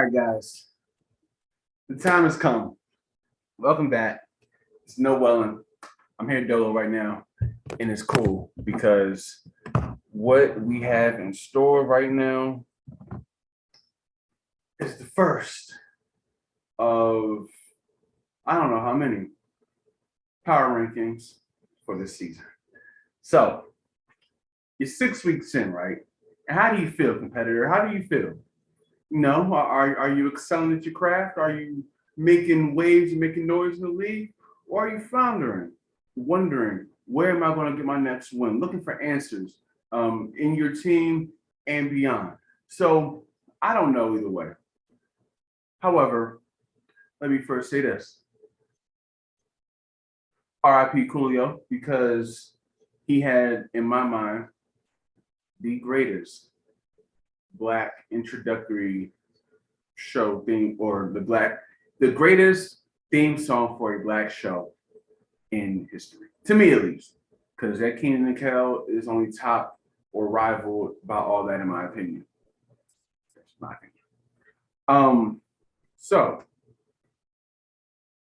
right, guys. The time has come. Welcome back. It's no Wellin. I'm here Dolo right now, and it's cool because what we have in store right now is the first of I don't know how many power rankings for this season. So you're 6 weeks in, right? How do you feel, competitor? How do you feel? Are you excelling at your craft? Are you making waves and making noise in the league? Or are you floundering, wondering, where am I going to get my next win? Looking for answers in your team and beyond. So I don't know either way. However, let me first say this. RIP Coolio, because he had, in my mind, the greatest Black introductory show thing, or the greatest theme song for a Black show in history, to me at least, because that Keenan and Kel is only top or rivaled by all that, in my opinion. That's my opinion.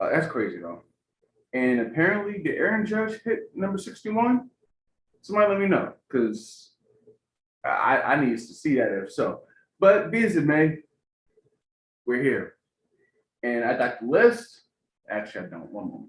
That's crazy though. And apparently, did Aaron Judge hit number 61? Somebody let me know, because I need to see that if so. But be as it may, we're here. And I got the list. Actually, I don't. One moment.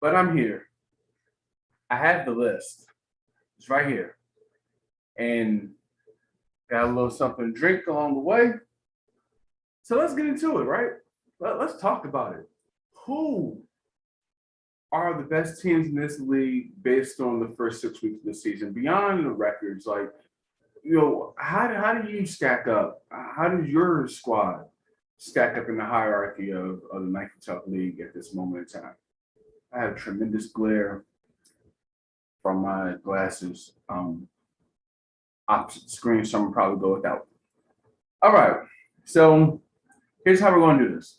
But I'm here. I have the list. It's right here. And got a little something to drink along the way. So let's get into it, right? Let's talk about it. Who are the best teams in this league based on the first 6 weeks of the season? Beyond the records, like, how do you stack up? How does your squad stack up in the hierarchy of the Nike Talk League at this moment in time? I have tremendous glare from my glasses. Opposite screen, so I'm gonna probably go without. All right, so here's how we're going to do this.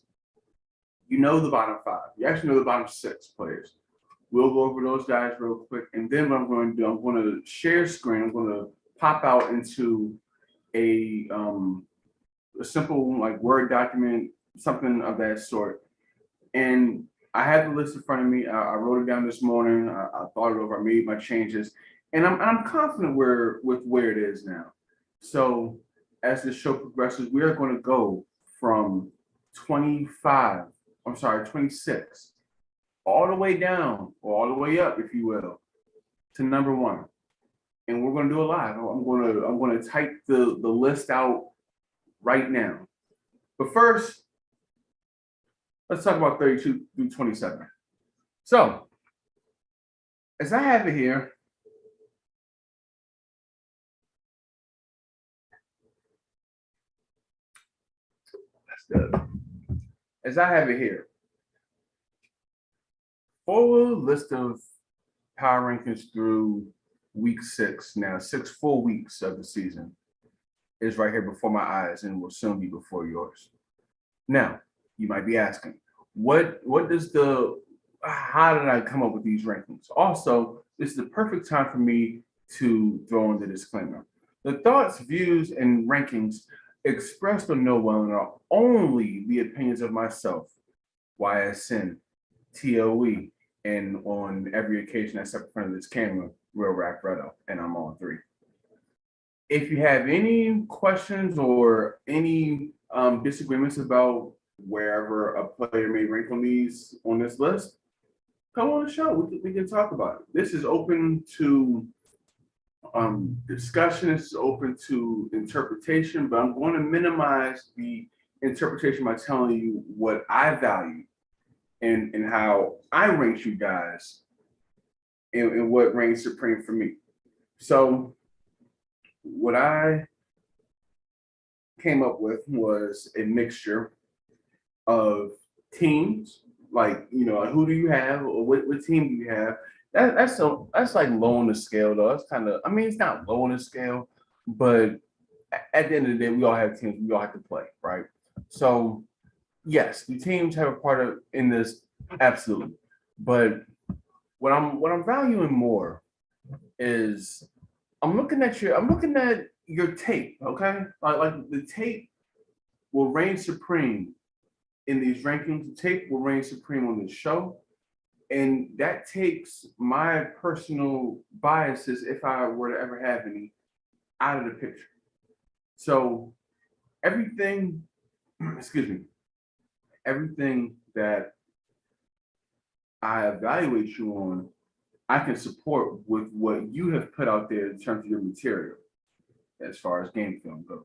You know the bottom five. You actually know the bottom six players. We'll go over those guys real quick, and then what I'm going to do, I'm going to share screen. I'm going to pop out into a simple like Word document, something of that sort. And I have the list in front of me. I wrote it down this morning. I thought it over. I made my changes, and I'm confident with where it is now. So as the show progresses, we are going to go from 26, all the way down, or all the way up, if you will, to number one. And we're going to do it live. I'm going to type the list out right now. But first, let's talk about 32 through 27. So, as I have it here, full list of power rankings through week 6 now, 6 full weeks of the season is right here before my eyes and will soon be before yours. Now, you might be asking, how did I come up with these rankings? Also, this is the perfect time for me to throw in the disclaimer. The thoughts, views, and rankings expressed on No Wellin are only the opinions of myself, YSN, TOE, and on every occasion I step in front of this camera, Real Rap Redo, and I'm on 3. If you have any questions or any disagreements about wherever a player may rank on this list, come on the show. We can talk about it. This is open to discussion. This is open to interpretation, but I'm going to minimize the interpretation by telling you what I value and how I rank you guys and what reigns supreme for me. So what I came up with was a mixture of teams, like, who do you have, or what team do you have, that's like low on the scale though. It's kind of, I mean, it's not low on the scale, but at the end of the day, we all have teams. We all have to play, right? So yes, the teams have a part of in this, absolutely. But what I'm valuing more is I'm looking at your tape, okay? Like the tape will reign supreme in these rankings. The tape will reign supreme on this show. And that takes my personal biases, if I were to ever have any, out of the picture. So everything, excuse me, everything that I evaluate you on, I can support with what you have put out there in terms of your material as far as game film goes.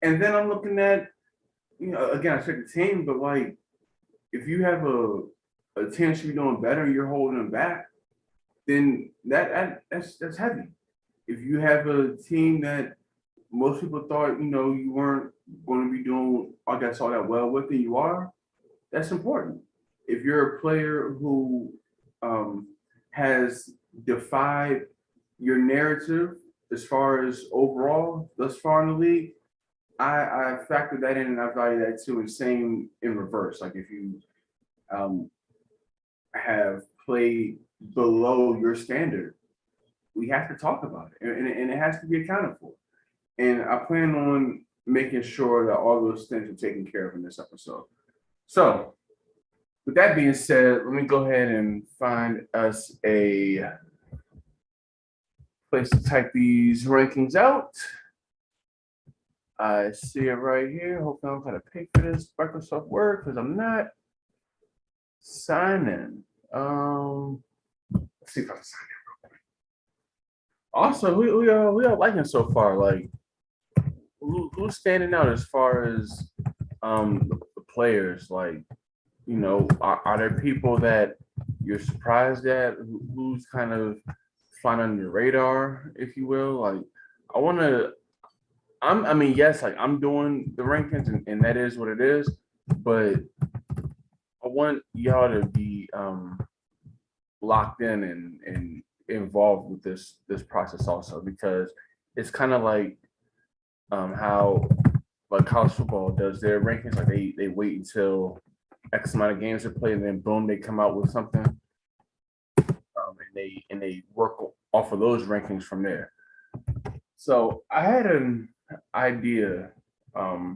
And then I'm looking at, again, I said the team, but like if you have a team should be doing better and you're holding them back, then that's heavy. If you have a team that most people thought, you weren't going to be doing, I guess, all that well with, and you are, that's important. If you're a player who has defied your narrative as far as overall thus far in the league, I factor that in and I value that too. And same in reverse. Like if you have played below your standard, we have to talk about it, and it has to be accounted for. And I plan on making sure that all those things are taken care of in this episode. So, with that being said, let me go ahead and find us a place to type these rankings out. I see it right here. Hopefully, I'm going to pay for this Microsoft Word because I'm not signing. Let's see if I can sign in real quick. Also, we are liking so far. Like, who's standing out as far as the players? Like, are there people that you're surprised at? Who's kind of flying under the radar, if you will? Like, I mean, yes, like I'm doing the rankings and that is what it is, but I want y'all to be locked in and involved with this process also, because it's kind of like how like college football does their rankings. Like they wait until X amount of games are played and then boom, they come out with something, and they work off of those rankings from there. So I had an idea. Of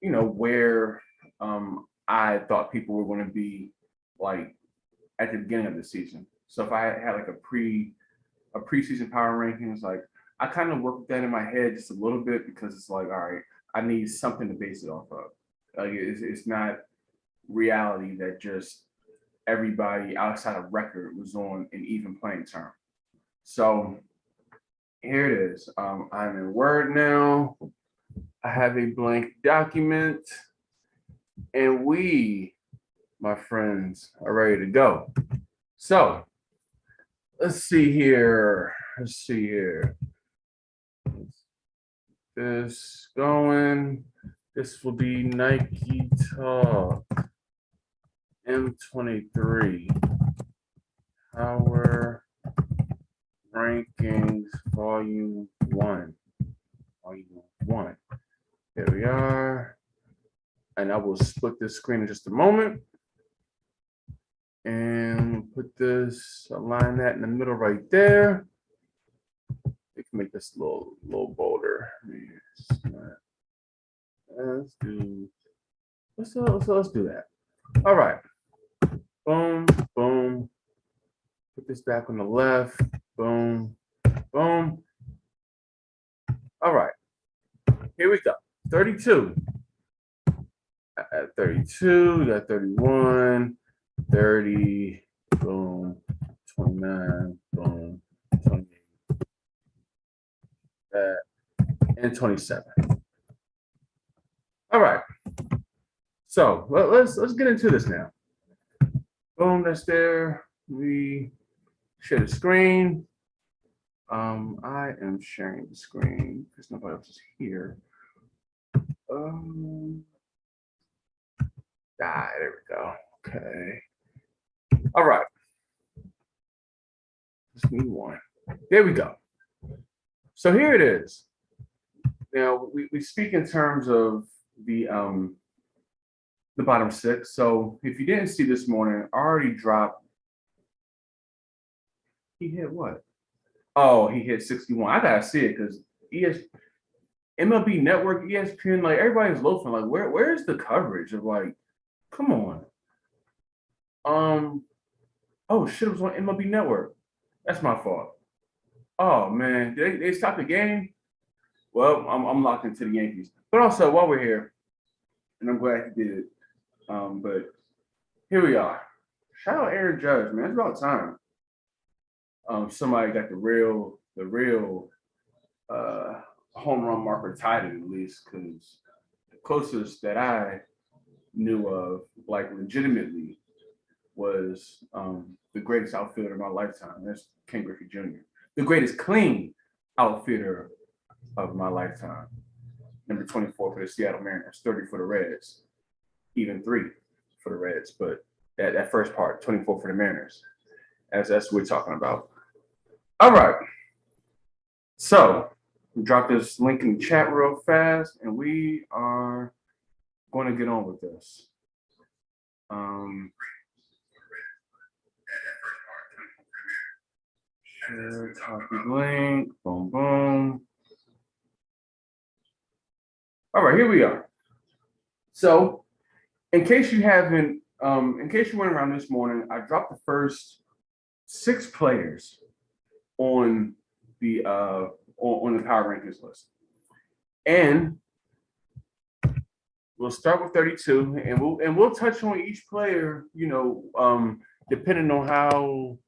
where I thought people were going to be like at the beginning of the season. So if I had like a preseason power rankings, like I kind of worked that in my head just a little bit because it's like, all right, I need something to base it off of. Like it's not reality that just everybody outside of record was on an even playing term. So here it is. I'm in Word now. I have a blank document, and we, my friends, are ready to go. So let's see here. This going. This will be Nike Talk M23. Our rankings, volume 1. There we are. And I will split this screen in just a moment. And put this, align that in the middle right there. We can make this a little bolder. Let's do that. All right. Boom, boom. Put this back on the left. Boom, boom. All right. Here we go. 32. At 32, we got 31, 30, boom, 29, boom, 28, that, and 27. All right. So let's get into this now. Boom, that's there. We share the screen. I am sharing the screen because nobody else is here. There we go. Okay. All right. Just need one. There we go. So here it is. Now we speak in terms of the bottom six. So if you didn't see this morning, I already dropped. He hit what? Oh, he hit 61. I gotta see it because MLB Network, ESPN, like everybody's loafing. Like, where's the coverage of like, come on. Oh shit, it was on MLB Network. That's my fault. Oh man, they stopped the game. Well, I'm locked into the Yankees. But also while we're here, and I'm glad he did it. But here we are. Shout out Aaron Judge, man. It's about time. Somebody got the real home run marker tied at least, because the closest that I knew of, like legitimately, was the greatest outfielder of my lifetime. That's Ken Griffey Jr. The greatest clean outfielder of my lifetime. Number 24 for the Seattle Mariners, 30 for the Reds, even 3 for the Reds. But that first part, 24 for the Mariners. That's what we're talking about. All right. So drop this link in the chat real fast, and we are going to get on with this. Share, copy link, boom, boom. All right, here we are. So, in case you weren't around this morning, I dropped the first 6 players on the on the power rankings list, and we'll start with 32, and we'll touch on each player, depending on how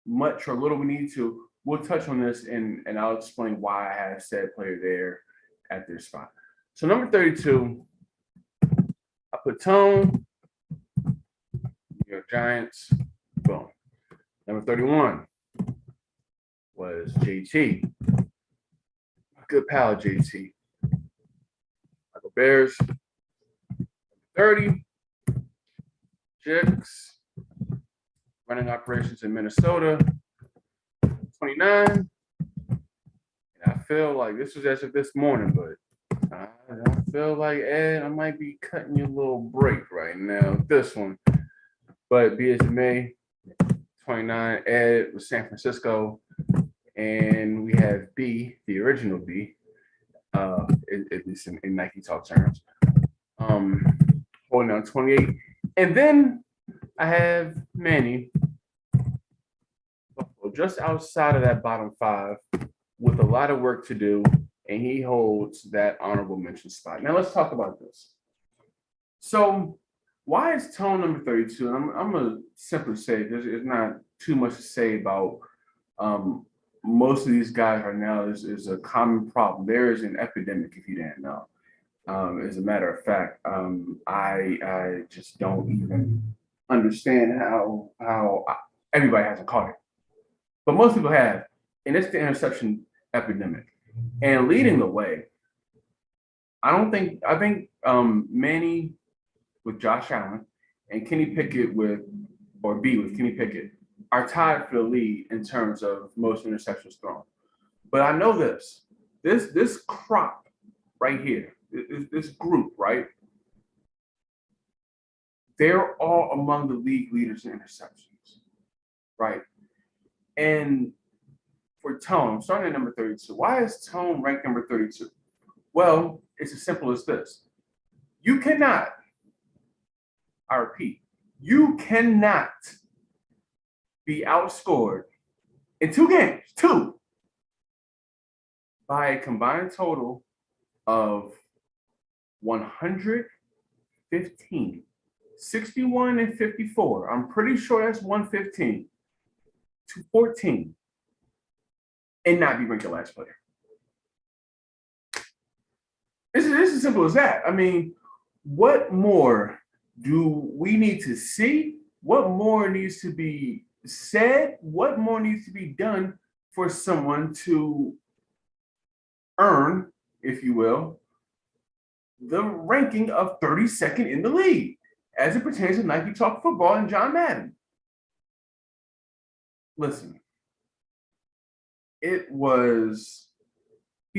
much or little we need to. We'll touch on this, and I'll explain why I have said player there at their spot. So number 32, I put Tone, New York Giants, boom. Number 31 was JT, good pal JT. Michael Bears. 30, Jix, running operations in Minnesota. 29, and I feel like this was as of this morning, but I feel like, Ed, I might be cutting you a little break right now with this one. But be as it may, 29, Ed was San Francisco, and we have B, the original B, at least in Nike Talk terms, holding on 28. And then I have Manny, just outside of that bottom 5 with a lot of work to do, and he holds that honorable mention spot. Now let's talk about this. So why is Tone number 32? And I'm going to simply say there's not too much to say about most of these guys right now. Is a common problem. There is an epidemic, if you didn't know. As a matter of fact, I just don't even understand how everybody hasn't caught it. But most people have, and it's the interception epidemic. And leading the way, I think Manny with Josh Allen and Kenny Pickett with Kenny Pickett are tied for the lead in terms of most interceptions thrown. But I know this crop right here, this group, right? They're all among the league leaders in interceptions, right? And for Tone, I'm starting at number 32. Why is Tone ranked number 32? Well, it's as simple as this. You cannot, I repeat, you cannot be outscored in 2 games, by a combined total of 115, 61 and 54. I'm pretty sure that's 115 to 14, and not be ranked the last player. This is as simple as that. I mean, what more do we need to see? What more needs to be said? What more needs to be done for someone to earn, if you will, the ranking of 32nd in the league as it pertains to Nike Talk Football and John Madden. Listen, he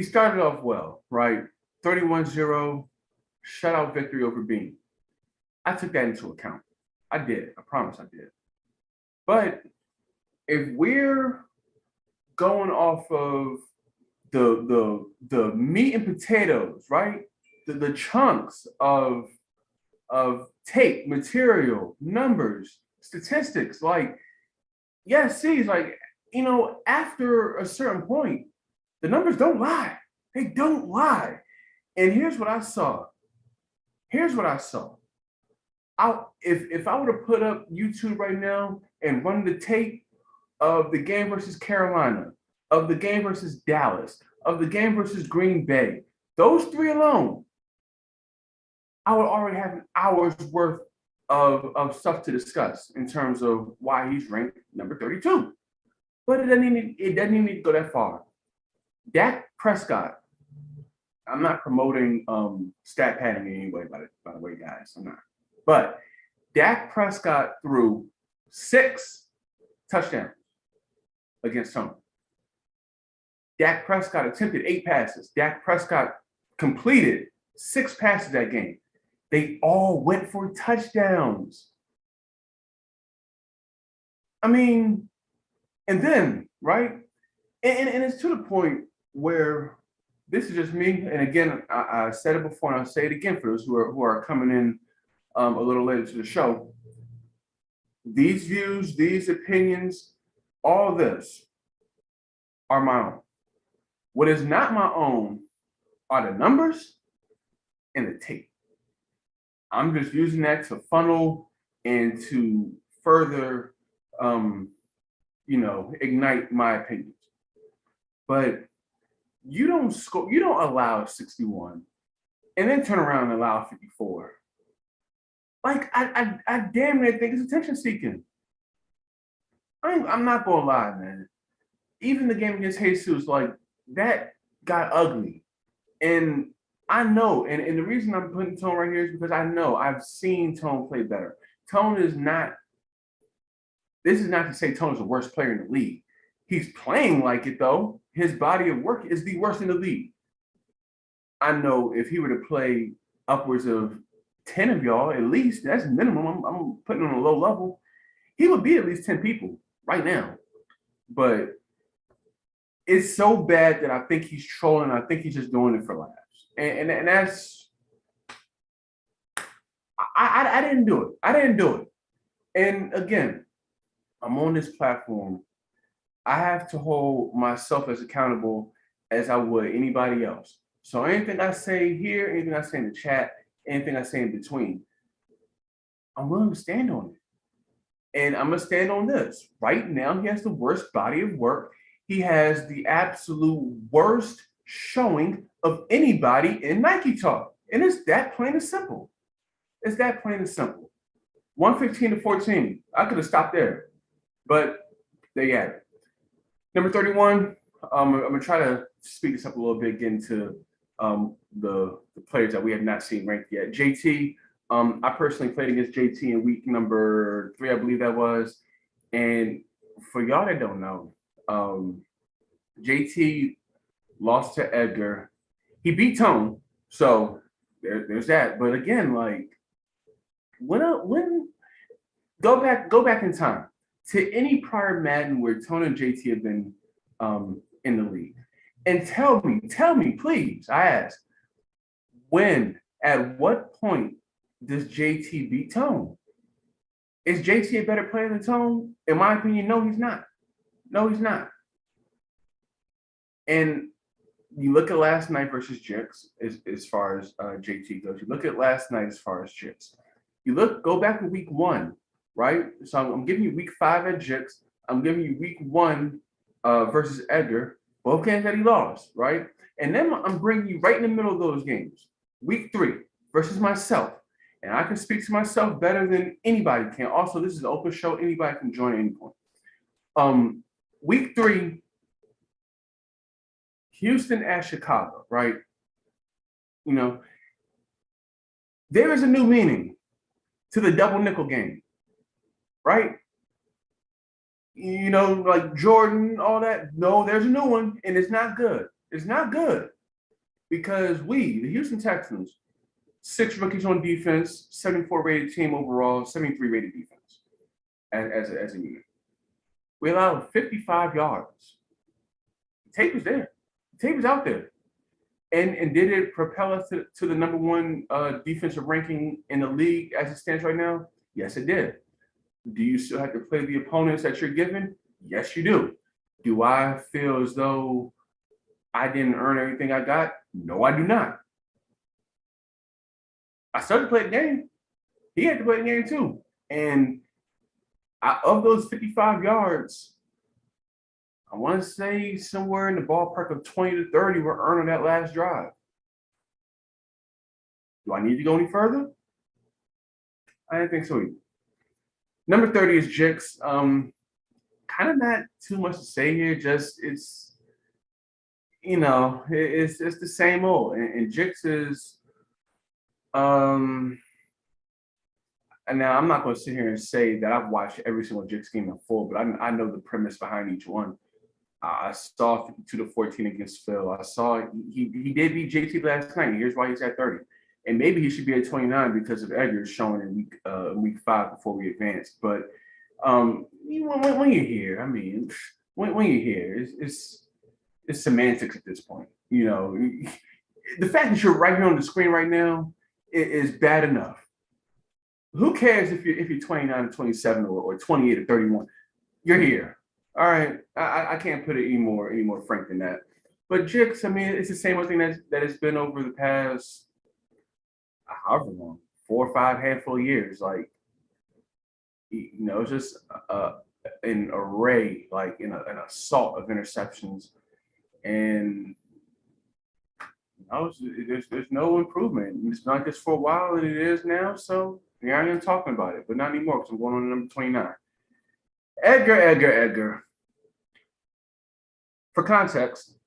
started off well, right? 31-0 shutout victory over Bean. I took that into account. I did. I promise I did. But if we're going off of the meat and potatoes, right? The chunks of tape, material, numbers, statistics, like, yeah, see, like, after a certain point, the numbers don't lie. They don't lie. And here's what I saw. If I were to put up YouTube right now and run the tape of the game versus Carolina, of the game versus Dallas, of the game versus Green Bay, those three alone, I would already have an hour's worth of stuff to discuss in terms of why he's ranked number 32. But it doesn't even need to go that far. Dak Prescott, I'm not promoting stat padding in any way, by the way, guys. I'm not. But Dak Prescott threw 6 touchdowns against Tony. Dak Prescott attempted 8 passes. Dak Prescott completed 6 passes that game. They all went for touchdowns. I mean, and then, right? And it's to the point where this is just me. And again, I said it before, and I'll say it again for those who are coming in a little later to the show. These views, these opinions, all this are my own. What is not my own are the numbers and the tape. I'm just using that to funnel and to further, ignite my opinions. But you don't allow 61 and then turn around and allow 54. Like, I damn near think it's attention seeking. I'm not gonna lie, man. Even the game against Jesus, like, that got ugly. And I know, and the reason I'm putting Tone right here is because I know I've seen Tone play better. This is not to say Tone is the worst player in the league. He's playing like it, though. His body of work is the worst in the league. I know if he were to play upwards of 10 of y'all, at least, that's minimum. I'm putting on a low level. He would be at least 10 people right now. But it's so bad that I think he's trolling. I think he's just doing it for laughs. And that's, I didn't do it. I didn't do it. And again, I'm on this platform. I have to hold myself as accountable as I would anybody else. So anything I say here, anything I say in the chat, anything I say in between, I'm willing to stand on it. And I'm going to stand on this. Right now, he has the worst body of work. He has the absolute worst showing of anybody in Nike Talk. And it's that plain and simple. It's that plain and simple. 115-14. I could have stopped there. But there you have it. Number 31, I'm going to try to speed this up a little bit, get into the players that we have not seen ranked yet. JT, I personally played against JT in week number 3, I believe that was. And for y'all that don't know, JT lost to Edgar. He beat Tone, so there's that. But again, like, when go back in time to any prior Madden where Tone and JT have been in the league, and tell me, please, I ask, at what point does JT beat Tone? Is JT a better player than Tone? In my opinion, no, he's not. No, he's not. And you look at last night versus Jix as far as JT goes. You look at last night as far as Jix. Go back to week 1, right? So I'm giving you week 5 at Jix. I'm giving you week 1 versus Edgar. Both games that he lost, right? And then I'm bringing you right in the middle of those games. Week 3 versus myself. And I can speak to myself better than anybody can. Also, this is an open show. Anybody can join at any point. Week 3, Houston at Chicago, right? There is a new meaning to the double nickel game, right? You know, like Jordan, all that. No, there's a new one, and it's not good. It's not good because the Houston Texans, 6 rookies on defense, 74 rated team overall, 73 rated defense as a unit. We allowed 55 yards. The tape is there. The tape is out there. And did it propel us to the number 1 defensive ranking in the league as it stands right now? Yes, it did. Do you still have to play the opponents that you're given? Yes, you do. Do I feel as though I didn't earn everything I got? No, I do not. I started to play the game. He had to play the game too. And of those 55 yards, I want to say somewhere in the ballpark of 20 to 30 were earned on that last drive. Do I need to go any further? I didn't think so either. Number 30 is Jix. Kind of not too much to say here. Just it's the same old. And Jix is and now I'm not going to sit here and say that I've watched every single Jix game in full, but I know the premise behind each one. I saw 52-14 against Phil. I saw he did beat JT last night. Here's why he's at 30. And maybe he should be at 29 because of Edgar showing in week 5 before we advanced. But when you're here, I mean, when you're here, it's semantics at this point. You know, the fact that you're right here on the screen right now is bad enough. Who cares if you're 29 or 27 or 28 or 31? You're here. All right, I can't put it any more frank than that. But Jix, I mean, it's the same thing that it's been over the past however long, 4 or 5 handful of years. Like, it's just an array, like an assault of interceptions, and there's no improvement. It's not just for a while, and it is now. So here I am talking about it, but not anymore because I'm going on to number 29. Edgar. For context,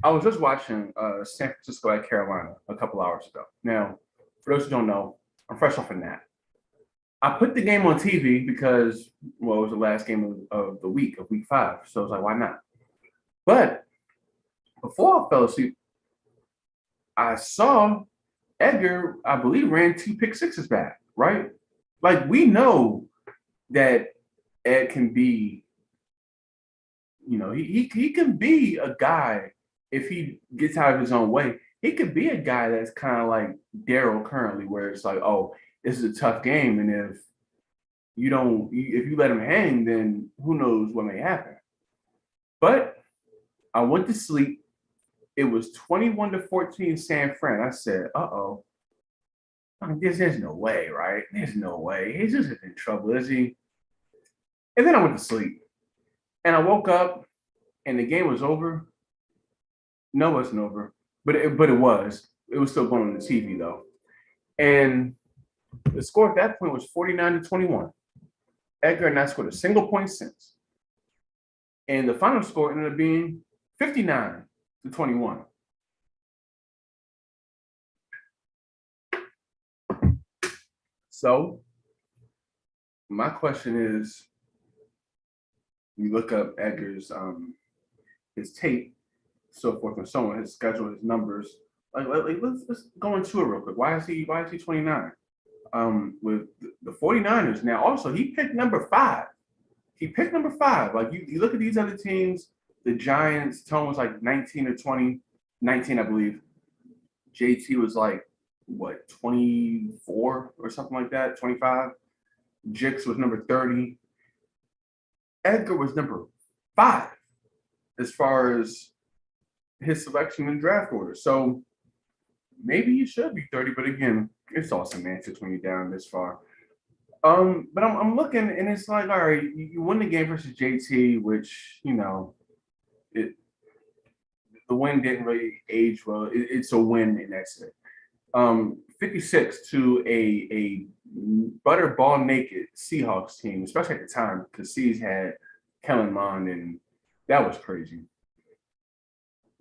I was just watching San Francisco at Carolina a couple hours ago. Now, for those who don't know, I'm fresh off a nap. I put the game on TV because, well, it was the last game of the week, of week 5. So I was like, why not? But before I fell asleep, I saw Edgar, I believe, ran 2 pick sixes back, right? Like, we know that Ed can be, he can be a guy if he gets out of his own way. He could be a guy that's kind of like Daryl currently, where it's like, oh, this is a tough game, and if you let him hang, then who knows what may happen. But I went to sleep. It was 21-14 San Fran. I said, uh-oh. There's no way, right? There's no way. He's just in trouble, is he? And then I went to sleep. And I woke up, and the game was over. No, it wasn't over. But it was. It was still going on the TV, though. And the score at that point was 49-21. Edgar had not scored a single point since. And the final score ended up being 59-21. So my question is, you look up Edgar's his tape, so forth and so on, his schedule, his numbers. Like let's go into it real quick. Why is he 29? With the 49ers now. Also, he picked number 5. Like you look at these other teams, the Giants, Tone was like 19 or 20, 19, I believe. JT was like, what, 24 or something like that, 25. Jix was number 30. Edgar was number 5 as far as his selection in draft order. So maybe he should be 30, but again, it's all semantics when you're down this far. But I'm looking, and it's like, all right, you win the game versus JT, which, the win didn't really age well. It's a win, and that's it. 56 to a butterball naked Seahawks team, especially at the time, because C's had Kellen Mond, and that was crazy.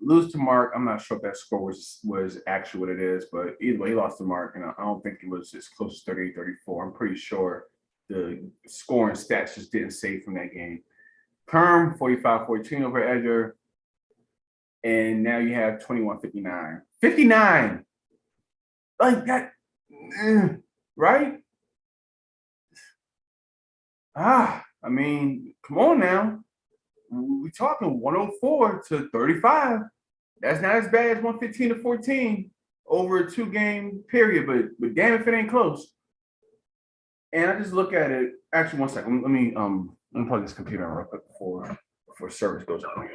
lose to Mark. I'm not sure if that score was actually what it is, but either way, he lost to Mark, and I don't think it was as close as 38-34. I'm pretty sure the scoring stats just didn't say from that game. Perm 45-14 over Edgar, and now you have 21-59. 59, like that, right? I mean, come on now. We're talking 104-35. That's not as bad as 115-14 over a 2-game period, but damn if it ain't close. And I just look at it. Actually, one second. Let me plug this computer real quick before service goes out.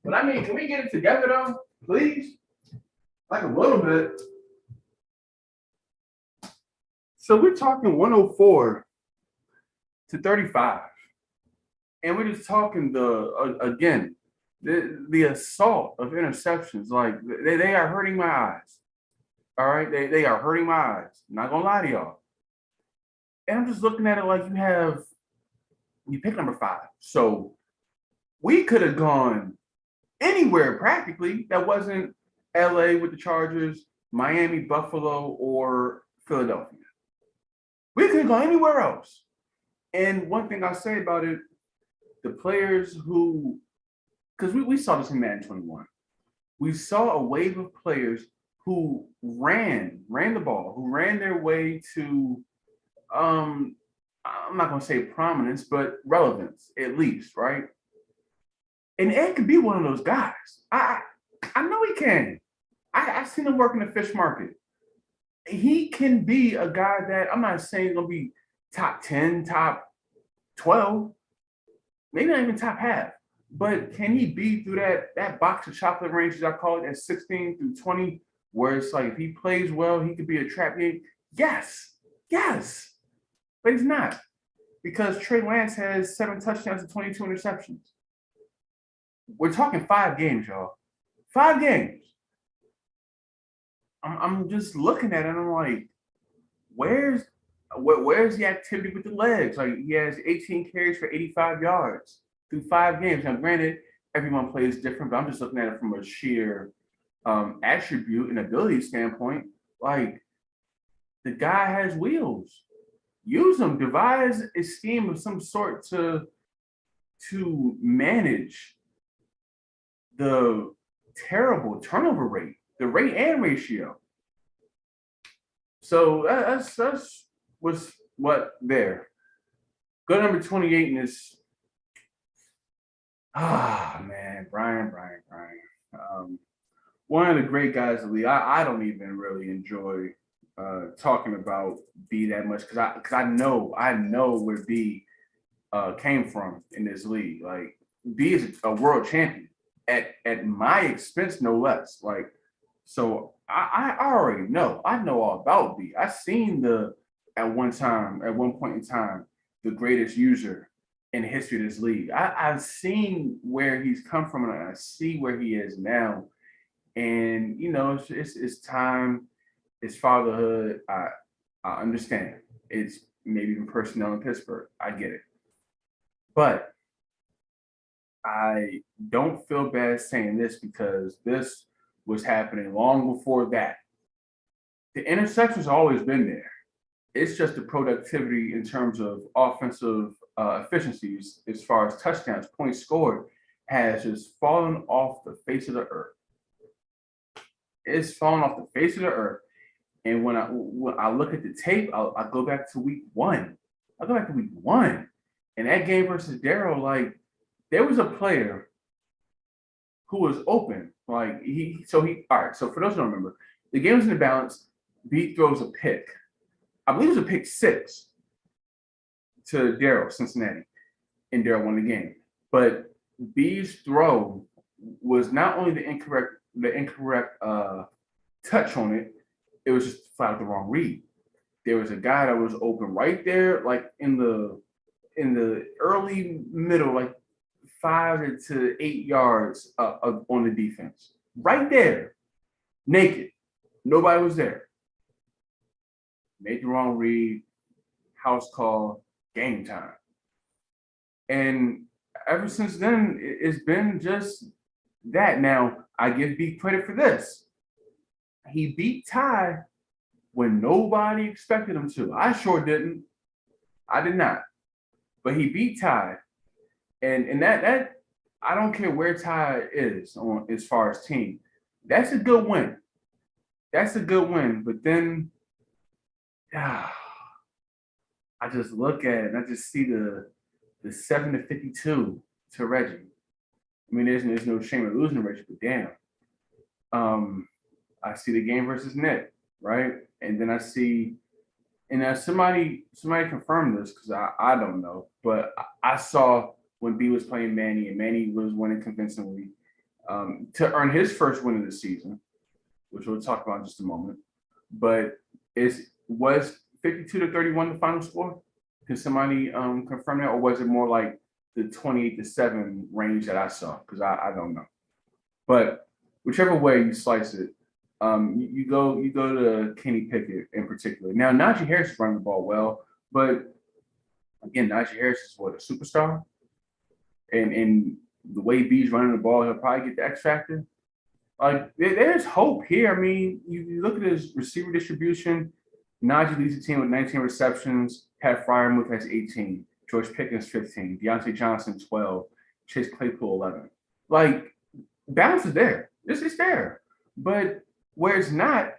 But I mean, can we get it together though, please? Like a little bit. So we're talking 104-35. And we're just talking the assault of interceptions. Like they are hurting my eyes. All right. They are hurting my eyes. I'm not gonna lie to y'all. And I'm just looking at it like you pick number 5. So we could have gone anywhere practically that wasn't LA with the Chargers, Miami, Buffalo, or Philadelphia. We could go anywhere else. And one thing I'll say about it, the players who, because we saw this in Madden 21, we saw a wave of players who ran the ball, who ran their way to, I'm not going to say prominence, but relevance at least, right? And Ed could be one of those guys. I know he can. I've seen him work in the fish market. He can be a guy that I'm not saying he's going to be top 10, top 12, maybe not even top half. But can he be through that box of chocolate range, as I call it, at 16-20, where it's like if he plays well, he could be a trap game? Yes. But he's not. Because Trey Lance has 7 touchdowns and 22 interceptions. We're talking 5 games, y'all. 5 games. I'm just looking at it and I'm like, where's the activity with the legs? Like he has 18 carries for 85 yards through 5 games. Now, granted, everyone plays different, but I'm just looking at it from a sheer attribute and ability standpoint. Like the guy has wheels. Use them. Devise a scheme of some sort to manage the terrible turnover rate, the rate and ratio. So that's what there. Go number 28 in this. Man, Brian. One of the great guys in the league. I don't even really enjoy talking about B that much because I know where B came from in this league. Like B is a world champion at my expense, no less. Like so, I already know. I know all about B. I've seen at one point in time, the greatest user in the history of this league. I've seen where he's come from, and I see where he is now. And it's time. It's fatherhood. I understand. It's maybe even personnel in Pittsburgh. I get it. But I don't feel bad saying this because this was happening long before that. The interceptions always been there. It's just the productivity in terms of offensive efficiencies as far as touchdowns, points scored, has just fallen off the face of the earth. It's fallen off the face of the earth. And when I look at the tape, I go back to week 1. And that game versus Darryl, like there was a player who was open. Like all right. So for those who don't remember, the game was in the balance. B throws a pick. I believe it was a pick 6 to Darryl, Cincinnati, and Darryl won the game. But B's throw was not only the incorrect touch on it, it was just flat out the wrong read. There was a guy that was open right there, like in the early middle, like 5 to 8 yards on the defense. Right there, naked. Nobody was there. made the wrong read, house call, game time. And ever since then, it's been just that. Now, I give B credit for this. He beat Ty when nobody expected him to. I sure didn't. I did not. But he beat Ty. And that I don't care where Ty is on as far as team. That's a good win. That's a good win. But then I just look at it and I just see the 7-52 to Reggie. I mean, there's no shame in losing to Reggie, but damn. I see the game versus Nick, right? And then I see, and somebody confirmed this because I don't know, but I saw when B was playing Manny and Manny was winning convincingly to earn his first win of the season, which we'll talk about in just a moment. But was 52-31 the final score? Can somebody confirm that, or was it more like the 28-7 range that I saw? Because I don't know. But whichever way you slice it, you go to Kenny Pickett in particular. Now Najee Harris is running the ball well, but again, Najee Harris is what, a superstar, and the way B's running the ball, he'll probably get the X factor. Like there's hope here. I mean, you look at his receiver distribution. Najee leads the team with 19 receptions. Pat Fryermuth has 18. George Pickens 15. Deontay Johnson 12. Chase Claypool 11. Like balance is there. This is there, but where it's not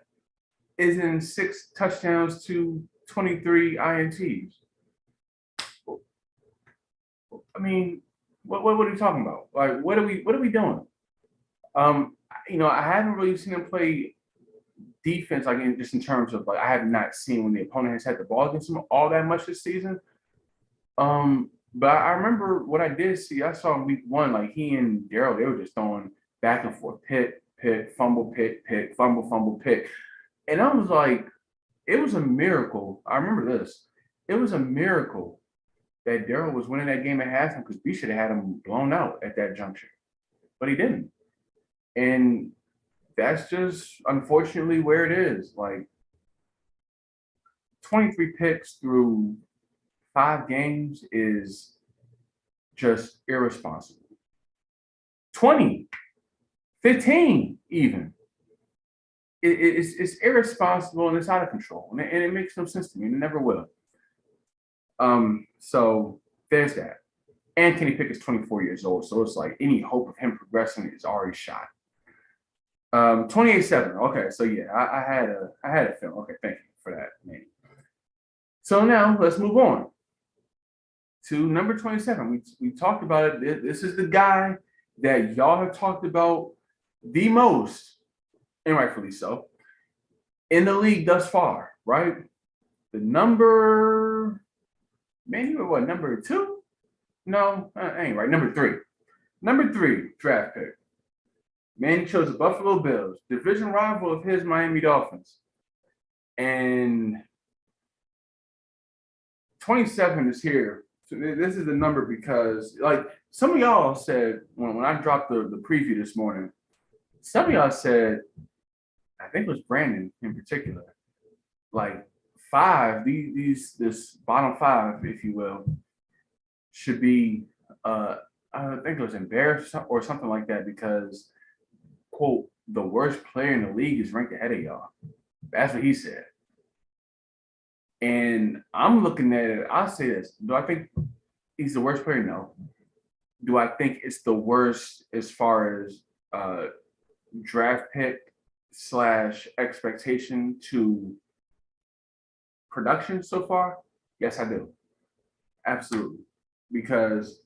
is in 6 touchdowns to 23 INTs. I mean, what are we talking about? Like, what are we doing? I haven't really seen him play defense, like just in terms of like I have not seen when the opponent has had the ball against him all that much this season. But I remember what I did see. I saw in week 1, like he and Darrell, they were just throwing back and forth, pick, fumble, pick, fumble, pick. And I was like, it was a miracle. I remember this. It was a miracle that Darrell was winning that game at halftime because we should have had him blown out at that juncture. But he didn't. And that's just unfortunately where it is. Like 23 picks through 5 games is just irresponsible. 20, 15 even. It's irresponsible and it's out of control. And it makes no sense to me. And it never will. So there's that. And Kenny Pickett's 24 years old. So it's like any hope of him progressing is already shot. 28-7. Okay, so yeah, I had a film. Okay, thank you for that, Manny. So now let's move on to number 27. We talked about it. This is the guy that y'all have talked about the most, and rightfully so, in the league thus far, right? The number, man, you were what, number 2? No, ain't right. Number 3. Number 3 draft pick. Man, he chose the Buffalo Bills, division rival of his Miami Dolphins. And 27 is here. So this is the number because, like, some of y'all said, when I dropped the preview this morning, some of y'all said, I think it was Brandon in particular, like 5, this bottom 5, if you will, should be, I think it was embarrassed or something like that because, quote, the worst player in the league is ranked ahead of y'all. That's what he said. And I'm looking at it, I'll say this. Do I think he's the worst player? No. Do I think it's the worst as far as draft pick / expectation to production so far? Yes, I do. Absolutely. Because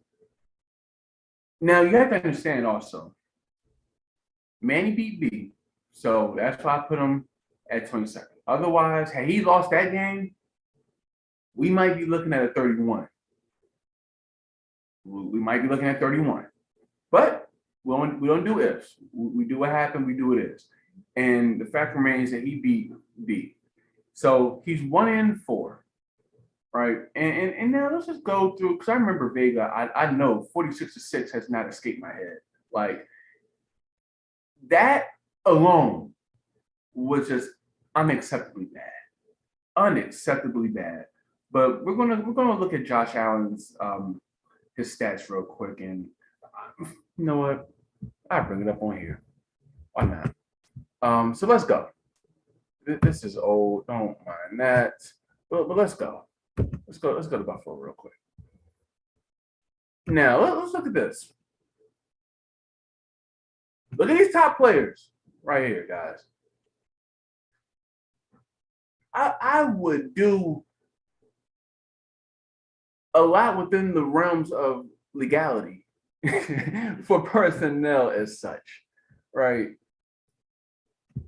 now you have to understand also, Manny beat B, so that's why I put him at 22nd. Otherwise, had he lost that game, we might be looking at a 31. We might be looking at 31. But we don't do ifs. We do what happened, we do what is. And the fact remains that he beat B. So he's 1-4, right? And now let's just go through, because I remember Vega, I know 46-6 has not escaped my head. Like, that alone was just unacceptably bad. unacceptably bad. But we're gonna look at Josh Allen's his stats real quick, and you know what? I bring it up on here. Why not? So let's go. This is old. Don't mind that. But let's go. Let's go to Buffalo real quick. Now let's look at this. Look at these top players right here, guys. I would do a lot within the realms of legality for personnel as such, right?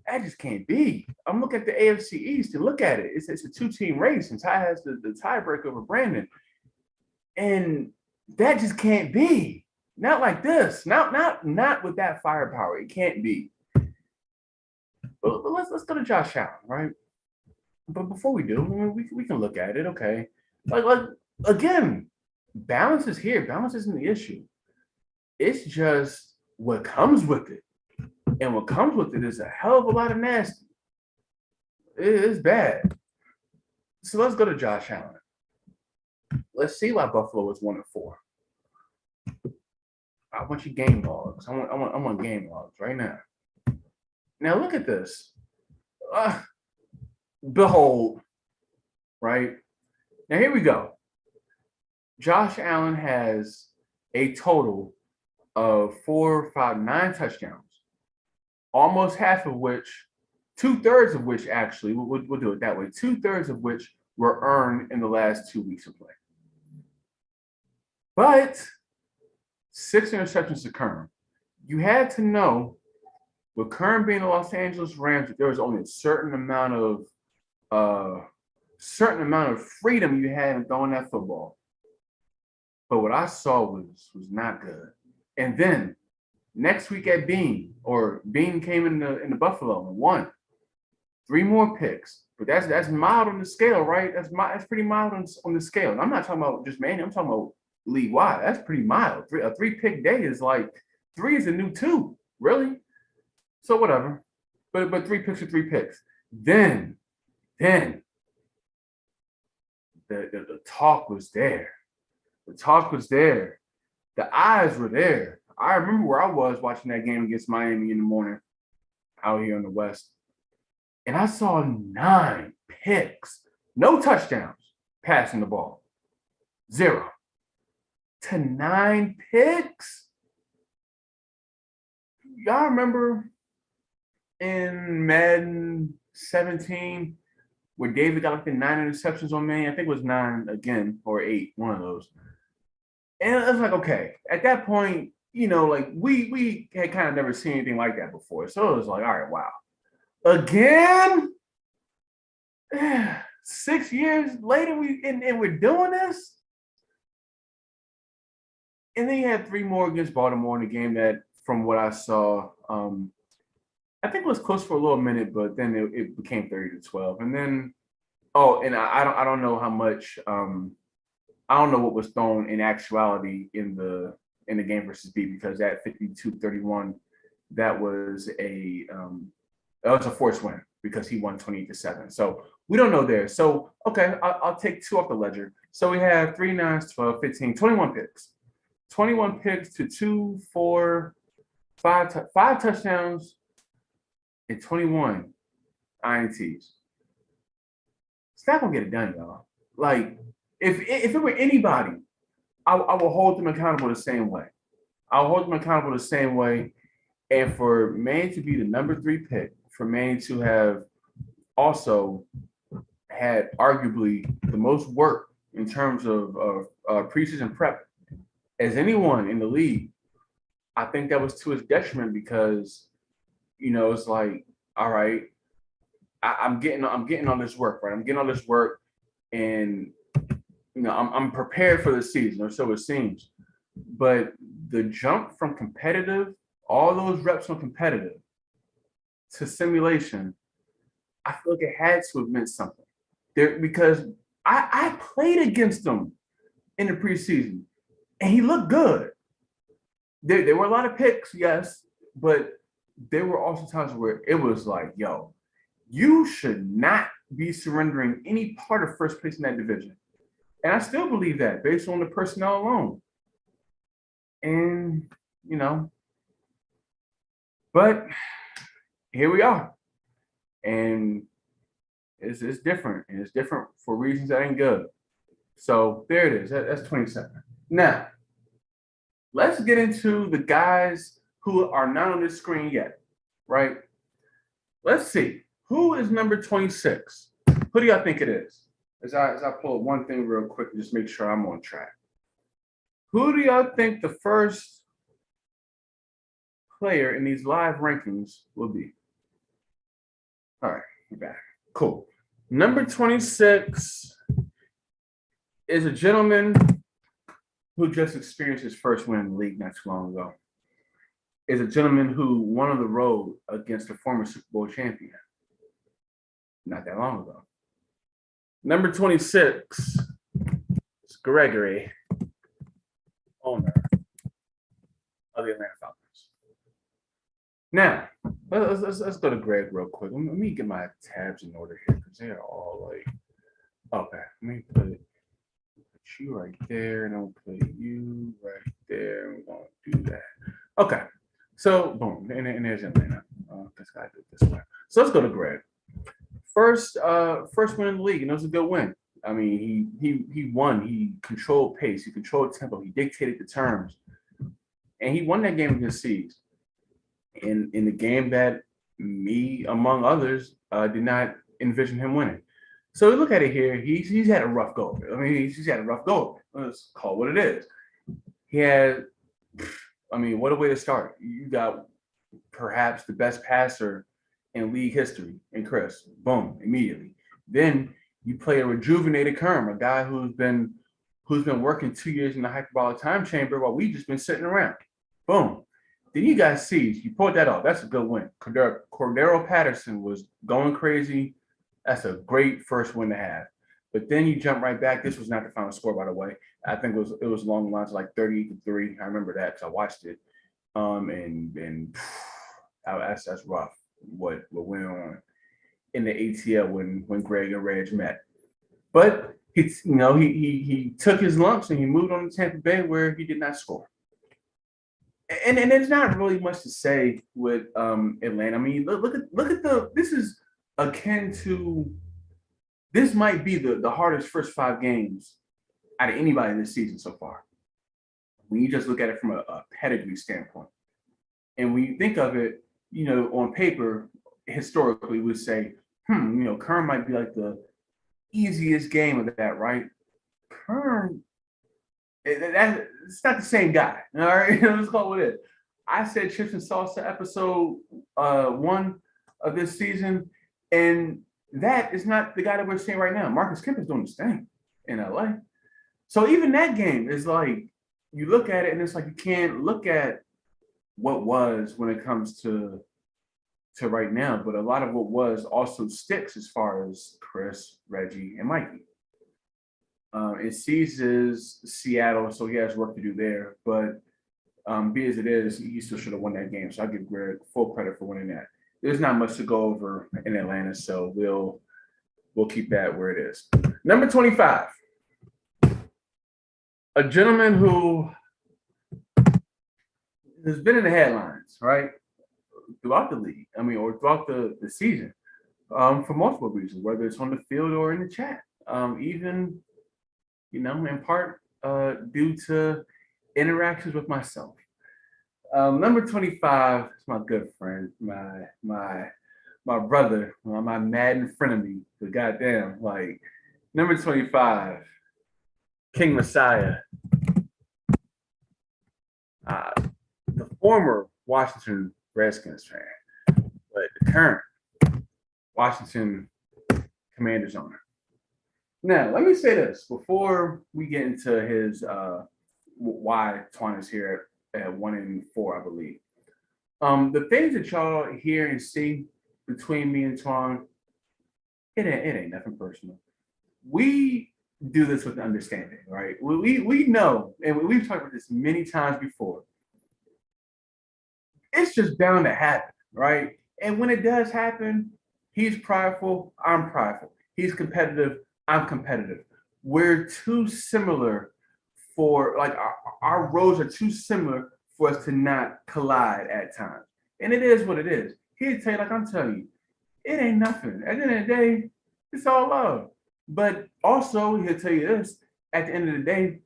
That just can't be. I'm looking at the AFC East and look at it. It's a two-team race, and Ty has the tiebreaker over Brandon, and that just can't be. Not like this. Not with that firepower. It can't be. But let's go to Josh Allen, right? But before we do, we can look at it. Okay, like again, balance is here. Balance isn't the issue. It's just what comes with it. And what comes with it is a hell of a lot of nasty. It's bad. So let's go to Josh Allen. Let's see why Buffalo is 1-4. I want you game logs. I want game logs right now. Now look at this. Behold, right? Now here we go. Josh Allen has a total of 9 touchdowns. Almost half of which, 2/3 of which actually, we'll do it that way, 2/3 of which were earned in the last 2 weeks of play. But 6 interceptions to Kern. You had to know, with Kern being the Los Angeles Rams, there was only a certain amount of freedom you had in throwing that football. But what I saw was not good. And then next week at Bean came in the Buffalo and won. 3 more picks. But that's mild on the scale, right? That's pretty mild on the scale. And I'm not talking about just Manny, I'm talking about league wide. That's pretty mild. A 3-pick day is like 3 is a new 2, really. So whatever. But 3 picks are 3 picks. Then the talk was there. The talk was there. The eyes were there. I remember where I was watching that game against Miami in the morning out here in the West. And I saw 9 picks, no touchdowns passing the ball. 0 to 9 picks. Y'all remember in Madden 17 where David got like the 9 interceptions on me? I think it was 9 again or 8, one of those. And I was like, okay, at that point, you know, like we had kind of never seen anything like that before. So it was like, all right, wow. Again? 6 years later, we're doing this? And then you had 3 more against Baltimore in a game that, from what I saw, I think it was close for a little minute, but then it became 30-12. And then, I don't know how much, I don't know what was thrown in actuality in the game versus B, because that 52-31, that was a forced win because he won 28-7. So we don't know there. So, okay, I'll take 2 off the ledger. So we have 3 9s, 12, 15, 21 picks. 21 picks to 2, 4, 5 touchdowns and 21 INTs. It's not gonna get it done, y'all. Like, if it were anybody, I will hold them accountable the same way. I'll hold them accountable the same way. And for Manny to be the number 3 pick, for Manny to have also had arguably the most work in terms of preseason prep as anyone in the league, I think that was to his detriment because, you know, it's like, all right, I'm getting all this work, right? I'm getting all this work, and you know, I'm prepared for the season, or so it seems. But the jump from competitive, all those reps on competitive, to simulation, I feel like it had to have meant something. Because I played against him in the preseason, and he looked good. There were a lot of picks, yes, but there were also times where it was like, yo, you should not be surrendering any part of first place in that division. And I still believe that based on the personnel alone. And, you know, but here we are. And it's different. And it's different for reasons that ain't good. So there it is. That's 27. Now, let's get into the guys who are not on this screen yet, right? Let's see. Who is number 26? Who do y'all think it is? As I pull up one thing real quick and just make sure I'm on track. Who do y'all think the first player in these live rankings will be? All right, we're back. Cool. Number 26 is a gentleman who just experienced his first win in the league not too long ago. Is a gentleman who won on the road against a former Super Bowl champion not that long ago. Number 26 is Gregory, owner of the Atlanta Falcons. Now, let's go to Greg real quick. Let me get my tabs in order here because they are all like, okay, let me put you right there and I'll put you right there. We're going to do that. Okay, so boom, and there's Atlanta. This guy did this way. So let's go to Greg. First win in the league, and it was a good win. I mean, he won. He controlled pace. He controlled tempo. He dictated the terms, and he won that game against Seeds. In the game that me, among others, did not envision him winning. So look at it here. He's had a rough go of it. I mean, he's had a rough go of it. Let's call it what it is. He had, I mean, what a way to start. You got perhaps the best passer in league history in Chris. Boom, immediately. Then you play a rejuvenated Kerm, a guy who's been working 2 years in the hyperbolic time chamber while we just been sitting around. Boom. Then you got Siege. You pulled that off. That's a good win. Cordero Patterson was going crazy. That's a great first win to have. But then you jump right back. This was not the final score, by the way. I think it was along the lines of like 38-3. I remember that because I watched it. And that's rough. What went on in the ATL when Greg and Reg met. But he took his lumps and he moved on to Tampa Bay where he did not score. And there's not really much to say with Atlanta. I mean, look at this is akin to, this might be the hardest first 5 games out of anybody this season so far. When you just look at it from a pedigree standpoint. And when you think of it, on paper, historically, we say, Kerm might be like the easiest game of that, right? Kerm, it's not the same guy. All right, let's call it what it is. I said Chips and Salsa episode 1 of this season, and that is not the guy that we're seeing right now. Marcus Kemp is doing his thing in LA. So even that game is like, you look at it and it's like you can't look at what was when it comes to right now, but a lot of what was also sticks as far as Chris, Reggie, and Mikey. It seizes Seattle, so he has work to do there. But be as it is, he still should have won that game. So I give Greg full credit for winning that. There's not much to go over in Atlanta, so we'll keep that where it is. Number 25, a gentleman who has been in the headlines, right, throughout the league. I mean, or throughout the season, for multiple reasons, whether it's on the field or in the chat, even, in part due to interactions with myself. Number 25 is my good friend, my brother, my Madden frenemy, the goddamn, like, number 25, King Messiah, the former Washington Redskins fan, but the current Washington Commanders owner. Now, let me say this before we get into his why Twan is here at 1-4, I believe. The things that y'all hear and see between me and Twan, it ain't nothing personal. We do this with understanding, right? We know, and we've talked about this many times before. It's just bound to happen, right? And when it does happen, he's prideful, I'm prideful. He's competitive. I'm competitive. We're too similar for like our roads are too similar for us to not collide at times. And it is what it is. He'll tell you, like I'm telling you, it ain't nothing. At the end of the day, it's all love. But also, he'll tell you this: at the end of the day,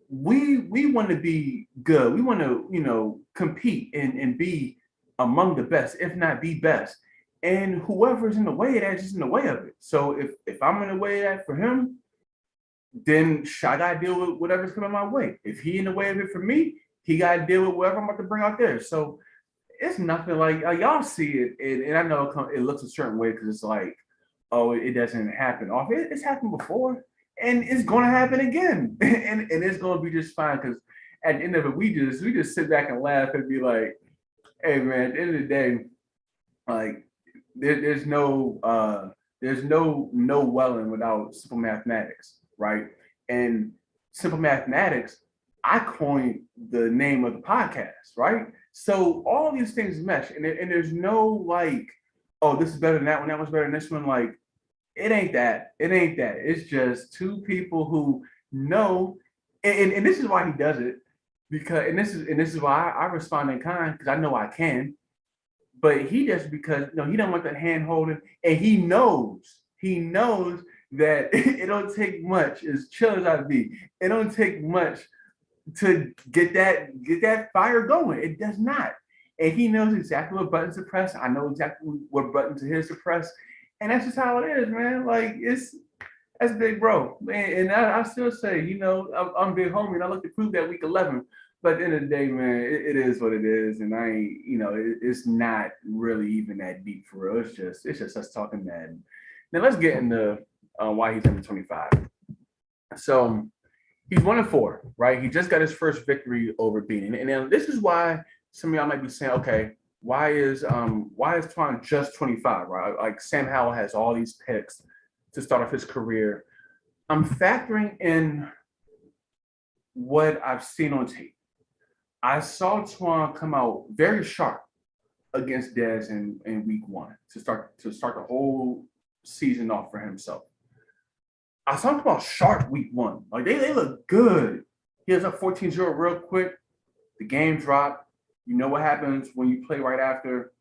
we want to be good. We want to, compete and be among the best, if not the best. And whoever's in the way of that is just in the way of it. So if I'm in the way of that for him, then I gotta deal with whatever's coming my way. If he in the way of it for me, he gotta deal with whatever I'm about to bring out there. So it's nothing like y'all see it, and I know it looks a certain way because it's like, oh, it doesn't happen off. It's happened before, and it's gonna happen again, and it's gonna be just fine. Because at the end of it, we just sit back and laugh and be like, hey man, at the end of the day, like there's no Wellin without simple mathematics, right? And simple mathematics, I coined the name of the podcast, right? So all these things mesh, and there's no like, oh, this is better than that one, that one's better than this one. Like, it ain't that. It ain't that. It's just two people who know, and this is why he does it, because and this is why I respond in kind, because I know I can. But he does because he don't want that hand holding, and he knows that it don't take much. As chill as I be, it don't take much to get that fire going. It does not. And he knows exactly what buttons to press. I know exactly what buttons are his to press. And that's just how it is, man. Like, that's big bro. Man, and I still say, I'm big homie, and I look to prove that week 11. But at the end of the day, man, it is what it is. And I ain't, it's not really even that deep for real. It's just us talking Madden. Now let's get into why he's under 25. So he's 1-4, right? He just got his first victory over Bean. And then this is why some of y'all might be saying, okay, why is Twan just 25, right? Like Sam Howell has all these picks to start off his career. I'm factoring in what I've seen on tape. I saw Twan come out very sharp against Dez in week 1 to start the whole season off for himself. I saw him come out sharp week 1. Like they look good. He was up 14-0 real quick. The game dropped. You know what happens when you play right after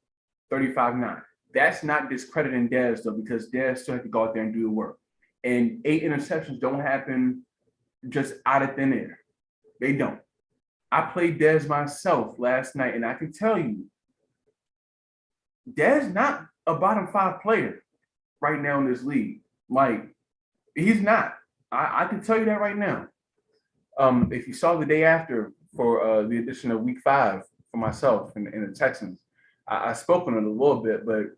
35-9. That's not discrediting Dez though, because Dez still had to go out there and do the work. And 8 interceptions don't happen just out of thin air. They don't. I played Dez myself last night, and I can tell you, Dez not a bottom 5 player right now in this league. Like, he's not. I can tell you that right now. If you saw the day after for the edition of week 5 for myself and the Texans, I spoke on it a little bit, but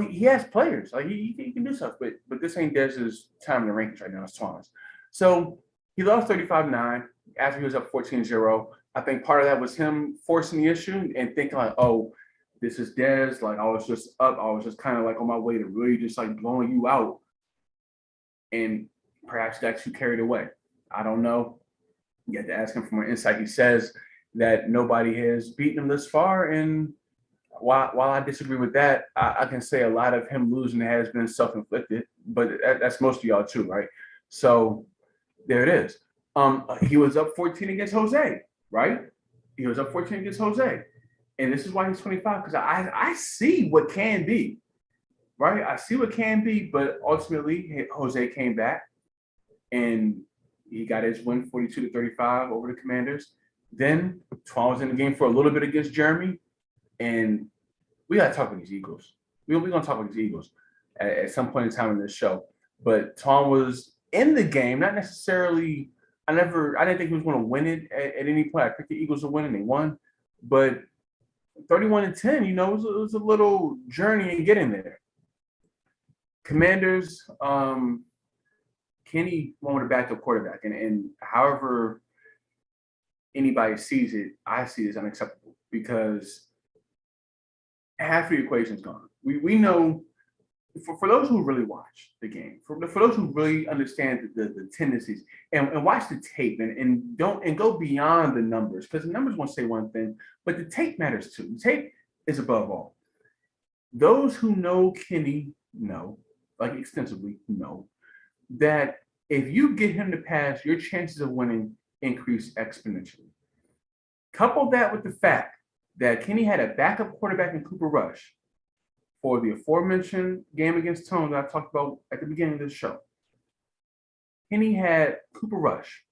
he has players. Like he can do stuff, but this ain't Dez's time in the rankings right now. It's Twan's. So he lost 35-9 after he was up 14-0. I think part of that was him forcing the issue and thinking like, oh, this is Dez. Like I was just up. I was just kind of like on my way to really just like blowing you out. And perhaps got you carried away. I don't know. You have to ask him from an insight. He says that nobody has beaten him this far. And while I disagree with that, I can say a lot of him losing has been self-inflicted. But that's most of y'all too, right? So there it is. He was up 14 against Jose, right? He was up 14 against Jose. And this is why he's 25, because I see what can be. Right, I see what can be, but ultimately Jose came back and he got his win 42-35 over the Commanders. Then Twan was in the game for a little bit against Jeremy, and we got to talk about these Eagles. We're going to talk about these Eagles at some point in time in this show. But Twan was in the game, not necessarily. I didn't think he was going to win it at any point. I picked the Eagles to win, and they won. But 31-10, it was a little journey in getting there. Commanders, Kenny wanted a backup quarterback, and however anybody sees it, I see it as unacceptable because half the equation's gone. We know for those who really watch the game, for those who really understand the tendencies and watch the tape and go beyond the numbers, because the numbers won't say one thing, but the tape matters too. The tape is above all. Those who know Kenny know like extensively, no, that if you get him to pass, your chances of winning increase exponentially. Couple that with the fact that Kenny had a backup quarterback in Cooper Rush for the aforementioned game against Tone that I talked about at the beginning of the show. Kenny had Cooper Rush,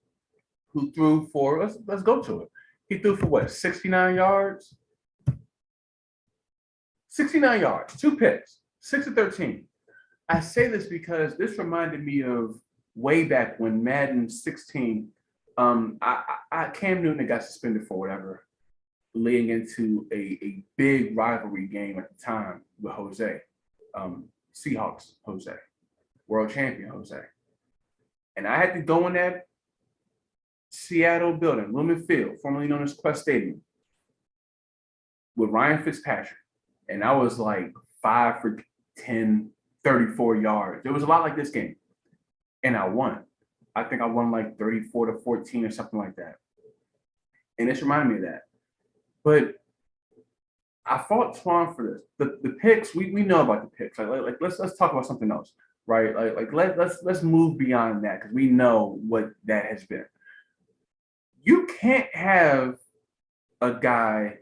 who threw for, let's go to it. He threw for what, 69 yards? 69 yards, 2 picks, 6 of 13. I say this because this reminded me of way back when Madden 16, Cam Newton got suspended for whatever, leading into a big rivalry game at the time with Jose, Seahawks Jose, world champion Jose. And I had to go in that Seattle building, Lumen Field, formerly known as Quest Stadium, with Ryan Fitzpatrick. And I was like 5 for 10, 34 yards. It was a lot like this game. And I won. I think I won like 34-14 or something like that. And this reminded me of that. But I fought Twan for this. The picks, we know about the picks. Like let's talk about something else, right? Let's move beyond that because we know what that has been. You can't have a guy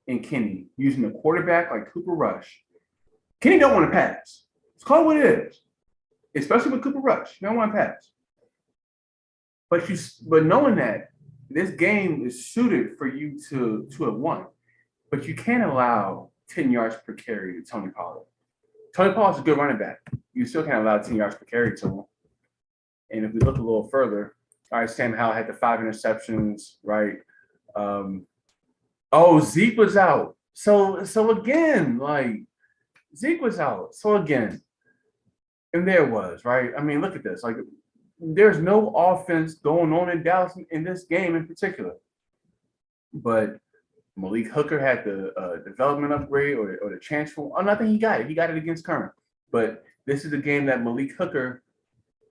in Kenny using a quarterback like Cooper Rush. Kenny don't want to pass. It's called what it is. Especially with Cooper Rush. You don't want to pass. But knowing that this game is suited for you to have won, but you can't allow 10 yards per carry to Tony Pollard. Tony Pollard's a good running back. You still can't allow 10 yards per carry to him. And if we look a little further, all right, Sam Howell had the 5 interceptions, right? Zeke was out. So again, like Zeke was out. So again, and there was, right? I mean, look at this. Like, there's no offense going on in Dallas in this game in particular. But Malik Hooker had the development upgrade or the chance for. Oh, nothing. He got it. He got it against Kern. But this is a game that Malik Hooker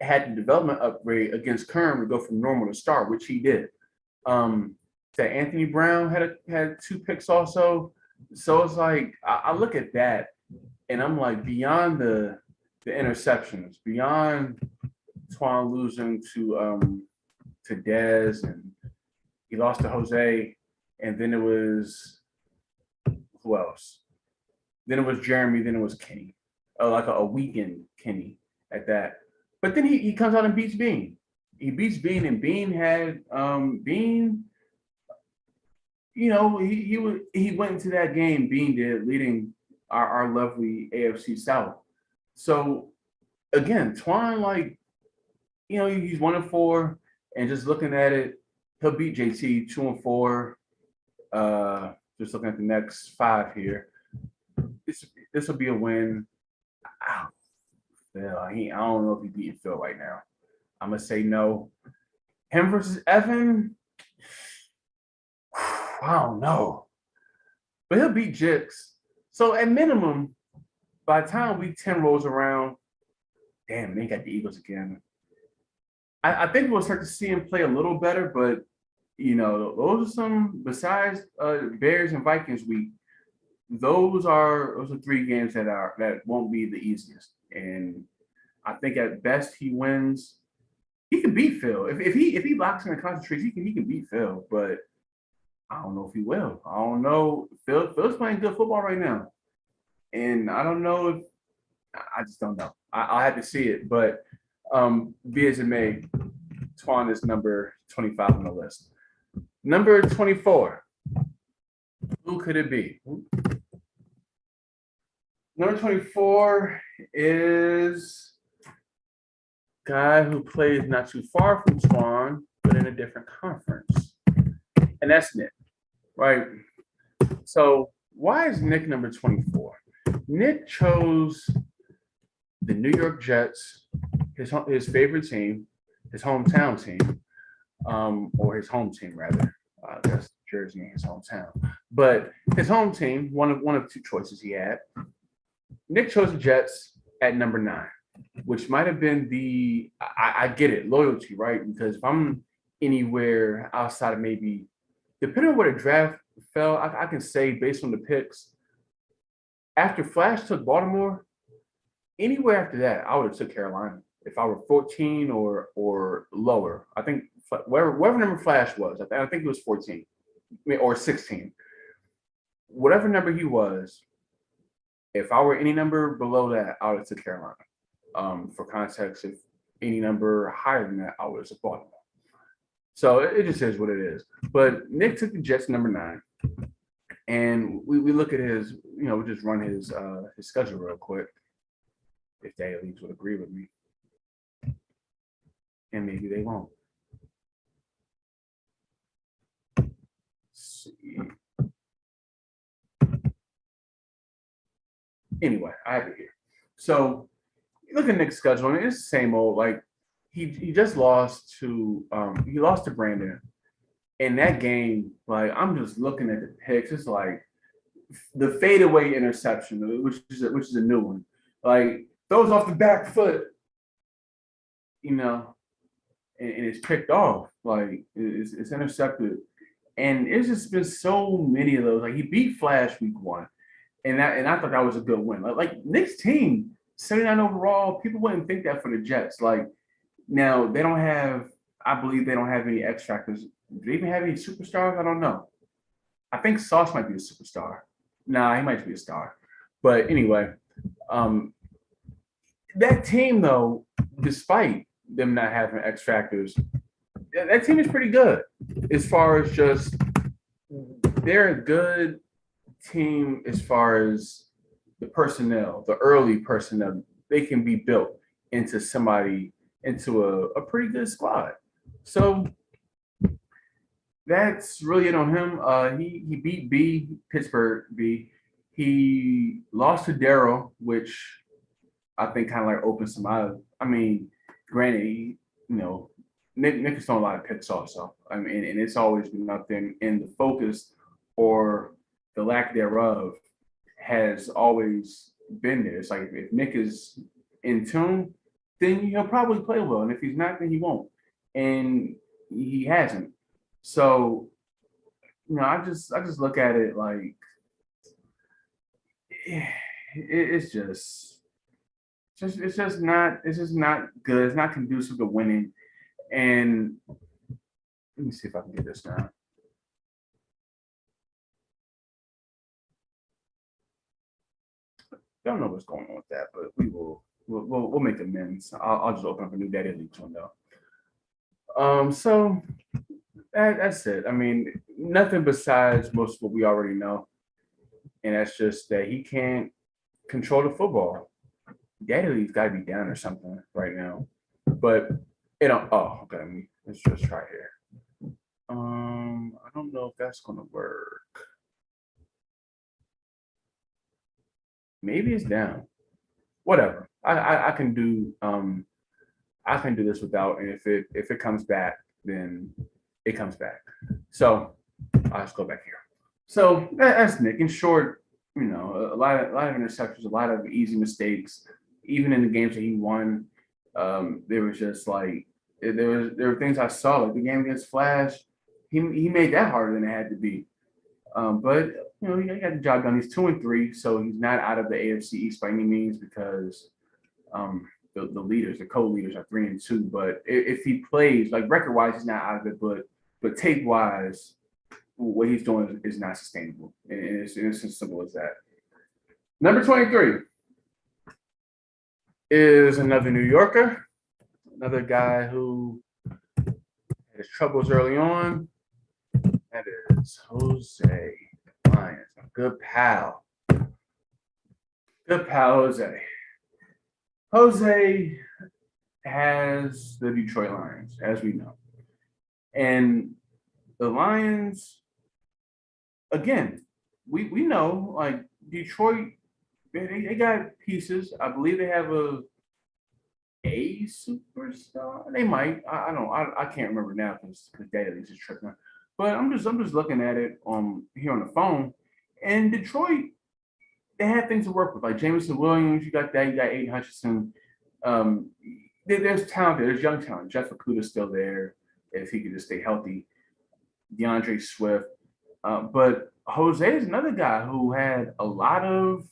had the development upgrade against Kern to go from normal to star, which he did. That Anthony Brown had 2 picks also. So it's like I look at that and I'm like, beyond the interceptions, beyond Twan losing to Dez, and he lost to Jose, and then it was who else? Then it was Jeremy, then it was Kenny, like a weakened Kenny at that. But then he comes out and beats Bean. He beats Bean, and Bean had Bean. You know, he went into that game. Bean did, leading our lovely AFC South. So again, Twan, like, you know, he's 1-4, and just looking at it, he'll beat JT 2-4. Just looking at the next 5 here, this will be a win. Phil, I don't know if he's beating Phil right now. I'm gonna say no. Him versus Evan, I don't know, but he'll beat Jix. So at minimum, by the time week 10 rolls around, damn, they got the Eagles again. I think we'll start to see him play a little better, but you know, those are some, besides Bears and Vikings week, those are 3 games that won't be the easiest. And I think at best he wins. He can beat Phil. If he locks in and concentrates, he can beat Phil, but I don't know if he will. I don't know. Phil's playing good football right now. And I don't know if I just don't know. I'll have to see it. But be as it may, Twan is number 25 on the list. Number 24. Who could it be? Number 24 is a guy who plays not too far from Twan, but in a different conference. And that's Nick, right? So why is Nick number 24? Nick chose the New York Jets, his favorite team, his hometown team, or his home team rather. That's Jersey and his hometown, but his home team. One of 2 choices he had. Nick chose the Jets at number 9, which might have been I get it, loyalty, right? Because if I'm anywhere outside of maybe, depending on where the draft fell, I can say based on the picks, after Flash took Baltimore, Anywhere after that, I would have took Carolina. If I were 14 or lower, I think wherever number Flash was, I think it was 14 or 16. Whatever number he was, if I were any number below that, I would have took Carolina. For context, if any number higher than that, I would have took Baltimore. So it just is what it is. But Nick took the Jets number 9. And we look at his, we just run his schedule real quick. If the A-Leagues would agree with me. And maybe they won't. Let's see. Anyway, I have it here. So you look at Nick's schedule, and it's the same old. Like he just lost to Brandon. In that game, like I'm just looking at the picks. It's like the fadeaway interception, which is a new one. Like throws off the back foot, and it's picked off. Like it's intercepted, and it's just been so many of those. Like he beat Flash week 1, and I thought that was a good win. Like Nick's team, 79 overall. People wouldn't think that for the Jets. Like now they don't have. I believe they don't have any X factors. Do they even have any superstars? I don't know. I think Sauce might be a superstar. Nah, he might be a star. But anyway, that team though, despite them not having X factors, that team is pretty good. As far as just they're a good team as far as the personnel, the early personnel. They can be built into a pretty good squad. So that's really it on him. He beat Pittsburgh B. He lost to Darryl, which I think kind of like opened some eyes. I mean, granted, Nick has thrown a lot of picks also. I mean, and it's always been up there, and the focus or the lack thereof has always been there. It's like if Nick is in tune, then he'll probably play well, and if he's not, then he won't. And he hasn't. So, I just look at it like it's just not good. It's not conducive to winning. And let me see if I can get this down. Don't know what's going on with that, but we'll make amends. I'll just open up a new data leaks window. So that's it. I mean, nothing besides most of what we already know. And that's just that he can't control the football. Data leaks got to be down or something right now. But okay. Let's just try here. I don't know if that's gonna work. Maybe it's down. Whatever. I can do this without, and if it comes back, then it comes back. So I'll just go back here. So that's Nick. In short, a lot of interceptions, a lot of easy mistakes. Even in the games that he won, there was just like there were things I saw, like the game against Flash. He made that harder than it had to be. But he got the job done. He's 2-3, so he's not out of the AFC East by any means because the co-leaders are 3-2. But if he plays, like record-wise, he's not out of it. But tape-wise, what he's doing is not sustainable. And it's as simple as that. Number 23 is another New Yorker, another guy who had his troubles early on. That is Jose Lyons, a good pal. Good pal, Jose. Jose has the Detroit Lions, as we know. And the Lions, again, we know, like, Detroit, they got pieces. I believe they have a superstar. They might. I can't remember now because Daddy's is tripping. But I'm just looking at it here on the phone, and Detroit, they had things to work with, like Jameson Williams. You got that. You got Aiden Hutchinson. There's talent there. There's young talent. Jeff Okuda's still there if he could just stay healthy. DeAndre Swift. But Jose is another guy who had a lot of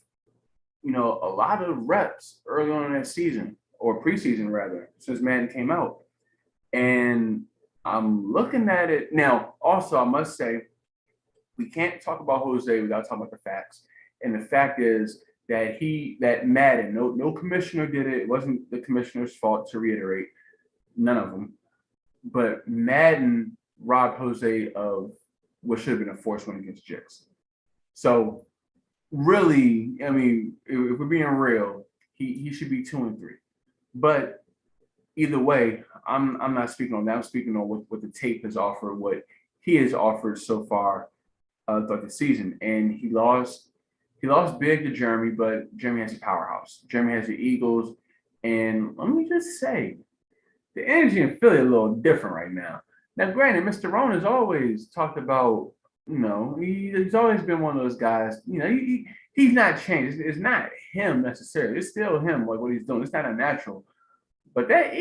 a lot of reps early on in that season or preseason rather, since Madden came out. And I'm looking at it now. Also, I must say, we can't talk about Jose without talking about the facts. And the fact is that Madden, no commissioner did it. It wasn't the commissioner's fault, to reiterate, none of them. But Madden robbed Jose of what should have been a forced win against Jix. So really, I mean, if we're being real, he should be 2-3. But either way, I'm not speaking on that. I'm speaking on what the tape has offered, what he has offered so far throughout the season. And he lost big to Jeremy, but Jeremy has a powerhouse. Jeremy has the Eagles. And let me just say, the energy in Philly is a little different right now. Now, granted, Mr. Rowan has always talked about, he's always been one of those guys, he's not changed. It's not him necessarily. It's still him, like what he's doing. It's not unnatural. But that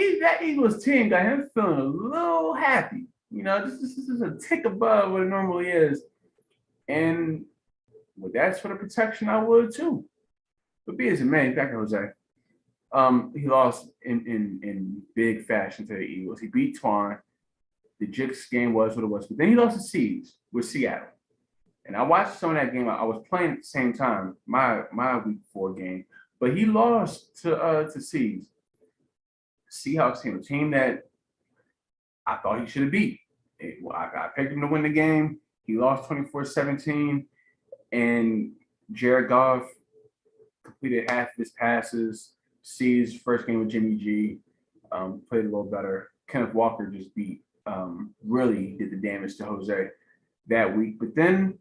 Eagles team got him feeling a little happy. This is a tick above what it normally is. And with that sort of protection, I would too. But be as it may, back to Jose. He lost in big fashion to the Eagles. He beat Twan. The Jix game was what it was. But then he lost to Seeds with Seattle. And I watched some of that game. I was playing at the same time, my week 4 game. But he lost to Seeds. Seahawks team, a team that I thought he should have beat. I picked him to win the game. He lost 24-17. And Jared Goff completed half of his passes. C's first game with Jimmy G played a little better. Kenneth Walker just really did the damage to Jose that week. But then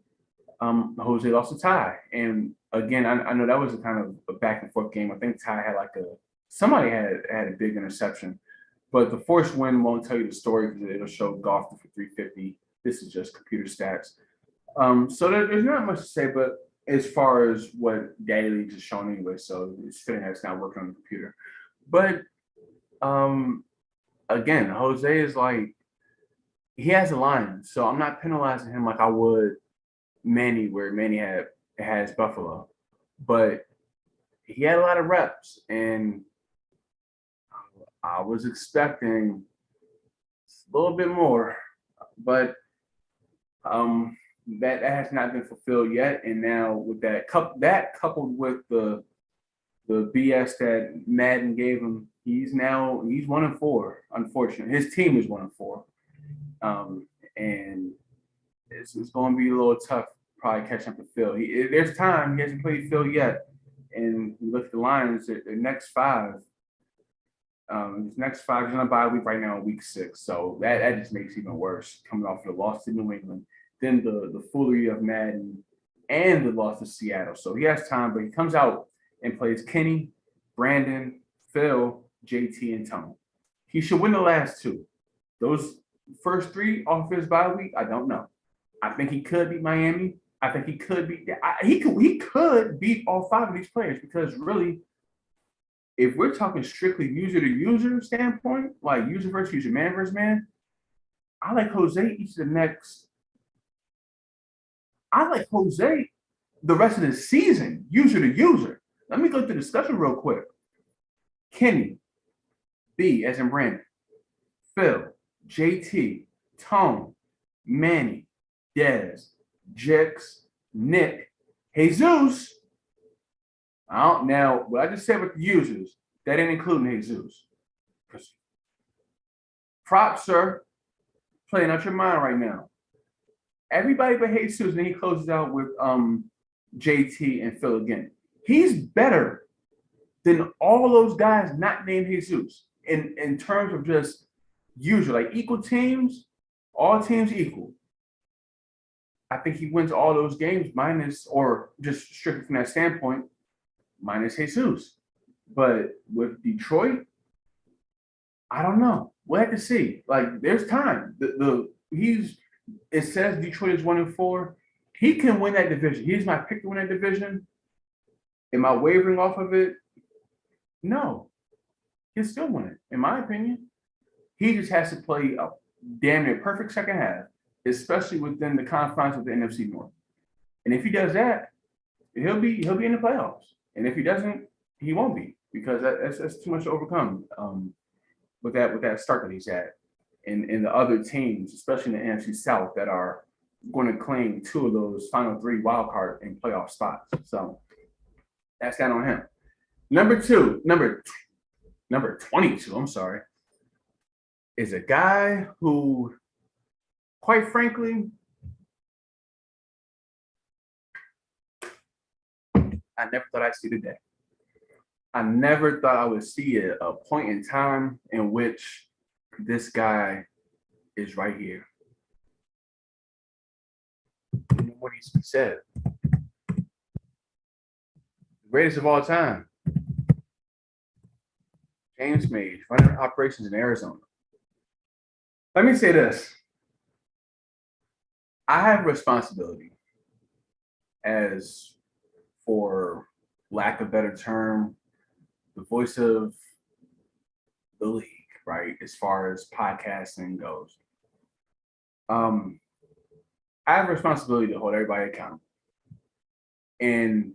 Jose lost a tie. And again, I know that was a kind of a back and forth game. I think Ty had somebody had a big interception. But the forced win won't tell you the story because it'll show Goff for 350. This is just computer stats. So there's not much to say, but as far as what Daddy Leagues is showing anyway, so it's fitting that it's not working on the computer. But again, Jose is he has a line, so I'm not penalizing him like I would Manny, where Manny has Buffalo. But he had a lot of reps, and I was expecting a little bit more, but that has not been fulfilled yet. And now with that coupled with the BS that Madden gave him, he's 1-4. Unfortunately, his team is 1-4, and it's going to be a little tough probably catching up to Phil. There's time. He hasn't played Phil yet, and you look at the Lions. Their next 5. His next 5 is on a bye week right now in week 6, so that just makes it even worse coming off the loss to New England. Then the foolery of Madden and the loss to Seattle. So he has time, but he comes out and plays Kenny, Brandon, Phil, JT, and Tony. He should win the last 2. Those first 3 off his bye week, I don't know. I think he could beat Miami. I think he could beat he could beat all 5 of these players because really, if we're talking strictly user to user standpoint, like user versus user, man versus man, I like Jose each of the next. I like Jose the rest of the season, user to user. Let me go through the discussion real quick. Kenny, B as in Brandon, Phil, JT, Tone, Manny, Dez, Jix, Nick, Jesus. Now, what I just said with the users, that ain't including Jesus. Props, sir. Playing out your mind right now. Everybody but Jesus, and then he closes out with JT and Phil again. He's better than all those guys not named Jesus in terms of just user, like equal teams, all teams equal. I think he wins all those games minus, or just strictly from that standpoint, minus Jesus. But with Detroit, I don't know. We'll have to see. Like, there's time. It says Detroit is 1-4. He can win that division. He's my pick to win that division. Am I wavering off of it? No. He'll still win it, in my opinion. He just has to play a damn near perfect second half, especially within the confines of the NFC North. And if he does that, he'll be in the playoffs. And if he doesn't, he won't be, because that's too much to overcome with that start that he's at. And the other teams, especially in the NFC South, that are going to claim two of those final three wild card and playoff spots. So that's that on him. Number 22, I'm sorry, is a guy who, quite frankly, I never thought I'd see today. I never thought I would see a point in time in which this guy is right here. You know what he said? The greatest of all time. James Mays, running operations in Arizona. Let me say this. I have a responsibility as, for lack of a better term, the voice of the league, right? As far as podcasting goes. I have a responsibility to hold everybody accountable. And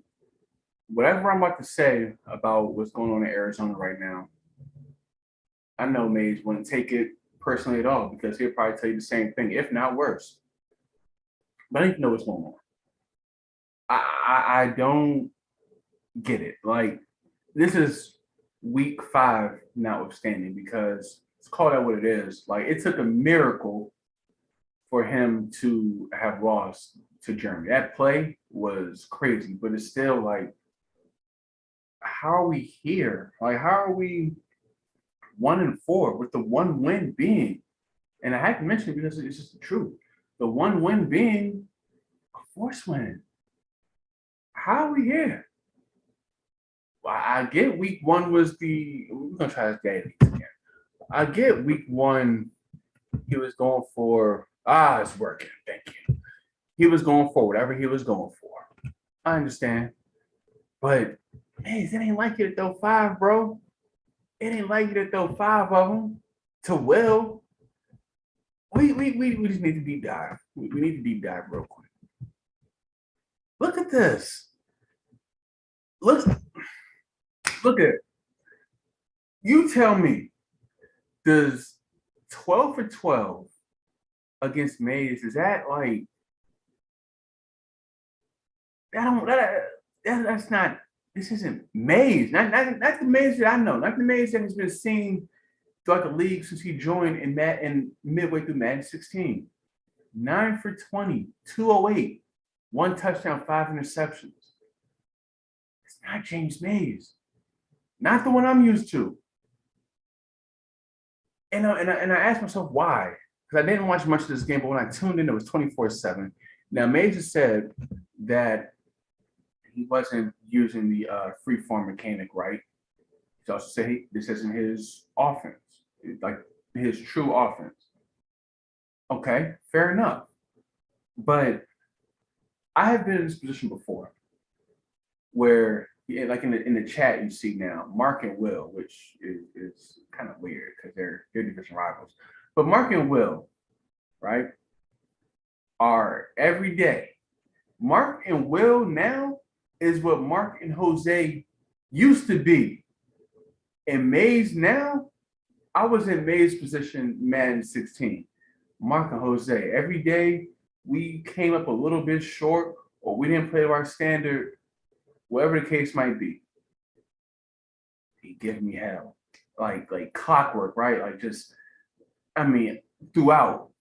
whatever I'm about to say about what's going on in Arizona right now, I know Mays wouldn't take it personally at all, because he'll probably tell you the same thing, if not worse. But I need to know what's going on. I don't get it. Like, this is week 5 notwithstanding, because it's called out what it is. Like, it took a miracle for him to have lost to Germany. That play was crazy, but it's still like, how are we here? Like, how are we 1-4 with the one win being, and I have to mention it because it's just the truth, the one win being a force win. How are we here? Well, I get week 1 was we're gonna try this daily again. I get week 1, he was going for, it's working, thank you. He was going for whatever he was going for. I understand. But man, it ain't like you to throw 5, bro. It ain't like you to throw 5 of them to Will. We just need to deep dive. We need to deep dive real quick. Look at this. Look at it. You tell me, does 12 for 12 against Mays, is that like, that's not, this isn't Mays, not the Mays that I know, not the Mays that has been seen throughout the league since he joined in midway through Madden 16. 9 for 20, 208, 1 touchdown, 5 interceptions. It's not James Mays, not the one I'm used to. And I asked myself why, because I didn't watch much of this game, but when I tuned in, it was 24/7. Now, Mays has said that he wasn't using the free form mechanic, right? He also said this isn't his offense, like his true offense. Okay, fair enough. But I have been in this position before, where, like in the chat you see now, Mark and Will, which is kind of weird because they're division rivals. But Mark and Will, right, are every day. Mark and Will now is what Mark and Jose used to be. And Mays now, I was in Mays' position Madden 16. Mark and Jose, every day we came up a little bit short, or we didn't play to our standard, whatever the case might be. He gave me hell, like clockwork, right? Like, just, I mean, throughout.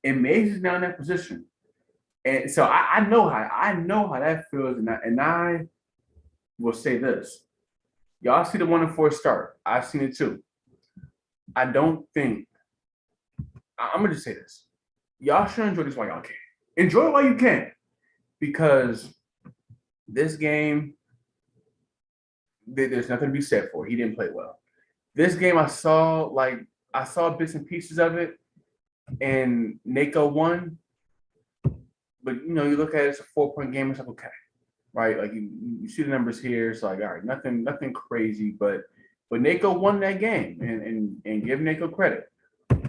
And Mays is now in that position. And so I know how that feels, and I will say this. Y'all see the 1-4 start. I've seen it too. I don't think, I'm gonna just say this. Y'all should enjoy this while y'all can. Enjoy it while you can. Because this game, there's nothing to be said for. He didn't play well. This game, I saw bits and pieces of it, and Nako won. But you look at it, it's a 4-point game. It's like, okay, right? Like you see the numbers here. It's like, all right, nothing crazy. But Nako won that game, and give Nako credit,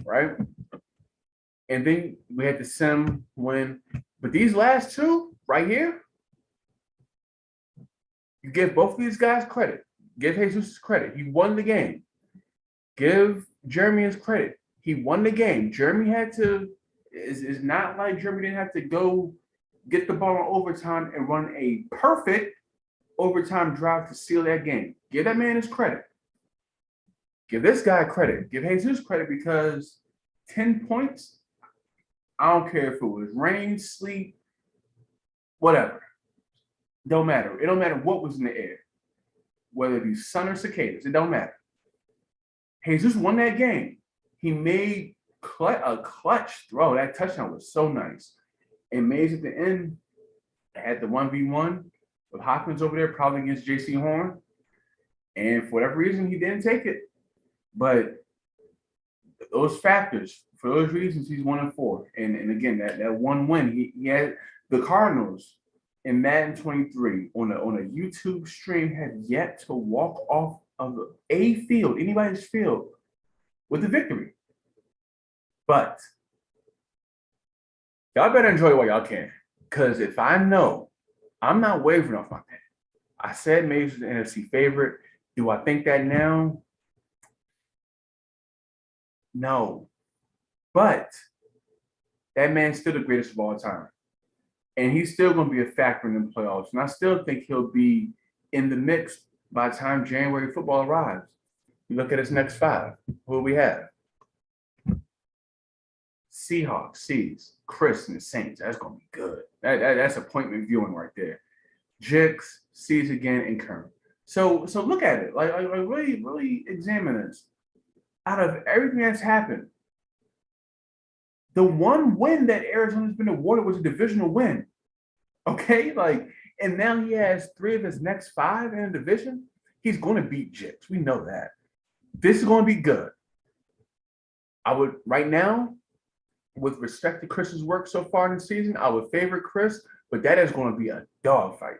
right? And then we had the Sim win. But these last two right here, You give both of these guys credit. Give Jesus credit. He won the game. Give Jeremy his credit. He won the game. Jeremy had to. It's not like Jeremy didn't have to go get the ball in overtime and run a perfect overtime drive to seal that game. Give that man his credit. Give this guy credit. Give Jesus credit because 10 points, I don't care if it was rain, sleet, whatever. Don't matter. It don't matter what was in the air. Whether it be sun or cicadas, it don't matter. Jesus won that game. He made a clutch throw. That touchdown was so nice. And Mays at the end had the 1v1 with Hopkins over there, probably against J.C. Horn. And for whatever reason, he didn't take it. But those factors, for those reasons, he's 1-4. And again, that one win, he had the Cardinals in Madden 23 on a YouTube stream had yet to walk off of a field, anybody's field, with the victory. But y'all better enjoy it while y'all can. Because if I know, I'm not wavering off my pick. I said Mays was the NFC favorite. Do I think that now? No. But that man's still the greatest of all time. And he's still going to be a factor in the playoffs. And I still think he'll be in the mix by the time January football arrives. You look at his next five. Who do we have? Seahawks, C's, Chris, and the Saints. That's going to be good. That's appointment viewing right there. Jix, C's again, and Kern. So look at it. Like really examine this. Out of everything that's happened, the one win that Arizona's been awarded was a divisional win. Okay? And now he has 3 of his next 5 in the division. He's going to beat Jix. We know that. This is going to be good. I would, right now, with respect to Chris's work so far in the season, I would favor Chris, but that is going to be a dogfight.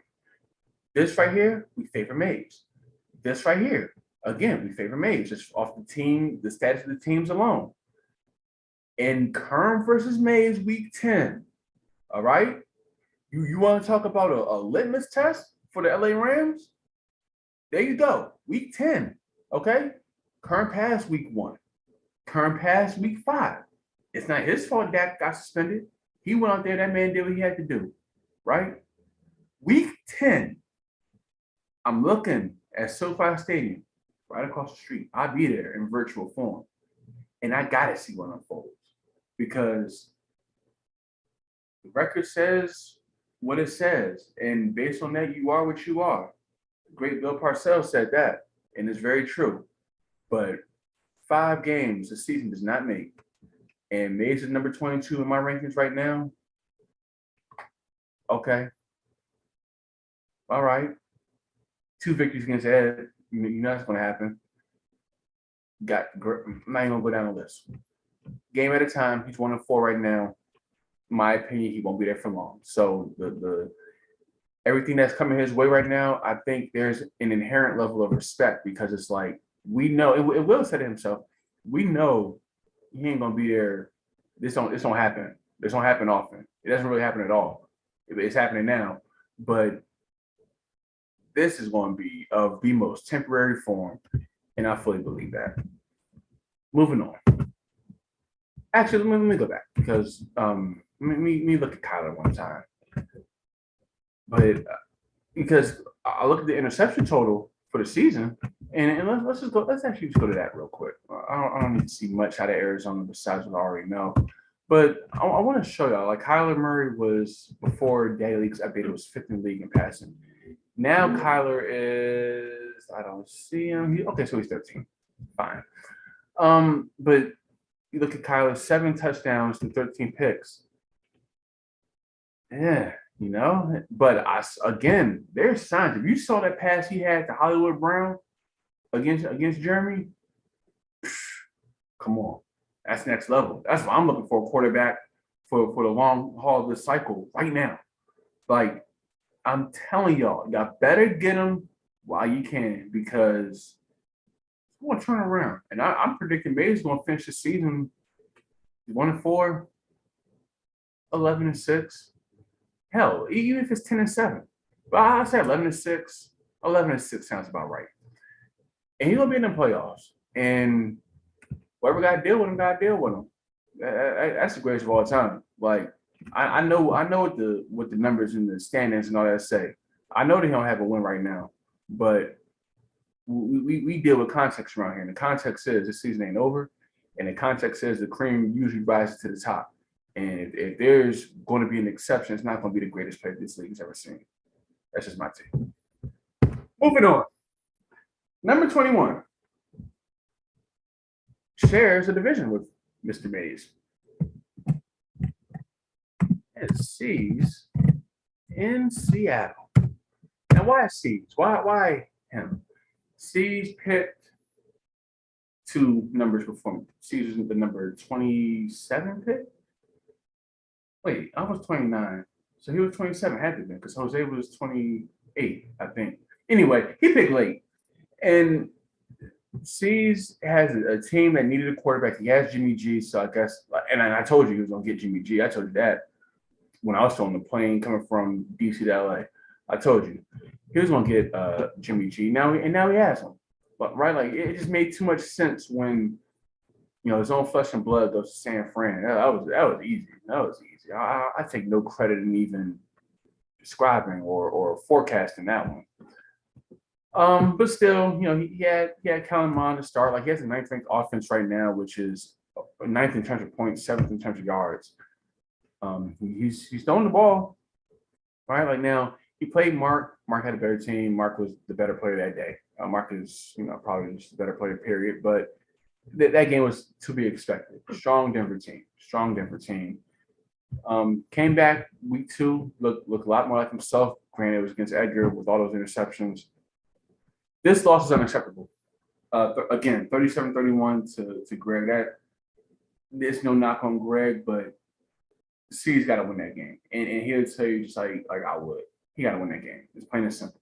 This right here, we favor Mays. This right here, again, we favor Mays, just off the team, the status of the teams alone. In Kern versus Mays, week 10, all right? You want to talk about a litmus test for the LA Rams? There you go, week 10, okay? Kern passed week 1. Kern passed week 5. It's not his fault Dak got suspended. He went out there, that man did what he had to do, right? Week 10, I'm looking at SoFi Stadium, right across the street. I'll be there in virtual form. And I got to see what unfolds because the record says what it says. And based on that, you are what you are. The great Bill Parcells said that, and it's very true. But 5 games the season does not make. And Mays is number 22 in my rankings right now. Okay. All right. 2 victories against Ed. You know that's going to happen. I'm not even going to go down the list. Game at a time. He's 1-4 right now. In my opinion, he won't be there for long. So the everything that's coming his way right now, I think there's an inherent level of respect because it's like we know it will say to himself, we know he ain't gonna be there. This don't happen. This don't happen often. It doesn't really happen at all. It's happening now, but this is going to be of the most temporary form, and I fully believe that. Moving on. Actually, let me go back because let me look at Kyler one time. But because I look at the interception total for the season, and let's actually just go to that real quick. I don't need to see much out of Arizona besides what I already know. But I want to show y'all, like Kyler Murray was before Daddy League's update, was 5th in the league in passing. Now Kyler is, I don't see him. Okay, so he's 13. Fine. But you look at Kyler, 7 touchdowns to 13 picks. Yeah, you know. But again, there's signs. If you saw that pass he had to Hollywood Brown against Jeremy, come on. That's next level. That's what I'm looking for, a quarterback for the long haul of this cycle right now. Like, I'm telling y'all better get him while you can because it's going to turn around. And I'm predicting Mays is going to finish the season 1-4, 11-6. Hell, even if it's 10-7. But I said 11-6, 11-6 sounds about right. And he's gonna be in the playoffs. And whoever got to deal with him, got to deal with him. That's the greatest of all time. Like I know what the numbers and the standings and all that say. I know they don't have a win right now, but we deal with context around here. And the context is this season ain't over, and the context is the cream usually rises to the top. And if there's going to be an exception, it's not going to be the greatest player this league's ever seen. That's just my take. Moving on. Number 21 shares a division with Mr. Mays. And C's in Seattle. Now, why C's? Why him? C's picked two numbers before me. C's was the number 27 pick. Wait, I was 29. So he was 27, had to be, because Jose was 28, I think. Anyway, he picked late. And C's has a team that needed a quarterback. He has Jimmy G, so I guess, and I told you he was going to get Jimmy G. I told you that when I was on the plane coming from DC to LA. I told you he was going to get Jimmy G. Now he has him. But right, like it just made too much sense when his own flesh and blood goes to San Fran. That was easy. That was easy. I take no credit in even describing or forecasting that one. But still, he had Kellen Mond to start. Like he has a 9th ranked offense right now, which is 9th in terms of points, 7th in terms of yards. He's throwing the ball, right? Like now, he played Mark. Mark had a better team. Mark was the better player that day. Mark is, probably just the better player, period. But that game was to be expected. Strong Denver team. Came back week 2, looked a lot more like himself. Granted, it was against Edgar with all those interceptions. This loss is unacceptable. Again, 37-31 to Greg. There's no knock on Greg, but C's got to win that game. And he'll tell you just like I would. He got to win that game. It's plain and simple.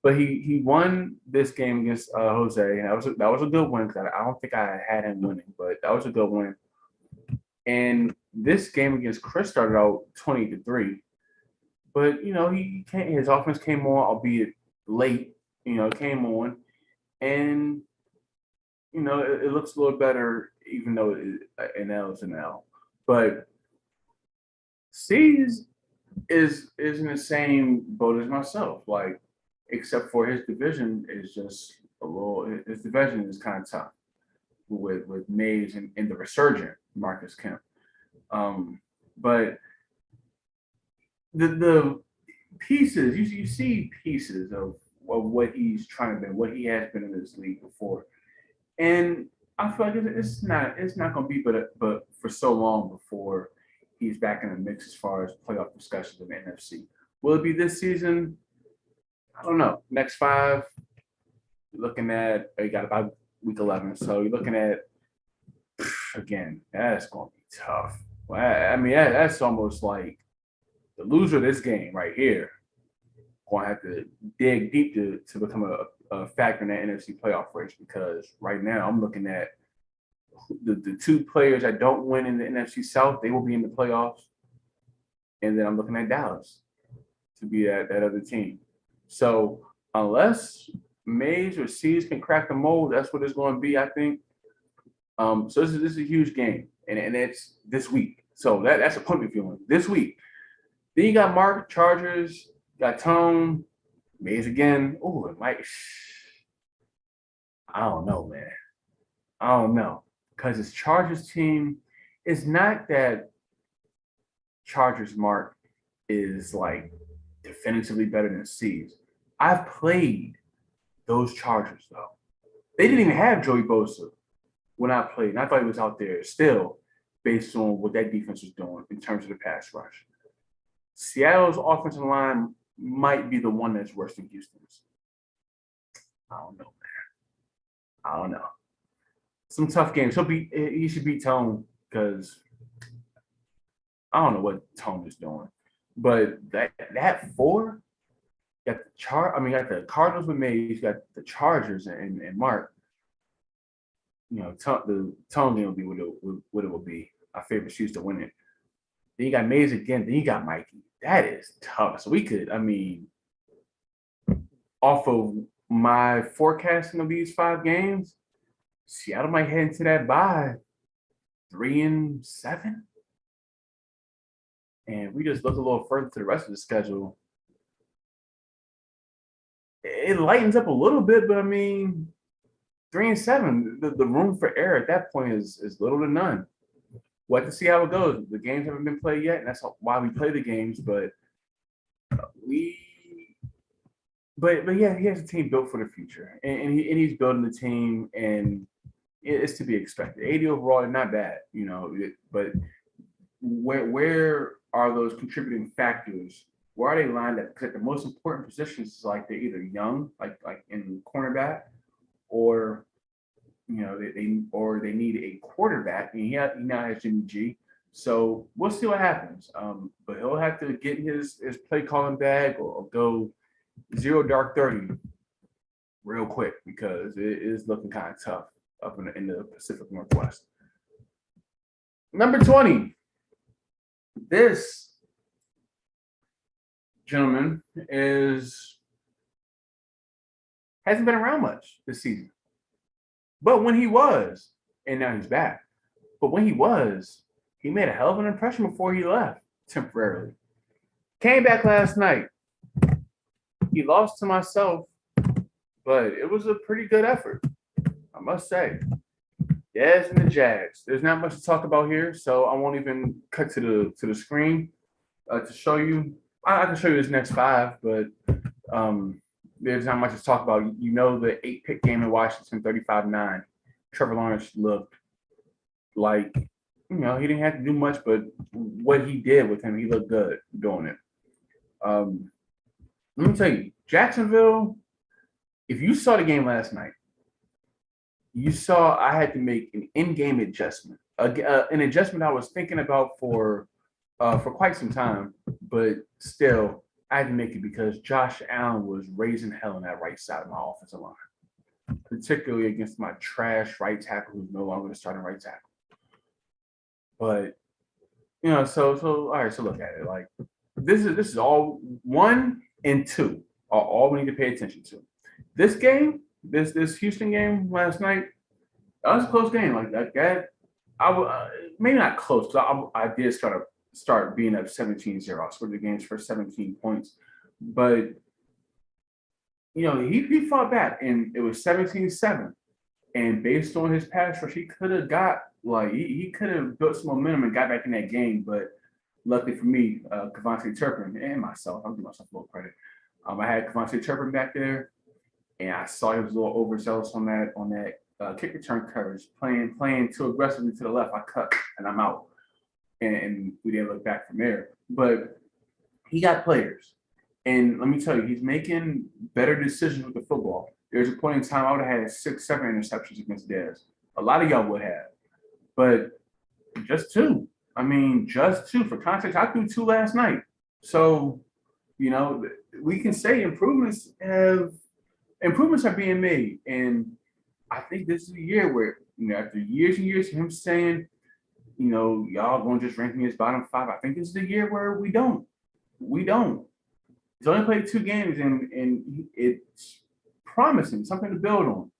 But he won this game against Jose, and that was a good win because I don't think I had him winning, but that was a good win. And this game against Chris started out 20-3, but his offense came on, albeit late. Came on, and it looks a little better, even though an L is an L. But C's is in the same boat as myself, like except for his division is just a little. His division is kind of tough with Mays and the resurgent Marcus Kemp. But the pieces you see pieces of what he's trying to be, what he has been in this league before, and I feel like it's not going to be but for so long before he's back in the mix as far as playoff discussions in the NFC. Will it be this season? I don't know. Next 5, you're looking at you got about week 11, so you're looking at again. That's going to be tough. Well, I mean that's almost like the loser of this game right here. Going to have to dig deep to become a factor in that NFC playoff race, because right now I'm looking at the 2 players that don't win in the NFC South, they will be in the playoffs. And then I'm looking at Dallas to be that other team. So unless Mays or C's can crack the mold, that's what it's going to be, I think. So this is a huge game, and it's this week. So that's a pumping feeling this week. Then you got Mark, Chargers. Got Tone, Mays again. Oh, it might. I don't know, man. I don't know. Because his Chargers team is not that Chargers Mark is like definitively better than C's. I've played those Chargers, though. They didn't even have Joey Bosa when I played. And I thought he was out there still based on what that defense was doing in terms of the pass rush. Seattle's offensive line might be the one that's worse than Houston's. I don't know, man. I don't know. Some tough games. He should beat Tone, because I don't know what Tone is doing. But that 4, got the Cardinals with Mays, got the Chargers and Mark. The Tone game will be what it will be. I favor Chiefs to win it. Then you got Mays again. Then you got Mikey. That is tough. So we could, off of my forecasting of these 5 games, Seattle might head into that bye 3-7. And we just look a little further to the rest of the schedule. It lightens up a little bit, but I mean, 3-7, the room for error at that point is little to none. We'll have to see how it goes. The games haven't been played yet, and that's why we play the games. But yeah, he has a team built for the future, and he's building the team, and it's to be expected. 80 overall, not bad, but where are those contributing factors? Where are they lined up? Because the most important positions is like they're either young, like in cornerback, or they need a quarterback. And he now has Jimmy G. So we'll see what happens. But he'll have to get his play calling bag or go 0 dark 30 real quick, because it is looking kind of tough up in the Pacific Northwest. Number 20. This gentleman hasn't been around much this season. But when he was, and now he's back, but when he made a hell of an impression before he left temporarily. Came back last night. He lost to myself, but it was a pretty good effort, I must say. Yes, and the Jags. There's not much to talk about here, so I won't even cut to the screen to show you. I can show you his next 5, but there's not much to talk about. The 8-pick game in Washington, 35-9. Trevor Lawrence looked like, he didn't have to do much, but what he did with him, he looked good doing it. Let me tell you, Jacksonville, if you saw the game last night, you saw I had to make an in-game adjustment, an adjustment I was thinking about for quite some time, but still, I had to make it because Josh Allen was raising hell on that right side of my offensive line, particularly against my trash right tackle who's no longer the starting right tackle. But so all right, so look at it. Like this is all 1 and 2 are all we need to pay attention to. This game, this Houston game last night, that was a close game. Like that, maybe not close. I did start being up 17-0. I scored the game's first 17 points. But, he fought back, and it was 17-7. And based on his pass rush, he could have he could have built some momentum and got back in that game. But luckily for me, Kevontae Turpin and myself, I'll give myself a little credit. I had Kevontae Turpin back there, and I saw he was a little overzealous on that kick return coverage, playing too aggressively to the left. I cut, and I'm out. And we didn't look back from there. But he got players. And let me tell you, he's making better decisions with the football. There's a point in time I would have had 6-7 interceptions against Dez. A lot of y'all would have. But just 2. I mean, just 2. For context, I threw 2 last night. So, we can say improvements are being made. And I think this is a year where, after years and years of him saying, y'all going to just rank me as bottom 5. I think this is the year where we don't. He's only played 2 games, and it's promising, something to build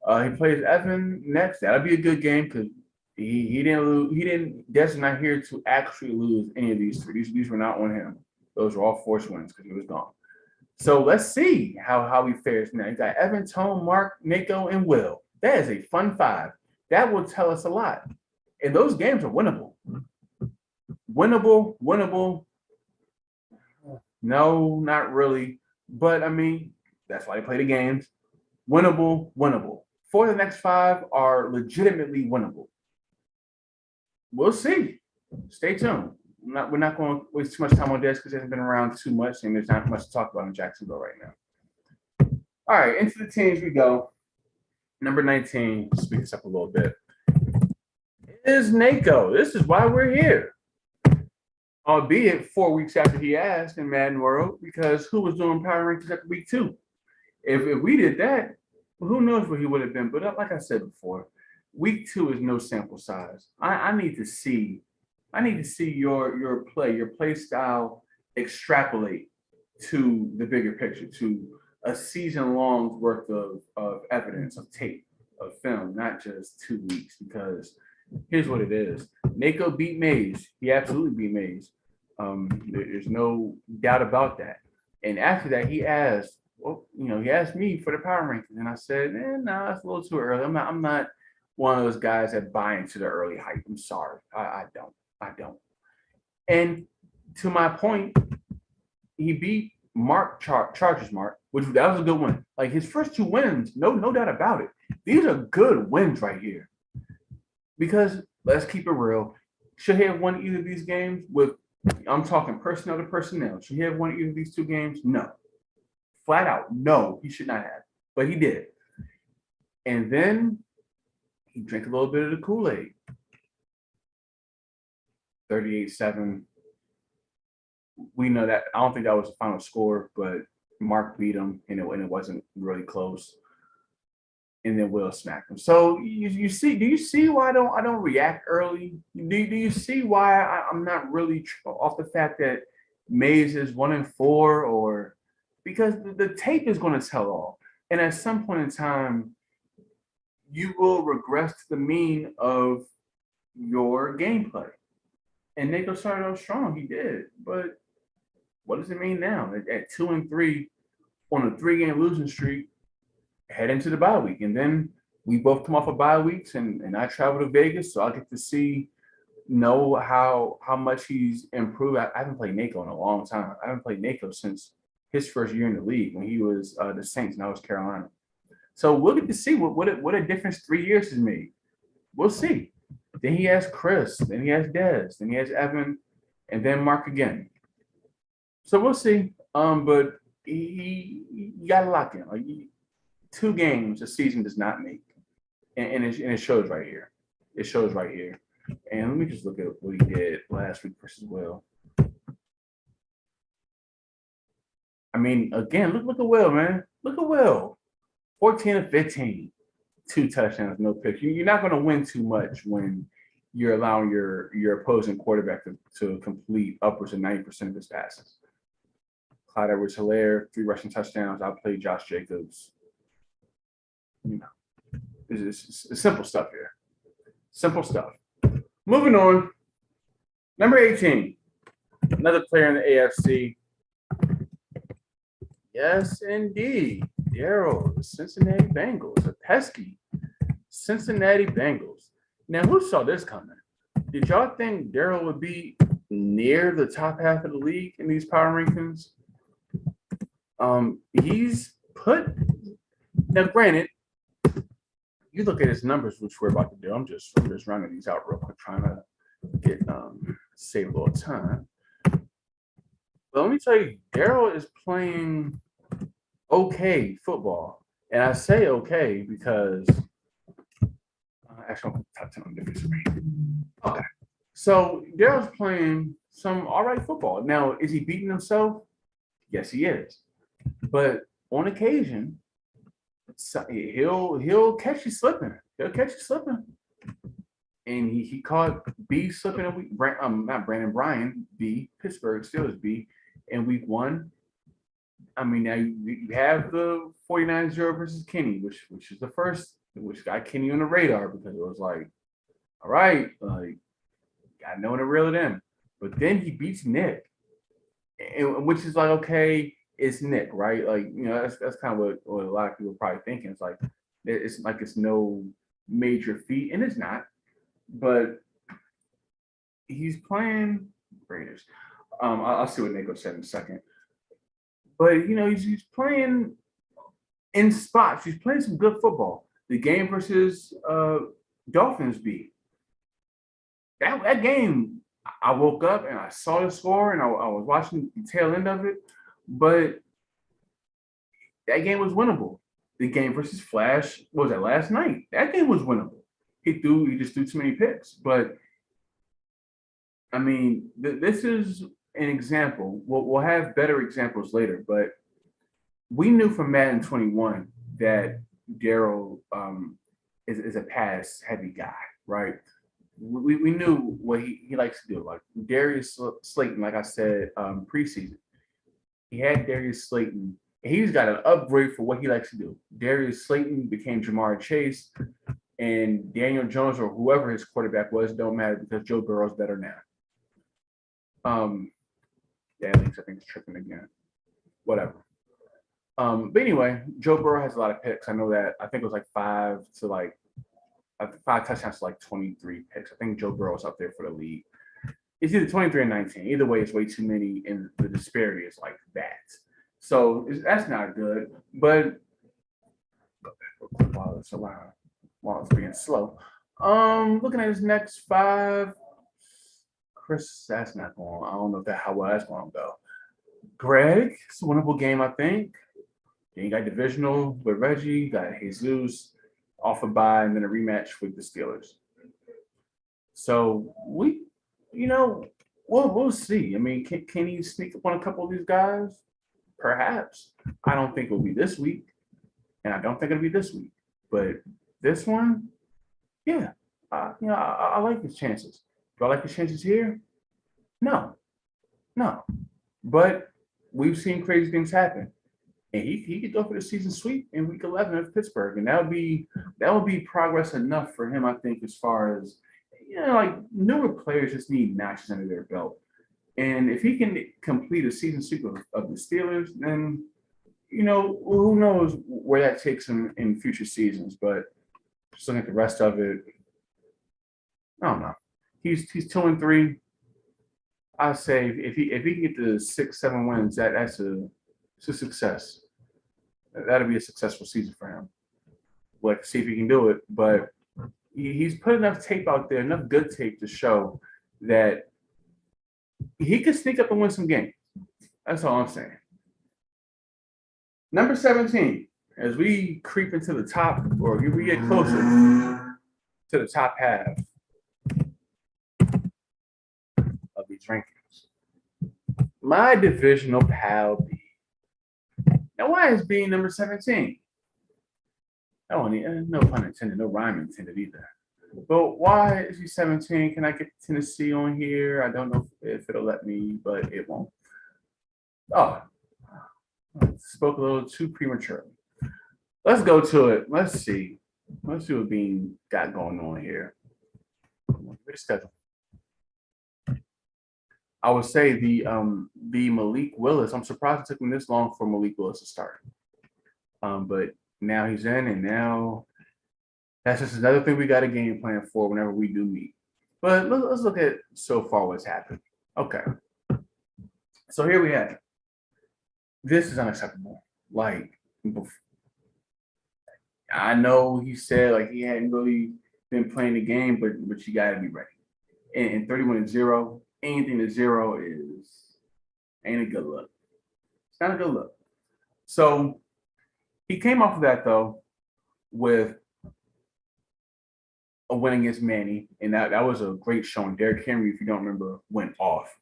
on. He plays Evan next. That'll be a good game because he didn't lose. Des not here to actually lose any of these 3. These were not on him. Those were all forced wins because he was gone. So let's see how he fares now. You got Evan, Tone, Mark, Nico, and Will. That is a fun 5. That will tell us a lot. And those games are winnable. Winnable. No, not really. But, I mean, that's why they play the games. Winnable. 4 of the next 5 are legitimately winnable. We'll see. Stay tuned. We're not going to waste too much time on this because it hasn't been around too much, and there's not much to talk about in Jacksonville right now. All right, into the teams we go. Number 19, speak this up a little bit, is Nako. This is why we're here. Albeit 4 weeks after he asked in Madden World, because who was doing power rankings after week 2? If we did that, well, who knows where he would have been. But like I said before, week 2 is no sample size. I need to see your play style extrapolate to the bigger picture, to a season long worth of evidence, of tape, of film, not just 2 weeks. Because here's what it is: Nako beat Mays. He absolutely beat Mays. There's no doubt about that. And after that, he asked, well, he asked me for the power rankings, and I said, no, it's a little too early. I'm not one of those guys that buy into the early hype. I'm sorry, I don't. And to my point, he beat Chargers Mark, which that was a good win. Like his first 2 wins, no doubt about it. These are good wins right here. Because let's keep it real, should he have won either of these games with? I'm talking personnel to personnel. Should he have won either of these 2 games? No. Flat out, no, he should not have. But he did. And then he drank a little bit of the Kool-Aid. 38-7. We know that. I don't think that was the final score, but Mark beat him, and it wasn't really close. And then Will smacked him. So you see, do you see why I don't react early? Do you see why I'm not really off the fact that Mays is 1-4, or because the tape is going to tell all, and at some point in time, you will regress to the mean of your gameplay. And Nako started off strong, he did, but what does it mean now? At 2-3 on a 3-game losing streak, head into the bye week. And then we both come off of bye weeks, and I travel to Vegas, so I get to know how much he's improved. I haven't played Nako in a long time. I haven't played Nako since his first year in the league when he was the Saints and I was Carolina. So we'll get to see what a difference 3 years has made. We'll see. Then he has Chris, then he has Dez, then he has Evan, and then Mark again. So we'll see. But he got to lock in. Like 2 games a season does not make, and it shows right here. It shows right here. And let me just look at what he did last week versus Will. I mean, again, look at Will, man. Look at Will. 14-15, 2 touchdowns, no picks. You're not going to win too much when you're allowing your opposing quarterback to complete upwards of 90% of his passes. Clyde Edwards-Helaire, 3 rushing touchdowns. I played Josh Jacobs. It's simple stuff here. Simple stuff. Moving on. Number 18. Another player in the AFC. Yes, indeed. Daryl, the Cincinnati Bengals. The pesky Cincinnati Bengals. Now, who saw this coming? Did y'all think Daryl would be near the top half of the league in these power rankings? He's put. Now, granted, you look at his numbers, which we're about to do. I'm just running these out real quick, trying to get save a little time. But let me tell you, Daryl is playing okay football, and I say okay because actually I'm top 10 on different screen. Okay, so Daryl's playing some all right football. Now, is he beating himself? Yes, he is. But on occasion, he'll catch you slipping. He'll catch you slipping. And he caught B slipping a week. Not Brandon Bryan, B, Pittsburgh Steelers B, in week 1. I mean, now you have the 49-0 versus Kenny, which is the first, which got Kenny on the radar because it was like, all right, like, got no one to reel it in. But then he beats Nick, which is like, okay, it's Nick, right? Like, that's kind of what a lot of people are probably thinking. It's like it's no major feat, and it's not. But he's playing Raiders. I'll see what Nico said in a second. But he's playing in spots. He's playing some good football. The game versus Dolphins beat. That game, I woke up and I saw the score and I was watching the tail end of it, but that game was winnable. The game versus Flash, what was that, last night? That game was winnable. He just threw too many picks. But I mean, this is an example. We'll have better examples later, but we knew from Madden 21 that Daryl is a pass-heavy guy, right? We knew what he likes to do. Like Darius Slayton, like I said, preseason, he had Darius Slayton He's got an upgrade for what he likes to do. Darius Slayton became Jamar Chase, and Daniel Jones or whoever his quarterback was don't matter because Joe Burrow's better now. Yeah, I think it's tripping again. Whatever. But anyway, Joe Burrow has a lot of picks. I know that. I think it was like 5 touchdowns to like 23 picks. I think Joe Burrow's up there for the league. It's either 23 and 19. Either way, it's way too many, and the disparity is like that. So that's not good. But while it's allowed, while it's being slow. Looking at his next 5, Chris, that's not going. I don't know how well that's going to go. Greg, it's a winnable game, I think. Then you got divisional with Reggie, got Jesus, off a bye, and then a rematch with the Steelers. So we'll see. I mean, can he sneak up on a couple of these guys? Perhaps. I don't think it'll be this week, and I don't think it'll be this week. But this one, yeah, I like his chances. Do I like his chances here? No. But we've seen crazy things happen. And he could go for the season sweep in week 11 of Pittsburgh. And that would be progress enough for him, I think, as far as like newer players just need matches under their belt. And if he can complete a season sweep of the Steelers, then who knows where that takes him in future seasons. But just looking at the rest of it, I don't know. He's 2-3. I say if he can get to 6-7 wins, that's a success. That'll be a successful season for him. We'll see if he can do it, but he's put enough tape out there, enough good tape to show that he can sneak up and win some games. That's all I'm saying. Number 17, as we creep into the top, or we get closer to the top half of these rankings, my divisional pal B. Now, why is B number 17? No pun intended, no rhyme intended either. But why is he 17? Can I get Tennessee on here? I don't know if it'll let me, but it won't. Oh, spoke a little too prematurely. Let's go to it. Let's see what Bean got going on here. Schedule. I would say the Malik Willis. I'm surprised it took him this long for Malik Willis to start. But now he's in, and now that's just another thing we got a game plan for whenever we do meet. But let's look at so far what's happened. Okay. So here we have it. This is unacceptable. Like, I know he said like he hadn't really been playing the game, but you got to be ready. And 31-0, anything to 0 ain't a good look. It's not a good look. So he came off of that though with a win against Manny, and that was a great showing. Derrick Henry, if you don't remember, went off.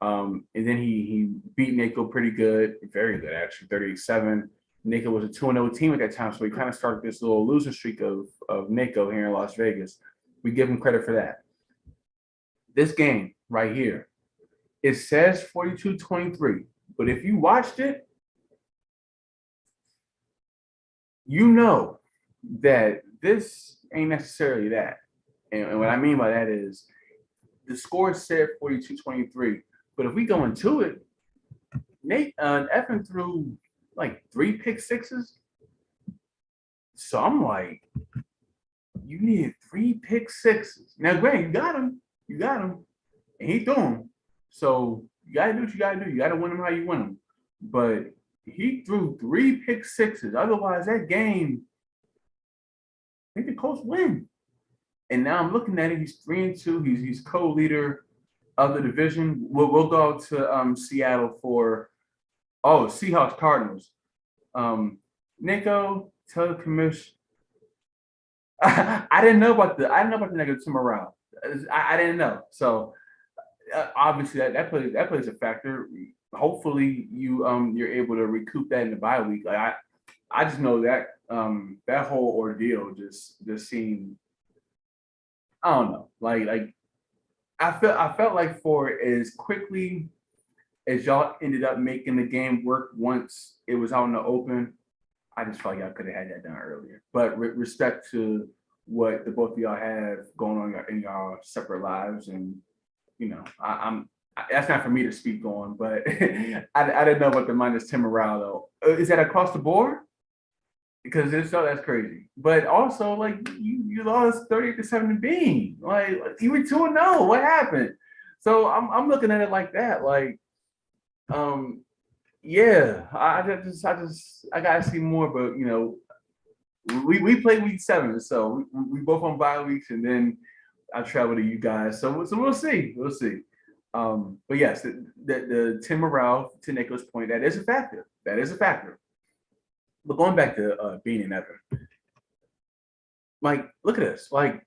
And then he beat Nico pretty good, very good actually, 38-7. Nico was a 2-0 team at that time, so he kind of started this little losing streak of Nico here in Las Vegas. We give him credit for that. This game right here, it says 42-23, but if you watched it, you know that this ain't necessarily that. And what I mean by that is the score said 42-23, but if we go into it, Nate Effen threw like 3 pick sixes. So I'm like, you needed 3 pick sixes. Now, Greg, you got him, and he threw them. So you gotta do what you gotta do. You gotta win them how you win them. But he threw 3 pick sixes. Otherwise, that game, I think the Colts win. And now I'm looking at it. He's 3-2. He's co-leader of the division. We'll go to Seattle for Seahawks Cardinals. Nico, tell the commission. I didn't know about the negative to morale. I didn't know. So obviously that plays a factor. Hopefully you're able to recoup that in the bye week. Like I just know that that whole ordeal just seemed, I don't know, like I felt like for as quickly as y'all ended up making the game work once it was out in the open, I just felt like y'all could have had that done earlier. But with respect to what the both of y'all have going on in y'all separate lives, and I'm that's not for me to speak on, but I didn't know about the minus 10 morale though. Is that across the board? Because if so, that's crazy. But also, like you lost 38-7 to Bean. Like you were 2-0. What happened? So I'm looking at it like that. Like, yeah, I gotta see more. But we play week 7, so we both on bye weeks, and then I travel to you guys. So we'll see. We'll see. But yes, the Tim morale, to Nicholas' point, that is a factor. That is a factor. But going back to Bean and Evan, like, look at this. Like,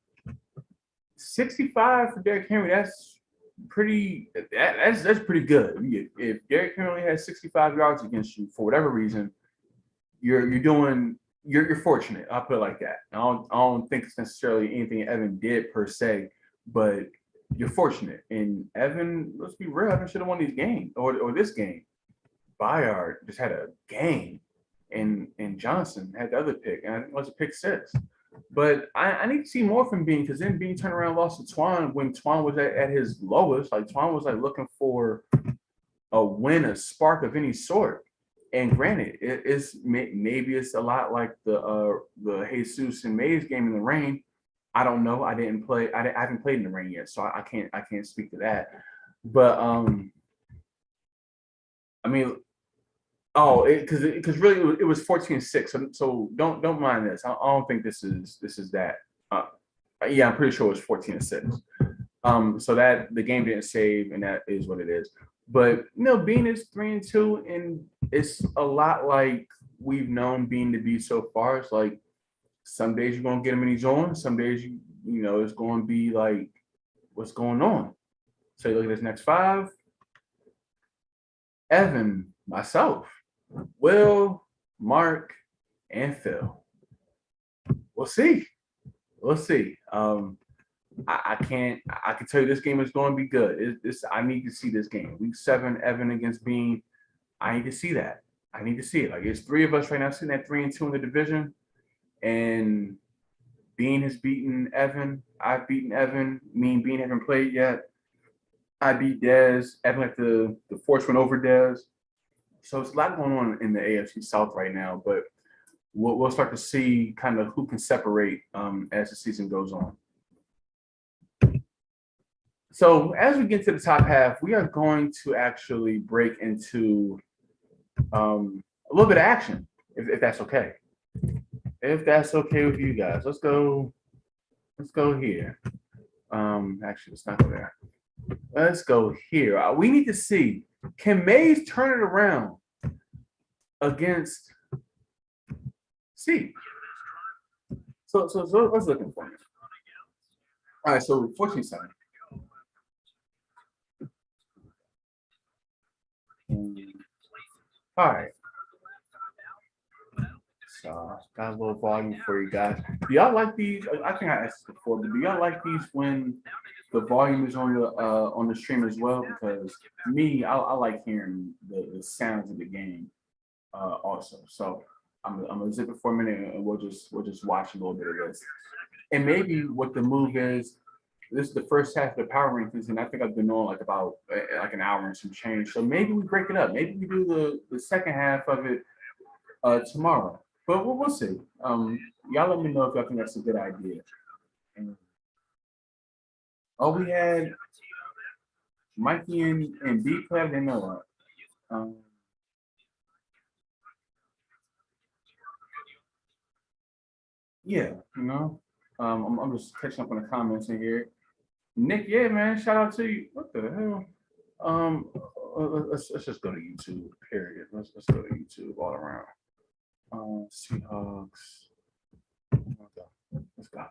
65 for Derrick Henry, that's pretty. That's pretty good. If Derrick Henry has 65 yards against you for whatever reason, you're fortunate. I'll put it like that. I don't think it's necessarily anything Evan did per se, but you're fortunate. And Evan, let's be real, Evan should have won these games or this game. Bayard just had a game. And Johnson had the other pick, and I think it was a pick 6. But I need to see more from Bean, because then Bean turned around and lost to Twan when Twan was at his lowest. Like Twan was like looking for a win, a spark of any sort. And granted, maybe it's a lot like the Jesus and Mays game in the rain. I don't know. I haven't played in the rain yet, so I can't speak to that. But I mean. Oh, because really it was 14-6. So don't mind this. I don't think this is that. Yeah, I'm pretty sure it was 14-6. So that the game didn't save, and that is what it is. But Bean is 3-2, and it's a lot like we've known Bean to be so far. It's like some days you're gonna get him in his zone. Some days it's going to be like, what's going on? So you look at this next 5. Evan, myself, Will, Mark, and Phil. We'll see. We'll see. I can tell you this game is going to be good. I need to see this game. Week 7, Evan against Bean. I need to see that. I need to see it. Like, it's 3 of us right now sitting at 3-2 in the division, and Bean has beaten Evan. I've beaten Evan. Me and Bean haven't played yet. I beat Dez. Evan had the force went over Dez. So it's a lot going on in the AFC South right now, but we'll start to see kind of who can separate as the season goes on. So as we get to the top half, we are going to actually break into a little bit of action, if that's okay. If that's okay with you guys, let's go here. Actually, let's not go there. Let's go here. We need to see, can Mays turn it around against C? So what's looking for me? All right, so 14-7. All right. So got a little volume for you guys. Do y'all like these? I think I asked before, but do y'all like these when the volume is on the stream as well? Because me, I like hearing the sounds of the game also. So I'm gonna zip it for a minute, and we'll just watch a little bit of this. And maybe what the move is. This is the first half of the power rankings, and I think I've been on like about like an hour and some change. So maybe we break it up. Maybe we do the second half of it tomorrow. But we'll see. Y'all let me know if y'all think that's a good idea. We had Mikey and B play. I didn't know that. Yeah, I'm just catching up on the comments in here. Nick, yeah, man, shout out to you. What the hell? Let's just go to YouTube. Period. Let's go to YouTube all around. Seahawks. Let's go.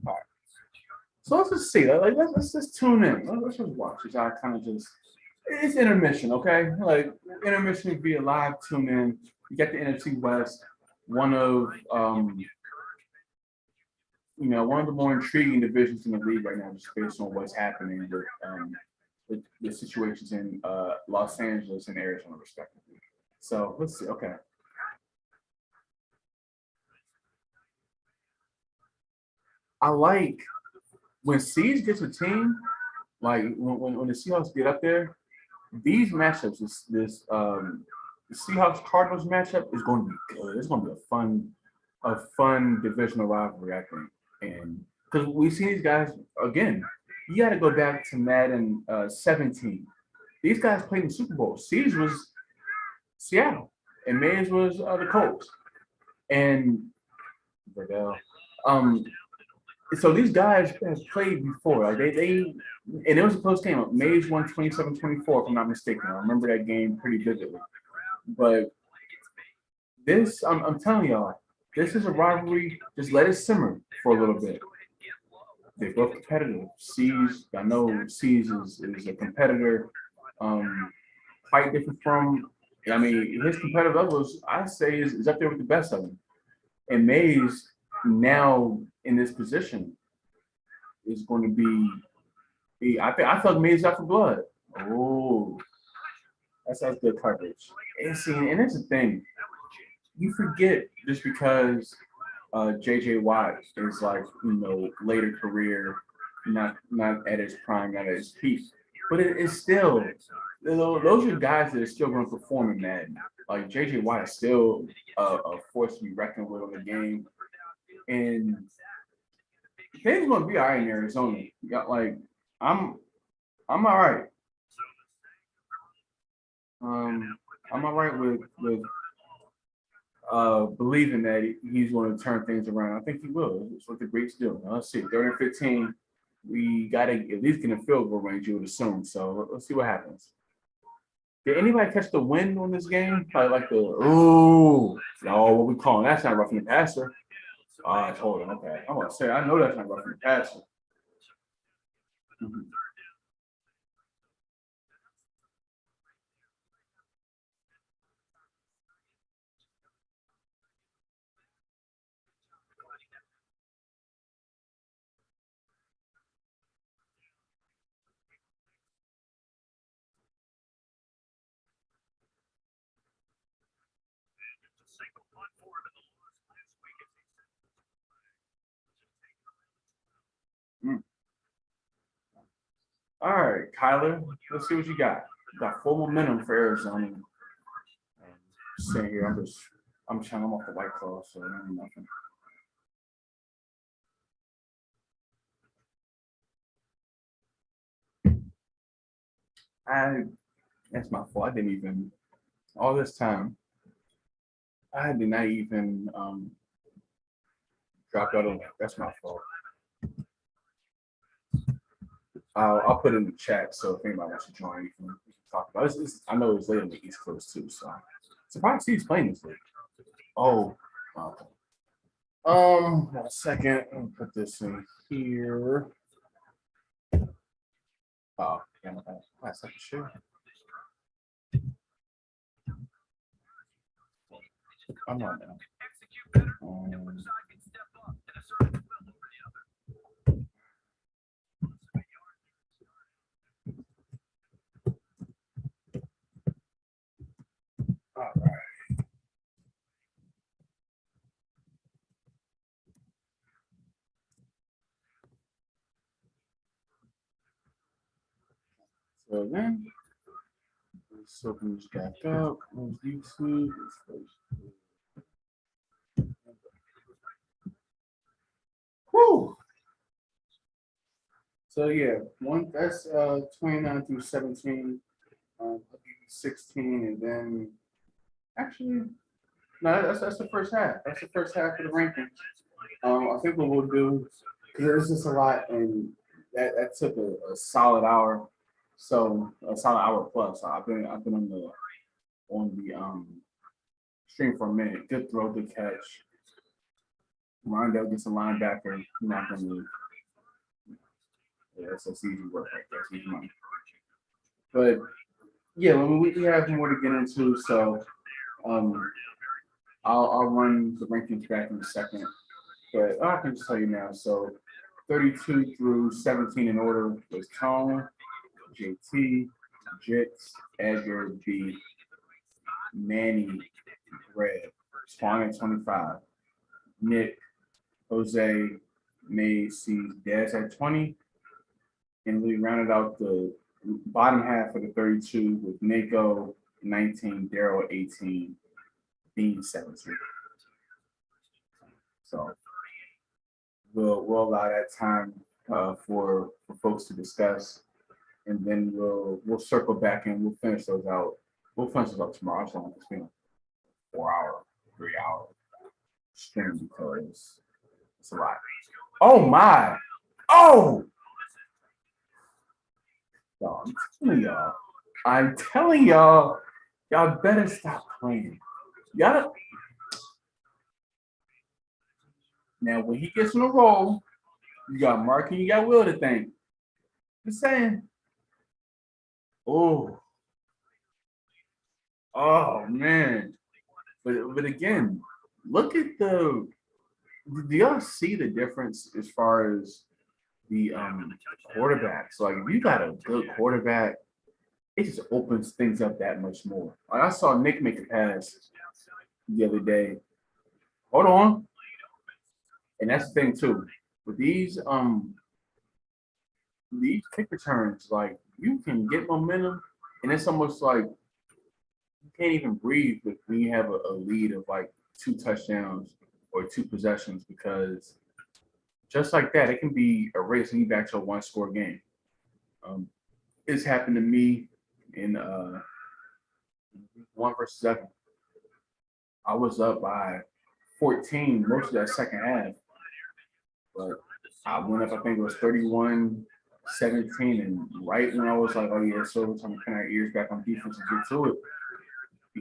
All right. So let's just see. Like, let's just tune in. Let's just watch. I kind of just. It's intermission, okay? Like intermission would be a live tune in. You get the NFC West, one of one of the more intriguing divisions in the league right now, just based on what's happening with the situations in Los Angeles and Arizona, respectively. So let's see. Okay. I like when Siege gets a team, like when the Seahawks get up there, these matchups, the Seahawks Cardinals matchup is going to be good. It's going to be a fun divisional rivalry, I think. And because we see these guys again, you got to go back to Madden 17. These guys played in the Super Bowl. Siege was Seattle, and Mays was the Colts, and Verdell. Um, so these guys have played before. Like they and it was a close game. Mays won 27-24, if I'm not mistaken. I remember that game pretty vividly. But this, I'm telling y'all, this is a rivalry. Just let it simmer for a little bit. They're both competitive. C's, I know C's is a competitor, quite different from. I mean, his competitive levels, I say, is up there with the best of them. And Mays now in this position is going to be. I thought Mays out for blood. Oh, that's good coverage. And that's the thing. You forget just because JJ Watt is like, later career, not at his prime, not at his peak. But it's still, those are guys that are still going to perform in Madden. Like JJ Watt is still a force to be reckoned with in the game. And things going to be all right in Arizona. Like, I'm all right. I'm all right with believing that he's going to turn things around. I think he will. It's what the Greeks do. Let's see, 30-15. We got to at least get a field goal range, you would assume. So let's see what happens. Did anybody catch the wind on this game? Probably like what we calling that's not roughing the passer. All right, hold on. Okay, I'm gonna say I know that's not roughing the passer. Mm-hmm. Mm. All right, Kyler, let's see what you got. You got full momentum for Arizona. Sitting here, I'm off the White Claw, so I don't know nothing. I That's my fault. I didn't even all this time. I did not even drop out on that. That's my fault. I'll put it in the chat so if anybody wants to join, we can talk about it. I know it's late on the East Coast too, so surprised he's playing this late. Oh, okay. 1 second. I'll put this in here. Oh, yeah, last second, sure. I'm on now. All right. So then, let's open this back up. Close YouTube. Whew. So yeah, that's 29 through 17, 16, and then actually no, that's the first half. That's the first half of the ranking. I think what we'll do because there's just a lot, and that took a solid hour, so a solid hour plus. So I've been on the stream for a minute. Good throw, good catch. Rondo gets a linebacker, not gonna leave. Yeah, that's easy work right there. It's easy money. But yeah, when we have more to get into, so um, I'll run the rankings back in a second. But I can just tell you now. So 32 through 17 in order was Tone, JT, Jits, Edgar, B, Manny, Red, Spawn at 25, Nick, Jose, May, C, Dez at 20, and we rounded out the bottom half of the 32 with Mako 19, Daryl 18, Bean 17. So we'll allow that time for folks to discuss, and then we'll circle back and we'll finish those out. We'll finish those out tomorrow. I just don't want to spend 4 hour, 3 hour stream because it's a lot. Oh my! Oh! I'm telling y'all, y'all better stop playing. Y'all. Now, when he gets in a roll, you got Mark and you got Will to thank. Just saying. Oh. Oh, man. But again, look at the. Do y'all see the difference as far as the quarterbacks? Like, if you got a good quarterback, it just opens things up that much more. Like I saw Nick make a pass the other day. Hold on. And that's the thing too. With these kick returns, like you can get momentum, and it's almost like you can't even breathe when you have a lead of like 2 touchdowns or 2 possessions, because just like that, it can be erasing you back to a 1-score game. It's happened to me in 1 versus 7. I was up by 14 most of that second half, but I went up, I think it was 31-17, and right when I was like, oh yeah, so we're trying to pin our ears back on defense and get to it,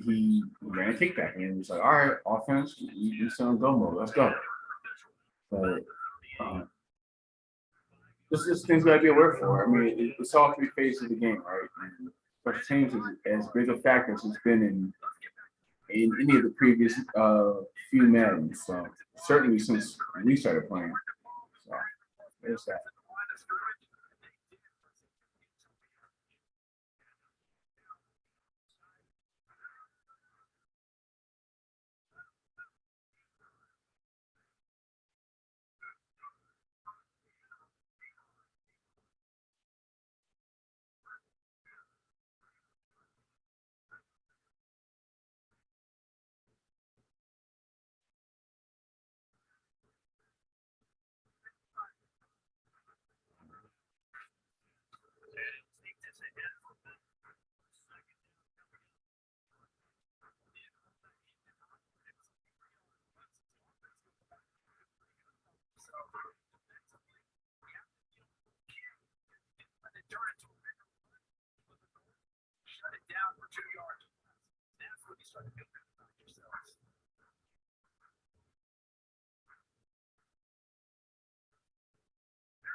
he ran a kickback and he was like, all right, offense, we still in go mode, let's go. But this thing's got to be aware for. I mean, it's all 3 phases of the game, right? And special teams is as big a factor as it's been in any of the previous few Maddens. So certainly since we started playing. So there's that.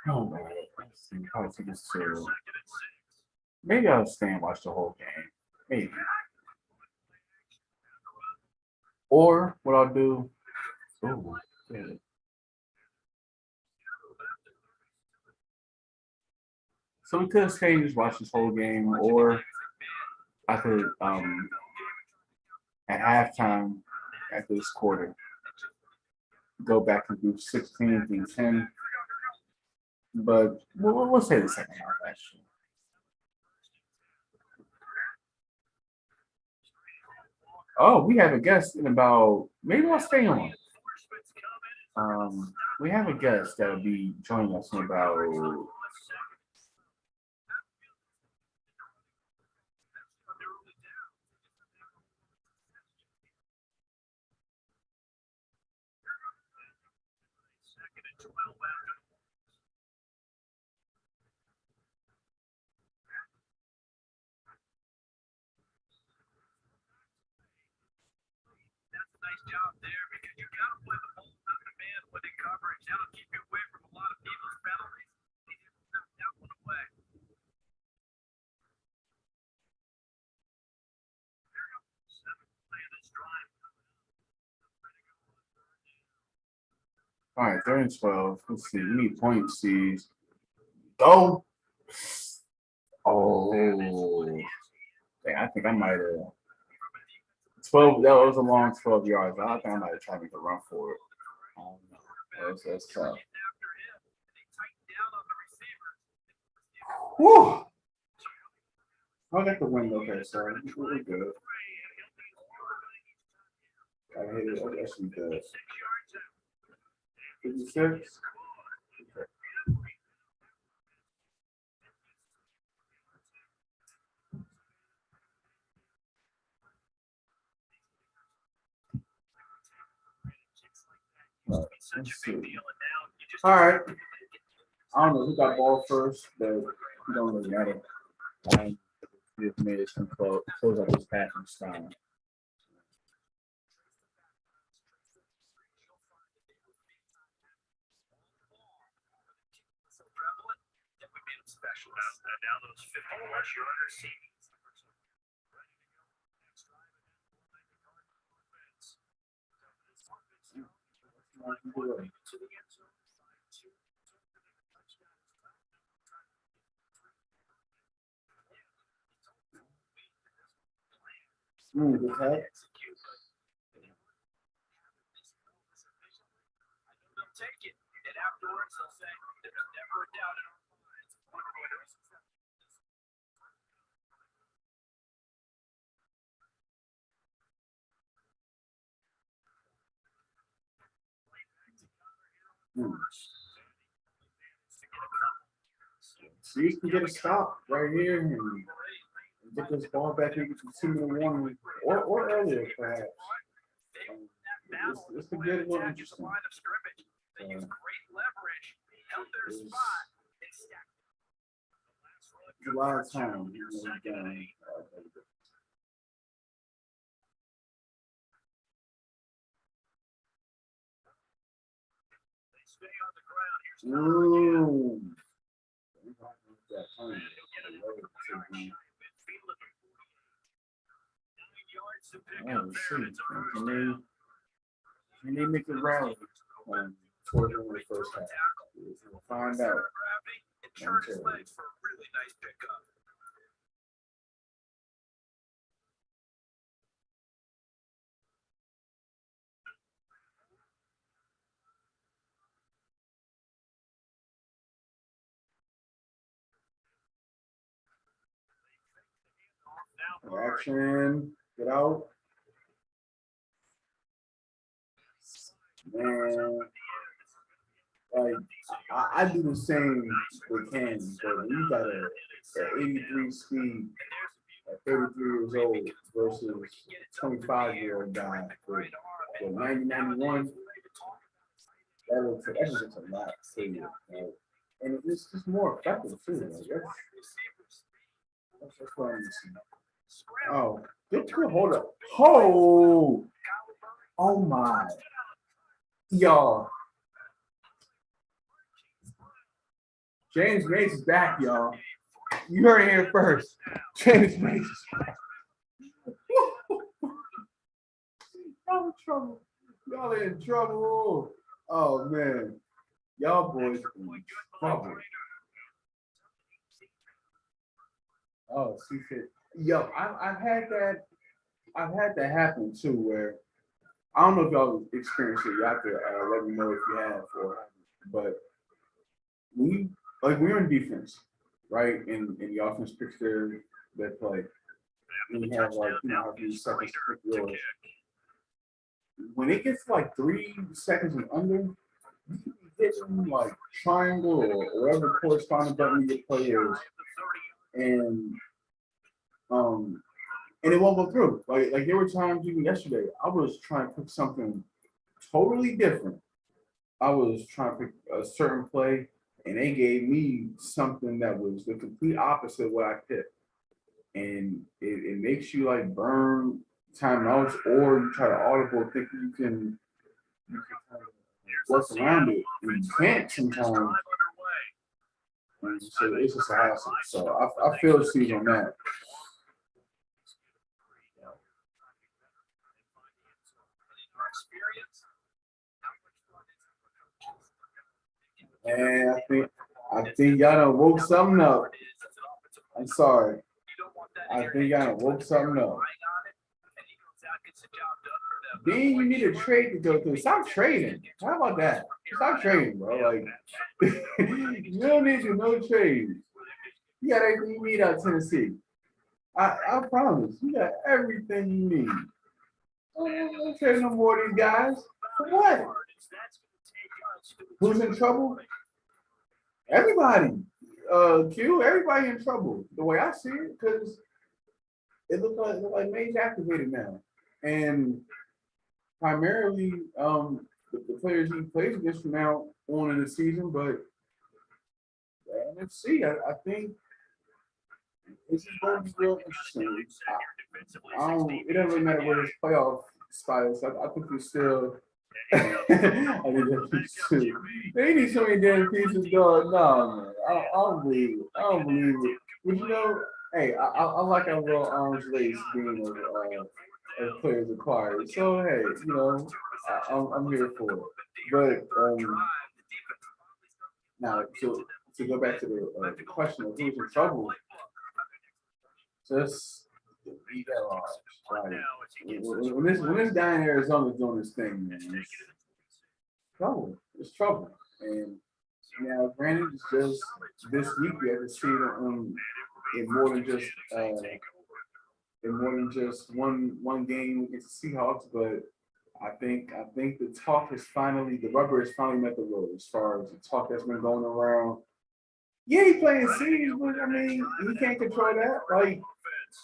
Oh man, let's see. I'll take this to. Maybe I'll stay and watch the whole game. Maybe. Or what I'll do. Oh, good. So we could stay and just watch this whole game, or I could at halftime after this quarter go back and do 16 and 10. But we'll say the second half actually. Oh, we have a guest in about, maybe I'll stay on. We have a guest that will be joining us in about. All right, 3rd and 12. Let's see. We need point C's. Go. Oh, dang, I think I might have 12. That was a long 12 yards. I think I might have tried to make a run for it. That's tough. Whew. I got the win. Okay, so we're good. I hit it. I guess we good. 56. All right. I don't know who got ball first, but it don't really matter. Just made some close up his passing style. Now those 50-plus yarders see. Smooth attack. They'll take it, and afterwards they'll say, "There's never a doubt in our minds." So you can get a stop right here and get this ball back here, get some 2-1 or earlier perhaps. It's a good one. Interesting. A lot of time. Ooh. Oh, shoot. Can they make a rally toward the first half? We'll find out. Action, get out. Man, like I do the same with cans, but you got a 83 speed at 33 years old versus 25-year-old guy with 90-91. That's just a lot for you, right? And it's just more effective too. Like, that's what I'm missing. Oh, get to the hold up. Oh my. Y'all. James Mace is back, y'all. You heard it here first. James Mace is back. Y'all in trouble. Y'all in trouble. Oh man. Y'all boys in trouble. Oh, see shit. Yo, I've had that happen too, where I don't know if y'all experienced it. You have to let me know if you have, but we're in defense, right? And the offense picks their play. And we have a few seconds to pick yours. When it gets like 3 seconds and under, you can be hitting like triangle or whatever corresponding button your play is, and it won't go through. Like there were times even yesterday, I was trying to pick something totally different. I was trying to pick a certain play, and they gave me something that was the complete opposite of what I picked. And it makes you like burn timeouts, or you try to audible thinking you can work around it. And you can't sometimes. And so it's just a hassle. So I feel Steve on that. And I think y'all done woke something up. I'm sorry. I think I woke something up. Then you need a trade to go through. Stop trading. How about that? Stop trading, bro. Like you don't need to no trade. You got everything you need out of Tennessee. I promise. You got everything you need. Don't trade no more of these guys. For what? Who's in trouble? Everybody. Q, everybody in trouble. The way I see it, because it looks like May's activated now. And primarily the players he plays against from now on in the season, but let's see. I think this is going to be real interesting. It doesn't really matter where his playoff spot is. I think he's still. I think that's too. They need so many damn pieces, dog. No, man. I don't believe it. I don't believe it. But you know, hey, I like our little arms race being of players acquired. So hey, you know, I'm here for it. But now to go back to the question of who's in trouble, just leave that alone. Like, when this guy in Arizona is doing this thing, man, it's trouble. It's trouble. And now, granted, it's just this week we have to see it in more than just one game against the Seahawks, but I think the rubber has finally met the road as far as the talk that's been going around. Yeah, he playing series, but I mean, he can't control that. Like,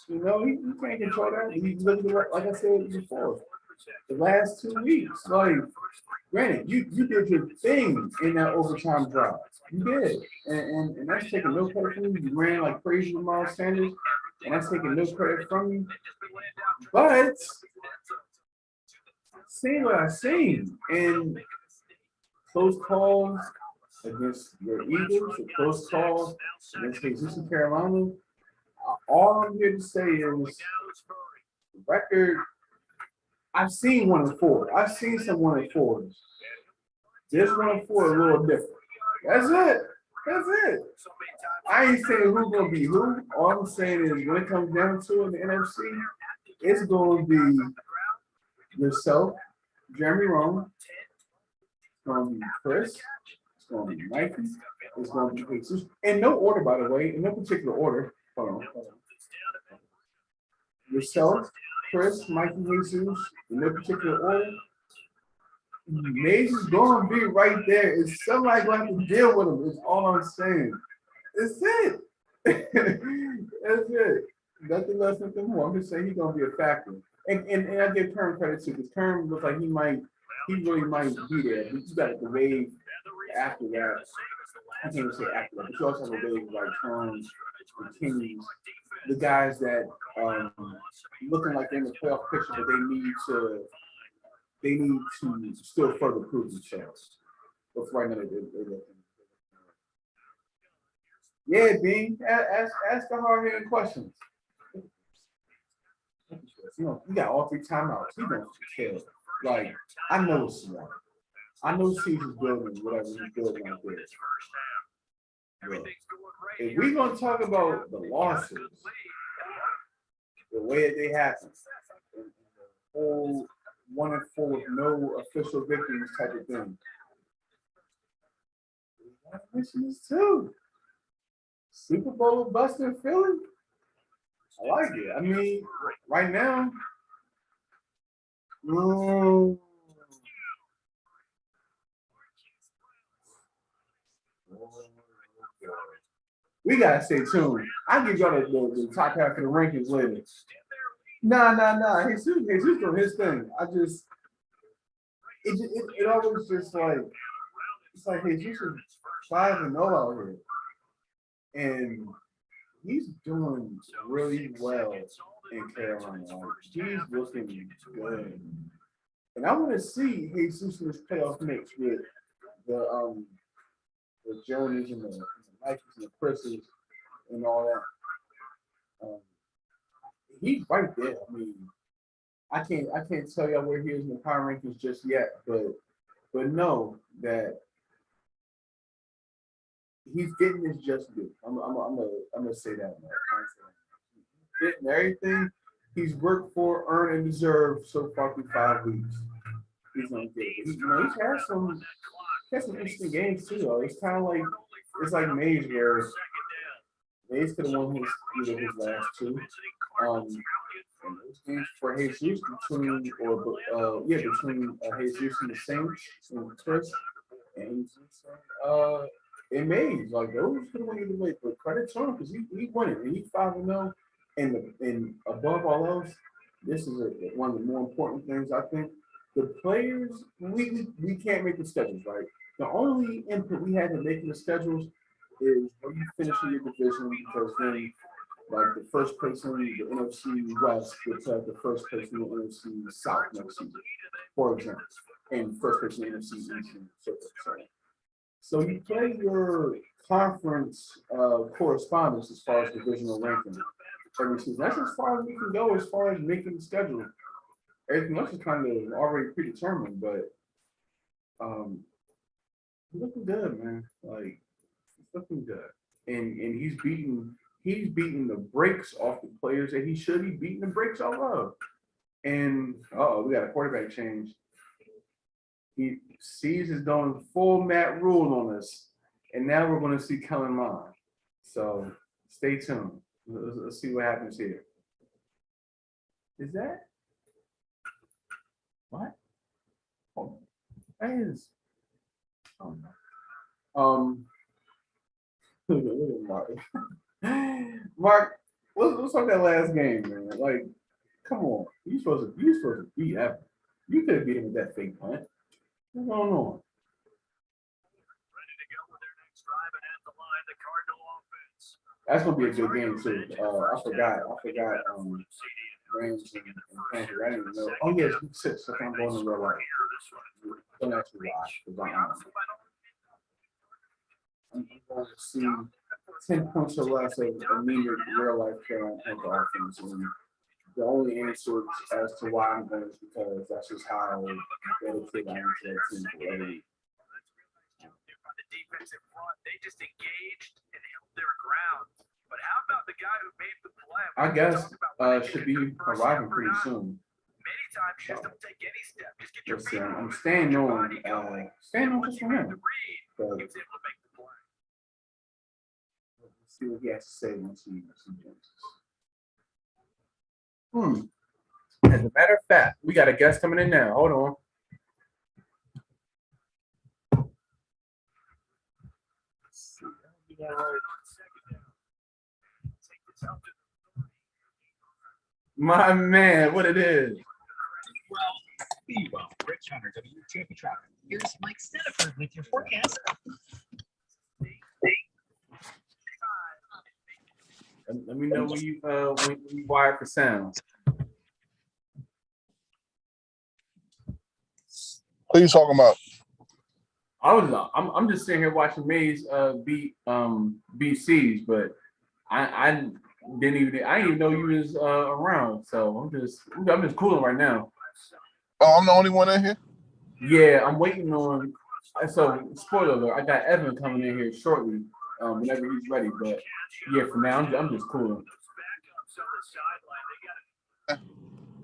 you know, he can't control that. He looked like I said before, the last 2 weeks. Like, granted, you did your thing in that overtime drive. You did, and that's taking no credit from you. You ran like crazy with Miles Sanders, and that's taking no credit from you. But seeing what I've seen and close calls against your Eagles, a close call against Jesus in Carolina. All I'm here to say is the record. I've seen 1-4. I've seen some 1-4s. This 1-4 a little different. That's it. That's it. I ain't saying who's gonna be who. All I'm saying is when it comes down to it in the NFC, it's gonna be yourself, Jeremy Roman, it's gonna be Chris, it's gonna be Mikey, it's gonna be Jesus. In no order, by the way, in no particular order. Hold on. Yourself, Chris, Mikey, Jesus, in no particular order. Maze is going to be right there. It's somebody going to have to deal with him. Is all I'm saying. That's it. That's it. Nothing less, nothing more. I'm just saying he's going to be a factor. And I give Kern credit too, because Kern looks like he really might be there. But you got the wave after that. I can't even say after that, but you also have a wave like Turns, the Kings, the guys that looking like they're in the playoff picture, but they need to still further prove themselves. But right now, they yeah, Bean, ask the hard hitting questions. You know, you got all 3 timeouts. He don't care. Like, I know it's right. I know Caesar's building whatever he's building out there. But if we're gonna talk about the losses, the way that they happen, the whole 1-4 with no official victories type of thing. I mention this too. Super Bowl bust in Philly. I like it. I mean, right now, we gotta stay tuned. I'll give y'all the top half of the rankings later. Nah. Jesus doing his thing. It always just like it's like Jesus is 5-0 out here, and he's doing really well in Carolina. Like, he's looking good, and I want to see Jesus in this playoff mix with the Jonas and the Nikes and the Chris's and all that. He's right there. I mean, I can't tell y'all where he is in the power rankings just yet, but know that he's getting his just due. I'm gonna say that. Man. Getting everything he's worked for, earned, and deserved so far through 5 weeks. He's gonna get it. He's had some interesting games too. Though. It's kind of like Mays where Mays could have won either his last two. And those games for Jesus between Jesus and the Saints and Chris and it Mays like those could have won either way. But credit to him because he won it and he 5-0. And above all else, this is one of the more important things I think. The players, we can't make the schedules, right? The only input we had to making the schedules is when you finish in your division because then, like the first person in the NFC West would play the first person in the NFC South next season, for example, and first person in the NFC East and so forth. So you play your conference correspondence as far as divisional ranking every season. That's as far as we can go as far as making the schedule. Everything else is kind of already predetermined, but he's looking good, man. Like he's looking good, and he's beating the brakes off the players that he should be beating the brakes off of. And we got a quarterback change. He sees is doing full Matt Rule on us, and now we're going to see Kellen Mond. So stay tuned. Let's see what happens here. Is that what? Oh, that is. Oh no. Look at Mark. Mark, let's talk that last game, man. Like, come on. You supposed to beat Evan. You could have beat him with that fake punt. What's going on? That's gonna be a good game too. I forgot. Rams and Panthers. I didn't even know. Oh yeah, it's week 6. So I'm going to real life. Don't actually watch because I'm going to see 10 points or less of immediate real life Carolina Panther offense. And the only answer as to why I'm going is because that's just how dedicated I am to that team for the defensive front. They just engaged and held their ground. But how about the guy who made the play? I guess should be arriving pretty soon. Many times you just don't take any step. Just get your feet. I'm staying on just for him. Let's see what he has to say once he joins us. As a matter of fact, we got a guest coming in now. Hold on. My man, what it is. Be well. Rich Hunter, WTF Traffic. Here's Mike Steniford with your forecast. Let me know when you wire for sound. What are you talking about? I'm just sitting here watching Mays beat BC's, but I didn't even know you was around. So I'm just cooling right now. Oh, I'm the only one in here? Yeah, I'm waiting on. So spoiler alert, I got Evan coming in here shortly, whenever he's ready. But yeah, for now I'm just cooling.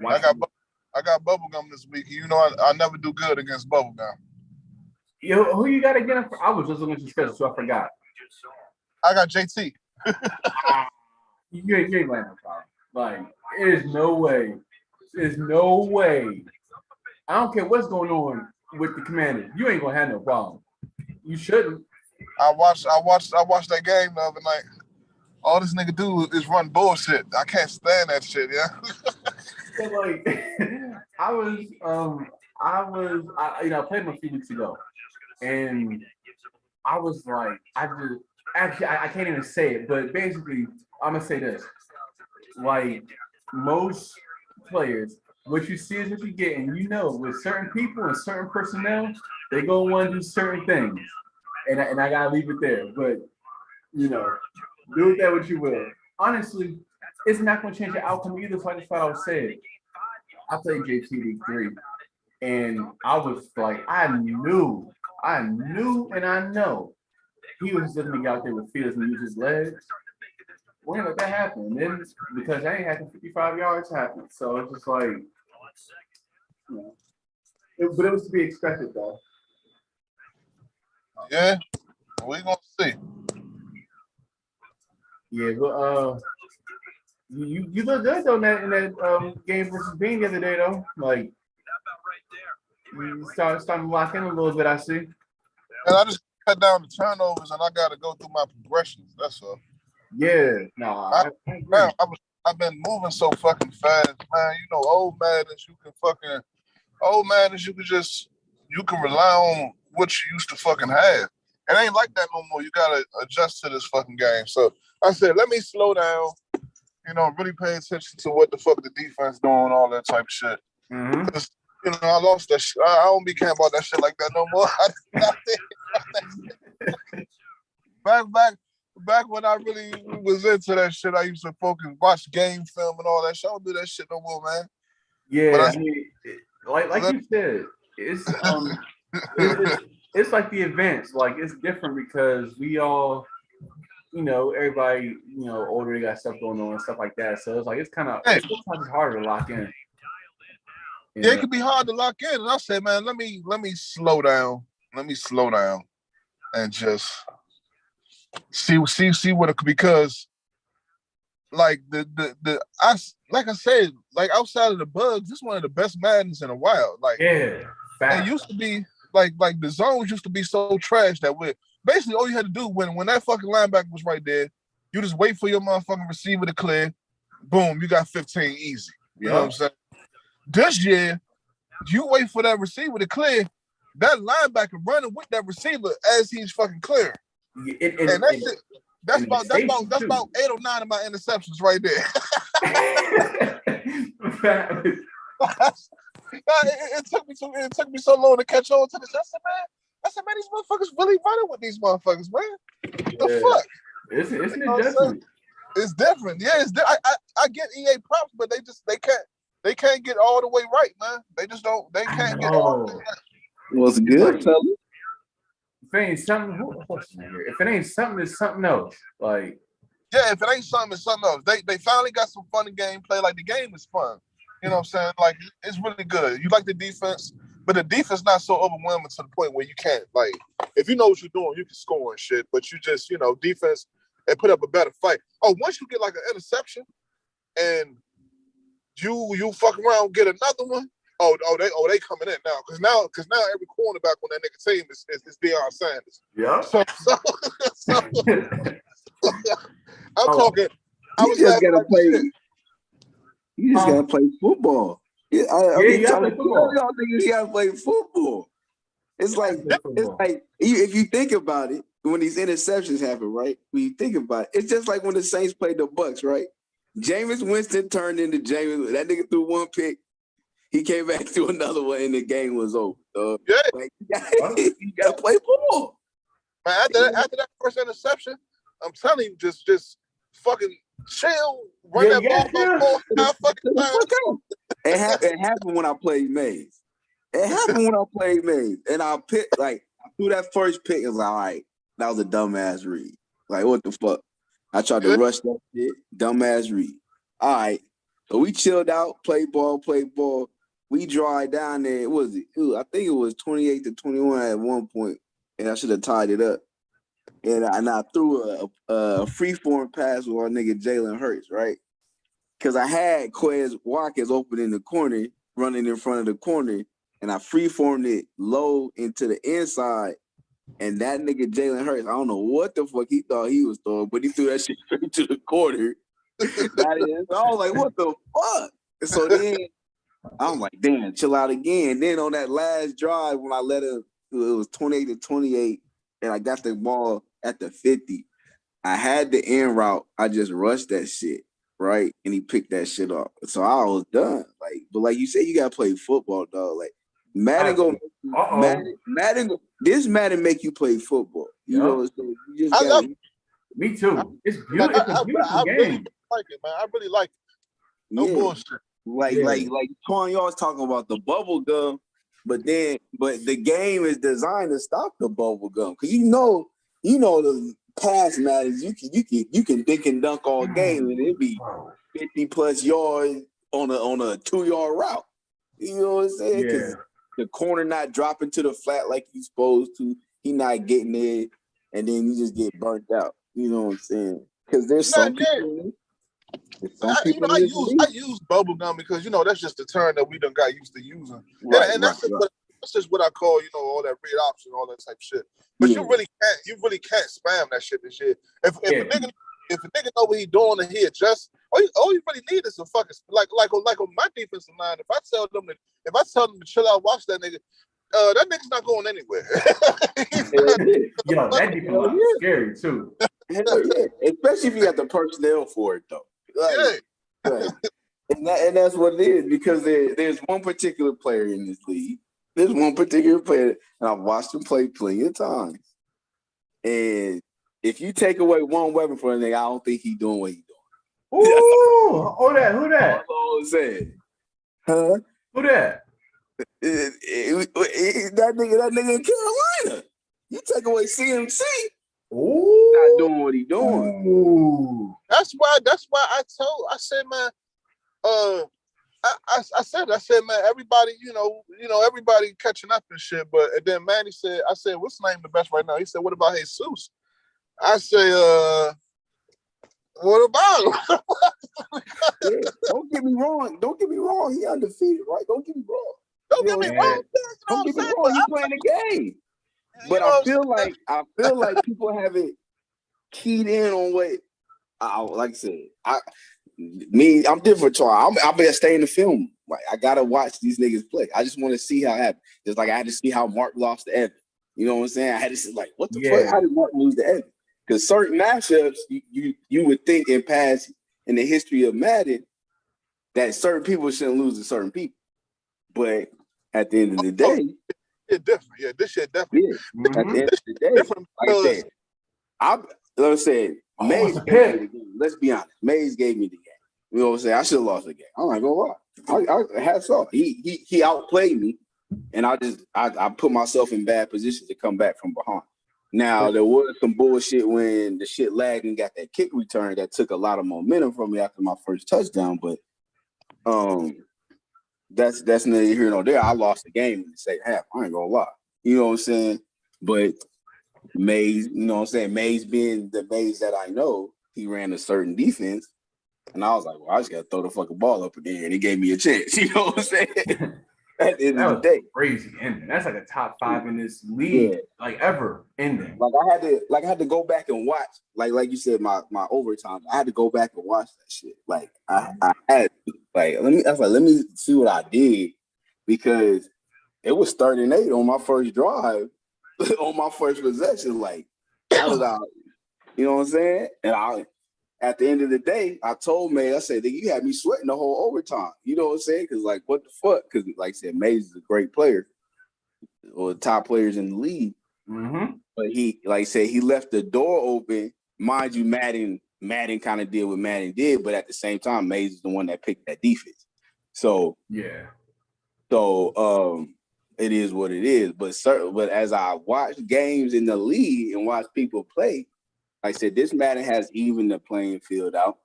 I got bubblegum this week. You know I never do good against bubblegum. Yo, who you got again? I was just looking at your schedule, so I forgot. I got JT. You ain't playing no problem. Like, there's no way. There's no way. I don't care what's going on with the Commanders. You ain't gonna have no problem. You shouldn't. I watched that game the other night. All this nigga do is run bullshit. I can't stand that shit, yeah. So like, I played him a few weeks ago, and I was like, I can't even say it, but basically, I'm gonna say this: like most players, what you see is what you get, and with certain people and certain personnel, they gonna want to do certain things, and I gotta leave it there. But do with that what you will. Honestly, it's not gonna change the outcome either. So I just thought I would say it. I played JT week 3, and I was like, I knew, and I know he was just gonna get out there with feelers and use his legs. We ain't let that happen. And then because that ain't happened, 55 yards happened. So it's just like, you know, but it was to be expected though. Yeah, we gonna see. Yeah, but you look good though in that game versus Bean the other day though. Like you starting to lock in a little bit, I see. And I just cut down the turnovers, and I got to go through my progressions. That's all. Yeah, no, I agree. Man, I've been moving so fucking fast, man. You know, old Maddens, you can rely on what you used to fucking have. It ain't like that no more. You gotta adjust to this fucking game. So I said, let me slow down. You know, really pay attention to what the fuck the defense doing, all that type of shit. Mm-hmm. You know, I lost that shit. I don't be caring about that shit like that no more. Back when I really was into that shit, I used to watch game film and all that shit. I don't do that shit no more, man. Yeah, I mean, like you said, it's like the events. Like it's different because we all, you know, everybody, you know, older, they got stuff going on and stuff like that. So it's like it's sometimes harder to lock in. Yeah, it can be hard to lock in. And I said, man, let me slow down. Let me slow down and just see what it could, because like like I said, like outside of the bugs, this is one of the best Maddens in a while. Like it used to be like the zones used to be so trash that basically all you had to do when that fucking linebacker was right there, you just wait for your motherfucking receiver to clear. Boom, you got 15 easy. You know what I'm saying? This year, you wait for that receiver to clear, that linebacker running with that receiver as he's fucking clearing. That's about 8 or 9 of my interceptions right there. It took me so long to catch on to this. I said, man, these motherfuckers really running with these motherfuckers, man. The fuck? It's an adjustment. It's different. Yeah, I get EA props, but they can't get all the way right, man. They just don't. They can't get all the way right. What's good, fella? If it ain't something, it's something else. Like, yeah, if it ain't something, it's something else. They finally got some funny gameplay. Like the game is fun. You know what I'm saying? Like it's really good. You like the defense, but the defense not so overwhelming to the point where you can't, like, if you know what you're doing, you can score and shit. But you just, you know, defense, they put up a better fight. Oh, once you get like an interception and you fuck around and get another one. They coming in now because now every cornerback on that nigga team is Deion Sanders. Yeah. So I'm talking. You just gotta play. You just gotta play football. You gotta play football. Y'all think you gotta play football. It's like if you think about it, when these interceptions happen, right? When you think about it, it's just like when the Saints played the Bucks, right? Jameis Winston turned into Jameis. That nigga threw one pick. He came back to another one, and the game was over. Yeah, like, you gotta play football. Man, after that first interception, I'm telling you, just fucking chill, run that ball about 4 fucking times. It happened when I played Maze. And I picked, like, I threw that first pick. It was like, all right, that was a dumbass read. Like, what the fuck? I tried to rush that shit. Dumbass read. All right. So we chilled out, played ball. We drive down there. I think it was 28-21 at one point, and I should have tied it up. And I threw a free-form pass with our nigga Jalen Hurts, right? Because I had Quez Watkins open in the corner, running in front of the corner, and I free-formed it low into the inside. And that nigga Jalen Hurts, I don't know what the fuck he thought he was throwing, but he threw that shit straight to the corner. So I was like, what the fuck? And so then I'm like, damn, chill out again. Then on that last drive, when I let it was 28-28, and I got the ball at the 50. I had the end route. I just rushed that shit, right? And he picked that shit up. So I was done. Like, but like you said, you gotta play football, dog. Like Madden this Madden make you play football. You know, so you just gotta. Me too. It's beautiful. It's a beautiful game. Really like it, man. I really like it. No bullshit. Like Twan, y'all was talking about the bubble gum, but the game is designed to stop the bubble gum. Because you know, you know the pass matters. You can dink and dunk all game, and it'd be 50+ yards on a 2-yard route. You know what I'm saying? Because the corner not dropping to the flat like he's supposed to. He not getting it, and then you just get burnt out. You know what I'm saying? Because there's some people. I use bubble gum because that's just the term that we done got used to using, and that's just what I call all that read option, all that type of shit. But you really can't spam that shit. And shit. If a nigga know what he doing and he adjusts, all you really need is a fucking like on my defensive line. If I tell them to chill out, watch that nigga. That nigga's not going anywhere. Yo, that defense is scary too. Especially if you got the personnel for it though. And that's what it is, because there's one particular player in this league. There's one particular player, and I've watched him play plenty of times. And if you take away one weapon from the nigga, I don't think he's doing what he's doing. Ooh, who that? That's all I'm saying. Huh? Who that? That nigga in Carolina. You take away CMC. Ooh, not doing what he doing. Ooh. That's why I said, man, I said, man, everybody, everybody catching up and shit. But and then Manny said, I said, what's the name the best right now? He said, what about Jesus? I say, what about him? Yeah, don't get me wrong. He undefeated, right? Don't get me wrong. Don't get me wrong. Don't get me wrong. He playing the game. But I feel like people haven't keyed in on what, like I said, I'm different. I'll be stay in the film. Like I gotta watch these niggas play. I just want to see how it happened. Just like I had to see how Mark lost to Evan. You know what I'm saying? I had to see like, what the fuck? How did Mark lose to Evan? Because certain matchups, you would think in the history of Madden that certain people shouldn't lose to certain people, but at the end of the day. It's different. Yeah, this shit definitely. Yeah. At the end of the day, different like I said, Mays gave me the game. Let's be honest. Mays gave me the game. You know what I'm saying? I should have lost the game. I'm not gonna lie. I hats off. He outplayed me, and I put myself in bad position to come back from behind. Now there was some bullshit when the shit lagged and got that kick return that took a lot of momentum from me after my first touchdown, but that's neither here nor there. I lost the game in the second half. I ain't gonna lie. You know what I'm saying? But Mays, you know what I'm saying? Mays being the Mays that I know, he ran a certain defense. And I was like, well, I just gotta throw the fucking ball up in there, and he gave me a chance. You know what I'm saying? At the end of the day. Crazy ending. That's like a top 5 in this league, like ever ending. Like I had to go back and watch, like you said, my overtime. I had to go back and watch that shit. Like I had let me see what I did, because it was 3rd-and-8 on my first drive, on my first possession. Like, how did I, you know what I'm saying? And at the end of the day, I told May, I said, you had me sweating the whole overtime. You know what I'm saying? Because, like, what the fuck? Because, like I said, Mays is a great player, one of the top players in the league. Mm-hmm. But he, like I said, he left the door open. Mind you, Madden kind of did what Madden did, but at the same time, Mays is the one that picked that defense. So, it is what it is. But as I watch games in the league and watch people play, like I said, this Madden has even the playing field out.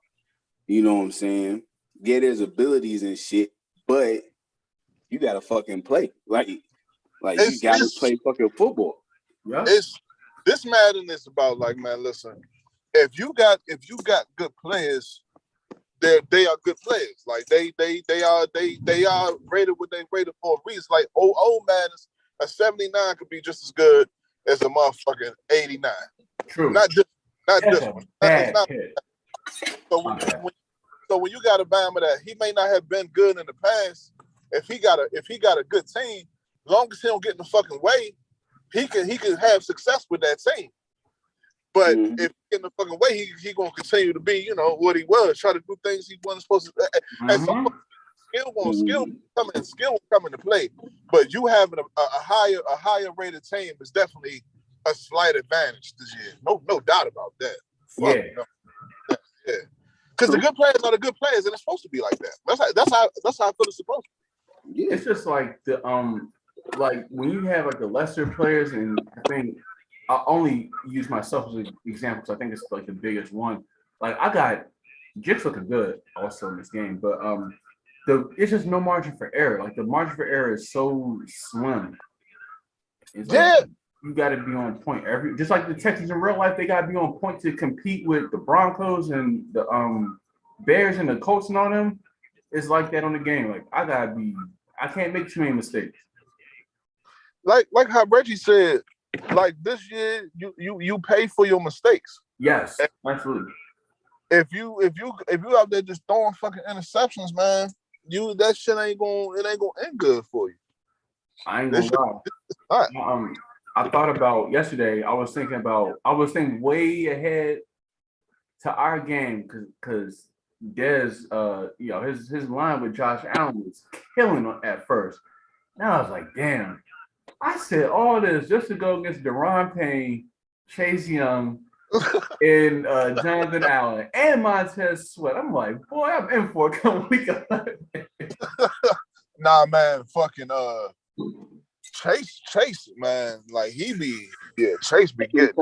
You know what I'm saying? Yeah, there's abilities and shit, but you gotta fucking play. Like you gotta play fucking football. Yeah. This Madden is about, like, man, listen, if you got good players, they are good players. Like they are rated what they rated for a reason. Like old Madden's a 79 could be just as good as a motherfucking 89. True. Not this one. So when you got a Bama that he may not have been good in the past, if he got a good team, as long as he don't get in the fucking way, he can have success with that team. But if he get in the fucking way, he gonna continue to be, what he was, try to do things he wasn't supposed to. And so skill will come into play. But you having a higher rated team is definitely a slight advantage this year. No doubt about that. Yeah. Because the good players are the good players, and it's supposed to be like that. That's how I feel it's supposed to be. Yeah. It's just like the like when you have like the lesser players, and I think I only use myself as an example because I think it's like the biggest one. Like I got Jits looking good also in this game, but it's just no margin for error. Like the margin for error is so slim. It's like Yeah. you got to be on point just like the Texans in real life. They got to be on point to compete with the Broncos and the Bears and the Colts and all them. It's like that on the game. Like I can't make too many mistakes. Like how Reggie said, like this year you pay for your mistakes. Yes, absolutely. If you out there just throwing fucking interceptions, man, that shit ain't gonna end good for you. I ain't gonna lie. I thought about yesterday. I was thinking way ahead to our game because Dez, his line with Josh Allen was killing at first. Now I was like, damn. I said all this just to go against Deron Payne, Chase Young, and Jonathan Allen and Montez Sweat. I'm like, boy, I'm in for a couple weeks. Nah, man, fucking Chase, man, like Chase be getting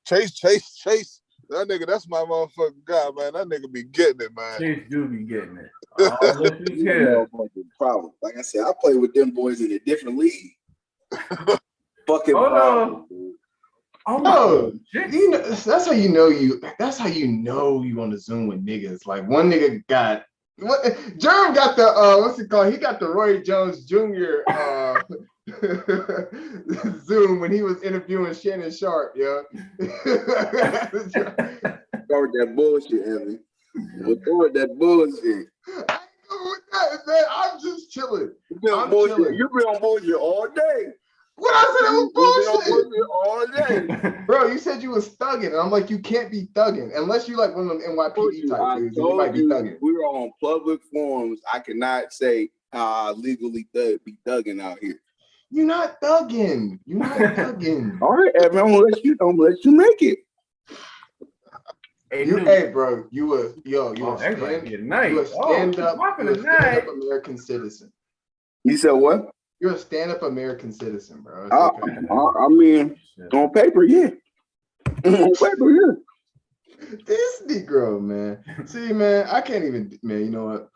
Chase. That nigga, that's my motherfucking guy, man. That nigga be getting it, man. Chase do be getting it. Oh, problem. Like I said, I play with them boys in a different league. Fucking problem. Oh, that's how you know you on the Zoom with niggas. Like one nigga got Jerm got the what's it called? He got the Roy Jones Jr. Zoom when he was interviewing Shannon Sharp, yo. Go with that bullshit, Evan. Go with that bullshit. I go with that, man. I'm just chilling. You've been on bullshit all day. What I said it was bullshit all day. Bro, you said you was thugging, and I'm like, you can't be thugging unless you like one of them NYPD type dudes. You might be thugging. We were on public forums. I cannot say legally be thugging out here. You're not thugging. You're not thugging. All right, Evan, I'm gonna let you make it. Hey, bro, you a stand-up American citizen. You said what? You're a stand-up American citizen, bro. I mean, on paper, yeah. On paper, yeah. This Negro, man. See, man, I can't even, man. You know what?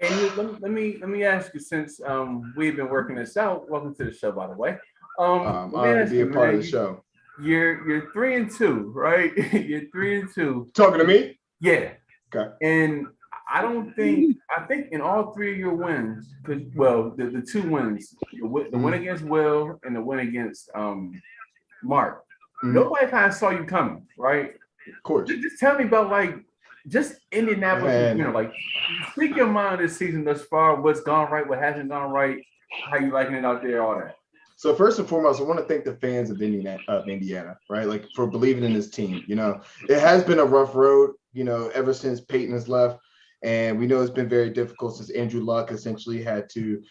And let me ask you, since we've been working this out. Welcome to the show, by the way. I'm honored to be a part of the show. You're 3-2, right? You're 3-2. Talking to me? Yeah. Okay. And I think in all three of your wins, the two wins, the win against Will and the win against Mark, nobody kind of saw you coming, right? Of course. Just tell me about just Indianapolis, Man. Speak your mind this season thus far, what's gone right, what hasn't gone right, how you liking it out there, all that. So first and foremost, I want to thank the fans of Indiana, right? Like for believing in this team. You know, it has been a rough road, ever since Peyton has left. And we know it's been very difficult since Andrew Luck essentially had to,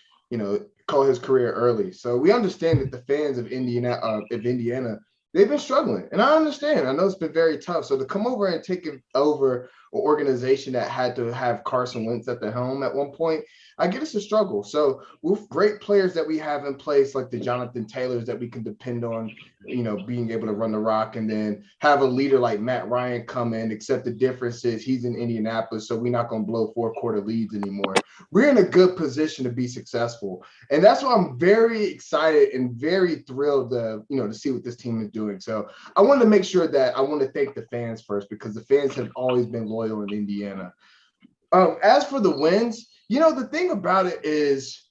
call his career early. So we understand that the fans of Indiana, they've been struggling. And I understand. I know it's been very tough. So to come over and take over an organization that had to have Carson Wentz at the helm at one point, I get it's a struggle. So with great players that we have in place, like the Jonathan Taylors that we can depend on, being able to run the rock, and then have a leader like Matt Ryan come in, except the difference is he's in Indianapolis, so we're not going to blow 4-quarter leads anymore. We're in a good position to be successful. And that's why I'm very excited and very thrilled to see what this team is doing. So I want to make sure that I want to thank the fans first, because the fans have always been loyal in Indiana. As for the wins, the thing about it is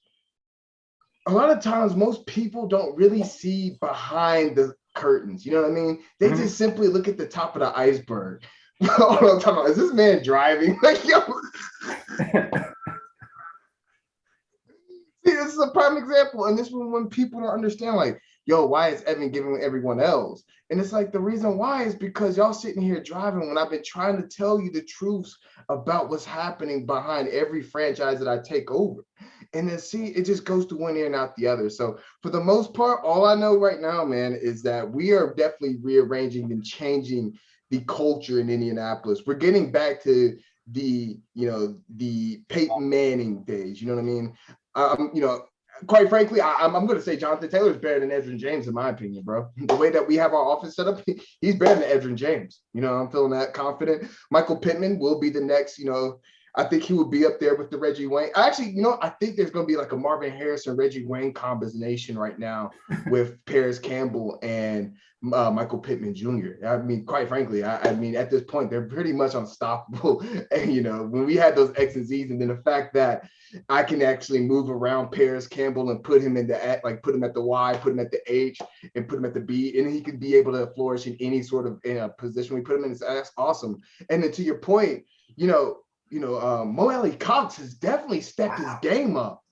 a lot of times most people don't really see behind the curtains. You know what I mean? They just simply look at the top of the iceberg. Hold on, talking about, is this man driving? Like, yo. See, this is a prime example. And this is when people don't understand, like, yo, why is Evan giving everyone else? And it's like, the reason why is because y'all sitting here driving when I've been trying to tell you the truths about what's happening behind every franchise that I take over. And then see, it just goes to one ear and out the other. So for the most part, all I know right now, man, is that we are definitely rearranging and changing the culture in Indianapolis. We're getting back to the Peyton Manning days. You know what I mean? quite frankly, I'm going to say Jonathan Taylor is better than Edgerrin James, in my opinion, bro. The way that we have our offense set up, he's better than Edgerrin James. I'm feeling that confident. Michael Pittman will be the next, I think he will be up there with the Reggie Wayne. Actually, I think there's going to be like a Marvin Harrison, Reggie Wayne combination right now with Paris Campbell and Michael Pittman Jr. I mean, quite frankly, I mean, at this point, they're pretty much unstoppable. And, when we had those X and Z's, and then the fact that I can actually move around Paris Campbell and put him put him at the Y, put him at the H, and put him at the B, and he could be able to flourish in any sort of position we put him in. That's awesome. And then to your point, Mo Alley Cox has definitely stepped his game up.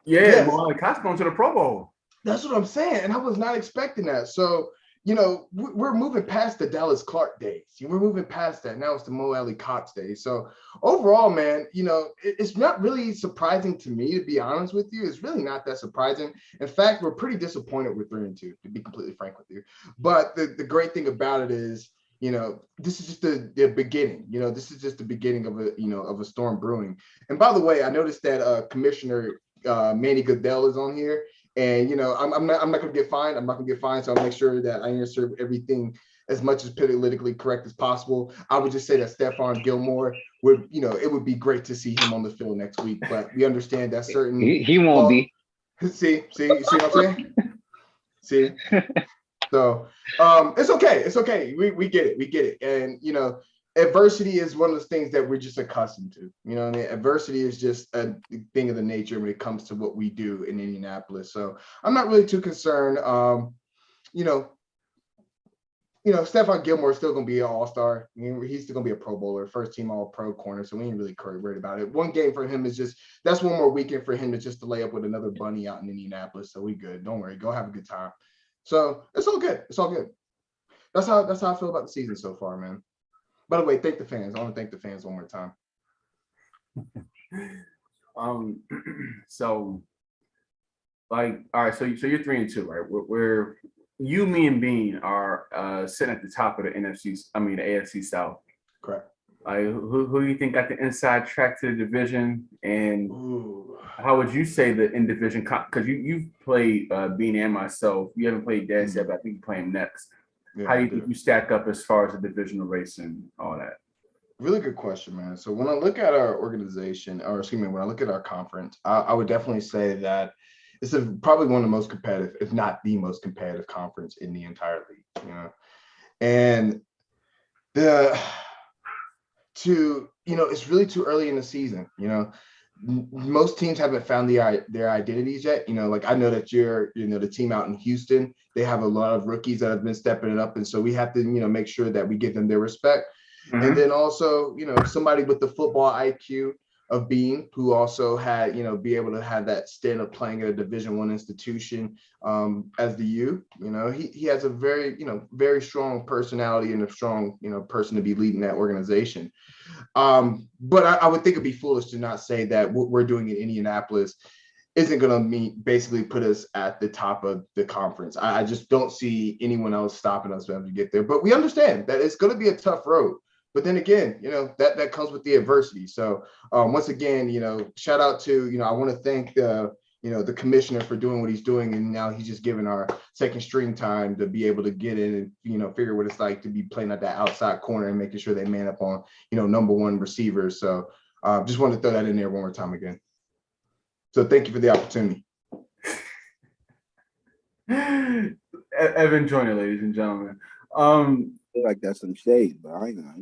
Yeah, yes. Mo Alley Cox going to the Pro Bowl. That's what I'm saying, and I was not expecting that. So, we're moving past the Dallas Clark days. We're moving past that. Now it's the Mo Alley Cox days. So overall, man, it's not really surprising to me, to be honest with you. It's really not that surprising. In fact, we're pretty disappointed with 3-2, to be completely frank with you. But the great thing about it is, this is just the beginning. This is just the beginning of a storm brewing. And by the way, I noticed that Commissioner Manny Goodell is on here. And I'm not going to get fined. I'm not going to get fined. So I'll make sure that I answer everything as much as politically correct as possible. I would just say that Stephon Gilmore would, it would be great to see him on the field next week. But we understand that certain he won't be. See what I'm saying? See. So it's okay. It's okay. We get it. We get it. And adversity is one of those things that we're just accustomed to. I mean? Adversity is just a thing of the nature when it comes to what we do in Indianapolis. So I'm not really too concerned. Stephon Gilmore is still going to be an all-star. He's still going to be a Pro Bowler, first-team All-Pro corner, so we ain't really worried about it. One game for him is that's one more weekend for him to lay up with another bunny out in Indianapolis, so we good. Don't worry. Go have a good time. So it's all good. It's all good. That's how I feel about the season so far, man. By the way, thank the fans. I want to thank the fans one more time. So, all right. So you're 3-2, right? We're you, me, and Bean are sitting at the top of the AFC South. Correct. Who do you think got the inside track to the division, and how would you say the in division? Because you've played Bean and myself. You haven't played Dez yet, but I think you're playing next. Yeah, how do you think you stack up as far as the divisional race and all that? Really good question, man. So when I look at our organization, when I look at our conference, I would definitely say that it's probably one of the most competitive, if not the most competitive conference in the entire league. And it's really too early in the season. Most teams haven't found their identities yet. Like I know that you're, the team out in Houston, they have a lot of rookies that have been stepping it up. And so we have to, make sure that we give them their respect. Mm-hmm. And then also, somebody with the football IQ of Bean, who also had, be able to have that stint of playing at a Division I institution as the U. He has a very, very strong personality and a strong, person to be leading that organization. But I would think it'd be foolish to not say that what we're doing in Indianapolis isn't going to basically put us at the top of the conference. I just don't see anyone else stopping us to get there. But we understand that it's going to be a tough road. But then again, that comes with the adversity. So once again, shout out to, I want to thank the commissioner for doing what he's doing. And now he's just given our second string time to be able to get in and, figure what it's like to be playing at that outside corner and making sure they man up on, number one receivers. So just wanted to throw that in there one more time again. So thank you for the opportunity. Evan Joyner, ladies and gentlemen. Like that's some shade, but I ain't gonna,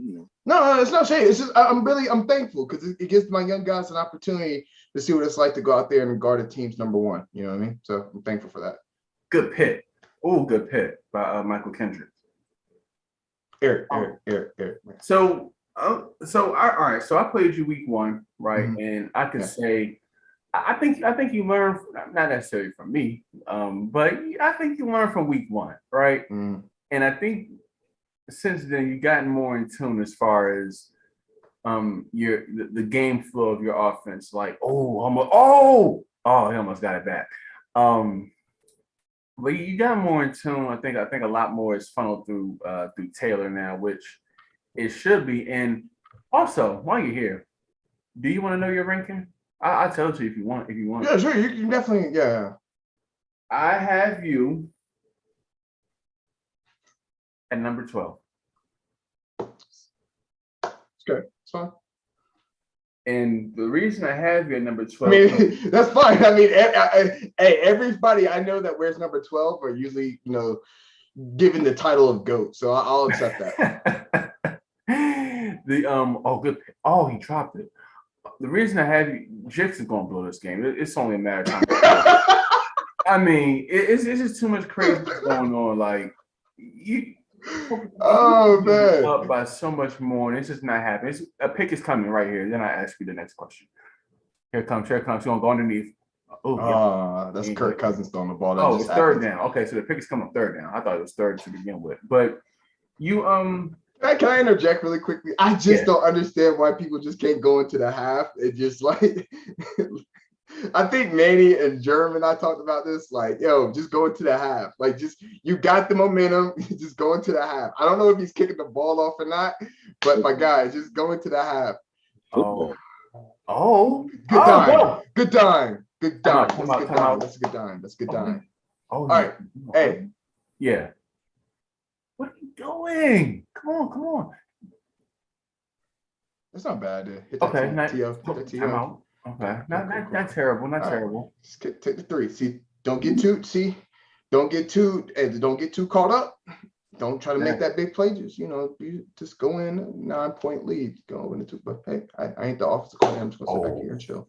No, it's not shade. It's just I'm thankful because it gives my young guys an opportunity to see what it's like to go out there and guard a team's number one. You know what I mean? So I'm thankful for that. Good pick. Oh, good pick by Michael Kendrick. Eric. So all right. So I played you week 1, right? Mm-hmm. And I could say, I think you learned, not necessarily from me, but I think you learned from week 1, right? Mm-hmm. And I think since then you've gotten more in tune as far as the game flow of your offense. Like, he almost got it back. But you got more in tune. I think a lot more is funneled through Taylor now, which it should be. And also, while you're here, do you want to know your ranking? I'll tell it to you if you want. If you want. Yeah, sure. You can definitely. Yeah. I have you at number 12. Okay, it's fine. And the reason I have you at number 12. I mean, that's fine. I mean, hey, everybody I know that wears number 12 are usually, given the title of GOAT. So I'll accept that. Good. Oh, he dropped it. The reason I have you, Jix is gonna blow this game. It's only a matter of time. I mean, it's just too much crazy going on. Like you. Oh man, up by so much more, and it's just not happening. A pick is coming right here. Then I ask you the next question. Here it comes. You're gonna go underneath. That's Kirk Cousins throwing the ball. It's third down. Okay, so the pick is coming up third down. I thought it was third to begin with, but you Can I interject really quickly? I just don't understand why people just can't go into the half. It just like I think Manny and German, I talked about this, like, just go into the half. Like, you got the momentum, just go into the half. I don't know if he's kicking the ball off or not, but my guy, just go into the half. Good time. Come out. That's a good time. That's a good time. All right. Hey. Yeah. What are you doing? Come on. That's not bad. Hit that Time out. Okay, not terrible, not terrible. Just take the 3. See, don't get too caught up. Don't try to make that big play. Just go in 9-point lead. Go in the 2. But hey, I ain't the offensive coordinator. I'm just gonna sit back here and chill.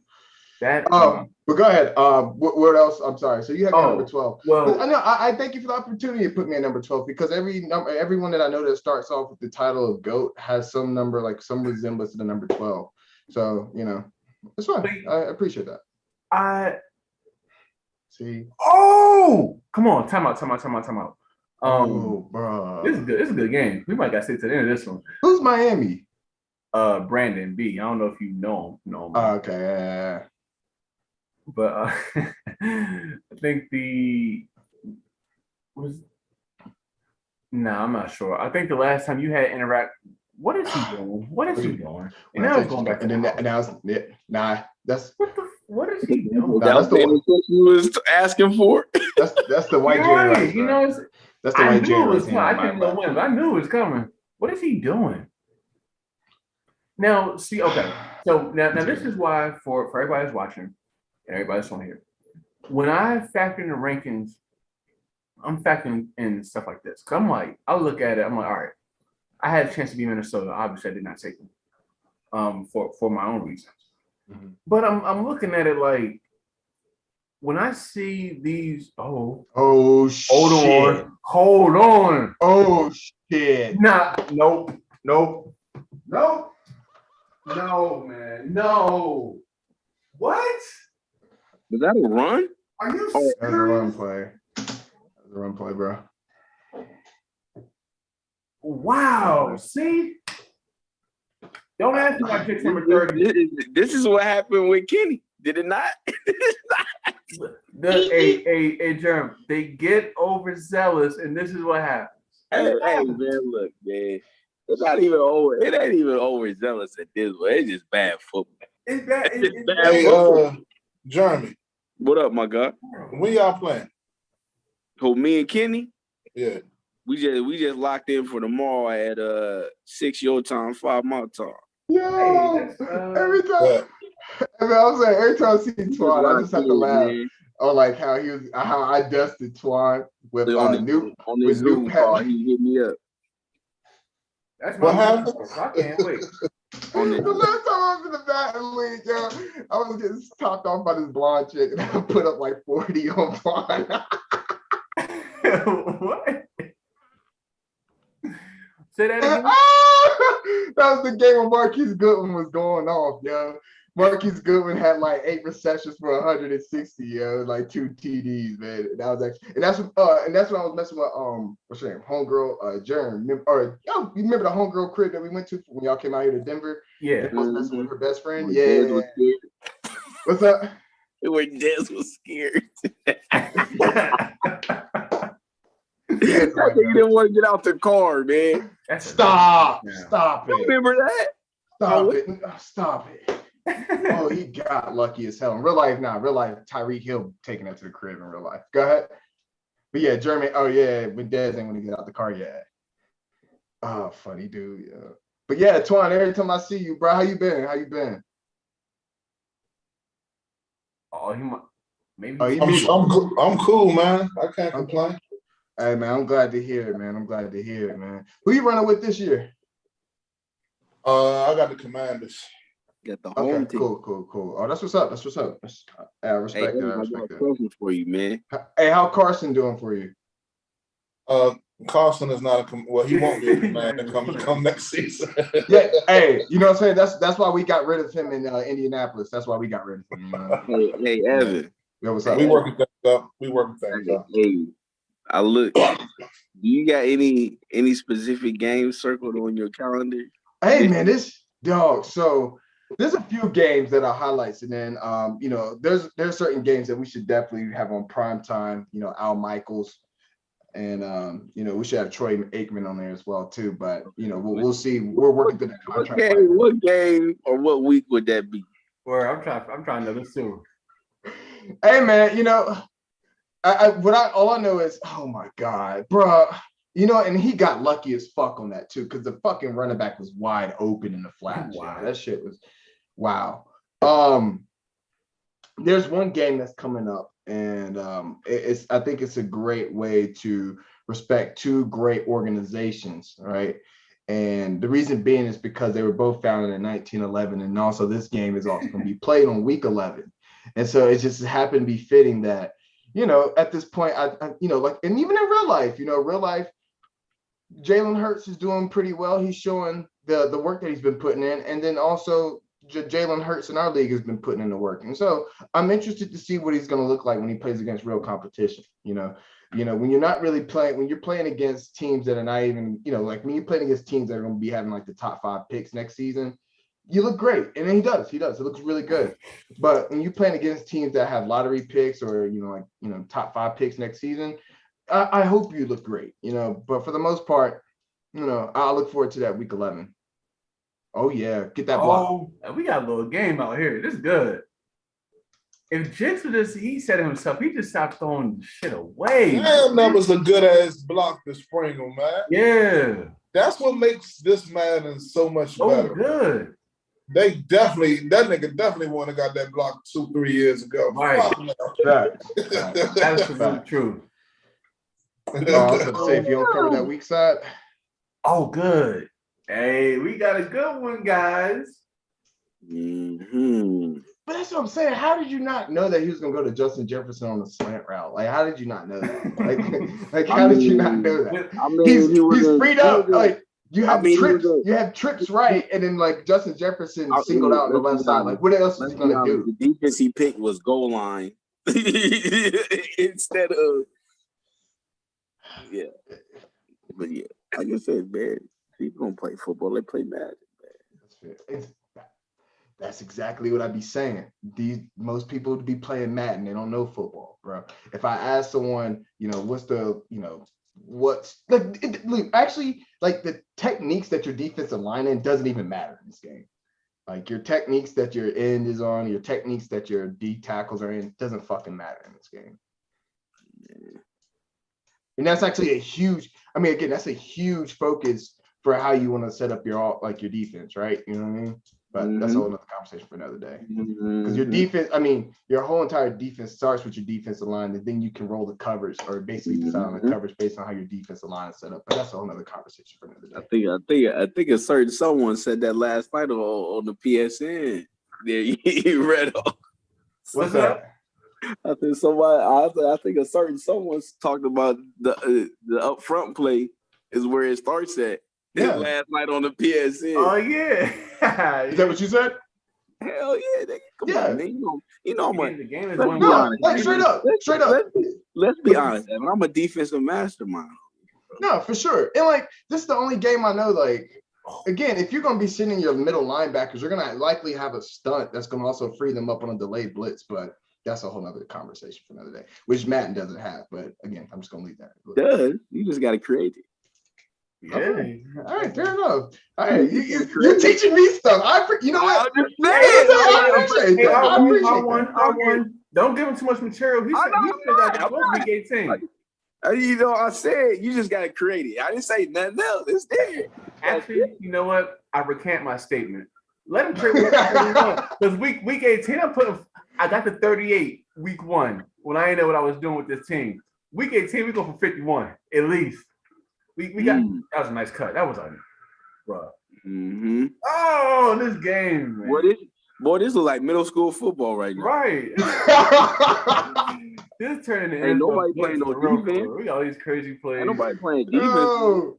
But go ahead. What else? I'm sorry. So you have number 12. Well, I thank you for the opportunity to put me at number 12 because everyone that I know that starts off with the title of GOAT has some number, like some resemblance to the number 12. So it's fine. I appreciate that. See. Oh, come on! Time out. Bro. This is good. This is a good game. We might got to stay to the end of this one. Who's Miami? Brandon B. I don't know if you know him. Okay. Yeah. But I think I'm not sure. I think the last time you had interact, what is he doing? And now it's going back. And then that's what is he doing? That's the one you was asking for. That's the white Jerry. That's the white Jerry. I knew it was coming. What is he doing? Now, see, okay. So now this is why for everybody who's watching, and everybody's on here. When I factor in the rankings, I'm factoring in stuff like this. Cause I'm like, I look at it, I'm like, all right, I had a chance to be Minnesota. Obviously, I did not take them for my own reasons. Mm-hmm. But I'm looking at it like when I see these. Hold on. Oh shit. Nope. No, man. No. What? Was that a run? Are you serious? That was a run play. That was a run play, bro. Wow. See? Don't ask me about pick number 30. This is what happened with Kenny. Did it not? Hey, Jerm, they get overzealous, and this is what happens. Hey, man, look, man. It's not even over. It ain't even overzealous at this point. It's just bad football. It's bad. It's bad. Jeremy. What up, my guy? When y'all playing? Who, me and Kenny? Yeah. We just locked in for tomorrow at 6 your time, 5 my time. Yo, every time. I was like, every time I see Twan, I just have to laugh. On like how I dusted Twan with his Zoom call. He hit me up. That's what happened. I can't wait. The last time I was in the batting league, yo, I was getting topped off by this blonde chick, and I put up like 40 on Twan. What? Say that again. That was the game when Marquise Goodwin was going off, yo. Marquise Goodwin had like 8 receptions for 160, yo, like 2 TDs, man. That was actually, and that's when I was messing with what's her name, homegirl, Jern, you remember the homegirl crib that we went to when y'all came out here to Denver? Yeah, I was messing with her best friend. Yeah. What's up? When Dez was scared. He didn't want to get out the car, man. Stop it. You remember that? Stop it. Oh, he got lucky as hell. In real life, nah. Real life, Tyreek Hill taking that to the crib in real life. Go ahead. But yeah, Jeremy. Oh yeah, when Dez ain't want to get out the car yet. Oh, funny dude. Yeah. But yeah, Twan. Every time I see you, bro, how you been? How you been? Oh, he might. Maybe Oh, he's he I'm muted. I'm cool, man. I can't I'm- complain. Hey man, I'm glad to hear it, man. I'm glad to hear it, man. Who you running with this year? I got the Commanders. Got the home Okay, team. cool. Oh, that's what's up. That's what's up. I Hey, respect that. I I got respect a that. question for you, man. Hey, how Carson doing for you? Carson is not well, he won't be a Commander come next season. Yeah, hey, you know what I'm saying? That's why we got rid of him in Indianapolis. That's why we got rid of him. You know? Hey, Evan. Yeah, what's Hey, up? We working things up. Hey, I look. Do you got any specific games circled on your calendar? Hey man, this dog. So there's a few games that are highlights, and then there's certain games that we should definitely have on prime time. You know, Al Michaels, and we should have Troy Aikman on there as well too. But we'll see. We're working through the contract. What game or what week would that be? Where I'm trying to know this too. Hey man, all I know is, oh my God, bro. And he got lucky as fuck on that too, because the fucking running back was wide open in the flats. Wow. That shit was wow. There's one game that's coming up, and I think it's a great way to respect two great organizations, right? And the reason being is because they were both founded in 1911, and also this game is also going to be played on week 11, and so it just happened to be fitting that at this point, and even in real life, Jalen Hurts is doing pretty well. He's showing the work that he's been putting in, and then also Jalen Hurts in our league has been putting in the work. And so I'm interested to see what he's going to look like when he plays against real competition. When you're not really playing, when you're playing against teams that are not even, like when you're playing against teams that are going to be having like the top 5 picks next season, you look great. And then he does. It looks really good. But when you're playing against teams that have lottery picks or, top 5 picks next season, I hope you look great, but for the most part, I'll look forward to that week 11. Oh yeah, get that block. Oh, we got a little game out here. This is good. If Jix would just, he said it himself, he just stopped throwing shit away. Damn, that was a good ass block to Sprinkle, man. Yeah. That's what makes this man so much better. Good. That nigga definitely would have got that block 2-3 years ago. Right. Facts. Absolutely true. I was about to say, if you don't cover that weak side. Oh, good. Hey, we got a good one, guys. Mm-hmm. But that's what I'm saying. How did you not know that he was gonna go to Justin Jefferson on the slant route? Like, how did you not know that? Like how did you not know that? I mean, he's freed up. Like you have trips, you have trips right, and then like Justin Jefferson singled out on the left side. Like, what else is he gonna do? The defense he picked was goal line instead of But yeah, like I said, man, people don't play football; they play Madden. Man. That's exactly what I'd be saying. Most people would be playing Madden. They don't know football, bro. If I ask someone, what's actually like the techniques that your defensive line in doesn't even matter in this game. Like your techniques that your end is on, your techniques that your D tackles are in doesn't fucking matter in this game. And that's actually that's a huge focus for how you want to set up your defense, right? You know what I mean? But that's a whole other conversation for another day. Because your defense, your whole entire defense starts with your defensive line, and then you can roll the coverage or basically decide on the coverage based on how your defensive line is set up. But that's a whole other conversation for another day. I think a certain someone said that last night on the PSN. Yeah, you read off. What's that? I think a certain someone's talked about the upfront play is where it starts at. Yeah. Last night on the PSN. Oh yeah. Is that what you said? Hell yeah! Come on, man. You know my the game is straight up. Let's be honest, Evan. I'm a defensive mastermind. No, for sure. And like this is the only game I know. Like again, if you're gonna be sending your middle linebackers, you're gonna likely have a stunt that's gonna also free them up on a delayed blitz. But that's a whole other conversation for another day, which Madden doesn't have. But again, I'm just gonna leave that. Does you just gotta create it. Yeah. Okay. All right, fair enough. All right, you're teaching me stuff. You know what? I appreciate that. I appreciate that. I won. Don't give him too much material. He said that this was week 18. You know, I said you just gotta create it. I didn't say nothing else. It's there. Actually, you know what? I recant my statement. Let him trade because week 18, I got to 38 week 1 when I didn't know what I was doing with this team. Week 18, we go for 51 at least. We got that was a nice cut. That was a bro. Mm-hmm. Oh, this game, man. Boy, this look like middle school football right now. Right. This turning into ain't nobody playing no defense. We got all these crazy plays. Ain't nobody playing defense. No.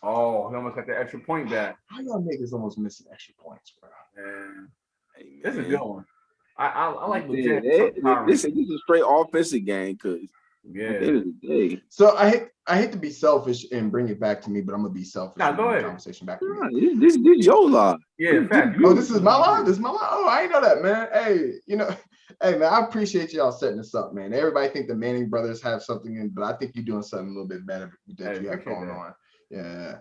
Oh, he almost got the extra point back. How y'all niggas almost missing extra points, bro? Man. Hey, This is a good one. I like legit. This is a straight offensive game because at the end of the day. So I hate to be selfish and bring it back to me, but I'm gonna be selfish. Nah, go ahead. Conversation back to me. This is your line. Yeah, in fact. Oh, this is my line. This is my line. Oh, I ain't know that, man. Hey, hey man, I appreciate y'all setting this up, man. Everybody think the Manning brothers have something in, but I think you're doing something a little bit better that you have going on. Yeah.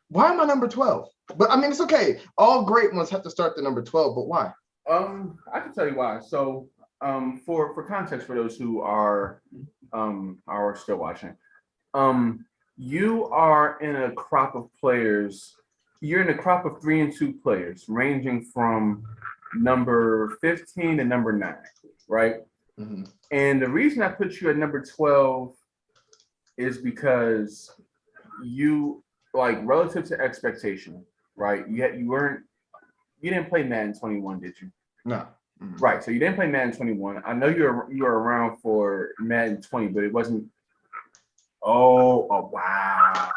Why am I number 12? But I mean, it's okay. All great ones have to start the number 12, but why? I can tell you why. So, for context, for those who are still watching, you are in a crop of players. You're in a crop of 3 and 2 players, ranging from number 15 to number 9, right? Mm-hmm. And the reason I put you at number 12 is because you, like, relative to expectation, right? You didn't play Madden 21, did you? No. Mm-hmm. Right. So you didn't play Madden 21. I know you were around for Madden 20, but it wasn't. Oh wow.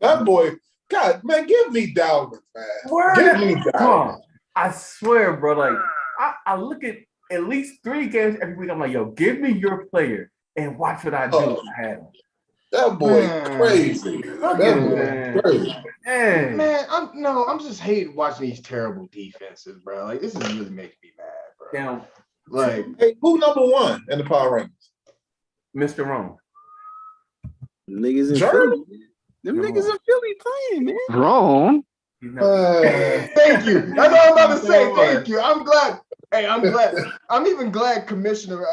That boy, God, man, give me Dalvin, man. Give me Dalvin. I swear, bro. Like I look at least 3 games every week. I'm like, yo, give me your player and watch what I do. When I have him. That boy crazy. That boy crazy. I'm just hating watching these terrible defenses, bro. Like, this is really making me mad, bro. Down. Like, hey, who number 1 in the power rankings? Mr. Rome. Niggas in Philly. Them niggas in Philly playing, man. Rome. Thank you. That's all I'm about to say. Thank you. I'm glad. Hey, I'm glad. I'm even glad Commissioner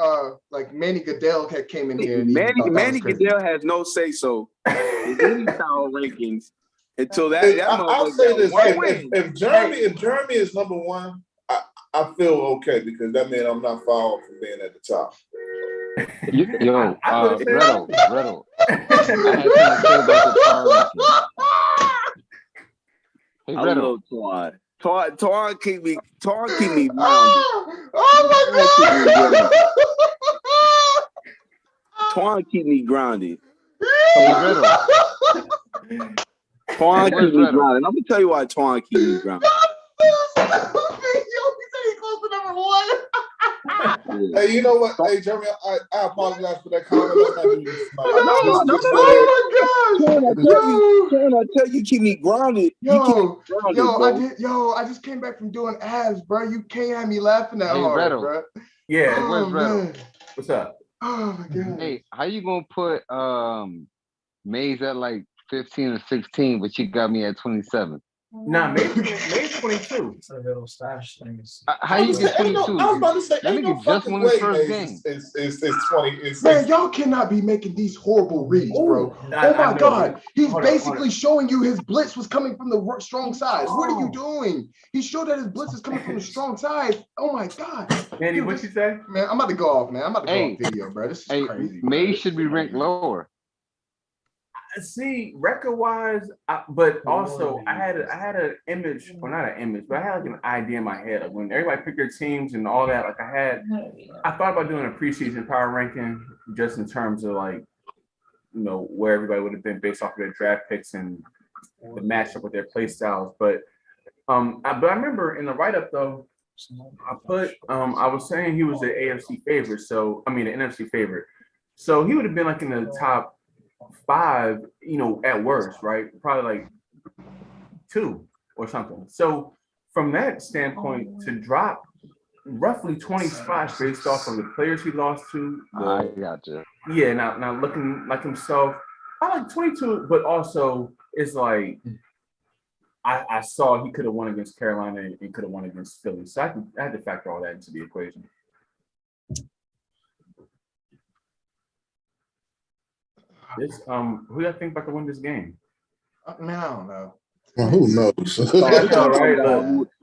Manny Goodell came in here. And Manny Goodell has no say so in any power rankings until that. I'll say this: if Jeremy is number 1, I feel okay because that means I'm not far off from being at the top. Yo, Riddle. I had something to say about the power rankings. Hey, Riddle. Twan keep me grounded. Oh my God! Twan keep me grounded. Hey, Riddle. Twan keep me grounded. I'm gonna tell you why Twan keep me grounded. Hey, you know what? Hey, Jeremy, I apologize for that comment. Let's not do this. Oh my God! I tell you, keep me grounded. I just came back from doing abs, bro. You can't have me laughing that hard, Riddle. bro. Yeah. Oh, Riddle? What's up? Oh my God. Hey, how you gonna put Maze at like 15 or 16, but you got me at 27? Nah, maybe 22. How you get 22? I was about to say, that ain't no nigga just fucking won way, his first man. game. It's 20. Man, y'all cannot be making these horrible reads, bro. Oh my God. He's basically showing you his blitz was coming from the strong side. What are you doing? He showed that his blitz is coming from the strong side. Oh my God. Manny, what you say? Man, I'm about to go off, man. I'm about to go off video, bro. This is crazy. Maze should be ranked lower. See, record-wise, but also I had an image, well, not an image, but I had like an idea in my head. Like when everybody picked their teams and all that, like I thought about doing a preseason power ranking just in terms of like, where everybody would have been based off of their draft picks and the matchup with their play styles. But I remember in the write-up though, I put I was saying he was the AFC favorite, the NFC favorite. So he would have been like in the top 5, at worst, right? Probably like 2 or something. So from that standpoint, to drop roughly 20 spots based off of the players he lost to. I got you. Yeah, now looking like himself. I like 22, but also it's like I saw he could have won against Carolina and could have won against Philly. So I had to factor all that into the equation. This who do you think about to win this game? Man, I don't know. Well, who knows?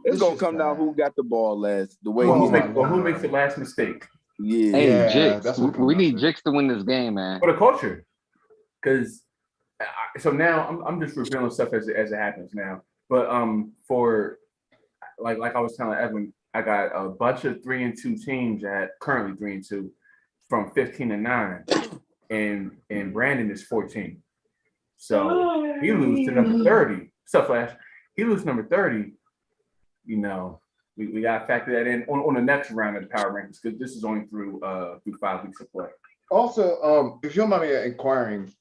It's gonna come down who got the ball last. The way Who makes the last mistake? Yeah. Hey, Yeah, Jix, that's what it we comes need down to. Jix to win this game, man. For the culture, because so now I'm just revealing stuff as it happens now. But for like I was telling Evan, I got a bunch of 3-2 teams at currently 3-2 from 15-9, and Brandon is 14. So he loses to number 30. So Flash, he loses number 30. You know, we gotta factor that in on the next round of the power rankings because this is only through 5 weeks of play. Also, if you don't mind me inquiring,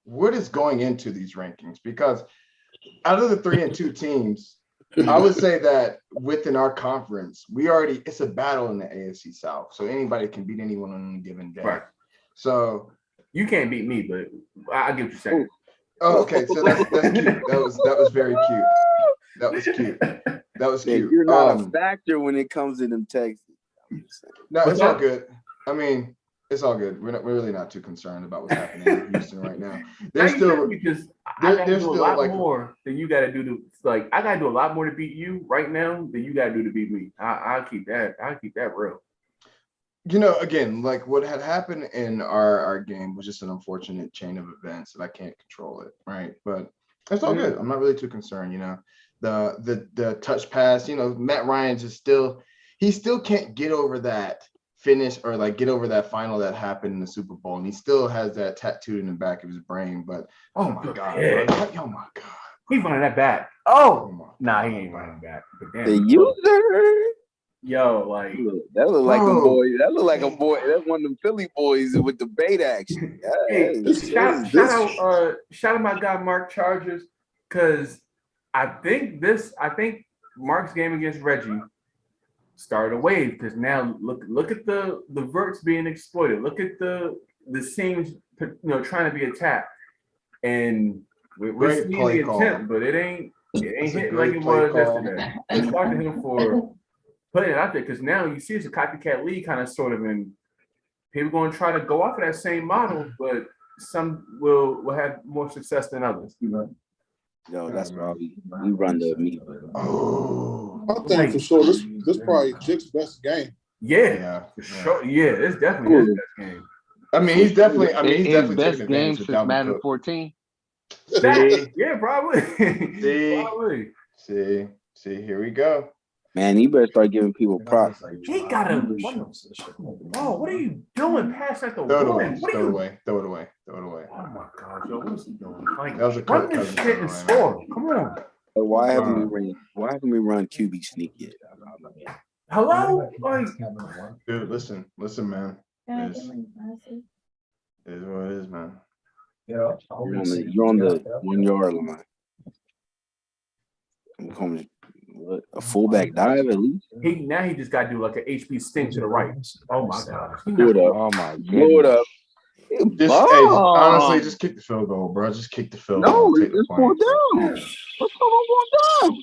what is going into these rankings? Because out of the 3-2 teams, I would say that within our conference, it's a battle in the AFC South. So anybody can beat anyone on any given day. Right. So you can't beat me, but I get what you're saying. Oh, okay. So that's cute. That was very cute. That was cute. That was cute. You're not a factor when it comes to them Texans. No, it's all good. I mean, it's all good. We're really not too concerned about what's happening in Houston right now. There's still because I gotta do a lot more than you gotta do to I gotta do a lot more to beat you right now than you gotta do to beat me. I'll keep that real. Again, like what had happened in our game was just an unfortunate chain of events and I can't control it, right? But it's all good. I'm not really too concerned, The touch pass, Matt Ryan's he still can't get over that finish or get over that final that happened in the Super Bowl. And he still has that tattooed in the back of his brain. But oh my God. Oh my God. He's running that back. Oh nah, he ain't running back. But damn, the user. Yo, that look like a boy. That look like a boy. That's one of them Philly boys with the bait action. Hey, shout out my guy Mark Chargers, because I think Mark's game against Reggie started a wave because now look at the verts being exploited. Look at the seams trying to be attacked, and we're seeing the attempt, but it ain't hitting like it was yesterday. It's watching him for putting it out there because now you see it's a copycat league kind of sort of, and people going to try to go off of that same model, but some will have more success than others. Yo, that's why we run the meet. Oh, I think for sure this probably Jick's best game. Yeah, for sure. Yeah, it's definitely his best game. I mean, he's definitely his best game since Madden 14. Yeah, probably. See, here we go. Man, he better start giving people props. He got a what are you doing? Pass at the Throw it one. away. Throw it away. Oh my God, yo, what is he doing? That was a run this shit and score. Come on. Why haven't we run QB sneak yet? Hello? Dude, listen, man. It is what it is, man. You're on the 1 yard line. What, a fullback dive at least? He just got to do like an HP sting to the right. Oh my God. Blow it up. Oh my God. Blow it up. Honestly, just kick the field goal, bro. Just kick the field goal. No, it's going down. What's going down?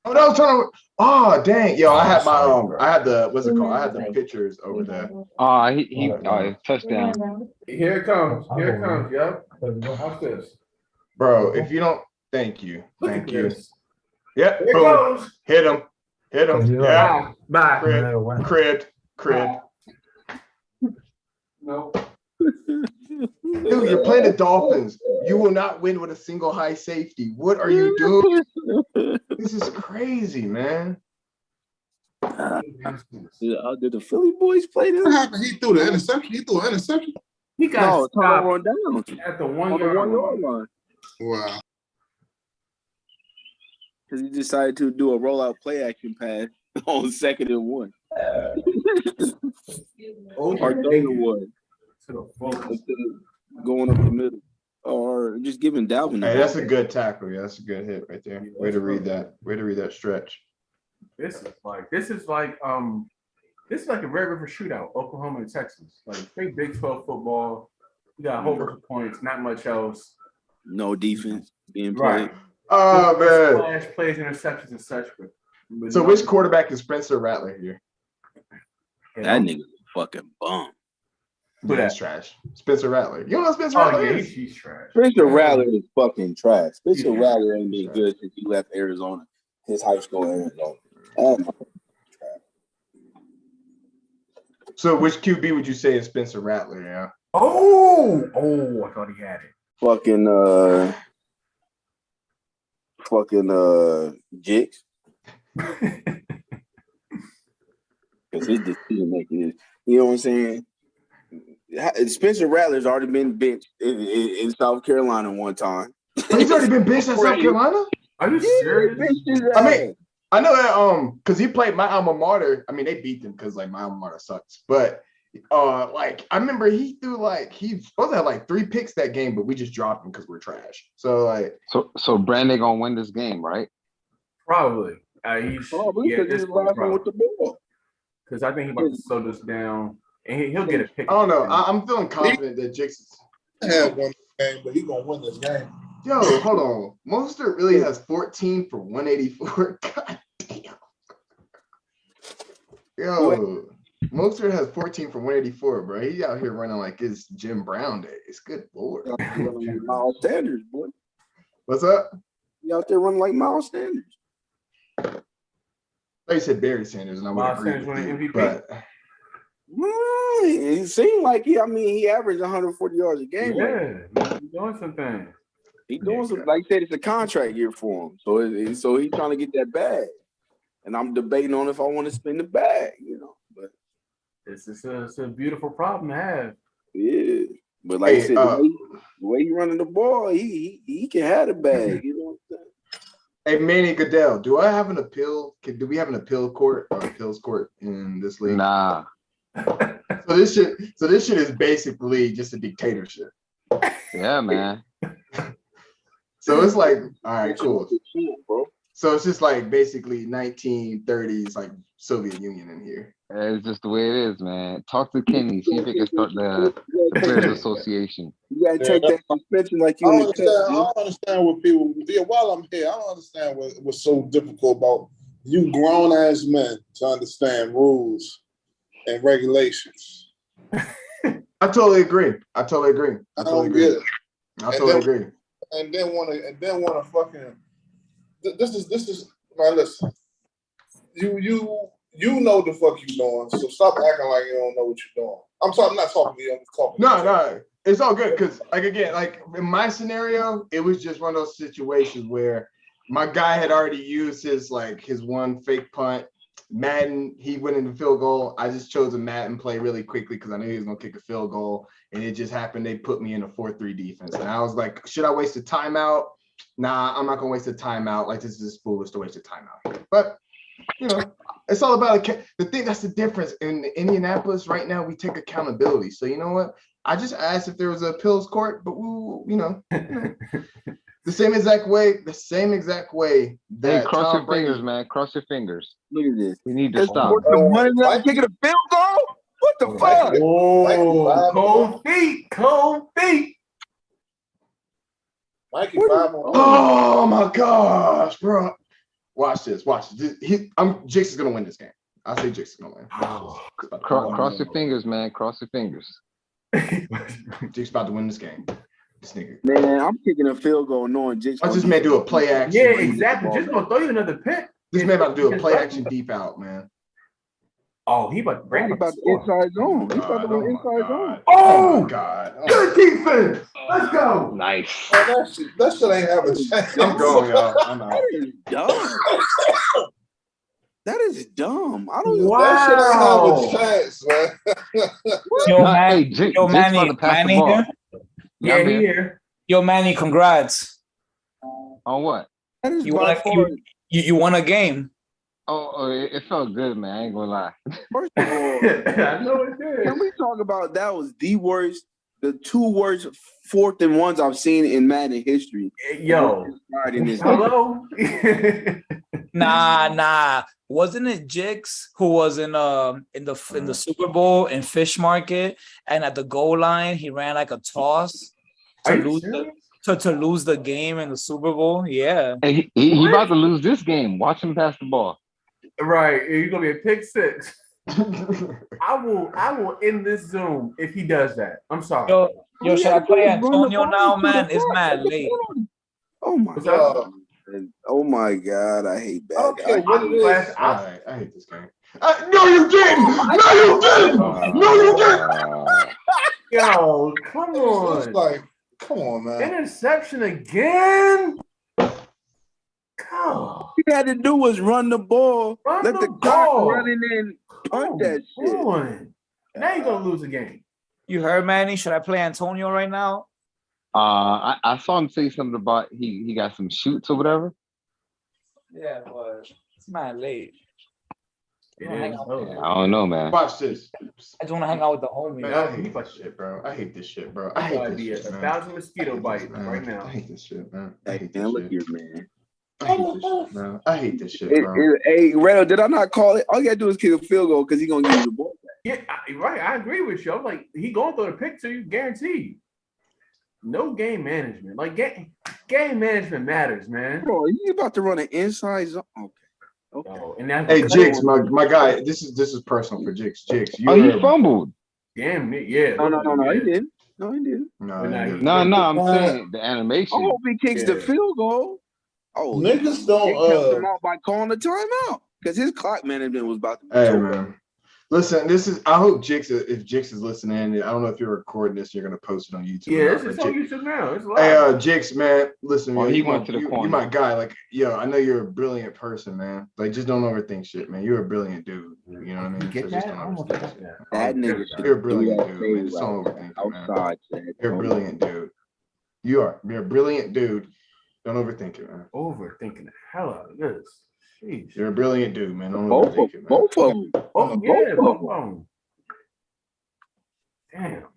Oh, that was trying to. Oh, dang. Yo, I had I had the, what's it called? I had the pictures over there. He touchdown. Here it comes. Yep. Watch this. Bro, if you don't, thank you. Thank you. This. Yep. Here it goes. Hit him. Yeah. Bye. Crib. No. Dude, you're playing the Dolphins. You will not win with a single high safety. What are you doing? This is crazy, man. Did the Philly boys play this? What happened? He threw an interception. He got stopped down at the 1 yard line. Wow. Because he decided to do a rollout play action pass on 2nd and 1. Or 3rd and 1. Going up the middle. Or just giving Dalvin. Hey, that's a good tackle. Yeah, that's a good hit right there. Way to read that stretch. This is like a very river shootout, Oklahoma and Texas. Like big 12 football. We got a whole bunch of points, not much else. No defense being played. Right. Oh man. Splash plays, interceptions, and such. But So which quarterback is Spencer Rattler here? That nigga's a fucking bum. Yeah, he's trash. Spencer Rattler. You don't know Spencer Rattler yeah, is? he's trash. Spencer Rattler is fucking trash. Spencer Yeah. Rattler ain't been good since he left Arizona. His high school in Arizona. Oh my. So which QB would you say is Spencer Rattler? Yeah. Oh, I thought he had it. Fucking Jigs. Because his decision making is, you know what I'm saying? Spencer Rattler's already been benched in South Carolina one time. He's already been benched at South Carolina? Are you serious? I mean, I know that because he played my alma mater. I mean, they beat them because like my alma mater sucks. But like I remember he threw he's supposed to have like 3 picks that game, but we just dropped him because we're trash. So like So Brandon gonna win this game, right? Probably. Probably because he's the last one with the ball. Because I think he's about to slow this down, and he'll get a pick. I don't know. I'm feeling confident that Jakes Have won this game, but he's gonna win this game. Yo, hold on. Mostert really has 14 for 184. God damn. Yo, Mostert has 14 for 184, bro. He out here running like it's Jim Brown days. Good lord. Miles Sanders, boy. What's up? You out there running like Miles Sanders. They said Barry Sanders, and I would Miles agree Sanders with winning you, MVP? but It seemed like he averaged 140 yards a game. Yeah, he's doing some things. He's doing some, like I said, it's a contract year for him. So he's trying to get that bag. And I'm debating on if I want to spend the bag, But it's a beautiful problem to have. Yeah. But like I said, the way he running the ball, he can have the bag, you know what I'm saying? Hey, Manny Goodell, do I have an appeal? Do we have an appeal court or appeals court in this league? Nah. So this shit is basically just a dictatorship. Yeah, man. So it's like, all right, cool. So it's just like basically 1930s, like Soviet Union in here. It's just the way it is, man. Talk to Kenny. See if he can start the Players Association. You gotta take that suspension like you I in don't the understand. I don't understand what people. Yeah, while I'm here, I don't understand what's so difficult about you grown ass men to understand rules and regulations. I totally agree. I totally agree. I don't get it. I totally agree. And then want to fucking. This is now listen. You know the fuck you doing, so stop acting like you don't know what you're doing. I'm not talking to you. I'm just talking. No, it's all good because, like again, like in my scenario, it was just one of those situations where my guy had already used his one fake punt. Madden, he went into field goal. I just chose a Madden play really quickly because I knew he was gonna kick a field goal, and it just happened. They put me in a 4-3 defense, and I was like, should I waste a timeout? Nah, I'm not gonna waste a timeout. Like this is foolish to waste a timeout. But it's all about the thing. That's the difference in Indianapolis right now. We take accountability. So you know what? I just asked if there was an appeals court, but the same exact way. That Hey, cross Tom your Brady, fingers, man. Cross your fingers. Look at this. We need to stop. Kicking a field goal? What the fuck? Oh, cold feet. Mikey 5 on. Oh my gosh, bro! Watch this. Jakes is gonna win this game. I say Jakes is gonna win. Cross your fingers, man. Cross your fingers. Jakes about to win this game. This nigga. Man, I'm kicking a field goal knowing Jakes. I just may do a play action. Yeah, exactly. Just gonna throw you another pick. This man about to do a play action deep out, man. Oh, he about to bring about the inside zone. He's about to go inside zone. Oh my God. Good defense. Let's go. Nice. Oh, that shit ain't have a chance. I'm going, y'all. I'm out. That is dumb. I don't. That shit ain't have a chance, man. Yo, man. Jake, Yo, Jake's Manny. about to pass the Manny ball. here? Yeah, I'm here. Yo, Manny, congrats. On what? That is You by won, far. you won a game. Oh, it felt good, man. I ain't gonna lie. First of all, I know it did. can we talk about that was the worst, the 2 worst 4th and 1s I've seen in Madden history. Yo. In this Hello. Nah. Wasn't it Jix who was in the Super Bowl in Fish Market, and at the goal line he ran like a toss to lose the game in the Super Bowl? Yeah. And he about to lose this game. Watch him pass the ball. Right. He's gonna be a pick six. I will end this Zoom if he does that. I'm sorry. Yo, should I play Antonio now, man? It's mad late. Oh my god. Oh my god, I hate bad. I don't care what it is. I hate this game. No, you didn't. No, you didn't. No, you didn't. Yo, come It's on. like, come on, man. Interception again? All you had to do was run the ball. Let the clock run and then punt that shit. On. Now you're gonna lose a game. You heard, Manny? Should I play Antonio right now? I saw him say something about he got some shoots or whatever. Yeah, but it's mad late. I don't know, man. Watch this. I just want to hang out with the homies. Man, I hate this shit, bro. I hate this shit, bro. I hate this shit, man. 1,000 mosquito bites right now. I hate this shit, man. Hey, man, look here, man. I hate this shit, man. I hate this shit, bro. Hey, Redo, did I not call it? All you gotta do is kick a field goal because he's gonna give you the ball back. Yeah, right. I agree with you. I'm like, he gonna throw the pick to you, guaranteed. No game management. Like game management matters, man. Bro, you about to run an inside zone? Okay. Oh, and that's Hey, Jigs, my guy. This is personal for Jigs. Jigs, He fumbled. Damn it, yeah. No, he didn't. No, he didn't. No, I'm saying the animation. I hope he kicks the field goal. Oh, niggas don't help him out by calling the timeout because his clock management was about to. Hey, man. Listen, I hope Jix, if Jix is listening, I don't know if you're recording this, you're gonna post it on YouTube. Yeah, it's on YouTube now. It's live. Hey, Jix, man, listen, man, he went to the corner. You my guy. Like, yo, I know you're a brilliant person, man. Like, just don't overthink shit, man. You're a brilliant dude. You know what I mean? Get just that? don't overthink shit. That nigga. You're a brilliant dude, man. Just don't overthink it, man. Outside, You're a brilliant dude. You're a brilliant dude. Don't overthink it, man. Overthinking the hell out of this. Jeez. You're a brilliant dude, man. Don't both overthink it, man. Both of them. Oh, yeah, both of them. Damn.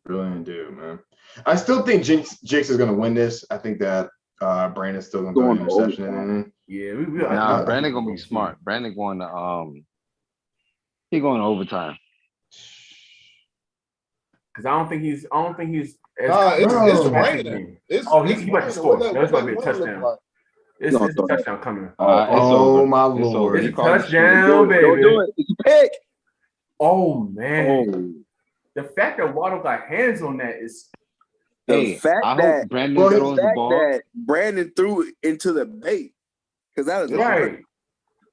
Brilliant dude, man. I still think Jinx is gonna win this. I think that Brandon's still gonna throw an interception in. Yeah, Nah, Brandon gonna be smart. Brandon going to he going to overtime. Because I don't think he's. It's raining. He about to score. That's about to be a touchdown. It's a touchdown coming. Oh my lord! It's a touchdown, baby. Don't do it. It's a pick. Oh man. The fact that Waddle got hands on that is the fact that Brandon throws the ball. That Brandon threw it into the bait because that was right.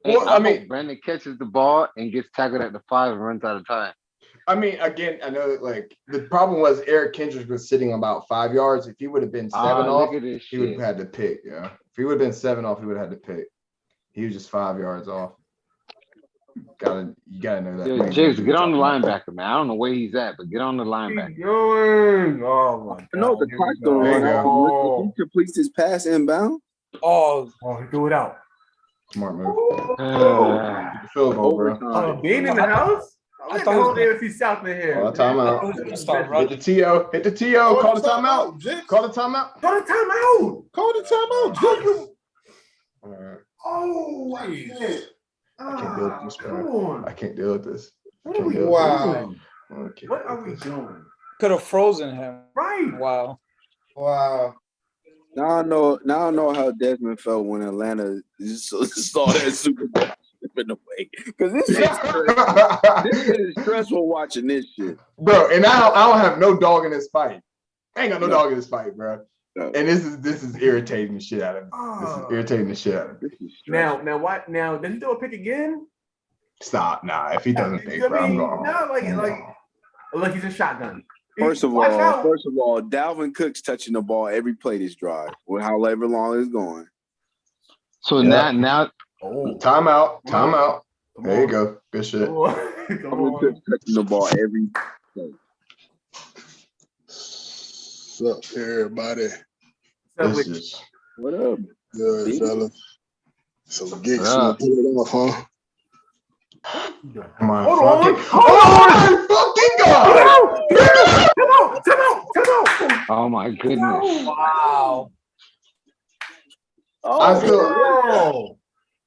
Well, I mean, Brandon catches the ball and gets tackled at the 5 and runs out of time. I mean, again, I know that, like, the problem was Eric Kendrick was sitting about 5 yards. If he would have been 7 off, he would have had to pick. Yeah, if he would have been 7 off, he would have had to pick. He was just 5 yards off. You gotta know that. Yo, Jigs, get on the linebacker, man. I don't know where he's at, but get on the linebacker. Oh my God. No, the clock's going to run out. He completes his pass inbound. Oh, do it out. Smart move. Field goal, bro. Being in the house? I thought it was AFC South in here. Call the timeout. Hit the TO. Hit the TO. Call the timeout. Call the timeout. Call the timeout. Call the timeout. All right. Oh, I can't deal with this, bro. I can't deal with this. Wow. What are we doing? Could have frozen him. Right. Wow. Now I know how Desmond felt when Atlanta saw that Super Bowl in a way. Because this is stressful watching this shit. Bro, and I don't have no dog in this fight. I ain't got no dog in this fight, bro. No. And this is irritating the shit out of me. This is irritating the shit out of me. Now what? Now does he do a pick again? Stop. Nah, if he doesn't pick, bro, I'm going. No, like he's a shotgun. First of all, Dalvin Cook's touching the ball every play this drive, or however long it's going. So now timeout. There you go. Good shit. Dalvin Cook's touching the ball every play. What's up, everybody? What up? Good, fella. So Giggs gonna pull it off, huh? Come on. Fucking God! Come on! Oh my goodness! Wow! I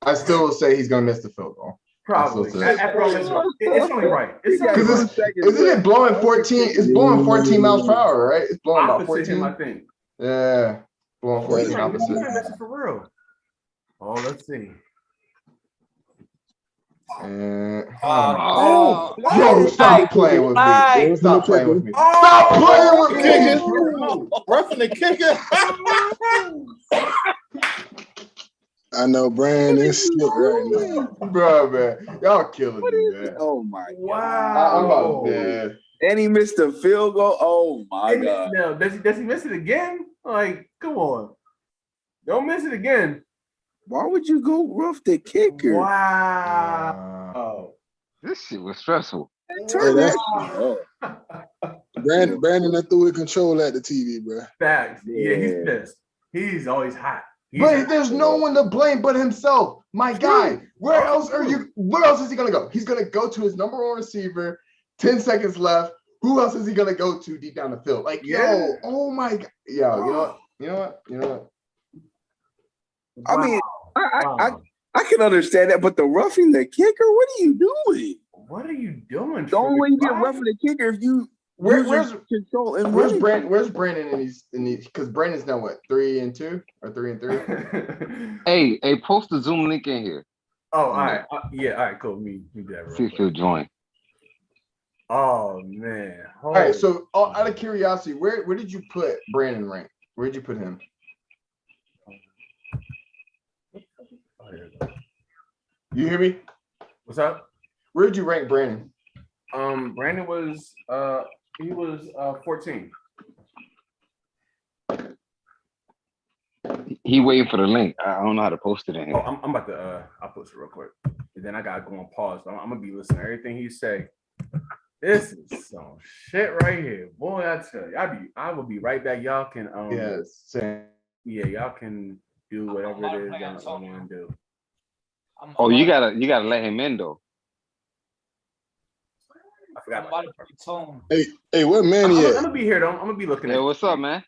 I still will say he's gonna miss the field goal. Probably. That's what's After all this, it's only right. It's only Because right. isn't it blowing 14? It's blowing 14 miles per hour, right? It's blowing about Opposite 14. him, I think. Yeah, blowing 14 opposite. He's gonna miss it for real. Oh, let's see. Yo, stop playing with me. Stop playing with me. Stop playing with me. Roughing the kicker. I know Brandon is sick right now. Bro, man. Y'all killing me, man. Oh my Wow. I'm about dead. And he missed a field goal. Oh my God. No, does he miss it again? Like, come on. Don't miss it again. Why would you go rough the kicker? Wow. This shit was stressful. Turn that Brandon done threw his control at the TV, bro. Facts. Yeah, he's pissed. He's always hot. But there's no one to blame but himself. My guy. Where else is he gonna go? He's gonna go to his number one receiver, 10 seconds left. Who else is he gonna go to deep down the field? Like, yo, oh my God. Yo, you know what? I mean, I can understand that, but the roughing the kicker, what are you doing? What are you doing? The only way you get roughing the kicker if you where's control and where's Brandon in these because Brandon's now what 3-2 or 3-3? Hey, post the Zoom link in here. Oh, all right. Yeah, all right, cool. Me do that real See if quick. you'll join. Oh man. All right, so out of curiosity, where did you put Brandon rank? Where did you put him? Oh, here we go. You hear me? What's up? Where did you rank Brandon? Brandon was he was 14. He waiting for the link. I don't know how to post it in Oh, here. I'm about to I'll post it real quick. And then I gotta go on pause. I'm gonna be listening to everything he say. This is some shit right here. Boy, I tell you, I will be right back. Y'all can yeah, y'all can do whatever it is y'all want to do. Oh, you gotta let him in though. I forgot about Hey, what man I'm he at? gonna be here though. I'm gonna be looking Hey, at what's up, man?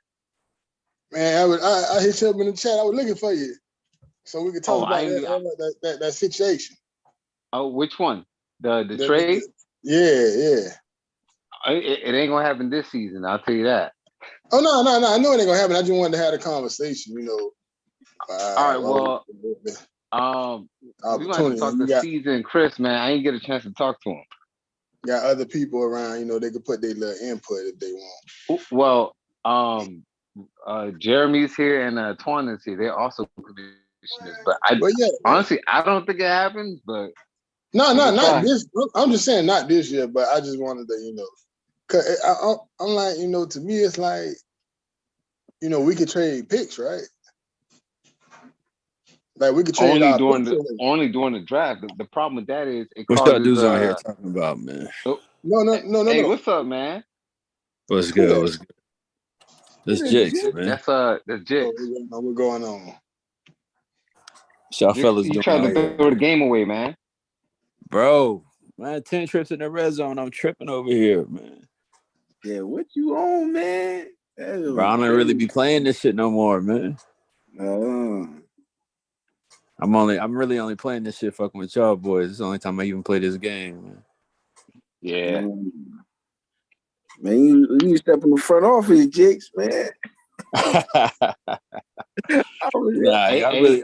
Man, I hit you up in the chat. I was looking for you, so we could talk about that situation. Oh, which one? The trade? Yeah. It ain't gonna happen this season. I'll tell you that. Oh no! I know it ain't gonna happen. I just wanted to have a conversation. You know. All right. Well, we're gonna have to talk to Caesar and Chris, man. I ain't get a chance to talk to him. Got other people around. You know, they could put their little input if they want. Well, Jeremy's here and Twan is here. They're also commissioners, but honestly, I don't think it happens. But no, not this. I'm just saying not this year, but I just wanted to, you know, cause I'm like, you know, to me it's like, you know, we could trade picks, right? Like we could trade only during the draft. The problem with that is it What's causes, y'all dudes on here talking about, man? No. Hey, what's up, man? What's good? What's good? That's Jakes, man. That's Jakes. What's going on? Y'all fellas You doing tried to throw the game away, man. Bro, man, 10 trips in the red zone. I'm tripping over here, man. Yeah, what you on, man? Bro, I don't really be playing this shit no more, man. I'm really only playing this shit fucking with y'all boys. It's the only time I even play this game, man. Yeah. Man, you need to step in the front office, Jakes, man.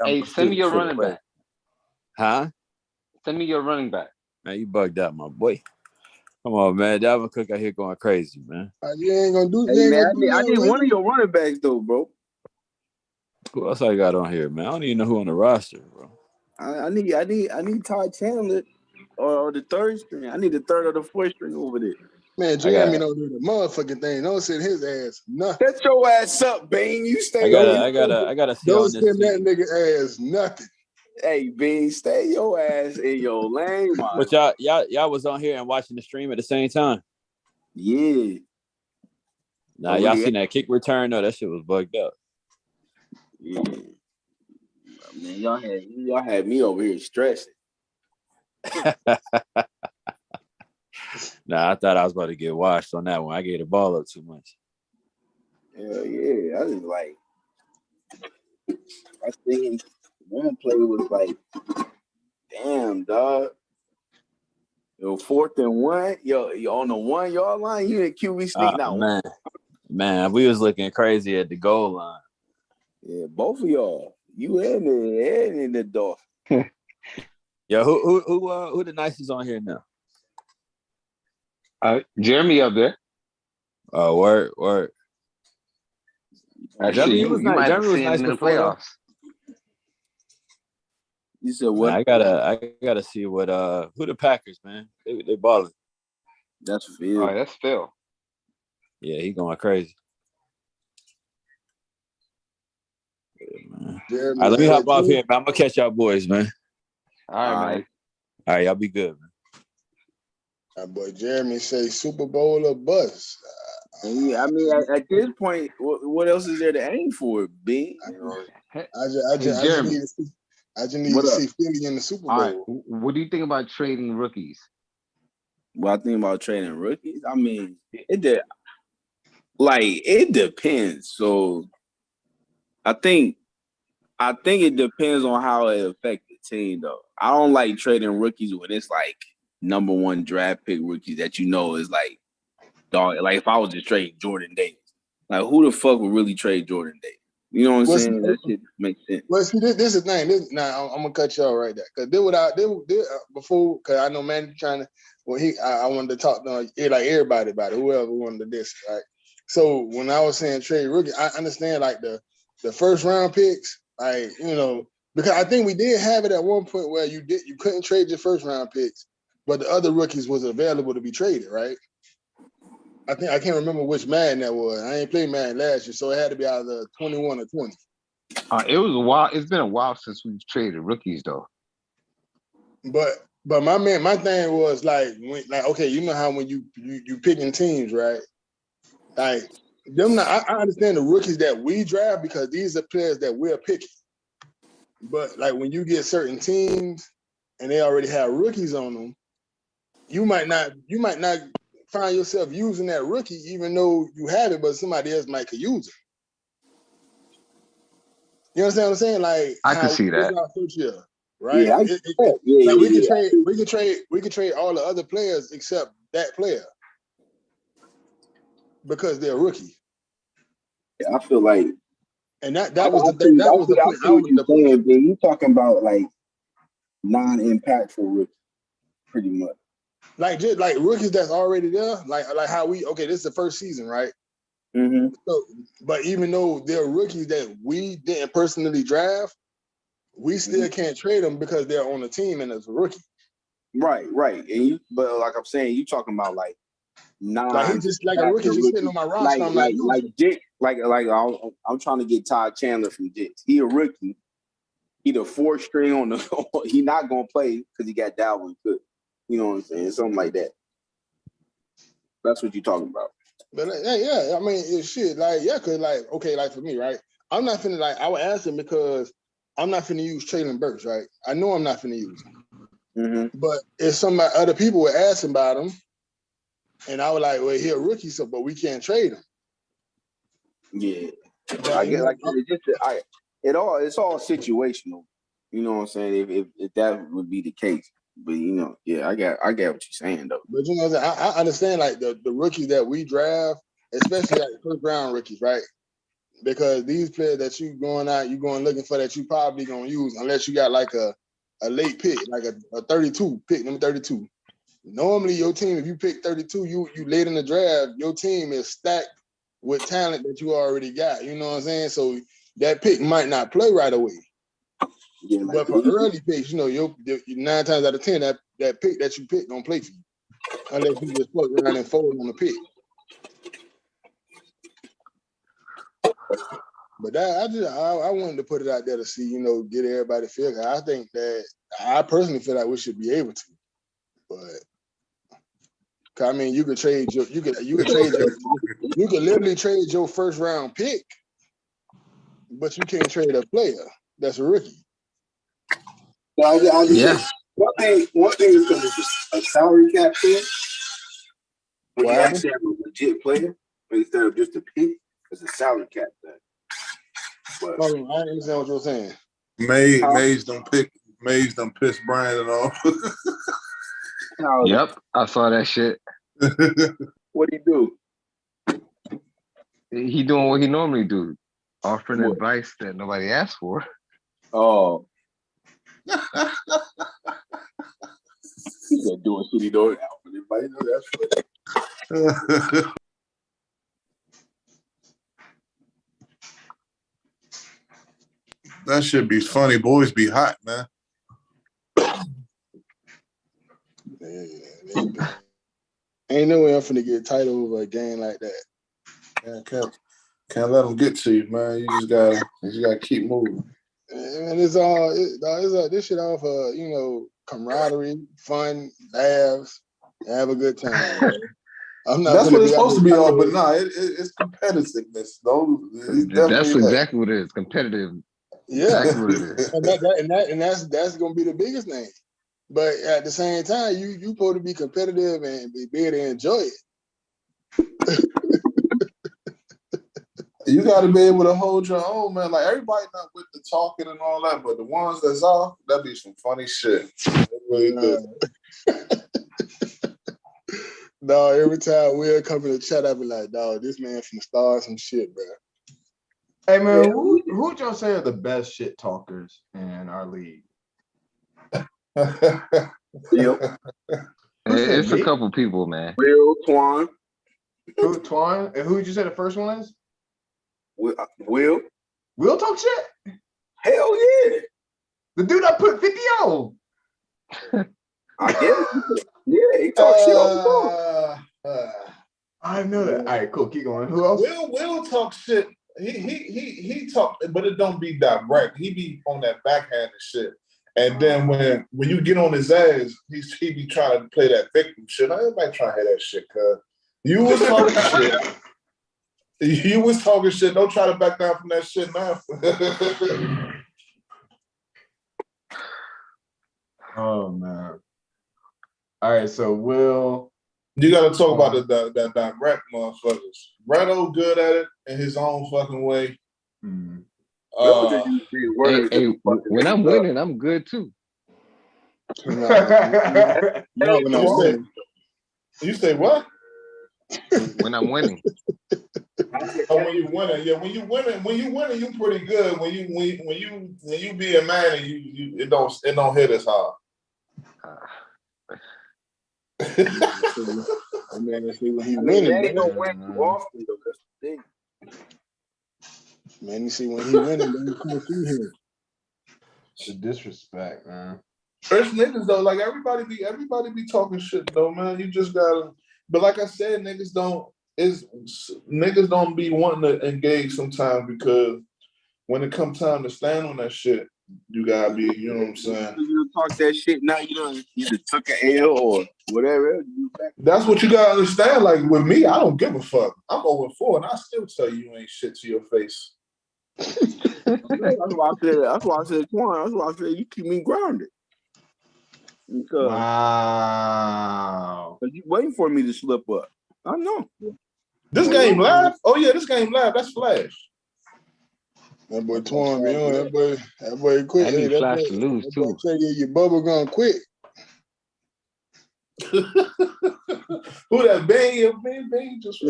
Hey, send me your running back. Huh? Send me your running back. Man, you bugged out, my boy. Come on, man. Dalvin Cook out here going crazy, man. You ain't gonna do. I need one of your running backs though, bro. Who else I got on here, man? I don't even know who on the roster, bro. I need Todd Chandler or the third string. I need the third or the fourth string over there. Man, Jeremy don't do the motherfucking thing. Don't send his ass nothing. Set your ass up, Bean. You stay. I gotta see don't on this send team. that nigga ass nothing. Hey, Bean, stay your ass in your lane, man. But y'all was on here and watching the stream at the same time. Yeah. Nah, y'all seen that kick return? No, that shit was bugged up. Yeah. Man, y'all had me over here stressing. Nah, I thought I was about to get washed on that one. I gave the ball up too much. Hell yeah. I was like, I think one play was like, damn, dog. Yo, 4th and 1. Yo, on the 1 yard line, you and QB sneaking out. Man, we was looking crazy at the goal line. Yeah, both of y'all. You and in the door. Yo, who the nicest on here now? Jeremy up there. Oh, word. Actually, Jeremy was nice. Jeremy was nice in the before, though. playoffs. You said what? I gotta see what who the Packers, man. They balling. That's Phil. All right, that's Phil. Yeah, he going crazy. Yeah, man. Jeremy, All right, let me hop off here, man. I'm gonna catch y'all boys, man. All right, man. All right, y'all be good, man. My boy Jeremy say Super Bowl or bust. Yeah, I mean, at this point, what else is there to aim for, B? I just Jeremy. need to see Philly in the Super Bowl. All right, what do you think about trading rookies? Well, I think about trading rookies. I mean, it depends. So, I think it depends on how it affects the team, though. I don't like trading rookies when it's like number 1 draft pick rookies that you know is like, dog. Like if I was to trade Jordan Davis, like who the fuck would really trade Jordan Davis? You know what I'm saying? That shit makes sense. Well, see, this is the thing. Now I'm gonna cut y'all right there because before, because I know man trying to. Well, I wanted to talk to like everybody about it, whoever wanted to this, right? So when I was saying trade rookie, I understand like the first round picks, like because I think we did have it at one point where you couldn't trade your first round picks, but the other rookies was available to be traded, right? I can't remember which Madden that was. I ain't played Madden last year, so it had to be either 21 or 20. It was a while. It's been a while since we've traded rookies, though. But my thing was okay, you know how when you picking teams, right? Like them. I understand the rookies that we draft because these are players that we're picking. But like when you get certain teams and they already have rookies on them, you might not find yourself using that rookie even though you have it, but somebody else could use it. You understand what I'm saying? Like I can see that. Right? Yeah, we could trade all the other players except that player because they're a rookie. Yeah, I feel like, and that was the thing. That was the point. You talking about like non-impactful rookies, pretty much. Like rookies that's already there. Like how this is the first season, right? Mm-hmm. So, but even though they're rookies that we didn't personally draft, we still can't trade them because they're on the team and as a rookie. Right. But like I'm saying, you talking about like like he's just like a rookie just sitting on my roster. I'm trying to get Todd Chandler from Jets. He a rookie. He the 4th string on the. He not gonna play because he got Dalvin Cook. You know what I'm saying? Something like that. That's what you're talking about. But yeah, I mean, it's shit. Cause like for me, right? I'm not finna I would ask him because I'm not finna use Traylon Burks, right? I know I'm not finna use him. Mm-hmm. But if other people were asking about him, and I was like, well, he's a rookie, but we can't trade him. Yeah, but I get it's all situational. You know what I'm saying? If that would be the case, but I get what you're saying though. But I understand like the rookies that we draft, especially like first round rookies, right? Because these players that you going looking for that you probably gonna use unless you got like a late pick, like a 32 pick, number 32. Normally your team, if you pick 32, you late in the draft, your team is stacked with talent that you already got. You know what I'm saying? So that pick might not play right away. Yeah, but for early picks, you 9 times out of 10, that pick that you pick gonna play for you. Unless you just fuck around and fold on the pick. But I wanted to put it out there to see, get everybody feel. I think that I personally feel like we should be able to. But I mean, you could literally trade your first round pick, but you can't trade a player that's a rookie. So one thing is because it's a salary cap thing. When you actually have a legit player instead of just a pick, it's a salary cap thing. But I understand what you're saying. Mays done piss Brandon off. Yep, I saw that shit. What'd he do? He doing what he normally do, offering advice that nobody asked for. Oh. He's not doing shit he don't everybody know that's funny. That should be funny. Boys be hot, man. Ain't no way I'm finna get tight over a game like that. Man, can't let them get to you, man. You just gotta keep moving. And this shit off camaraderie, fun, laughs, have a good time. Man. I'm not. That's what it's supposed to be off, but nah, it's competitiveness, though. That's exactly what it is. Competitive. Yeah, exactly what it is. and that's gonna be the biggest thing. But at the same time, you supposed to be competitive and be able to enjoy it. You got to be able to hold your own, man. Like, everybody not with the talking and all that, but the ones that's off, that be some funny shit. It really do. Dog, every time we'll come in the chat, I be like, dog, this man finna start some shit, bro. Hey, man, who would y'all say are the best shit talkers in our league? Yep. It's a couple people, man. Will, Twan. Who, Twan? And who did you say the first one is? Will. Will talk shit? Hell yeah. The dude I put 50 on. I guess. Yeah, he talks shit all the time. I know that. All right, cool. Keep going. Who else? Will talk shit. He talk, but it don't be direct. He be on that backhanded shit. And then when you get on his ass, he be trying to play that victim shit. Everybody trying to hear that shit, cuz. You was talking shit. You was talking shit. Don't try to back down from that shit now. Oh, man. All right, so Will. You got to talk about that direct motherfuckers. Redo good at it in his own fucking way. Hey, when I'm winning, I'm good too. When I'm winning. You say what? When I'm winning. When you winning, yeah. When you winning, you pretty good. When you be a man and you it don't hit as hard. Man, see when he winning. He don't win too often though. That's the thing. Man, you see when he winning, then you come through here. The disrespect, man. There's niggas though, like everybody be talking shit though, man. You just gotta. But like I said, niggas don't be wanting to engage sometimes because when it comes time to stand on that shit, you gotta be, you know what I'm saying? You talk that shit now, you done either took an L or whatever. That's what you gotta understand. Like with me, I don't give a fuck. I'm 0-4 and I still tell you ain't shit to your face. That's why I said, Twan. That's why I said you keep me grounded. Because wow. you waiting for me to slip up. I know. This game live? Oh yeah, this game live. That's Flash. That boy Twan be on. That boy quick. I need Flash to lose too. Tell you your bubble gum quick. Who that Bang just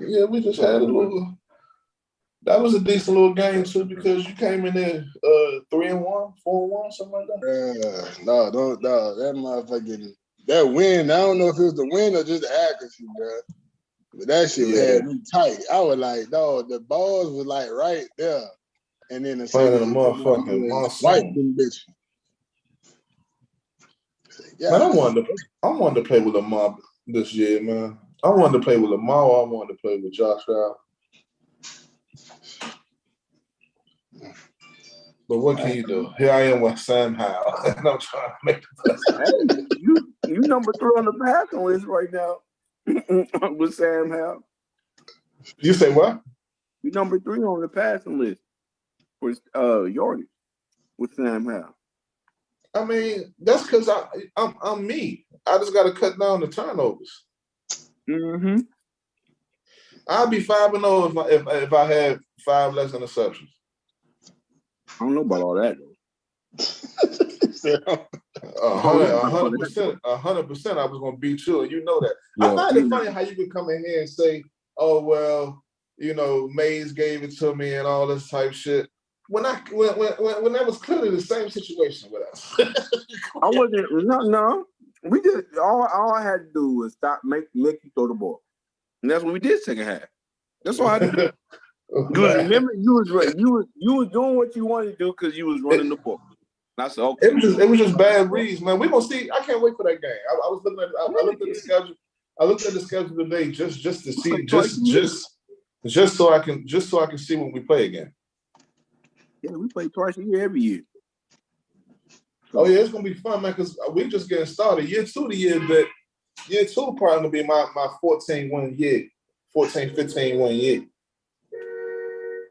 yeah, we just had a little. That was a decent little game too because you came in there 3-1, 4-1, something like that. No, that motherfucking that win. I don't know if it was the win or just the accuracy, bro. But that shit had me tight. I was like, dog, the balls was like right there, and then the motherfucking white bitch. Yeah, man, I wanted to play with Lamar this year, man. I wanted to play with Lamar. I wanted to play with Josh Allen. But what can you do? Here I am with Sam Howell, and I'm trying to make the best. You number 3 on the passing list right now with Sam Howell. You say what? You number 3 on the passing list for yardage with Sam Howell. I mean, that's because I'm me. I just got to cut down the turnovers. Mm-hmm. I'll be 5-0 if I had 5 less interceptions. don't know about all that though. 100%. I was gonna beat you, and you know that. I find it funny how you could come in here and say, "Oh well, you know, Mays gave it to me and all this type shit." When that was clearly the same situation with us. I wasn't. No. We just all I had to do was stop make you throw the ball, and that's what we did second half. That's all I had to do. Because remember, you was doing what you wanted to do because you was running the ball. And I said, okay. It was just bad reads, man. We gonna see. I can't wait for that game. I was looking at. I looked at the schedule. I looked at the schedule today just to see just so I can see when we play again. Yeah, we play twice a year every year. Oh yeah, it's gonna be fun, man. Because we just getting started. Year two probably gonna be my 14 win year, 15 win year.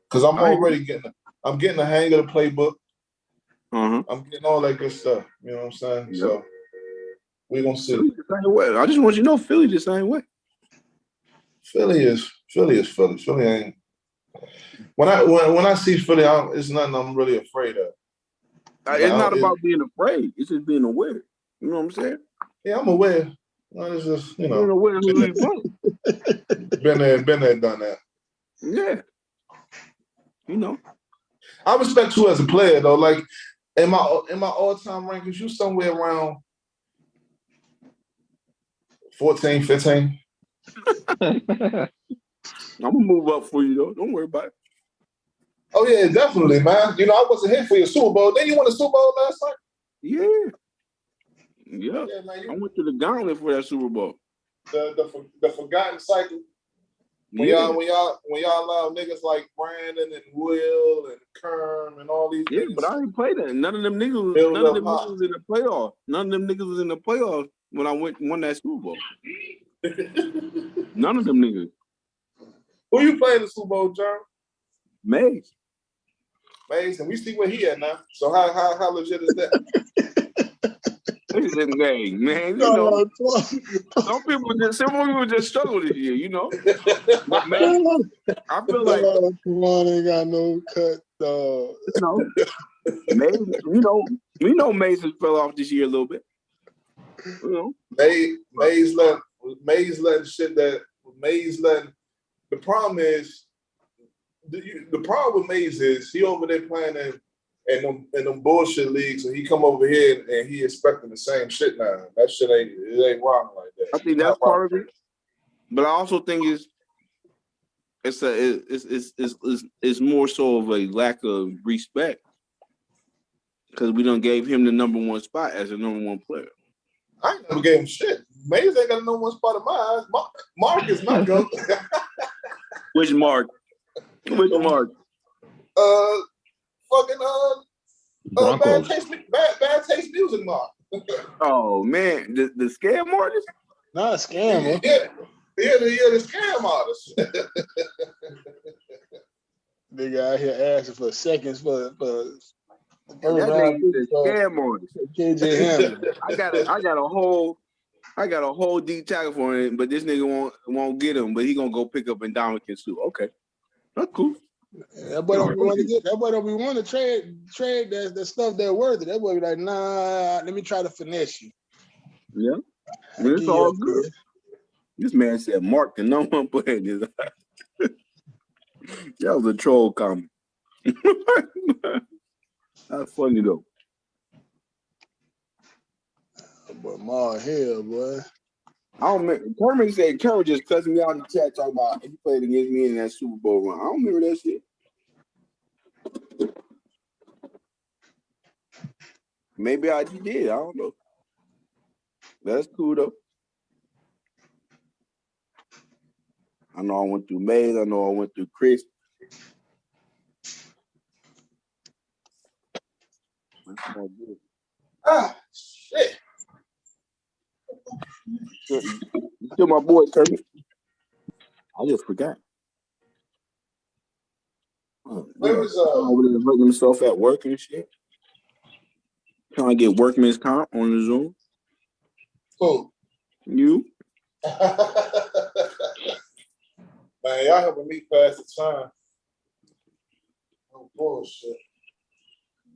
Because I'm already getting the hang of the playbook. I'm getting all that good stuff. You know what I'm saying? Yep. So we're gonna see. I just want you to know Philly the same way. Philly is Philly. Philly ain't. When I see Philly, it's nothing I'm really afraid of. It's not about being afraid. It's just being aware. You know what I'm saying? Yeah, I'm aware. Well, it's just being aware of who you playing. Been there, done that. Yeah. You know. I respect you as a player though. Like in my all-time rankings, you somewhere around 14, 15. I'm gonna move up for you though. Don't worry about it. Oh yeah, definitely, man. You know, I wasn't here for your Super Bowl. Then you won a Super Bowl last night? Yeah, man, I went to the gauntlet for that Super Bowl. The forgotten cycle. When y'all allow niggas like Brandon and Will and Kerm and all these niggas. But I didn't play that. None of them niggas was in the playoffs. None of them niggas was in the playoffs when I won that Super Bowl. None of them niggas. Who you playing the Super Bowl, John? Mays, and we see where he at now. So how legit is that? Look at this game, man. You know, some people just struggle this year, you know. But man, I feel like ain't got no cut, dog. Mays, we know Mays has fell off this year a little bit. You know, Mays letting shit that Mays letting. The problem is. The problem with Mays is he over there playing in them bullshit leagues, and he come over here and he expecting the same shit now. That shit ain't wrong like that. I think that's part of it, but I also think it's more so of a lack of respect because we done gave him the number one spot as a number one player. I ain't never gave him shit. Mays ain't got the number one spot in my eyes. Mark is not good. Which Mark? Which Mark? Bad taste music Mark. Oh man, the scam artist? Not a scammer. Yeah, the scam artist. Nigga out here asking for seconds for that nigga scam artist. KJ Hamler. I got a whole deep tackle for him, but this nigga won't get him, but he gonna go pick up Ndamukong Suh. Okay. That's cool. That boy don't be want to trade that stuff that worth it. That boy be like, nah, let me try to finesse you. Yeah. It's all good. This man said Mark the number one player in his eyes. That was a troll comment. That's funny though. But Ma hell, boy. I don't remember. Kermit said Kermit just cussed me out in the chat talking about he played against me in that Super Bowl run. I don't remember that shit. Maybe I did. I don't know. That's cool though. I know I went through Mays. I know I went through Chris. Shit. Still my boy, Kermit. I just forgot. Where was over there hurting himself at work and shit. Trying to get workman's comp on the Zoom. Who? You? Man, y'all helping me pass the time. Oh bullshit.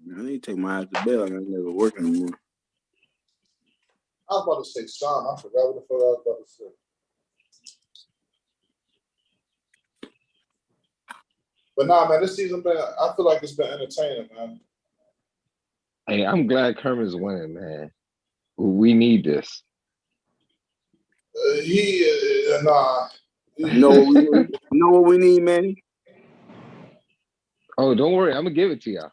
I need to take my ass to bed. I never work anymore. I was about to say Sean. I forgot what the fuck I was about to say. But nah, man, this season been. I feel like it's been entertaining, man. Hey, I'm glad Kermit's winning, man. We need this. Nah. You know what we need? You know what we need, man? Oh, don't worry, I'm gonna give it to y'all.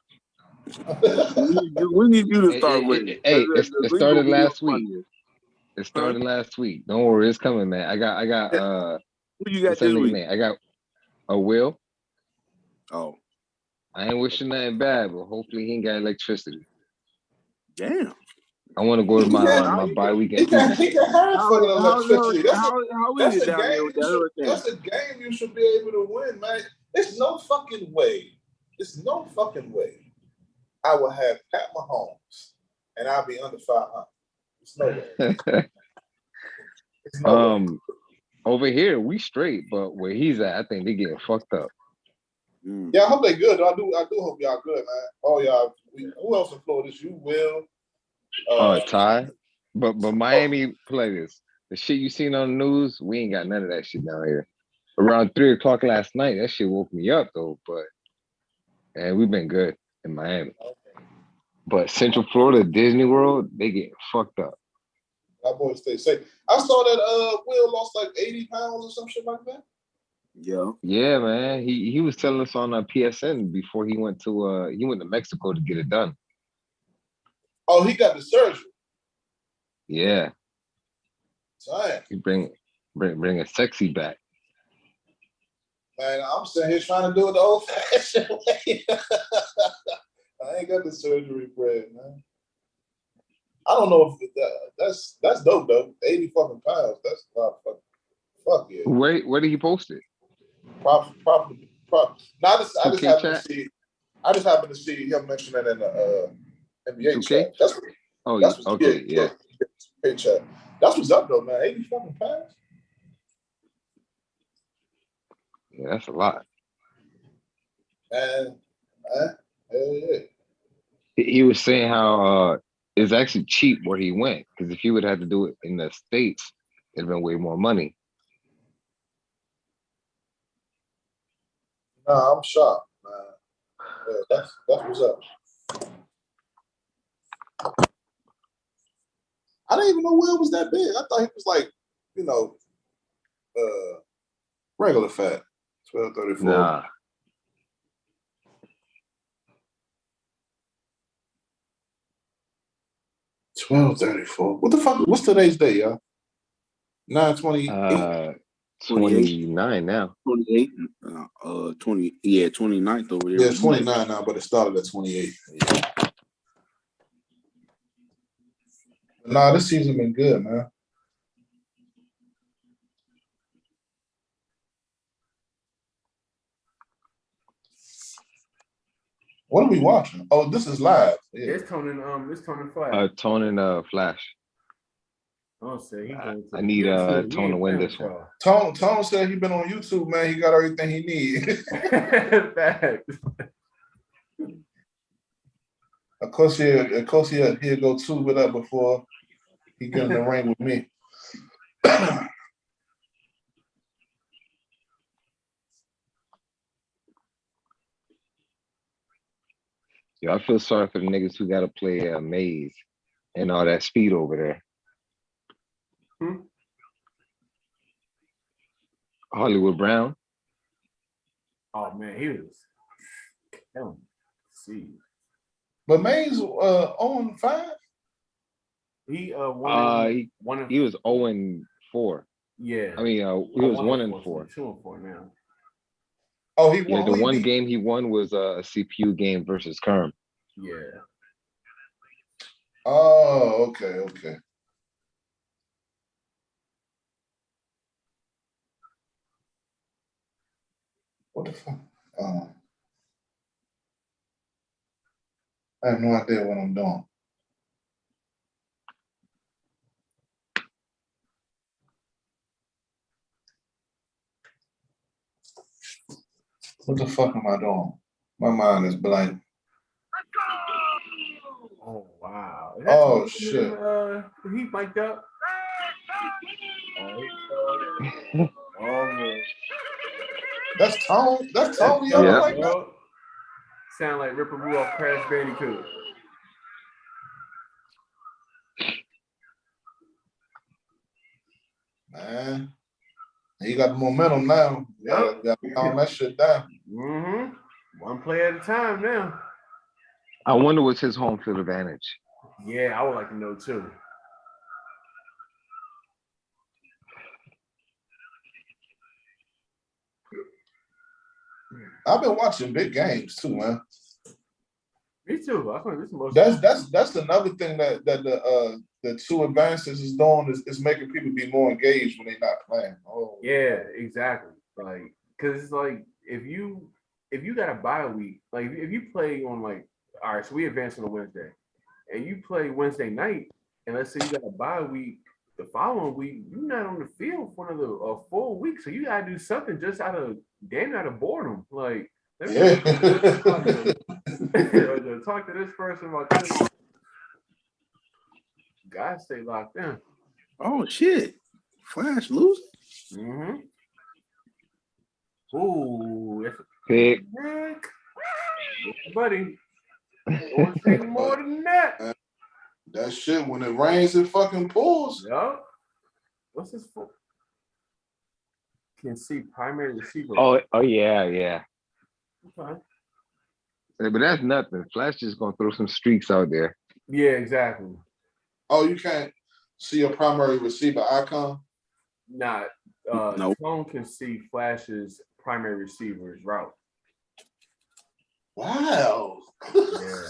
We need you to start winning. Hey, it started last week. Here. It started last week. Don't worry, it's coming, man. I got Who you got what's that this nigga week? name? I got a Will. Oh. I ain't wishing nothing bad, but hopefully he ain't got electricity. Damn. I want to go to my bye weekend. He can have fucking electricity. How is it down there with that hurricane? That's a game you should be able to win, man. There's no fucking way. There's no fucking way I will have Pat Mahomes and I'll be under 500. There's no way. There's no way. Over here we straight, but where he's at, I think they getting fucked up. Yeah, I hope they good. I do hope y'all good, man. Oh y'all. Who else in Florida? You Will. Ty. But Miami play this. The shit you seen on the news, we ain't got none of that shit down here. Around 3:00 last night, that shit woke me up though. But and we've been good in Miami. But Central Florida, Disney World, they get fucked up. Our boys stay safe. I saw that Will lost like 80 pounds or some shit like that. Yeah, man. He was telling us on PSN before he went to Mexico to get it done. Oh, he got the surgery. Yeah. Damn. He bring a sexy back. Man, I'm sitting here trying to do it the old-fashioned way. I ain't got the surgery bread, man. I don't know if that's dope though. 80 fucking pounds. That's a lot of fucking. Fuck yeah. Where did he post it? Probably. No, I just happened chat? to see. I just happened to see him mention that in the NBA 2K? chat. That's what's okay, yeah. Chat. That's what's up though, man. 80 fucking pounds. Yeah, that's a lot. And hell yeah. He was saying how it's actually cheap where he went, because if he would have to do it in the States, it'd been way more money. Nah, I'm shocked, man. Yeah, that's what's up. I didn't even know Will was that big. I thought he was like, regular fat. 1234. Nah. $12.34. What the fuck? What's today's day, y'all? 9/28. 29 now. 28. 29th over there. Yeah, 29 now, but it started at 28. Yeah. Nah, this season been good, man. What are we watching? Oh, this is live. Yeah, it's Tone and Flash. Tone and Flash. Oh, say I need Tone to win this one. Tone said he been on YouTube, man. He got everything he need. Of course, he'll go tube it up before he get in the ring with me. Yo, I feel sorry for the niggas who got to play Maze and all that speed over there. Hollywood Brown. Oh man, he was killing me. See, but Mays on 5. He he was 0-4. Yeah, I mean he was 1-4. 2-4 now. Oh, he won. Yeah, the one game he won was a CPU game versus Kerm. Yeah. Oh, okay. What the fuck? I have no idea what I'm doing. What the fuck am I doing? My mind is blank. Oh wow. Is Oh, Tony shit. He mic'd up. Oh man. That's Tone. That's Tone. That's Yelling Yeah. like that. bro. Sound like Ripper Rudolph Crash Bandicoot. Man, he got the momentum now. Yep. Got to calm that shit down. Mm-hmm. One play at a time now. I wonder what's his home field advantage. Yeah, I would like to know too. I've been watching big games too, man. Me too. I think this is the most. That's another thing that the two advances is doing is making people be more engaged when they're not playing. Oh Yeah, exactly. Like, cause it's like if you got a bye week, like if you play on like, all right, so we advance on a Wednesday, and you play Wednesday night, and let's say you got a bye week the following week, you're not on the field for another full week, so you gotta do something just out of boredom. Like, let me yeah. talk to this person about this. Guys stay locked in. Oh shit! Flash losing. Mm-hmm. Ooh, that's a Pick. pick. Buddy. Don't take more than that. That shit when it rains, it fucking pours. Yup. What's this for? Can see primary receiver. Oh yeah. Okay. But that's nothing. Flash just gonna throw some streaks out there. Yeah, exactly. Oh, you can't see a primary receiver icon? Not Nope. Tone can see Flash's primary receiver's route. Wow. Yeah.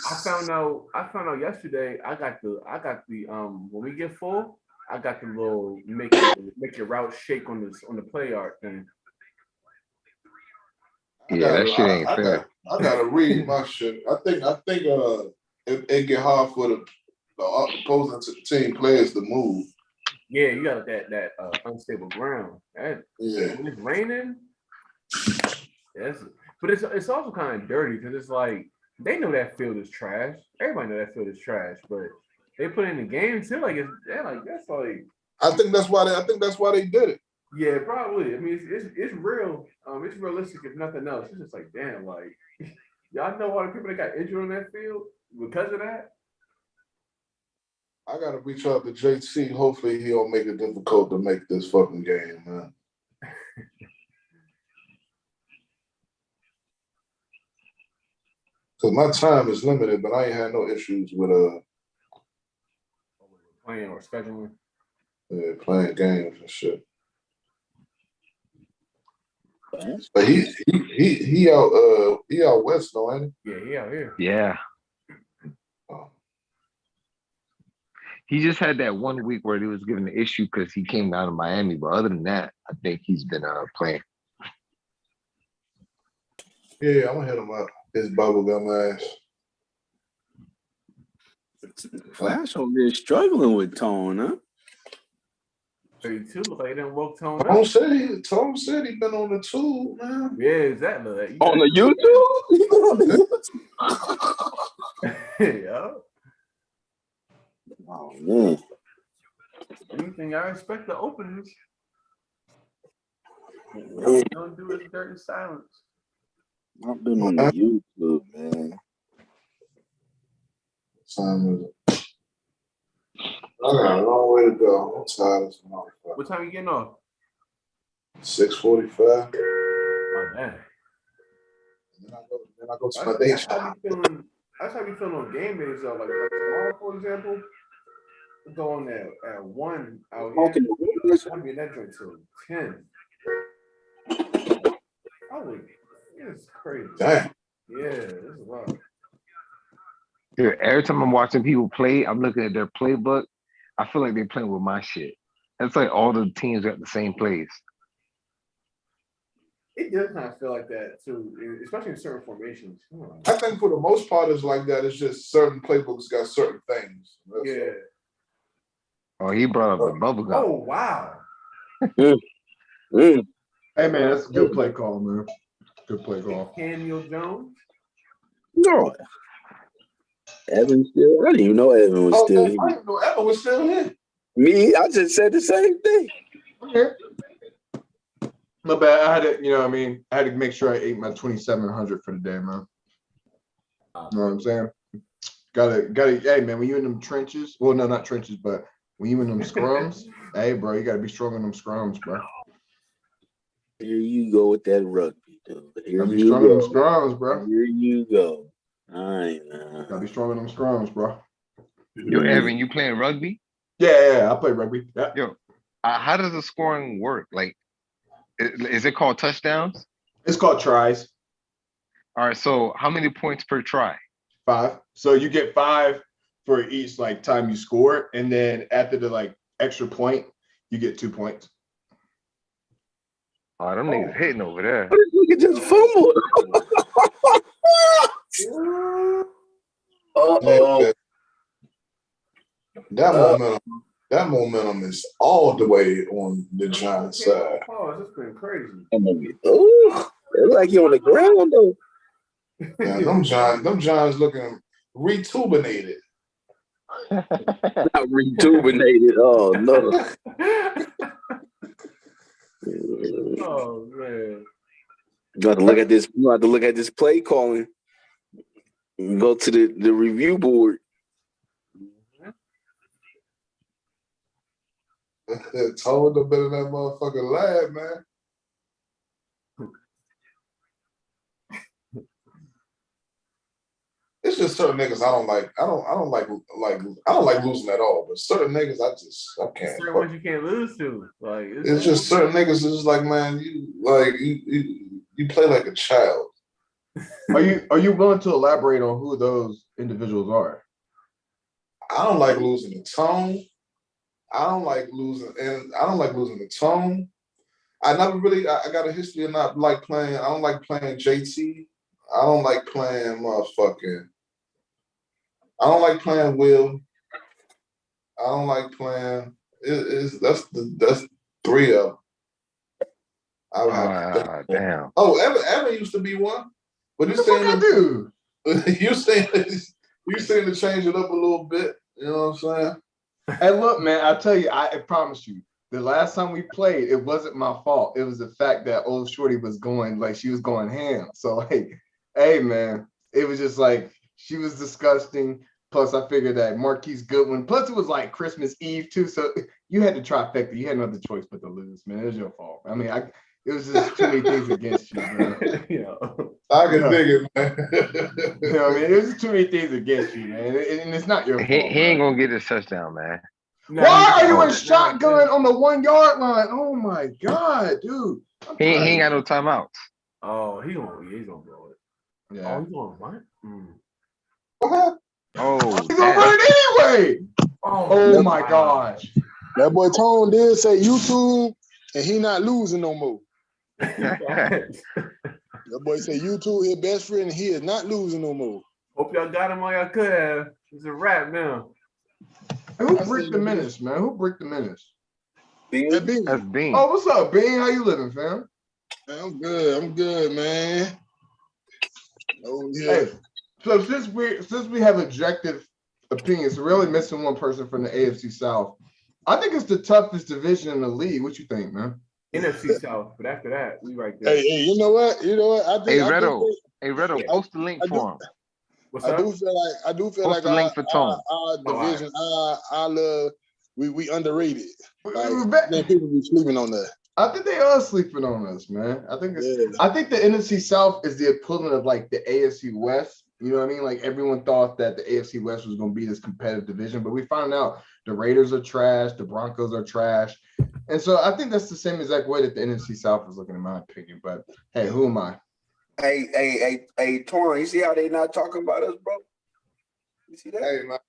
I found out yesterday. I got the when we get full, I got the little make your route shake on the play art thing. Yeah, that shit ain't fair. I gotta read my shit. I think it get hard for the opposing team players to move. Yeah, you got that unstable ground. Yeah. When it's raining, but it's also kind of dirty because it's like they know that field is trash. Everybody know that field is trash, but they put it in the game too. Like that's like. I think that's why they did it. Yeah, probably. I mean, it's real. It's realistic if nothing else. It's just like, damn, like y'all know all the people that got injured on that field because of that. I gotta reach out to JT. Hopefully he'll make it difficult to make this fucking game, man. Cause my time is limited, but I ain't had no issues with Playing or scheduling. Playing games and shit. But he out west though, ain't he? Yeah, he out here. Yeah. Oh. He just had that 1 week where he was given the issue because he came down to Miami. But other than that, I think he's been playing. Yeah, I'm gonna hit him up. His bubblegum ass. Flash over there struggling with Tone, huh? 32 look like he didn't woke Tone up. Tom said he been on the tube, man. Yeah, exactly. On the YouTube? Yeah. Oh man. Anything I expect the openings. Don't do it dirty silence. I've been on the YouTube, man. Time is it? I got a long way to go. I'm tired as a motherfucker. What time you getting off? 6:45. Oh man. Then I go to my day That's job. how you feeling on game days though. Like tomorrow, for example, we're going at 1 out here. I'll be in that joint till 10. Oh, it's crazy. Damn. Yeah, this is wild. Dude, every time I'm watching people play, I'm looking at their playbook. I feel like they're playing with my shit. It's like all the teams got the same plays. It does kind of feel like that too, especially in certain formations. I think for the most part, it's like that. It's just certain playbooks got certain things. Yeah. Oh, he brought up the bubble gum. Oh wow. Hey man, that's a good play call, man. Good play call. Daniel Jones. No. Evan still? I didn't even know Evan was still I here. didn't know Evan was still here. Me, I just said the same thing. Okay. My bad. I had to, you know what I mean? I had to make sure I ate my 2,700 for the day, man. You know what I'm saying? Gotta, hey, man, when you in them trenches, well, no, not trenches, but when you in them scrums, hey, bro, you gotta be strong in them scrums, bro. Here you go with that rugby, dude. Here Gotta be you strong in them go. scrums, bro. Here you go. All right, now. Gotta be strong in them scrums, bro. Yo, Evan, you playing rugby? Yeah, I play rugby. Yeah. Yo, how does the scoring work? Like, is it called touchdowns? It's called tries. All right, so how many points per try? 5. So you get 5 for each like time you score, and then after the like extra point, you get 2 points. Oh, them niggas hitting over there. This nigga just fumbled. Uh-oh. That momentum is all the way on the Giants side. Oh, this has been crazy. Ooh, it look like you on the ground though. Yeah, them Giants looking rejuvenated. Not rejuvenated. Oh no. Oh man. You have to look at this. You have to look at this play calling. Go to the review board. Told them better than that motherfucking lad, man. It's just certain niggas I don't like. I don't like losing at all. But certain niggas I can't. Certain ones you can't lose to. Like It's just certain niggas is just like, man, you play like a child. Are you willing to elaborate on who those individuals are? I don't like losing the tone. I don't like losing the tone. I never really. I got a history of not like playing. I don't like playing JT. I don't like playing motherfucking. I don't like playing Will. I don't like playing. That's 3 of them. I would have Damn. Oh, Evan used to be one. But you're saying I do. you're saying to change it up a little bit. You know what I'm saying? Hey, look, man, I'll tell you, I promise you, the last time we played, it wasn't my fault. It was the fact that old Shorty was going, like, she was going ham. So, like, hey, man, it was just like, she was disgusting. Plus, I figured that Marquise Goodwin. Plus, it was like Christmas Eve, too. So, you had to trifecta. You had no other choice but to lose, man. It was your fault. I mean, it was just too many things against you, man. I can dig it, man. You know what I mean? It was too many things against you, man. And it's not your fault. He ain't gonna get his touchdown, man. Why are you in shotgun on the 1 yard line? Oh my god, dude. He ain't got no timeouts. Oh, he's gonna blow it. Yeah. Oh, he's gonna what? Oh, he's gonna run it anyway. Oh my gosh. That boy Tone did say YouTube, and he not losing no more. That boy said YouTube his best friend, and he is not losing no more. Hope y'all got him all y'all could have. He's a wrap now. Who bricked the menace, man? Who bricked the menace? Bean. That's Bean. Oh, what's up, Bean? How you living, fam? I'm good, man. Oh yeah. Hey, so since we have objective opinions, we're really missing one person from the AFC South. I think it's the toughest division in the league. What you think, man? NFC South, but after that, we right there. Hey, you know what? I think. Hey, Redo, post the link for him. What's up? I do feel like the link for Tone. our division, our love, we underrated. Like, Then people be sleeping on that. I think they are sleeping on us, man. I think the NFC South is the equivalent of like the AFC West. You know what I mean? Like everyone thought that the AFC West was going to be this competitive division, but we found out the Raiders are trash, the Broncos are trash, and so I think that's the same exact way that the NFC South is looking, in my opinion. But hey, who am I? Hey, Torn, you see how they not talking about us, bro? You see that? Hey, man.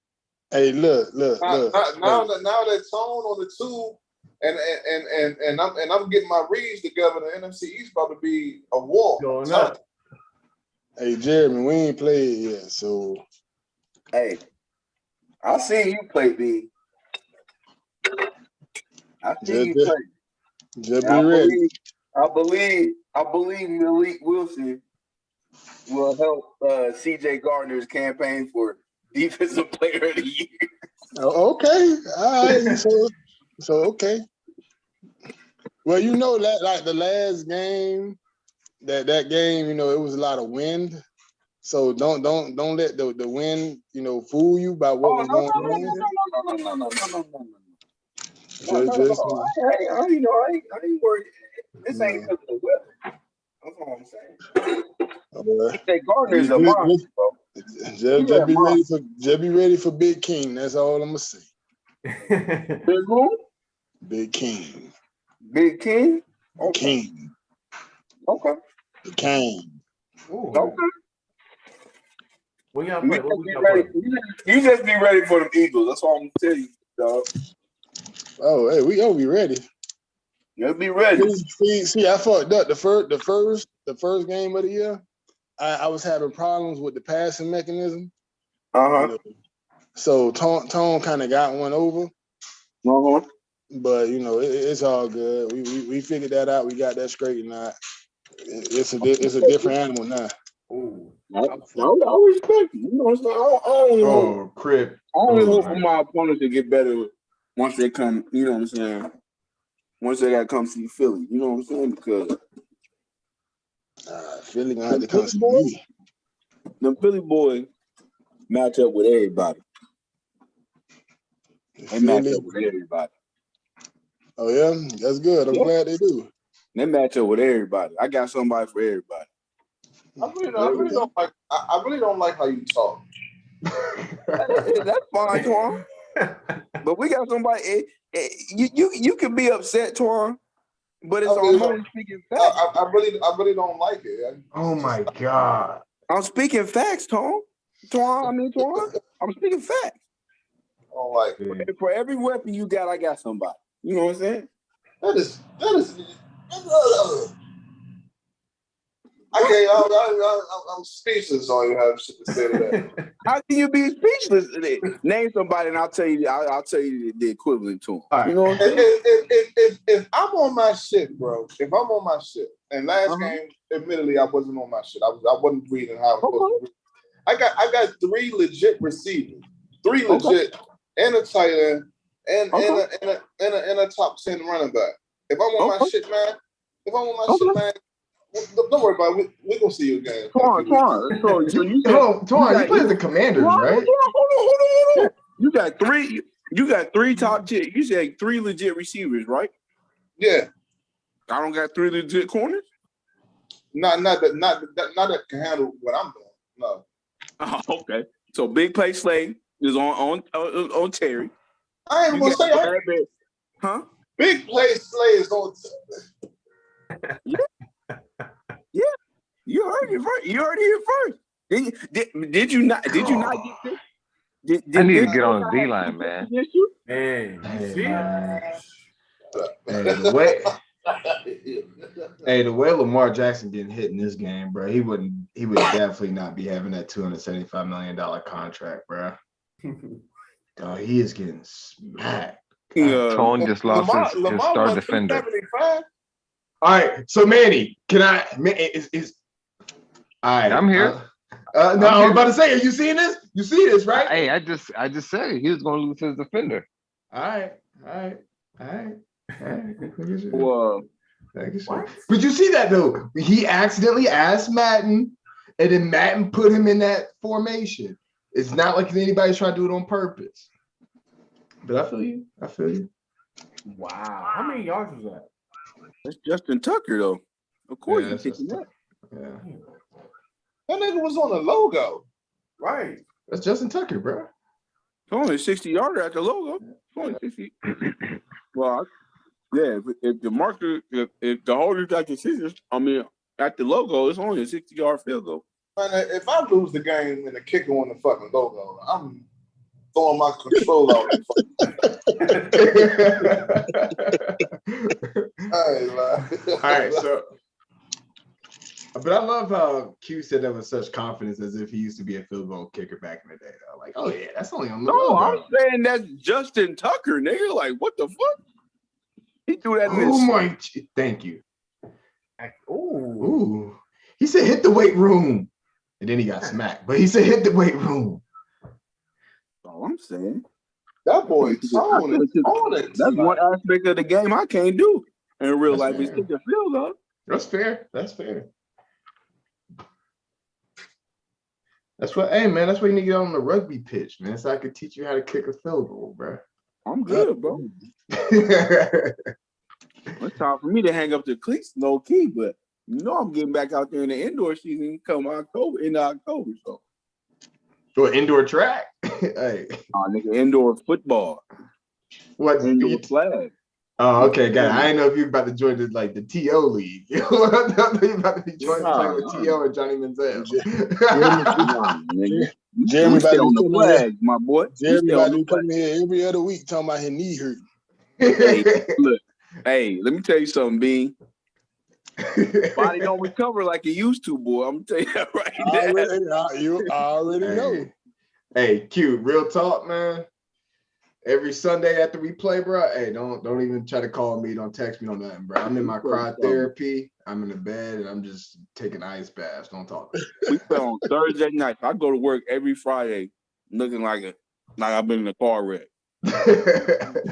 Hey, look. Now that Tone on the 2, and I'm getting my reads together. The NFC East about to be a war. Going up. Hey, Jeremy, we ain't played yet, so. Hey, I see you play, B. I see you play. Just be ready. I believe Malik Wilson will help CJ Gardner's campaign for Defensive Player of the Year. Oh, okay, all right. So okay. Well, you know that like the last game, that game, you know, it was a lot of wind. So don't let the wind, you know, fool you by what was going on. Just I ain't worried. This ain't because of the weather. That's all I'm saying. Hey, Gardner's a monster, bro. Just be ready for Big King. That's all I'm gonna say. Big who? Big King. Big King? Okay. King. Okay. The King. Ooh. Okay. What y'all play? What we got ready. play? You just be ready for them Eagles. That's all I'm gonna tell you, dog. Oh, hey, we ready. Just be ready. See, I fucked up the first game of the year. I was having problems with the passing mechanism. Uh-huh. You know, so Tone kind of got one over. Uh-huh. But you know, it's all good. We figured that out. We got that straightened out. It's a different animal now. Ooh. I respect you. You know what I'm saying? I only hope. Crip. I only hope for my opponents to get better once they come. You know what I'm saying? Once they got to come see Philly. You know what I'm saying? Because Philly gonna have to come see me. The Philly boys match up with everybody. They match up with everybody. Oh yeah, that's good. I'm glad they do. They match up with everybody. I got somebody for everybody. I really don't like how you talk. That's fine, Twan. But we got somebody. You can be upset, Twan, but it's only speaking facts. I really don't like it. Oh my God. I'm speaking facts, Twan. Twan. I'm speaking facts. I don't like it. For every weapon you got, I got somebody. You know what I'm saying? That is. I can't. I'm speechless. All you have shit to say to that. How can you be speechless? Name somebody, and I'll tell you. I'll tell you the equivalent to him. Right. You know what I'm saying? If I'm on my shit, bro. If I'm on my shit, and last game, admittedly, I wasn't on my shit. I wasn't reading how. I got 3 legit receivers, 3 legit, and a tight end, and a top 10 running back. If I'm on my shit, man. Don't worry about it. We're gonna see you again. Twan. So you play the Commanders, right? Hold on. You got 3. You got 3 top 10. You said 3 legit receivers, right? Yeah. I don't got 3 legit corners. Not that can handle what I'm doing. No. Oh, okay. So big play Slade is on Terry. I ain't gonna say that. Huh? Big play Slade is on. Yeah. You heard it first. You heard it here first. Did you not? Did you not get this? I need to get on the D-line, man. Hey, the way Lamar Jackson getting hit in this game, bro, he would definitely not be having that $275 million contract, bro. Dog, he is getting smacked. Tone just lost his star defender. All right, so Manny, can I? All right, I'm here. I was about to say, are you seeing this? You see this, right? Hey, I just said he was going to lose his defender. All right. Well, but you see that though? He accidentally asked Madden, and then Madden put him in that formation. It's not like anybody's trying to do it on purpose. But I feel you. Wow. How many yards was that? That's Justin Tucker, though. Of course, yeah, he's picking that. Yeah. That nigga was on the logo. Right. That's Justin Tucker, bro. It's only 60-yarder at the logo. It's only 60. Well, yeah, if the marker, if the holder got the scissors, at the logo, it's only a 60-yard field goal. Man, if I lose the game and the kicker on the fucking logo, I'm throwing my control out. All right, so. But I love how Q said that with such confidence as if he used to be a field goal kicker back in the day. Though. Like, oh yeah, that's only on the logo. I'm saying that's Justin Tucker, nigga. Like, what the fuck? He threw that in his... Thank you. Ooh. He said hit the weight room. And then he got smacked. But he said hit the weight room. all I'm saying. That boy I tone put is this- on it. That's one aspect of the game I can't do in real That's life is fair. kick a field goal. That's fair. That's fair. That's what, hey man, that's what you need to get on the rugby pitch, man. So I could teach you how to kick a field goal, bro. I'm good, bro. It's time for me to hang up the cleats low key, but you know I'm getting back out there in the indoor season come October. So Or indoor track. Hey, nigga, indoor football, what? indoor flag. Oh, okay, got it. I didn't know if you were about to join the TO league. I thought you were about to be joining playing with TO and Johnny Manziel. Jeremy We stay about on to the come in flag, my boy. Jeremy about to come in here every other week talking about his knee hurt. Hey, look. Hey, let me tell you something, B. Body don't recover like it used to, boy. I'm gonna tell you that right now. You already know. Hey, Q, real talk, man. Every Sunday after we play, bro. Hey, don't even try to call me. Don't text me on nothing, bro. I'm in my cryotherapy. I'm in the bed and I'm just taking ice baths. Don't talk to me. We play on Thursday night. I go to work every Friday looking like I've been in a car wreck.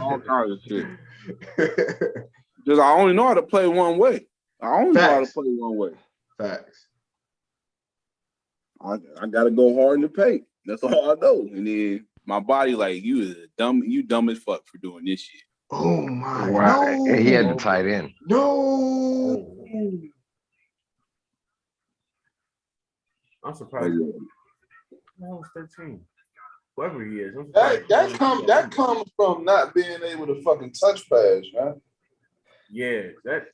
All kinds of shit. Because I only know how to play one way. I only know how to play one way. Facts. I gotta go hard in the paint. That's all I know. And then my body like you dumb as fuck for doing this shit. Oh my! Wow. No. And he had the tight end. No. I'm surprised. No, it's 13. Whoever he is. That comes from not being able to fucking touch pass, man. Yeah, that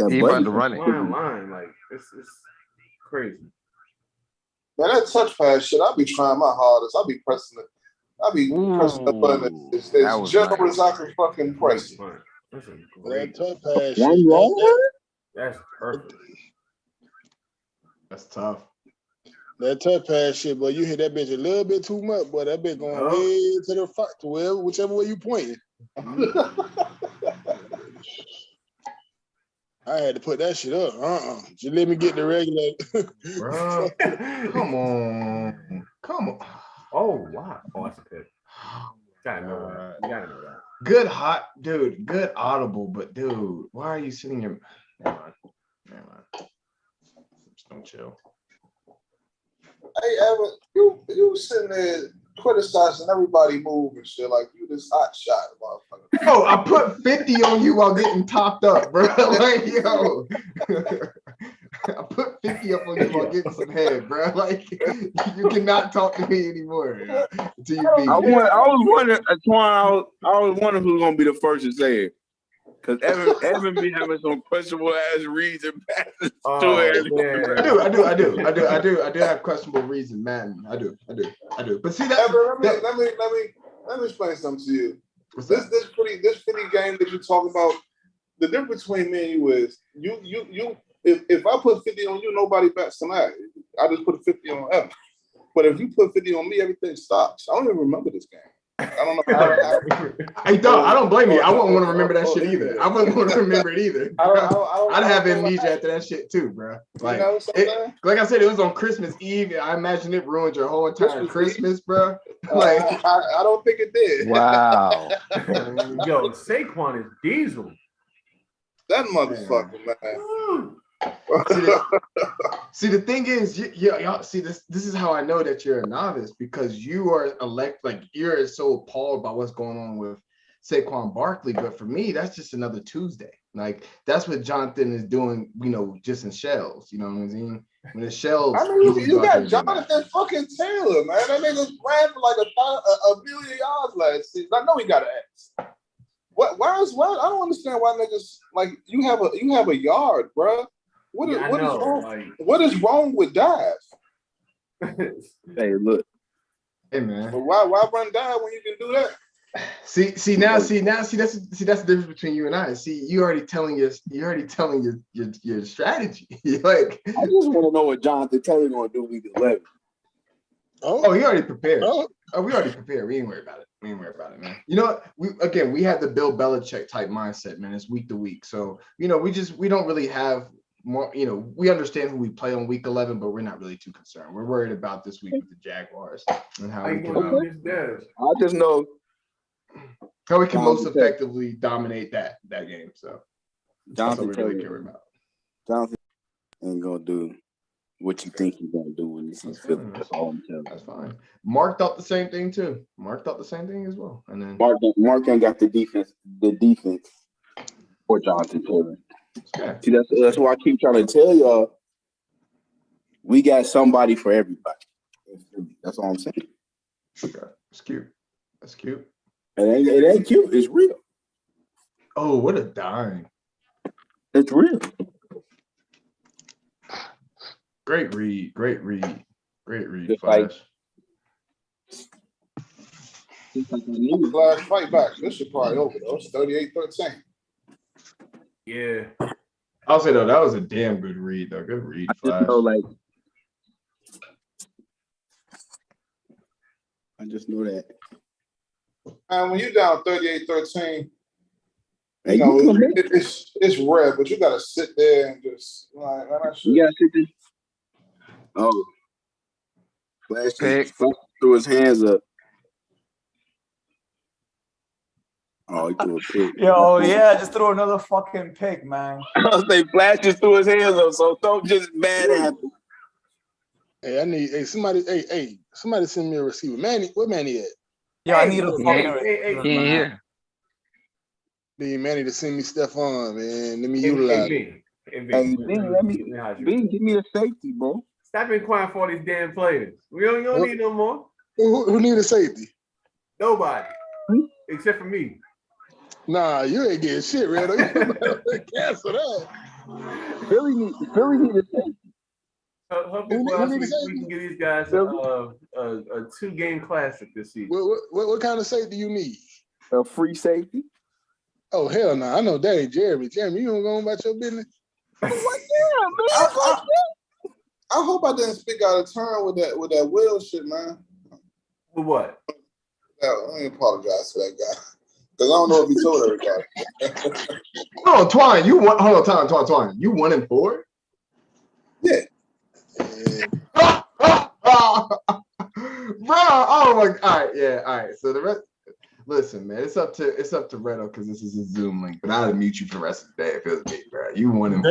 He about to run it. line, like it's crazy. Man, that touch pass shit, I be trying my hardest. I be pressing it. I be pressing the button as general as I can fucking press it. That's a That great. touch pass One shit. wrong? That's perfect. That's tough. That touch pass shit, but you hit that bitch a little bit too much, but that bitch going way to the front, to whichever way you pointing. I had to put that shit up. Just let me get the regular. Bro, come on. Oh wow. Oh, that's a pick. Gotta know that. You gotta know that. Good hot dude. Good audible, but dude, why are you sitting here? Never mind. Just don't chill. Hey, Evan, you sitting there criticizing everybody move and shit like you this hot shot, motherfucker. Yo, I put 50 on you while getting topped up, bro. Like, yo. I put 50 up on you while getting some head, bro. Like, you cannot talk to me anymore until you beat me. I was wondering, Twan, I was wondering who's gonna be the first to say it. Because Evan be having some questionable ass reads and passes to it. I do have questionable reason, man. I do. But see that. Evan, let me explain something to you. This fitty game that you're talking about, the difference between me and you is you if I put 50 on you, nobody bats tonight. I just put 50 on Evan. But if you put 50 on me, everything stops. I don't even remember this game. I don't know how I don't blame you. I wouldn't want to remember that shit either. I wouldn't want to remember it either. I'd have amnesia after that shit too, bro. Like, like I said, it was on Christmas Eve. I imagine it ruined your whole entire Christmas, bro. Like, I don't think it did. Wow. Yo, Saquon is diesel. That motherfucker, man. See, the thing is, y'all see this is how I know that you're a novice, because you are you're so appalled by what's going on with Saquon Barkley. But for me, that's just another Tuesday. Like, that's what Jonathan is doing, just in shells. You know what I'm saying? When the shells, I mean, you got Jonathan fucking Taylor, man. That nigga ran for like a million yards last season. I know he got an X. Why? I don't understand why niggas like you have a yard, bro. What is wrong? Like, what is wrong with dive? Hey, look. Hey, man. But why run dive when you can do that? See that's the difference between you and I. See, you already telling your strategy. Like, I just want to know what Jonathan Taylor gonna do week 11. Oh, he already prepared. Oh, we already prepared. We ain't worried about it. Man. You know what? We have the Bill Belichick type mindset, man. It's week to week. So, we don't really have more, we understand who we play on week 11, but we're not really too concerned. We're worried about this week with the Jaguars and how we can I just know most effectively dominate that game. So that's what we really care about. Jonathan ain't gonna do what you think he's gonna do when he sees Philly. That's all I'm telling you. That's fine. Mark thought the same thing too. Mark thought the same thing as well. And then Mark ain't got the defense for Jonathan Taylor. Okay. See, that's why I keep trying to tell y'all. We got somebody for everybody. That's all I'm saying. Okay. It's cute. That's cute. It ain't cute. It's real. Oh, what a dime. It's real. Great read. Just Flash. Flash fight back. This should probably over though. It's 38-13. Yeah. I'll say though, that was a damn good read though. Good read, Flash. I just know that. And when you're down 38-13, Hey, it's rare, but you gotta sit there and just like you gotta sit there. Oh, Flash threw his hands up. Oh, he threw a pick. Yo, yeah, just threw another fucking pick, man. I was say Flash just threw his hands up, so don't just mad at him. Hey, somebody send me a receiver. Manny, where Manny at? Yo, I need a fucking He ain't here. Need Manny to send me Stephon, man. Let me utilize it. Hey, B, give me a safety, bro. Stop inquiring for all these damn players. We don't need no more. Who need a safety? Nobody. Except for me. Nah, you ain't getting shit, Red. Cancel that. Philly need a safety. Hopefully we can give these guys a 2-game classic this season. What kind of safety you need? A free safety? Oh, hell no. I know that ain't Jeremy. Jeremy, you don't go on about your business? What man? I hope I didn't speak out of turn with that Will shit, man. With what? Let me apologize to that guy. Because I don't know if he told everybody. Hold on, Twine. You won. Hold on, Twine. You 1-4? Yeah. Bro, oh my. All right. So the rest. Listen, man, it's up to Redo because this is a Zoom link. But I'd mute you for the rest of the day if it was me, bro. You 1-4.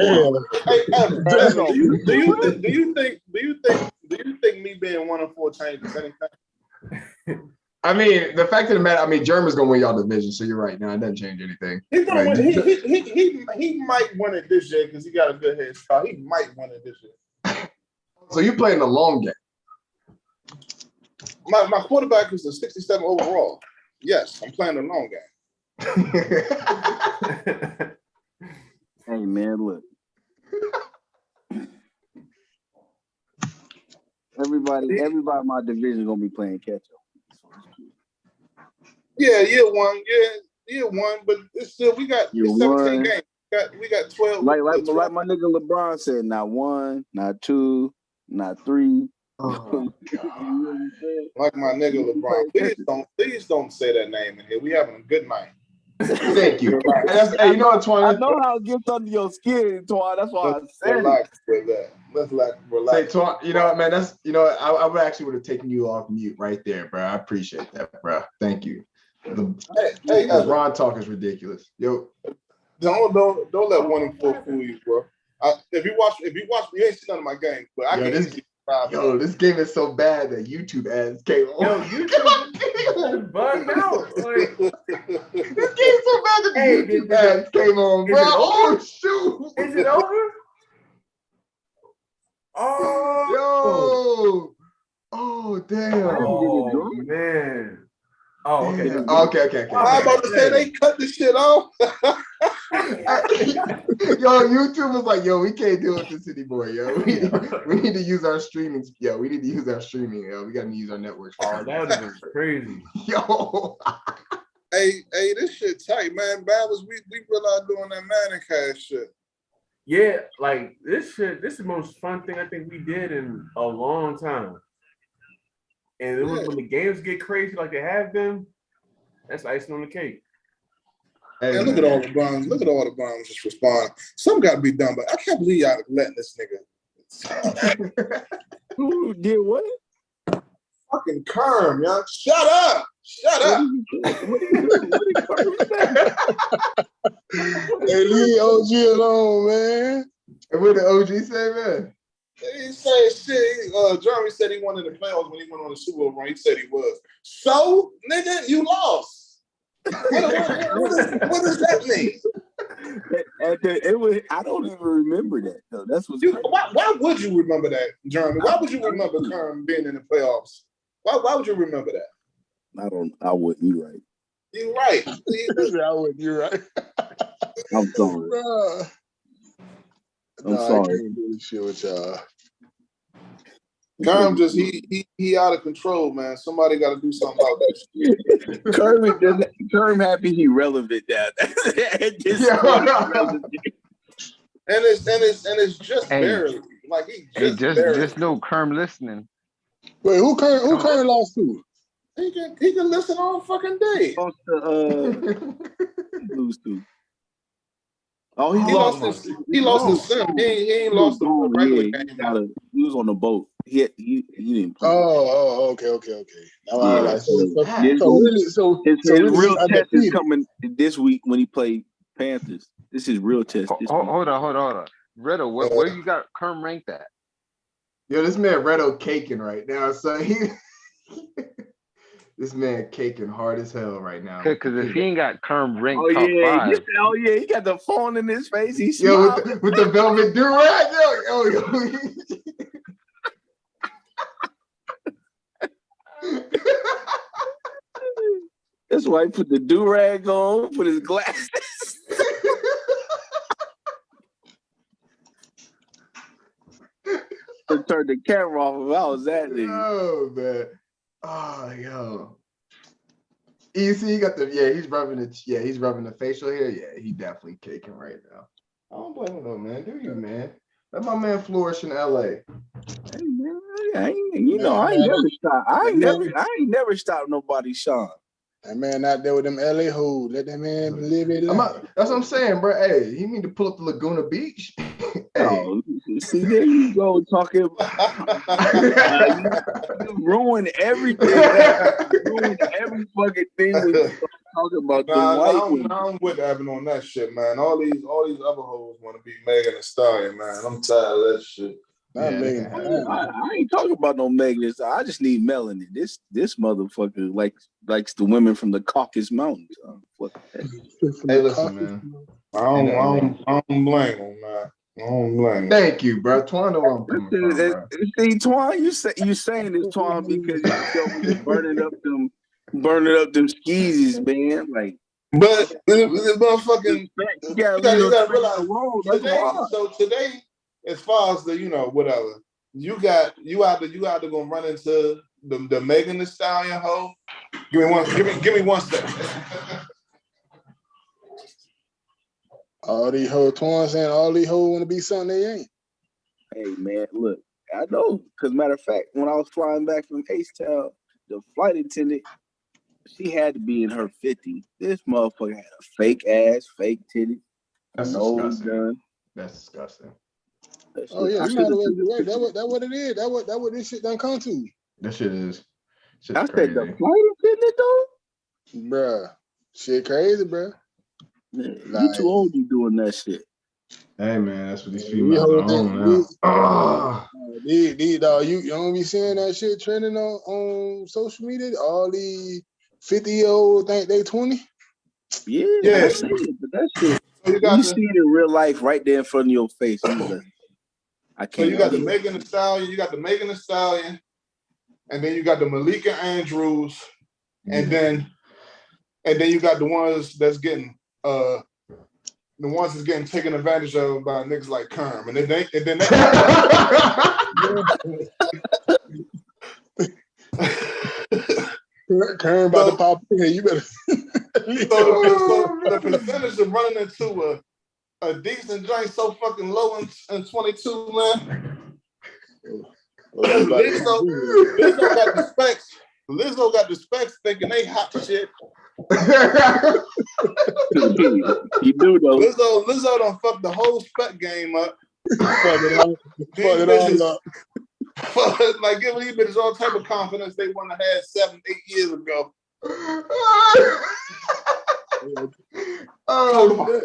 Do you think me being 1-4 changes anything? I mean, the fact of the matter, German's gonna win y'all division, so you're right. Now it doesn't change anything. He's gonna win. He might win it this year because he got a good head start. He might win it this year. So you playing the long game. My quarterback is a 67 overall. Yes, I'm playing the long game. Hey man, look. Everybody in my division gonna be playing catch up. Yeah, year one, but it's still we got 17 games. We got 12. Like my nigga LeBron said, not 1, not 2, not 3. Oh, like my nigga LeBron. Please don't say that name in here. We having a good night. Thank you. Hey, you know what, Twan? I know how it gets under your skin, Twan. That's why I said relax with that. Let's relax. Hey, Twan, you know what, man? That's I would actually would have taken you off mute right there, bro. I appreciate that, bro. Thank you. Hey, Ron talk is ridiculous. Yo, don't let 1-4 fool you, bro. If you watch, you ain't seen none of my games, but I can see. This game is so bad that YouTube ads came on. Yo, YouTube bugged out. Like, this game's so bad that YouTube ads came on, bro. Oh shoot! Is it over? Oh, oh damn! Oh man! Oh, okay. Okay. I'm about to say they cut the shit off. Yo, YouTube was like, yo, we can't deal with this anymore, yo. We need to use our streaming. Yo, we need to use our streaming. Yo, we got to use our networks. Oh, that would have been crazy. Yo. Hey, this shit tight, man. Bad was we realized doing that Manicast shit. Yeah, like this is the most fun thing I think we did in a long time. And it was when the games get crazy like they have been, that's icing on the cake. Hey, And look at all the bums. Look at all the bums just respond. Some got to be done, but I can't believe y'all letting this nigga. Who did what? Fucking Kerm, y'all. Shut up. Shut up. What did he do? What did Kerm say? Hey, leave OG alone, man. And what did OG say, man? He didn't say shit. Jeremy said he won in the playoffs when he went on the Super Bowl run. He said he was. So, nigga, you lost. What does that mean? I don't even remember that though. That's what's Why would you remember that, Jeremy? Why would you remember Kerm being in the playoffs? Why would you remember that? I wouldn't. You right. You're right. I would. You're right. I'm sorry. I'm sorry. I can't do this shit with y'all. Kerm just he out of control, man. Somebody got to do something about that. Kerm happy he relevant now. And it's just Hey. barely like he Hey, just barely. just know Kerm listening. Wait, who Kerm lost to? He can listen all fucking day. Lost to lose to. Oh, He lost his son. He ain't lost the regular game. He was on the boat. He didn't play. Okay. His real test is coming this week when he played Panthers. This is real test. Hold on. Redo, where you got Kerm ranked at? Yo, this man Redo caking right now. So this man caking hard as hell right now. Because if he ain't got Kerm ranked top 5. He got the phone in his face. He's with the velvet do-rag. Yo. That's why he put the do-rag on, put his glasses. Turn the camera off if I was that nigga. Oh, man. Oh, yo. You see, he got he's rubbing the facial hair. Yeah, he definitely caking right now. I don't blame him though, man. Do you, man? Let my man flourish in LA. Hey, man, I ain't never stopped nobody, Sean. That man out there with them LA hoes. Let that man live it. That's what I'm saying, bro. Hey, he need to pull up to Laguna Beach. Oh, see, there you go talking. You ruin everything. Ruin every fucking thing when you start talking about the white women. I'm with Evan on that shit, man. All these other hoes want to be Megan Thee Stallion, man. I'm tired of that shit. I ain't talking about no Megan. I just need melanin. This motherfucker likes the women from the Caucasus Mountains. Hey, listen, man. I don't blame him, man. I don't blame him. Thank you, bro. Twan, know where I'm coming from, bro. See, Twan, you saying this, Twan, because you're burning up them skeezies, man. Like, but motherfucking, you gotta realize today, as far as the whatever, you either gonna run into the Megan Thee Stallion hoe. Give me one second. All these hoes, Twan saying all these hoes want to be something they ain't. Hey man, look, I know. Because matter of fact, when I was flying back from H-Town, the flight attendant, she had to be in her 50s. This motherfucker had a fake ass, fake titty. That's disgusting. Done. That's disgusting. Oh yeah, you might as well be right. That what it is. That what this shit done come to. That shit is. I said the flight attendant though, bruh. Shit crazy, bruh. Man, you too old to be doing that shit. Hey man, that's what these females are on now. These dog, you don't be seeing that shit trending on social media. All these 50-year-olds think they 20. Yeah. But that shit. So you see it in real life right there in front of your face. I can't. So you got the Megan Thee Stallion, and then you got the Malika Andrews, and then you got the ones that's getting taken advantage of by niggas like Kerm, and then they Kerm about to pop in. You better. So the percentage of running into a decent joint so fucking low in 22, man. Lizzo got the specs thinking they hot shit, He do though. Lizzo done fucked the whole spec game up. Fuck it all up. Like giving these bitches all type of confidence they want to have 7-8 years ago. Oh my.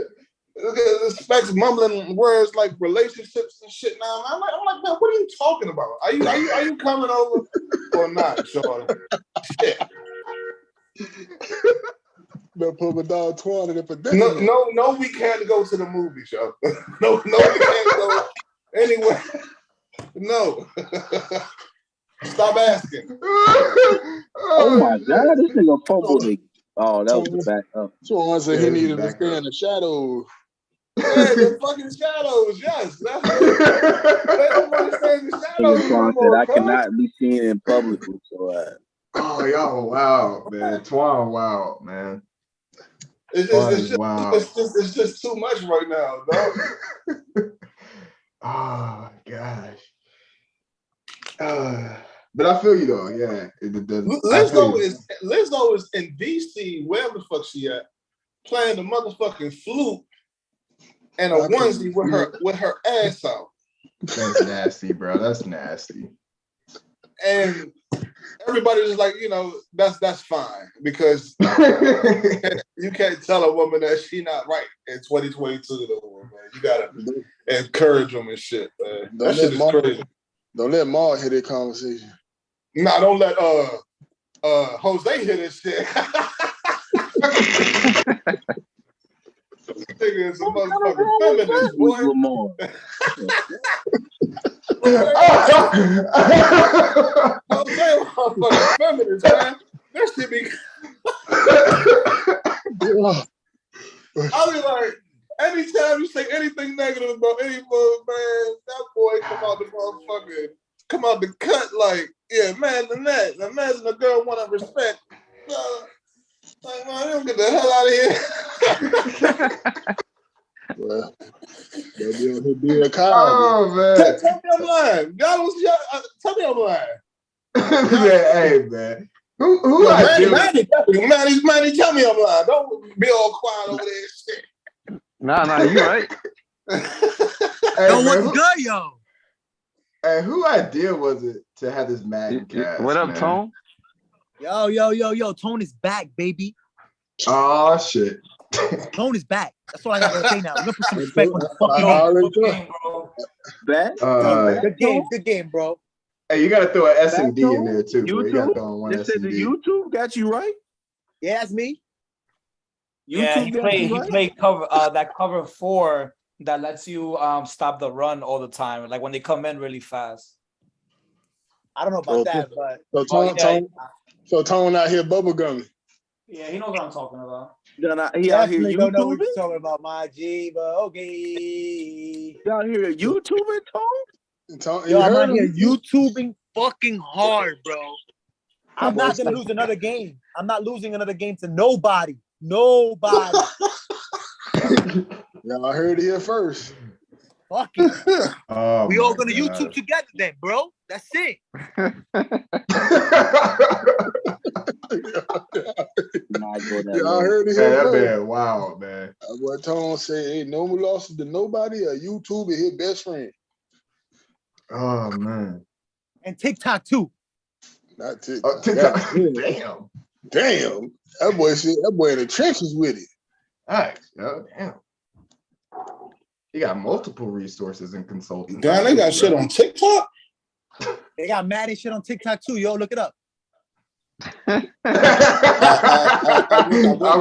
Look at the specs mumbling words like relationships and shit. Now I'm like, man, what are you talking about? Are you coming over or not, Shorty? Shit. They'll put my dog Twan in it for dinner. No, we can't go to the movies, yo. No, we can't go anywhere. No. Stop asking. Oh my God, this nigga fumbled it. Oh, that was the back up. Twan said he needed to stay in the shadows. Yeah, the fucking shadows, yes. That's what Twan said I cannot be seen in public. So, Oh, y'all, wow, man. Twan, wow, man. It's just too much right now, dog. Oh gosh. But I feel you though, yeah. Lizzo is in DC, wherever the fuck she at, playing the motherfucking flute and a onesie with her ass out. That's nasty, bro. That's nasty. And everybody's like, that's fine because you can't tell a woman that she not right in 2022 though, man. You gotta encourage them and shit, man. That shit is crazy. Don't let Maul hear that conversation. Nah, don't let Jose hear this shit. Nigga is a motherfucking feminist, boy. Jose motherfucking feminist, man. That shit be. I'll be like, anytime you say anything negative about any mother, man, that boy come out the cut like, yeah, imagine that. Imagine a girl want to respect. Like, man, don't get the hell out of here. Well, they'll be on here being a cop. Oh man. Tell me I'm lying. Tell me I'm lying. Hey man. Who Manny, tell me I'm lying. Don't be all quiet over there and shit. Nah, you right. Hey, Yo, man, what's good, yo? Hey, who idea was it to have this Madden cast? What up, man? Tone? Yo, Tone is back, baby. Oh shit. Tone is back. That's all I gotta say now. We're gonna put some respect on the fucking game, bro. Back? Good game, bro. Hey, you gotta throw an S and D in there too, bro. You gotta YouTube? throw in one They S said and the D. YouTube got you right. Yeah, that's me. Yeah, he got you played cover that cover 4 that lets you stop the run all the time, like when they come in really fast. I don't know about that, but So Tone out here bubblegumming. Yeah, he knows what I'm talking about. He out here definitely don't know what YouTubing? you're talking about, my G, but okay. You out here YouTubing, Tone? Yo, I'm out here YouTubing fucking hard, bro. I'm not gonna lose another game. I'm not losing another game to nobody. Nobody. Y'all heard it here first. Fuck it. Oh, We all my gonna God. YouTube together then, bro. That's it. Y'all heard it Yeah, here that first. man, wow, man. What Tone said, ain't no more losses to nobody. A YouTube is his best friend. Oh man. And TikTok too. Not TikTok. Oh, TikTok. Damn. Damn. That boy in the trenches with it. All right. Oh, damn. He got multiple resources and consultants. Damn, they got shit on TikTok? They got mad and shit on TikTok too. Yo, look it up. I'm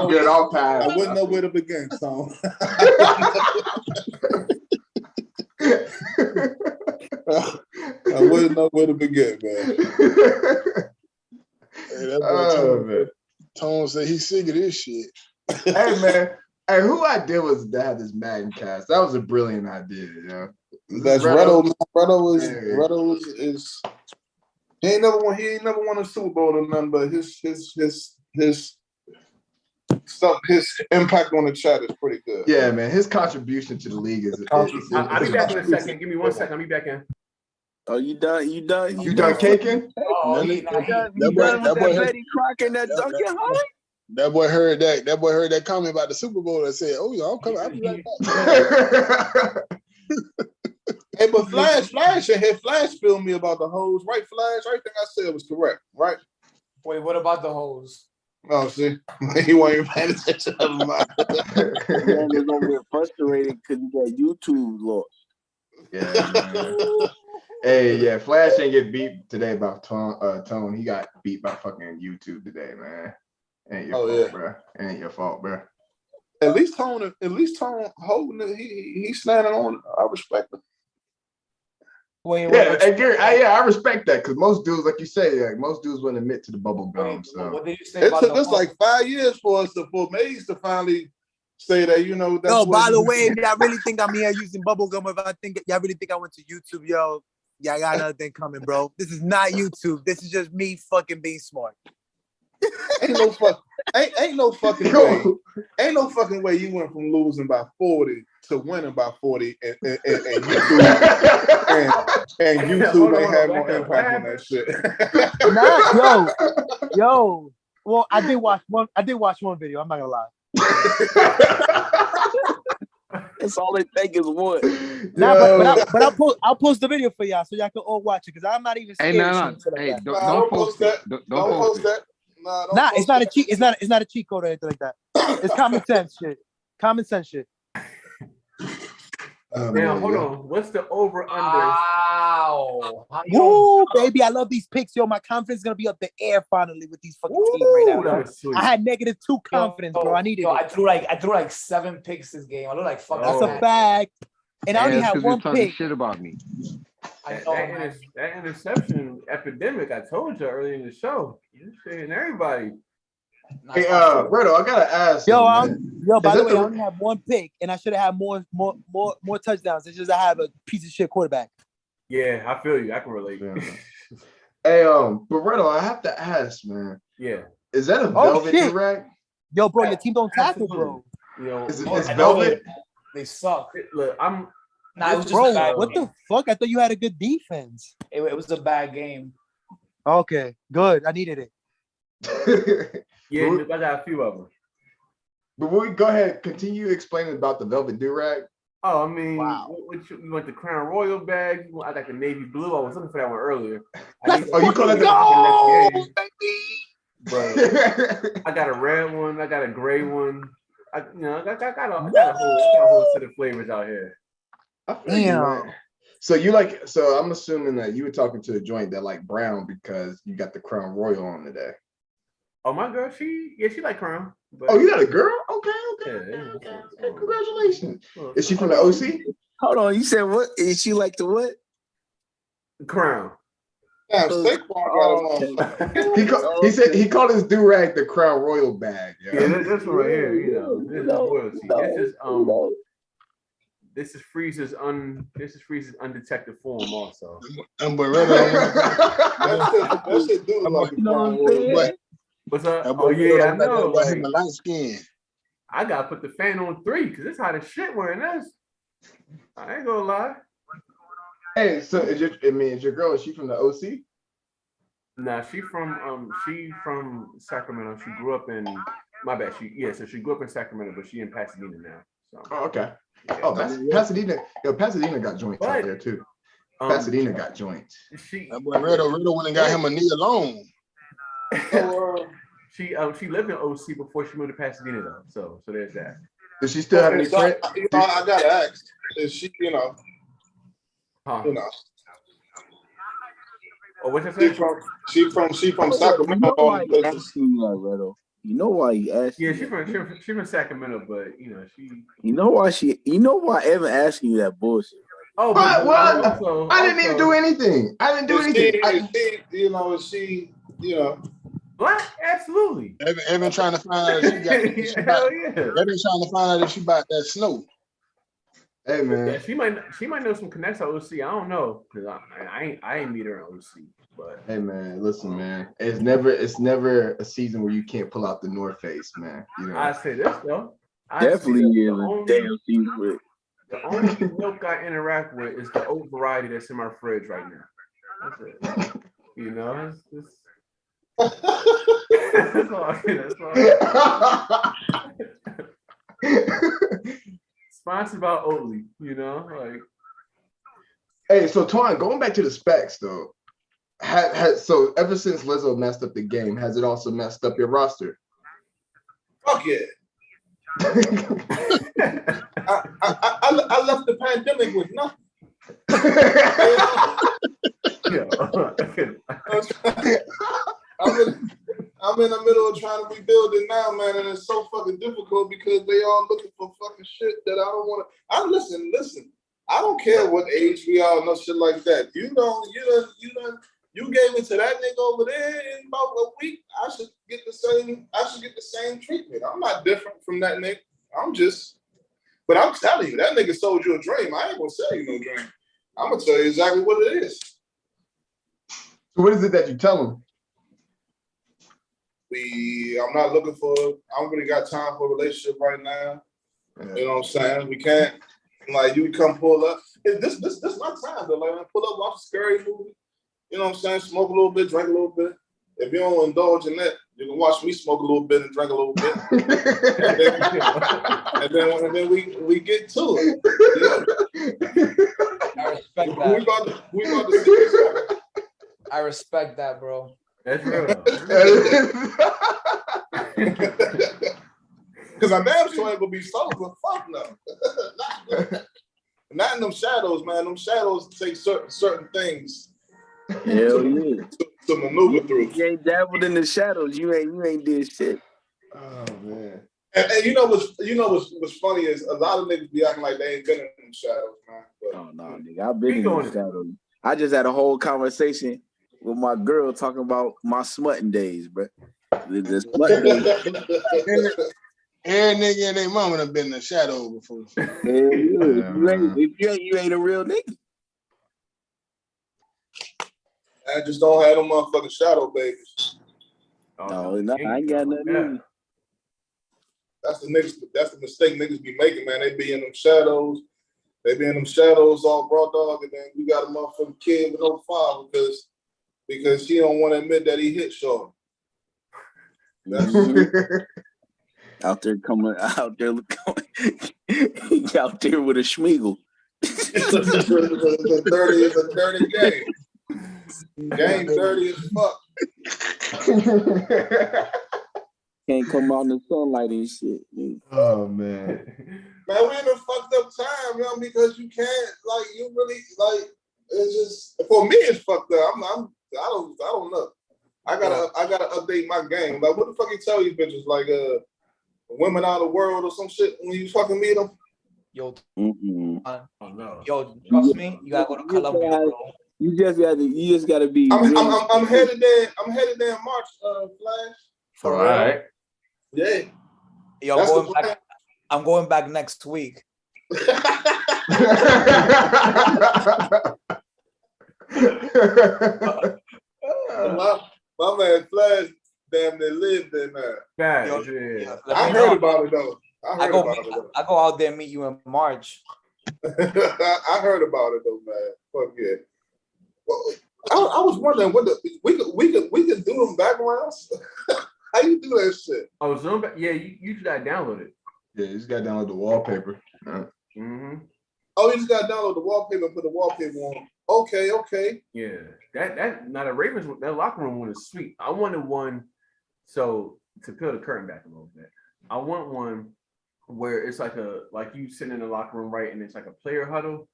good. I'll pass. I wouldn't know where to begin, so. I wouldn't know where to begin, man. Hey, that boy Tone said he's sick of this shit. Hey man, hey, who idea was to have this Madden cast? That was a brilliant idea, you know. That's Redo. Redo is he ain't never won a Super Bowl or nothing, but his stuff, his impact on the chat is pretty good. Yeah, man, his contribution to the league is. I'll be back in a second. Give me 1 second. I'll be back in. Oh, you done? You done? You done caking? Oh, You done with that Betty Crocker and that Duncan, huh? That boy heard that. That boy heard that comment about the Super Bowl and said, "Oh yeah, I'm coming. I'll be right back." Hey, but Flash filmed me about the hoes, right? Flash, everything I said was correct, right? Wait, what about the hoes? Oh, see, he wasn't even paying attention to the Man is over there frustrated because he got YouTube lost. Yeah, man. Hey, yeah, Flash ain't get beat today by Tone. He got beat by fucking YouTube today, man. Ain't your fault, bro. Ain't your fault, bro. At least Tone holding it. He's standing on. I respect him. Wait, Yeah, and Gary, I respect that because most dudes, like you say, like most dudes wouldn't admit to the bubble gum. So what did you say it about took the us like 5 years for Maze to finally say that, you know. That's Yo, by the way, if y'all really think I'm here using bubblegum, if y'all really think I went to YouTube, yo, y'all got another thing coming, bro. This is not YouTube. This is just me fucking being smart. Ain't no fucking way. Ain't no fucking way you went from losing by 40 to winning by 40 and YouTube ain't had more impact on that shit. Yo. Well, I did watch one video. I'm not gonna lie. That's all they think is one. Nah, but I'll post the video for y'all so y'all can all watch it because I'm not even scared. Hey, of shit like Hey, that. don't post that. Don't post that. Nah, it's not a cheat. It's not a cheat code or anything like that. It's common sense shit. Common sense shit. Now hold on. What's the over under? Wow. Woo, baby, I love these picks. Yo, my confidence is gonna be up the air finally with these fucking teams right now. I had -2 confidence, bro. I needed it. I threw like 7 picks this game. I look like fuck. That's a fact. And I only had one pick. Shit about me. That interception epidemic. I told you earlier in the show. You're saying everybody. Hey, Redo, I gotta ask. By the way, I only have one pick, and I should have had more touchdowns. It's just I have a piece of shit quarterback. Yeah, I feel you. I can relate. Hey, but Redo, I have to ask, man. Yeah. Is that a velvet durag? Yo, bro, your team don't tackle, bro. You know, it's velvet. They suck. Look, it was just bro, a bad what game. the fuck? I thought you had a good defense. It was a bad game. Okay, good. I needed it. Yeah, I got a few of them. But we go ahead, continue explaining about the velvet durag. Oh, I mean, you want the Crown Royal bag? I got the navy blue. I was looking for that one earlier. You call it the But I got a red one. I got a gray one. I got a whole set of flavors out here. Damn. So I'm assuming that you were talking to a joint that like brown because you got the Crown Royal on today. Oh, my girl, she like Crown. But you got a girl? Okay. Congratulations. Is she from the OC? Hold on, you said what? Is she like the what? Crown. Damn, He said he called his do-rag the Crown Royal bag. Yeah, this one right here, this is royalty. This is Freeze's undetected form also. What's up? Oh yeah, I know. Like, light skin. I gotta put the fan on 3 because it's hot as shit wearing this. I ain't gonna lie. Hey, so is your girl? Is she from the OC? Nah, she from Sacramento. She grew up in so she grew up in Sacramento, but she in Pasadena now. So. Oh, okay. Yeah, Pasadena. Pasadena got joints out there too. Pasadena got joints. That boy Riddle went and got him a knee alone. She lived in OC before she moved to Pasadena though. So there's that. Does she still have any friends? I gotta ask. Is she, Oh, what's that? She from Sacramento. You know why you asked? Yeah, she's from Sacramento, but she. You know why Evan asking you that bullshit? Oh, but what? I didn't even do anything. I didn't do anything. What? Absolutely. Evan trying to find out if she bought that snow. Hey man, yeah, she might know some connects to OC. I don't know because I ain't meet her in OC. But hey man, listen man, it's never a season where you can't pull out the North Face, man. I say this though. Definitely is a damn season. The only milk I interact with is the oat variety that's in my fridge right now. That's it. That's all. Sponsored by Oatly, you know, like. Hey, so Twan, going back to the specs though, so ever since Lizzo messed up the game, has it also messed up your roster? Fuck yeah. I left the pandemic with nothing. I'm in the middle of trying to rebuild it now, man, and it's so fucking difficult because they all looking for fucking shit that I don't want to. Listen. I don't care what age we are, no shit like that. You gave it to that nigga over there in about a week. I should get the same treatment. I'm not different from that nigga. But I'm telling you, that nigga sold you a dream. I ain't gonna sell you no dream. I'm gonna tell you exactly what it is. So what is it that you tell him? I'm not looking for. I don't really got time for a relationship right now. Yeah. You know what I'm saying? We can't. Like, you can come pull up. This my time though. Like, pull up, watch a scary movie. You know what I'm saying? Smoke a little bit, drink a little bit. If you don't indulge in that, you can watch me smoke a little bit and drink a little bit. and then we get to it. I respect that. We about to see this out. I respect that, bro. That's real. Because I damn sure ain't gonna be sober. Fuck no. Not in them shadows, man. Them shadows take certain things. Hell yeah. To maneuver through. You ain't dabbled in the shadows. You ain't did shit. Oh man. And you know what's funny is a lot of niggas be acting like they ain't been in them shadows, man. But, oh no, nigga. I've been in the shadows. I just had a whole conversation with my girl talking about my smutting days, bro. The smutting days. Every nigga and their mama done been in the shadow before. If you ain't a real nigga. I just don't have them motherfucking shadow babies. No, I ain't got nothing. That's the mistake niggas be making, man. They be in them shadows. They be in them shadows all brought dog, and then you got a motherfucking kid with no father because he don't want to admit that he hit short. Out there out there with a schmeagle. The dirty is a dirty game. Game dirty as fuck. Can't come out in the sunlight and shit. Dude. Oh man. Man, we in a fucked up time, man, because you can't, like, you really, like, it's just, for me, it's fucked up. I don't know. I gotta update my game. Like, what the fuck you tell these bitches? Like, women out of the world or some shit when you fucking meet them? Yo, oh no. Yo, trust me, you gotta go to Colombia, bro. You just gotta be. I'm headed there. I'm headed there in March, Flash. For real? Right. Yeah. Yo, I'm going back next week. my man Flash damn near lived there now. I heard about it though. I go out there and meet you in March. I heard about it though, man. Fuck yeah. Well, I was wondering what we could do them backgrounds. How you do that shit? Oh, Zoom. Yeah, you just gotta download it. Yeah, you just gotta download the wallpaper. Mm-hmm. Oh, you just gotta download the wallpaper and put the wallpaper on. Okay. Yeah, that now the Ravens, that locker room one is sweet. I wanted one. So to peel the curtain back a little bit, I want one where it's like you sitting in the locker room, right, and it's like a player huddle.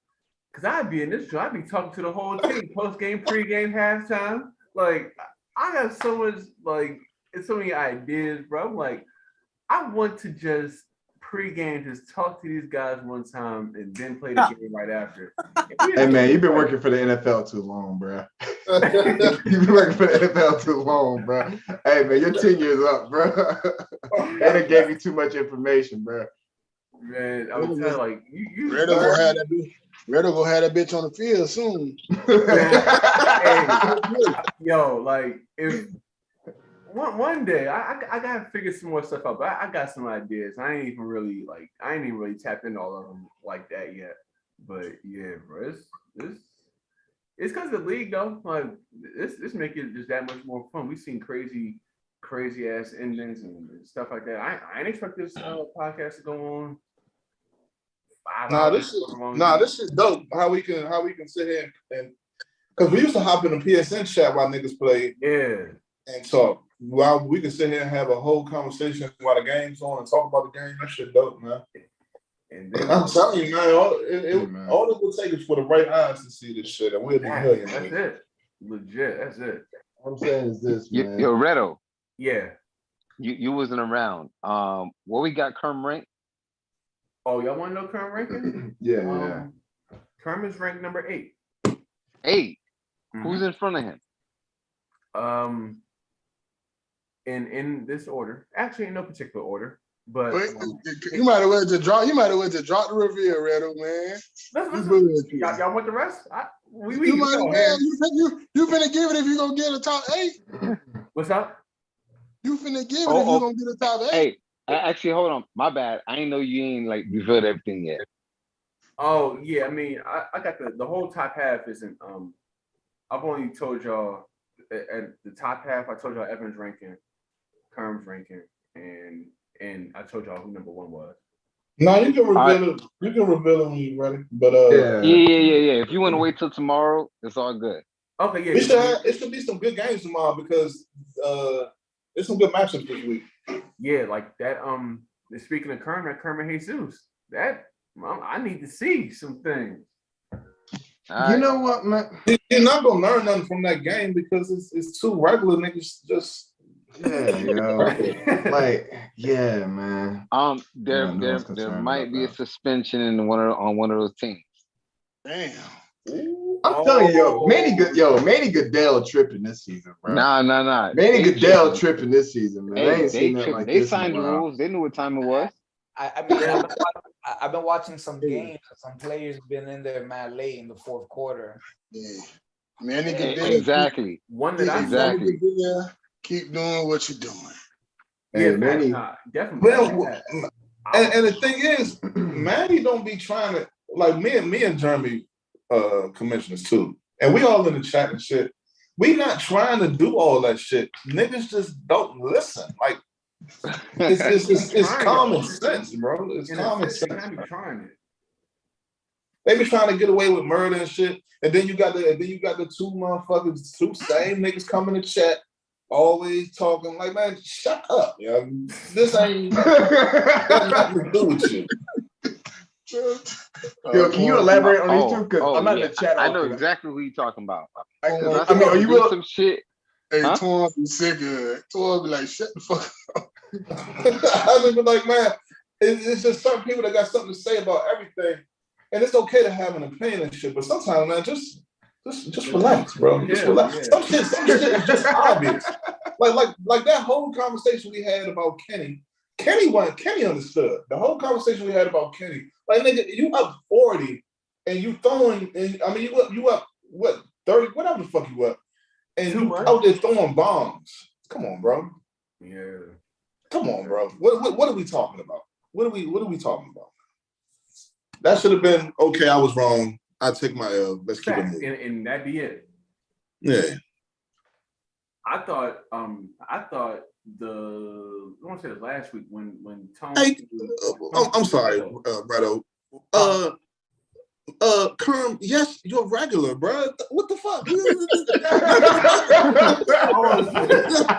Cause I'd be in this show, I'd be talking to the whole team, post game, pre-game, halftime. Like I got so much, like it's so many ideas, bro. I'm like, I want to just pre-game, just talk to these guys one time and then play the game right after. Hey man, you've been working for the NFL too long, bro. You've been working for the NFL too long, bro. Hey man, your 10 years up, bro. They done gave you too much information, bro. Man, I was telling like you Redo gonna have that bitch on the field soon. Hey, yo, like if one day I gotta figure some more stuff out, but I got some ideas. I ain't even really tapped into all of them like that yet. But yeah, bro, It's because of the league though. Like this make it just that much more fun. We've seen crazy ass endings and stuff like that. I didn't expect this podcast to go on 5 hours. This is dope. How we can sit here and because we used to hop in the PSN chat while niggas play. Yeah. And talk. While we can sit here and have a whole conversation while the game's on and talk about the game. That shit dope, man. And then, I'm telling you, man, all it will take is for the right eyes to see this shit, and we'll be millionaires. That's it. Legit. That's it. What I'm saying is this, man. Yo, Redo. Yeah. You wasn't around. What we got Kerm ranked? Oh, y'all want to know Kerm ranking? Yeah. Kerm is ranked number 8. 8. Who's in front of him? In this order, actually in no particular order, but you might have went to drop. You might have went to drop the reveal, Redo, man. Y'all want the rest? You might have, man. You finna give it if you gonna get a top 8. What's up? You finna give it if you gonna get a top 8. Hey, actually, hold on. My bad. I ain't know you ain't like revealed everything yet. Oh yeah, I mean, I got the whole top half isn't. I've only told y'all at the top half. I told y'all Evan's ranking, Kerm's ranking, and I told y'all who number 1 was. No, you can reveal it. You can reveal it when you're ready. But yeah. If you want to wait till tomorrow, it's all good. Okay, yeah. It should be some good games tomorrow because there's some good matchups this week. Yeah, like that. Speaking of Kerm, that Kerm and Jesus, that I need to see some things. You know what, man? You're not gonna learn nothing from that game because it's two regular niggas just. Yeah, like, yeah, man. There might be a suspension on one of those teams. Damn. I'm telling you, Manny Goodell tripping this season, bro. Nah. Manny Goodell tripping this season, man. I ain't seen nothing like they this. They signed the rules. They knew what time it was. I mean, I've been watching some games. Some players been in there mad late in the fourth quarter. Yeah, Manny Goodell. Exactly. One that exactly. Keep doing what you're doing. Yeah, Manny. Definitely. Well, and the thing is, Manny don't be trying to like me and Jeremy, commissioners too, and we all in the chat and shit. We not trying to do all that shit. Niggas just don't listen. Like it's common sense, bro. It's common sense. They be trying to get away with murder and shit, and then you got the two same niggas coming to chat. Always talking like, man, shut up, yo. This ain't got nothing to do with you. Yo, can you elaborate on these two? Because I'm not in the chat. I know exactly who you're talking about. I mean, are you will some shit? Hey, Torn be sick of it. Torn be like, shut the fuck up. I just be like, man, it's just certain people that got something to say about everything, and it's okay to have an opinion and shit. But sometimes, man, just relax, bro. Just relax. Yeah. Some shit is just obvious. Like that whole conversation we had about Kenny. Kenny understood. The whole conversation we had about Kenny. Like, nigga, you up 40 and you throwing, and I mean you up what 30, whatever the fuck you up. And you out there throwing bombs. Come on, bro. Yeah. Come on, bro. What are we talking about? What are we talking about? That should have been okay. I was wrong. I take my L. Let's keep it moving. And that be it. Yeah. I thought I want to say it last week when Tom. Hey, I'm sorry, Bredo. Kerm, yes, you're regular, bro. What the fuck?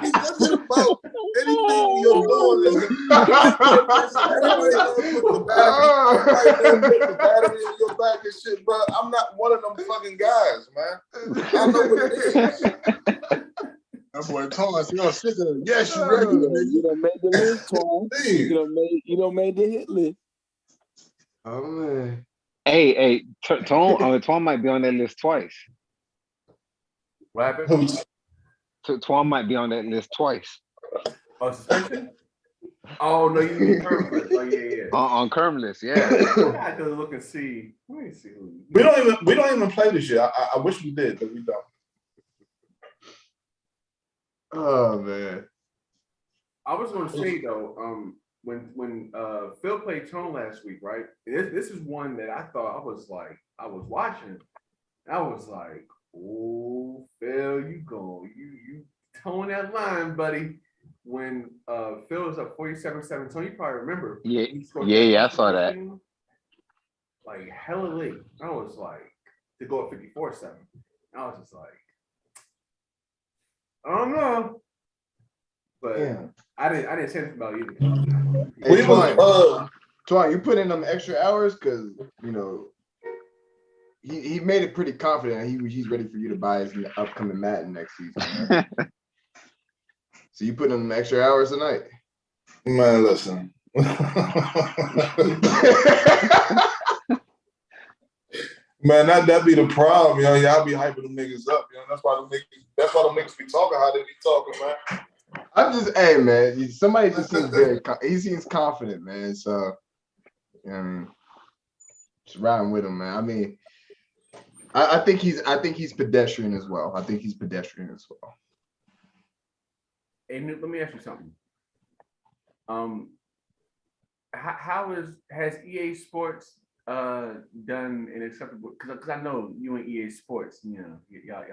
Nothing about anything you're doing. Everybody put the battery in your back and shit, bro. I'm not one of them fucking guys, man. I know what it is. That boy Thomas, you know, sick of it. Yes, you regular, nigga. You done made the list, Tom. You done made the hit list. Oh man. Hey, Tom might be on that list twice. What happened? Tom might be on that list twice. Oh, suspension? Oh no, you mean Kerm list? Oh yeah. On Kerm list, yeah. I have to look and see. Let me see who. We don't even play this shit. I wish we did, but we don't. Oh man. I was gonna say though, when Phil played Tone last week, right? This is one that I thought I was watching. I was like, Oh, Phil, you towing that line, buddy. When Phil was up 47-7, Tony, you probably remember. Yeah, He scored yeah, I saw that. Like hella late. I was like to go up 54-7. I was just like, I don't know. But Yeah. I didn't say anything about either. Hey, Twan, you put in them extra hours because he made it pretty confident he's ready for you to buy his upcoming Madden next season. Man. So you put in them extra hours tonight. Man, listen. Man, that be the problem, yo. Y'all be hyping them niggas up, yo. That's why them niggas be talking how they be talking, man. I'm just, hey, man. Somebody just seems he seems confident, man. So, I mean, just riding with him, man. I mean, I think he's pedestrian as well. I think he's pedestrian as well. Hey, let me ask you something. Has EA Sports done an acceptable? Because I know you and EA Sports, y'all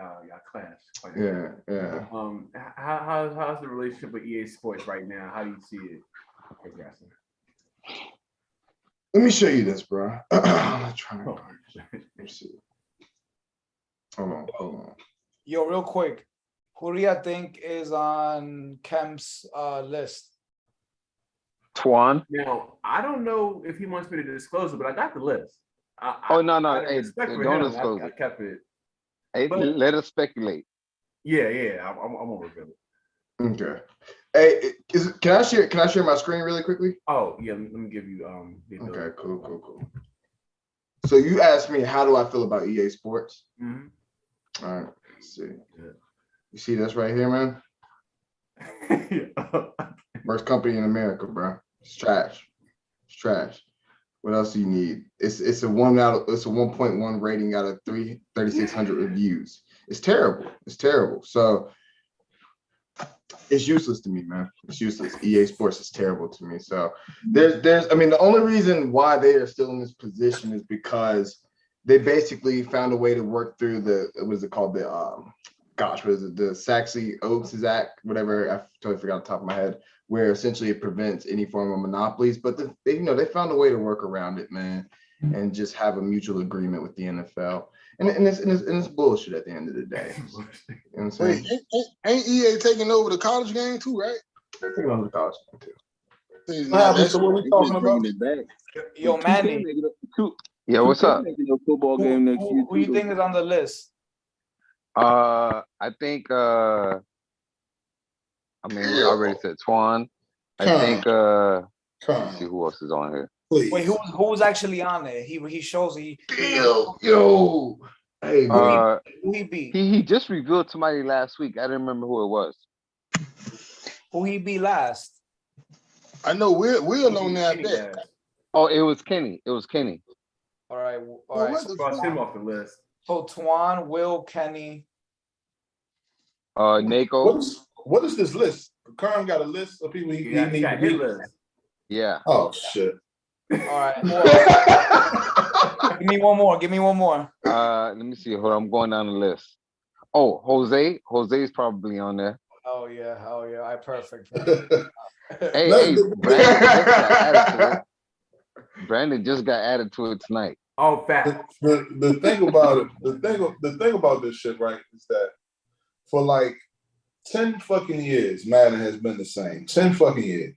clash. Yeah. How's the relationship with EA Sports right now? How do you see it progressing? Let me show you this, bro. I'm trying to. Let me see. Hold on. Yo, real quick, who do you think is on Kemp's list? Twan. Now, I don't know if he wants me to disclose it, but I got the list. No. I Hey, don't disclose I it. kept it. Hey, let us speculate. Yeah. I'm gonna reveal it. Okay. Hey, can I share my screen really quickly? Oh yeah, let me give you Okay, cool. So you asked me how do I feel about EA Sports? Mm-hmm. All right, let's see. You see this right here, man? Worst company in America, bro. It's trash. What else do you need? It's a 1.1 rating out of 3,600 reviews. It's terrible. So it's useless to me, man. It's useless. EA Sports is terrible to me. So I mean, the only reason why they are still in this position is because they basically found a way to work through what is it called? What is it? The Saxe-Oaks Act, whatever. I totally forgot off the top of my head, where essentially it prevents any form of monopolies. But they found a way to work around it, man, and just have a mutual agreement with the NFL. And it's bullshit at the end of the day. You know what I'm saying? Wait, ain't EA taking over the college game too, right? They're taking over the college game too. What happened to what we talking about? It back. Yo, Manny, Yeah, what's up? Making a football game next year. who you think is on the list? I think I mean we already said Twan. I think let's see who else is on here. Please. Wait, who's actually on there? He shows Yo. Hey, who he beat? He just revealed somebody last week. I didn't remember who it was. Who he beat last? I know we're on that. Oh, it was Kenny. All right. Cross him off the list. So Twan, Will, Kenny. Nako. What is this list? Kern got a list of people he need to beat. List. Yeah. Oh shit. All right. Give me one more. Let me see. Hold on, I'm going down the list. Oh, Jose. Jose's probably on there. Oh yeah. I perfect. Hey, Brandon just got added to it tonight. Oh, fat. The thing about it, the thing about this shit, right, is that for like 10 fucking years, Madden has been the same. 10 fucking years.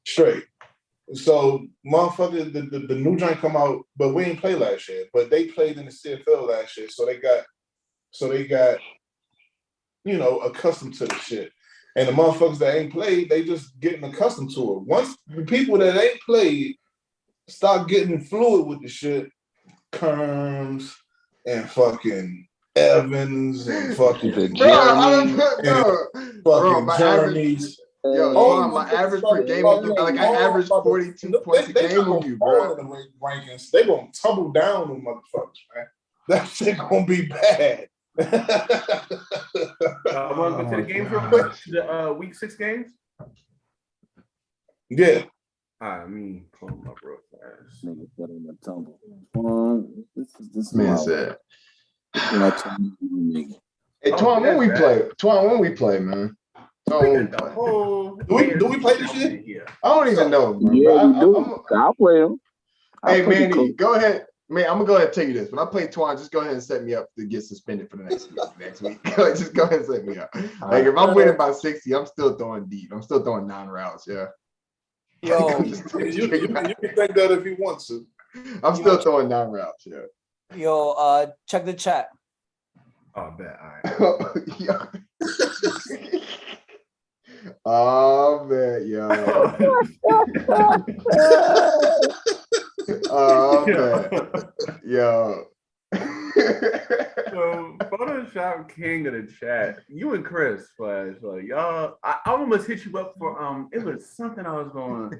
Straight. So motherfucker, the new joint come out, but we ain't play last year. But they played in the CFL last year, so they got accustomed to the shit. And the motherfuckers that ain't played, they just getting accustomed to it. Once the people that ain't played start getting fluid with the shit, Kerms and fucking Evans and fucking fucking Jeremy's. My average per game, like I average 42 points a game with you, bro. Rankings, they gonna tumble down them motherfuckers, man. That shit gonna be bad. I want to go to the games real quick. The week 6 games. Yeah. I mean, pull them up real fast. Nigga better than tumble. This man said. You know, Twan- Hey, Twan, when we play? Twan, when we play, man? Twan, when we The play? whole Do we play this shit? Yeah. I don't even know, bro. Yeah, you but do. I'll play him. Hey, Manny, go ahead. Man, I'm gonna go ahead and tell you this. When I play Twan, just go ahead and set me up to get suspended for the next week. Like, just go ahead and set me up. Like, if I'm winning by 60, I'm still throwing deep. I'm still throwing 9 routes. Yeah. Yo, You can think that if you want to. I'm still throwing 9 routes. Yeah. yo, check the chat. Oh, bet. All right. Yo. Oh man, yo. Oh man, yo. So, Photoshop king of the chat. You and Chris, Flash, like y'all. I almost hit you up for it was something I was going.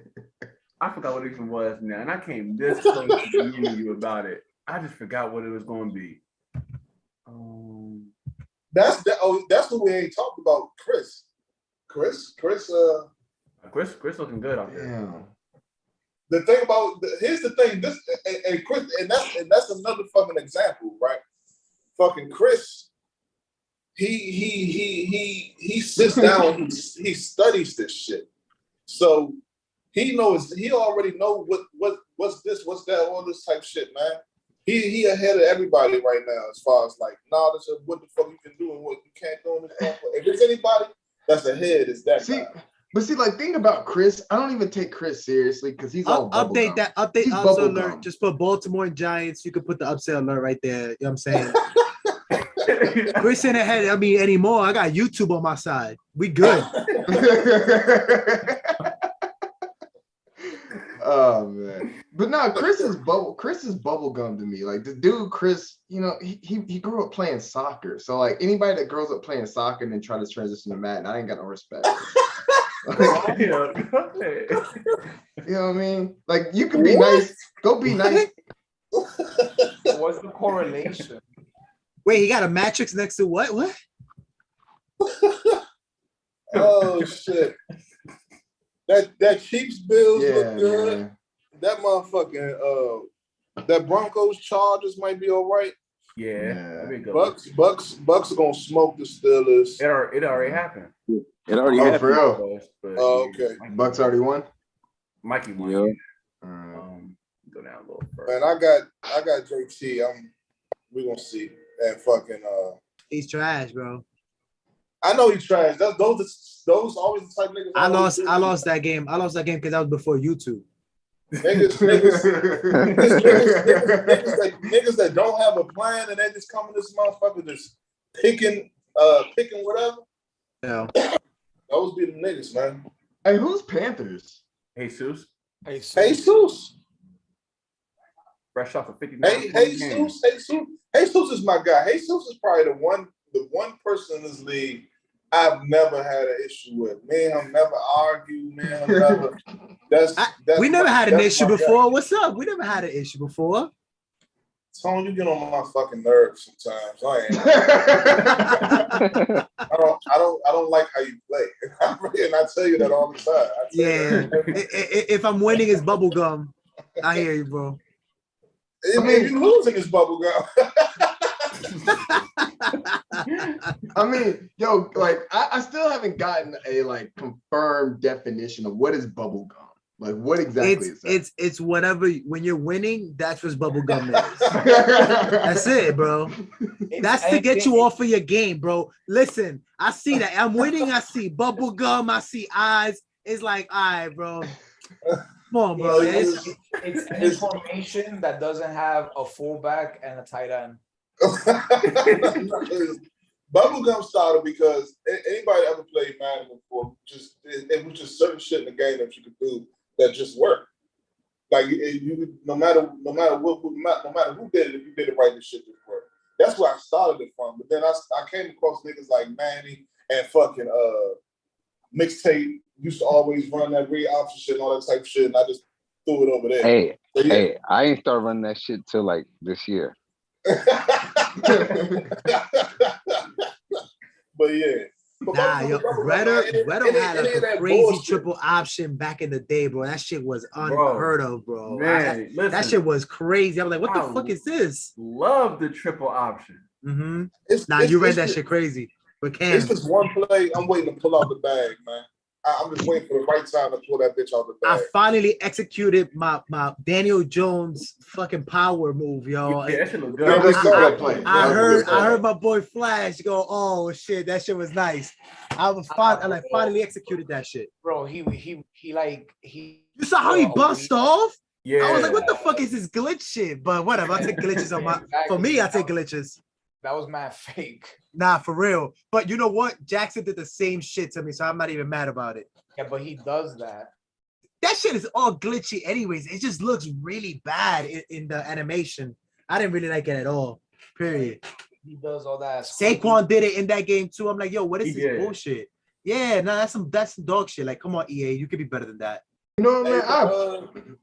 I forgot what it even was now, and I came this close to meeting you about it. I just forgot what it was going to be. That's the way they talked about Chris. Chris looking good out there. Damn. The thing about here's the thing. This and Chris and that's another fucking example, right? Fucking Chris. He sits down. He studies this shit. So he already know what's this, what's that, all this type shit, man. He ahead of everybody right now as far as like knowledge of what the fuck you can do and what you can't do in this stuff. If there's anybody that's ahead, it's that guy. But see, like, think about Chris. I don't even take Chris seriously because he's all update bubblegum. that. Update He's upset bubblegum. alert. Just put Baltimore and Giants. You could put the upset alert right there. You know what I'm saying? Chris in ahead. I mean, anymore. I got YouTube on my side. We good. Oh man. But no, Chris is bubblegum to me. Like the dude, Chris, you know, he grew up playing soccer. So like anybody that grows up playing soccer and then try to transition to Madden, I ain't got no respect. Like, you know what I mean? Like you can be nice. Go be nice. What's the correlation? Wait, he got a matrix next to what? What? Oh shit. That Chiefs Bills look good. Man. That motherfucking that Broncos Chargers might be all right. Yeah. Bucks are gonna smoke the Steelers. It already happened. It already happened. For real? Oh, okay. Bucks already won? Mikey won. Yeah. Go down a little further. Man, I got JT. We're gonna see. And fucking He's trash, bro. I know he's trash. Those always the type of niggas. I lost that game. I lost that game because that was before YouTube. Niggas that don't have a plan and they just come in this motherfucker just picking whatever. Yeah. Those be the niggas, man. Hey, who's Panthers? Jesus. Fresh off of 59. Jesus is my guy. Jesus is probably the one person in this league I've never had an issue with. Me and him never argue. Me and him never. We never had an issue before. Guy. What's up? We never had an issue before. Tone, you get on my fucking nerves sometimes. I don't like how you play. And I tell you that all the time. Yeah. If I'm winning, it's bubblegum. I hear you, bro. If you losing, it's bubblegum. I mean, yo, like I still haven't gotten a like confirmed definition of what is bubblegum. Like what exactly is that? It's whatever when you're winning, that's what bubblegum is. That's it, bro. That's to get you off of your game, bro. Listen, I see that. I'm winning, I see bubblegum, I see eyes. It's like, all right, bro. Come on, bro. It's an formation that doesn't have a fullback and a tight end. Bubblegum started because anybody ever played Madden before, it was just certain shit in the game that you could do that just worked. Like you, no matter who did it, if you did it right, the shit just worked. That's where I started it from. But then I came across niggas like Manny and fucking Mixtape used to always run that read option shit and all that type of shit, and I just threw it over there. Hey, I ain't started running that shit till like this year. But yeah. Nah, yo, Redo had a crazy triple option back in the day, bro. That shit was unheard of, bro. Man, listen, that shit was crazy. I was like, what the fuck is this? Love the triple option. Mm-hmm. It's, Nah, it's, you read it's that just, shit crazy. But It's Cam, just one play. I'm waiting to pull out the bag, man. I'm just waiting for the right time to pull that bitch out the I bag. finally executed my Daniel Jones fucking power move, yo. Yeah, that should look That good. was a good play. I That was a good heard play. my boy Flash go, oh shit, that shit was nice. I finally executed that shit. Bro, he You saw how he bounced off? Yeah. I was like, what the fuck is this glitch shit? But whatever, I take glitches on my for me, I take glitches. That was mad fake. Nah, for real. But you know what? Jackson did the same shit to me, so I'm not even mad about it. Yeah, but he does that. That shit is all glitchy anyways. It just looks really bad in the animation. I didn't really like it at all. Period. He does all that. Saquon did it in that game too. I'm like, yo, what is this did. bullshit? Yeah, no, that's some dog shit. Like, come on, EA, you could be better than that. You know, man, Hey,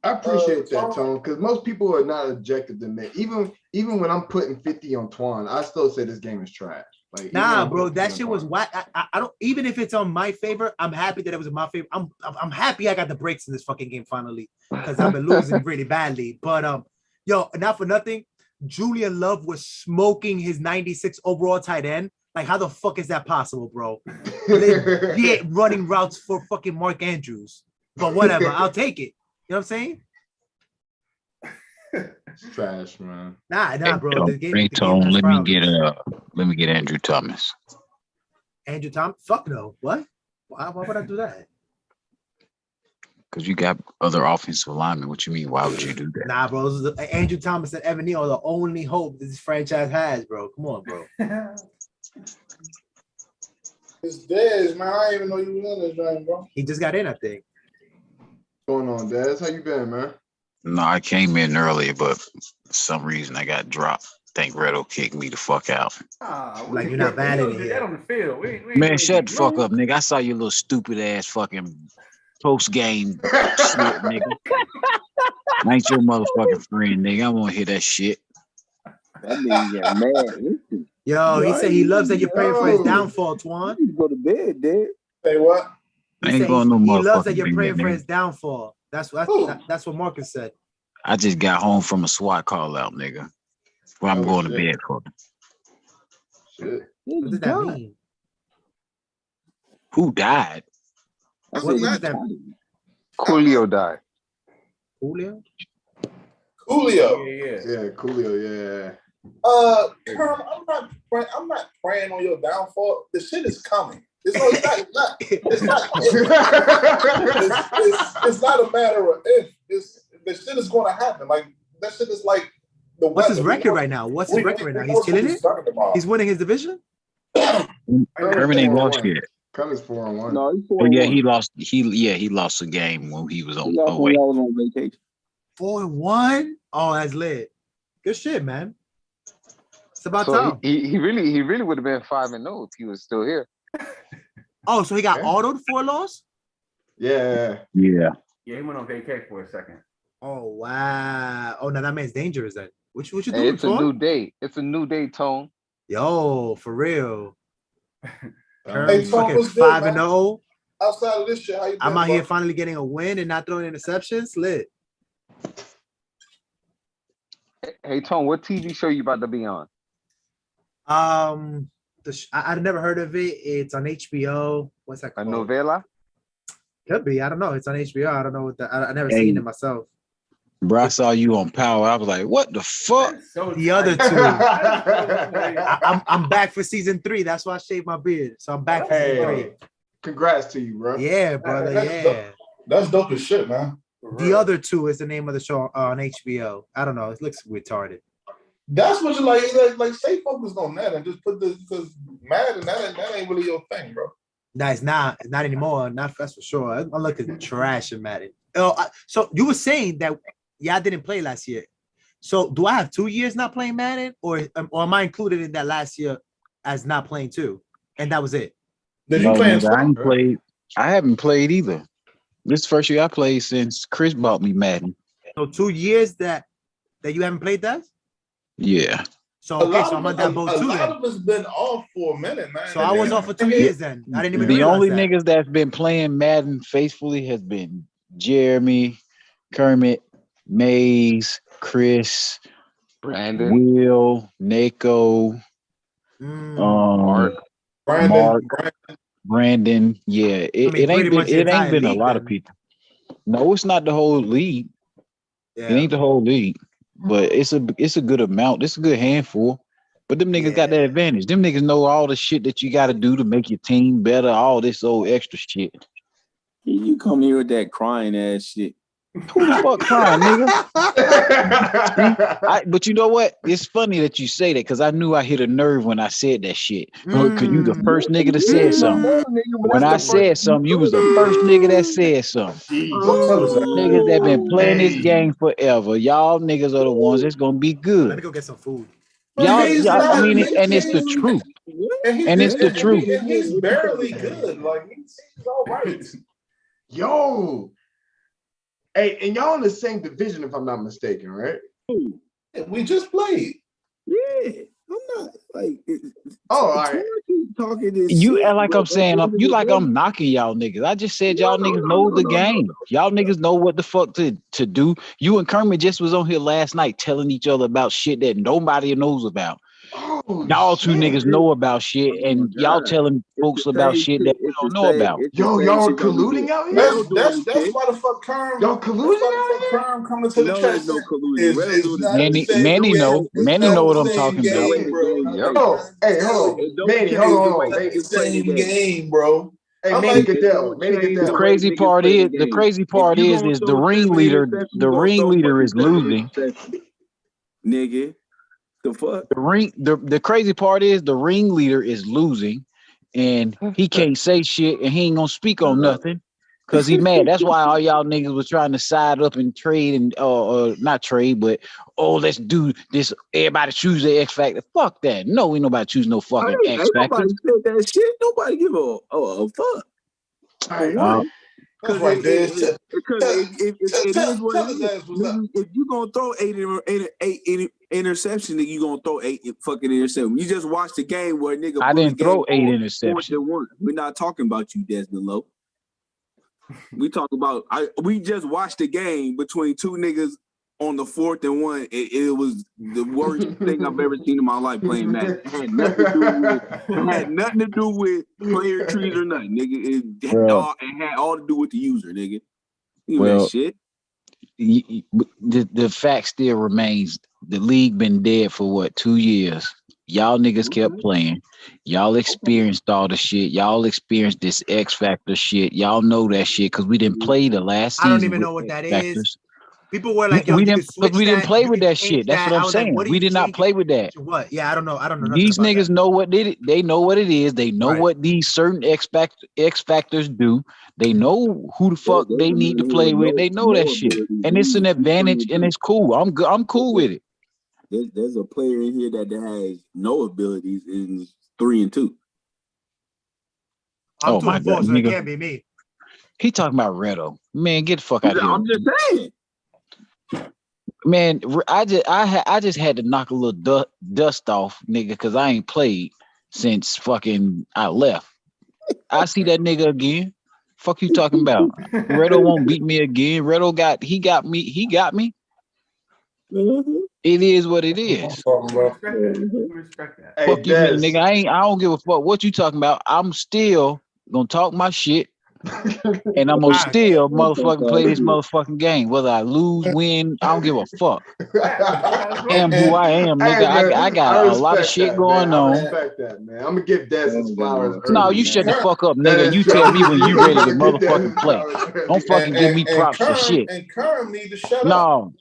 I appreciate that, Tone, because most people are not objective to me. Even when I'm putting 50 on Twan, I still say this game is trash. Like, Nah, bro, that shit was whack. I don't, even if it's on my favor, I'm happy that it was in my favor. I'm happy I got the breaks in this fucking game finally, because I've been losing really badly. But yo, not for nothing, Julian Love was smoking his 96 overall tight end. Like, how the fuck is that possible, bro? Legit running routes for fucking Mark Andrews. But whatever, I'll take it. You know what I'm saying? It's trash, man. Nah, bro. The game, Hey, the game Tone, has let problems. me get Andrew Thomas. Andrew Thomas? Fuck no. What? Why would I do that? Because you got other offensive linemen. What you mean? Why would you do that? Nah, bro. Andrew Thomas and Evan Neal are the only hope this franchise has, bro. Come on, bro. It's Dez, man. I didn't even know you was in this game, bro. He just got in, I think. What's going on, Daz? How you been, man? No, I came in earlier, but for some reason I got dropped. Think Redo kicked me the fuck out. Like, you're not valid in That here. on the field. We ain't Man, doing shut the fuck nothing. up, nigga. I saw your little stupid ass fucking post game shit, nigga. I ain't your motherfucking friend, nigga. I want to hear that shit. That nigga got mad. Yo, he said he loves that you're praying for his downfall, Twan. You go to bed, dude. Say what? I He ain't said going no he loves that motherfucking you're praying thing, for nigga. his downfall. That's what Marcus said. I just got home from a SWAT call out, nigga. What I'm going to bed for. Shit. What does that mean? Who died? What does that mean? Coolio died. Julio? Coolio. Yeah, Coolio, yeah. Kerm, I'm not praying on your downfall. The shit is coming. It's not a matter of if. The shit is going to happen. Like, that shit is like the What's his weather. record right now? What's his record right now? He's killing it? He's winning his division? Kermit ain't lost yet. Kermit's 4-1. No, he's Oh yeah, 4-1. he lost a game when he was on He lost when away. y'all was on vacation. 4-1? Oh, that's lit. Good shit, man. It's about So time. he really would have been 5-0 if he was still here. Oh, so he got autoed for a loss? Yeah. Yeah. Yeah, he went on vacay for a second. Oh, wow. Oh, now that man's dangerous then. What you Hey, doing, it's a Twan? new day. It's a new day, Tone. Yo, for real. Kerm, Hey, Twan, fucking what's good, 5-0. Outside of this shit, how you been, I'm out here bro? finally getting a win and not throwing interceptions. Lit. Hey, Tone, what TV show you about to be on? I've never heard of it. It's on HBO. What's that A called? novela? Could be. I don't know. It's on HBO. I don't know what I never Hey. seen it myself. Bro, I saw you on Power. I was like, what the fuck? The other two. I'm back for season 3. That's why I shaved my beard. So I'm back for season 3. Congrats to you, bro. Yeah, brother. Yeah. That's dope as shit, man. The other two is the name of the show on HBO. I don't know. It looks retarded. That's what you like. Stay focused on that and just put the because Madden that ain't really your thing, bro. No, it's not. It's not anymore. Not that's for sure. I'm looking trash and Madden. So you were saying that y'all didn't play last year. So do I have 2 years not playing Madden, or am I included in that last year as not playing too? And that was it. Did you play in I ain't played. I haven't played either. This is the first year I played since Chris bought me Madden. So 2 years that you haven't played that? Yeah. So okay, so I'm on that boat too. A lot Then. of us been off for a minute, man. So I was off for 2 years then. I didn't even The realize only that. niggas that's been playing Madden faithfully has been Jeremy, Kermit, Maze, Chris, Brandon. Will, Nako, Mark, Brandon. Yeah, it ain't been a lot of people. No, it's not the whole league. Yeah. It ain't the whole league, but it's a good amount. It's a good handful. But them niggas got that advantage. Them niggas know all the shit that you got to do to make your team better. All this old extra shit. You come here with that crying ass shit. Who the fuck crying, nigga? But you know what? It's funny that you say that because I knew I hit a nerve when I said that shit. Because you the first nigga to say something. When I said something, you was the first nigga that said something. Niggas that been playing this game forever. Y'all niggas are the ones that's gonna be good. Let me go get some food. Y'all, I mean, and it's the truth. And it's the truth. He's barely good. Like he's all right. Yo. Hey, and y'all in the same division, if I'm not mistaken, right? We just played. Yeah, I'm not like. All right. Talking this You shit, like I'm saying, you like I'm knocking y'all niggas. I just said y'all niggas know the game. Y'all niggas know what the fuck to do. You and Kermit just was on here last night telling each other about shit that nobody knows about. Y'all two niggas know about shit, and y'all telling folks about shit that we don't know about. Yo, y'all colluding out here? That's why the fuck Kerm. Y'all colluding out here? Kerm coming to the chat. No collusion. Manny know what I'm talking about. Oh, hey, hold on. Manny, hold on. Same game, bro. Hey, Manny Goodell. The crazy part is the ringleader is losing. Nigga. The fuck? The crazy part is the ringleader is losing, and he can't say shit, and he ain't gonna speak on nothing because he mad. That's why all y'all niggas was trying to side up and trade and not trade, but let's do this. Everybody choose the X Factor. Fuck that. No, ain't nobody choose no fucking X Factor. Nobody said that shit. Nobody give a fuck. That's right, Dad. If you gonna throw eight interceptions, then you gonna throw 8 fucking interceptions. You just watched the game where nigga. I didn't throw 8 interceptions. We're not talking about you, Desmond Lowe. We talk about we just watched the game between two niggas on the 4th and 1. It was the worst thing I've ever seen in my life playing Madden. It had nothing to do with player trees or nothing, nigga. It had all to do with the user, nigga. That shit. The fact still remains: the league been dead for what, 2 years. Y'all niggas kept playing. Y'all experienced all the shit. Y'all experienced this X Factor shit. Y'all know that shit because we didn't play the last season. I don't even know what that is. People were like, we didn't play with that shit. That's what I'm saying. We did not play with that. What? Yeah, I don't know. These niggas know what they know what it is. They know what these certain X Factors do. They know who the fuck they need to play with. They know that shit. And it's an advantage and it's cool. I'm cool with it. There's a player in here that has no abilities in 3 and 2. I'm 2 and 4, so it can't be me. He talking about Redo. Man, get the fuck out of here. I'm just saying. Man, I just had to knock a little dust off, nigga, because I ain't played since fucking I left. I see that nigga again. Fuck you talking about? Redo won't beat me again. Redo got me. Mm-hmm. It is what it is. Respect that. Fuck you, nigga. I don't give a fuck what you talking about. I'm still gonna talk my shit. And I'm gonna still motherfucking play this motherfucking game. Whether I lose, win, I don't give a fuck. I am who I am, nigga. I got a lot of shit going on. I respect that, man. I'm gonna give Des his flowers. No, you shut the fuck up, nigga. You tell me when you ready to motherfucking play. Don't fucking give me props for shit. And Kerm need to shut up. No,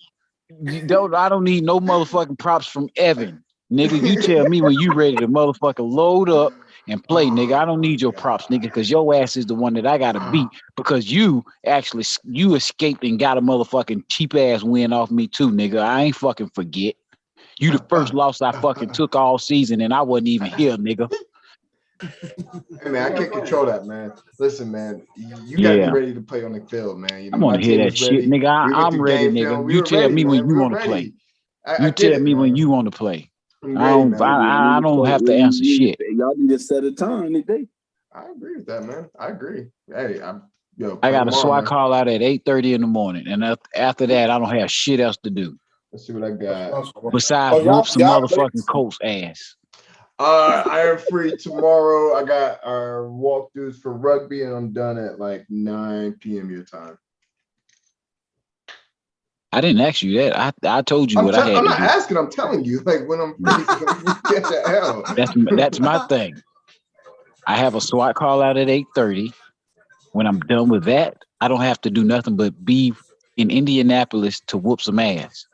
I don't need no motherfucking props from Evan. Nigga, you tell me when you ready to motherfucking load up and play, nigga. I don't need your props, nigga, because your ass is the one that I gotta beat because you escaped and got a motherfucking cheap ass win off me too, nigga. I ain't fucking forget. You the first loss I fucking took all season and I wasn't even here, nigga. Hey man, I can't control that, man. Listen, man, you gotta be ready to play on the field, man. You know, I'm gonna hear that shit, nigga. I'm ready, nigga. You tell me when you want to play. You tell me when you want to play. I don't have to answer shit. Y'all need to set a time today. I agree with that, man. I agree. Hey, I got a SWAT call out at 8:30 in the morning, and after that, I don't have shit else to do. Let's see what I got. Besides whoop some motherfucking Colts ass. I am free tomorrow. I got our walkthroughs for rugby, and I'm done at like 9 p.m. your time. I didn't ask you that. I told you I'm what I had to not do. asking. I'm telling you, like when I'm free. Get the hell. That's my thing. I have a SWAT call out at 8:30. When I'm done with that, I don't have to do nothing but be in Indianapolis to whoop some ass.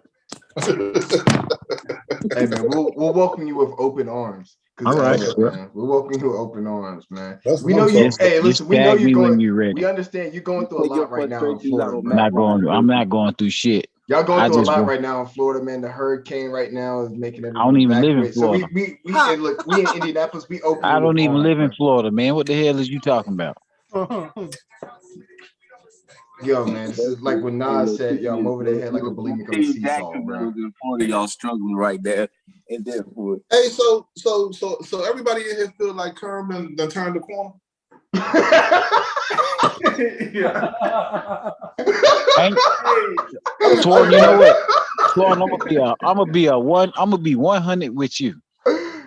Hey man, we'll welcome you with open arms. All right, man. We'll welcome you with open arms, man. That's We what know I'm you. talking Hey, listen, we know tag you're me when going. you're ready. We understand you're going through a Take your lot right now in frustrations out Florida, on man. I'm not going through shit. Y'all going I through a just lot want- right now in Florida, man. The hurricane right now is making everyone I don't even live in evacuate. So Florida. we and look, we in Indianapolis, we open. I don't even live in man. Florida, man. What the hell is you talking about? Yo, man, this is like when Nas said, "Yo, I'm over their head like a bulimic on a seesaw, bro." In Florida, y'all struggling right there, and therefore, Hey, so everybody in here feel like Kerman done turned the corner. Yeah. Swan, you know what? Swan, I'm gonna be 100 with you.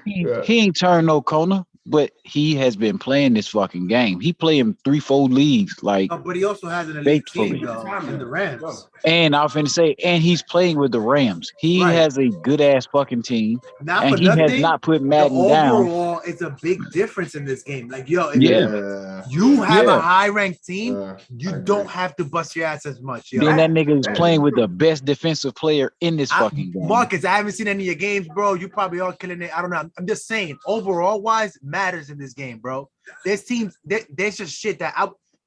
He ain't turned no corner, but he has been playing this fucking game. He playing 3-4 leagues like. But he also has an elite faithfully. team though in the Rams. And I was finna say, and he's playing with the Rams. He Right. has a good ass fucking team, Not and for he has nothing, not put the Madden down. overall, it's a big difference in this game. Like, yo, if Yeah. you have Yeah. a high ranked team, you don't have to bust your ass as much. Yo. Then that nigga is playing with the best defensive player in this fucking game. Marcus, I haven't seen any of your games, bro. You probably are killing it. I don't know. I'm just saying, overall wise, matters in this game, bro. There's teams, there's just shit that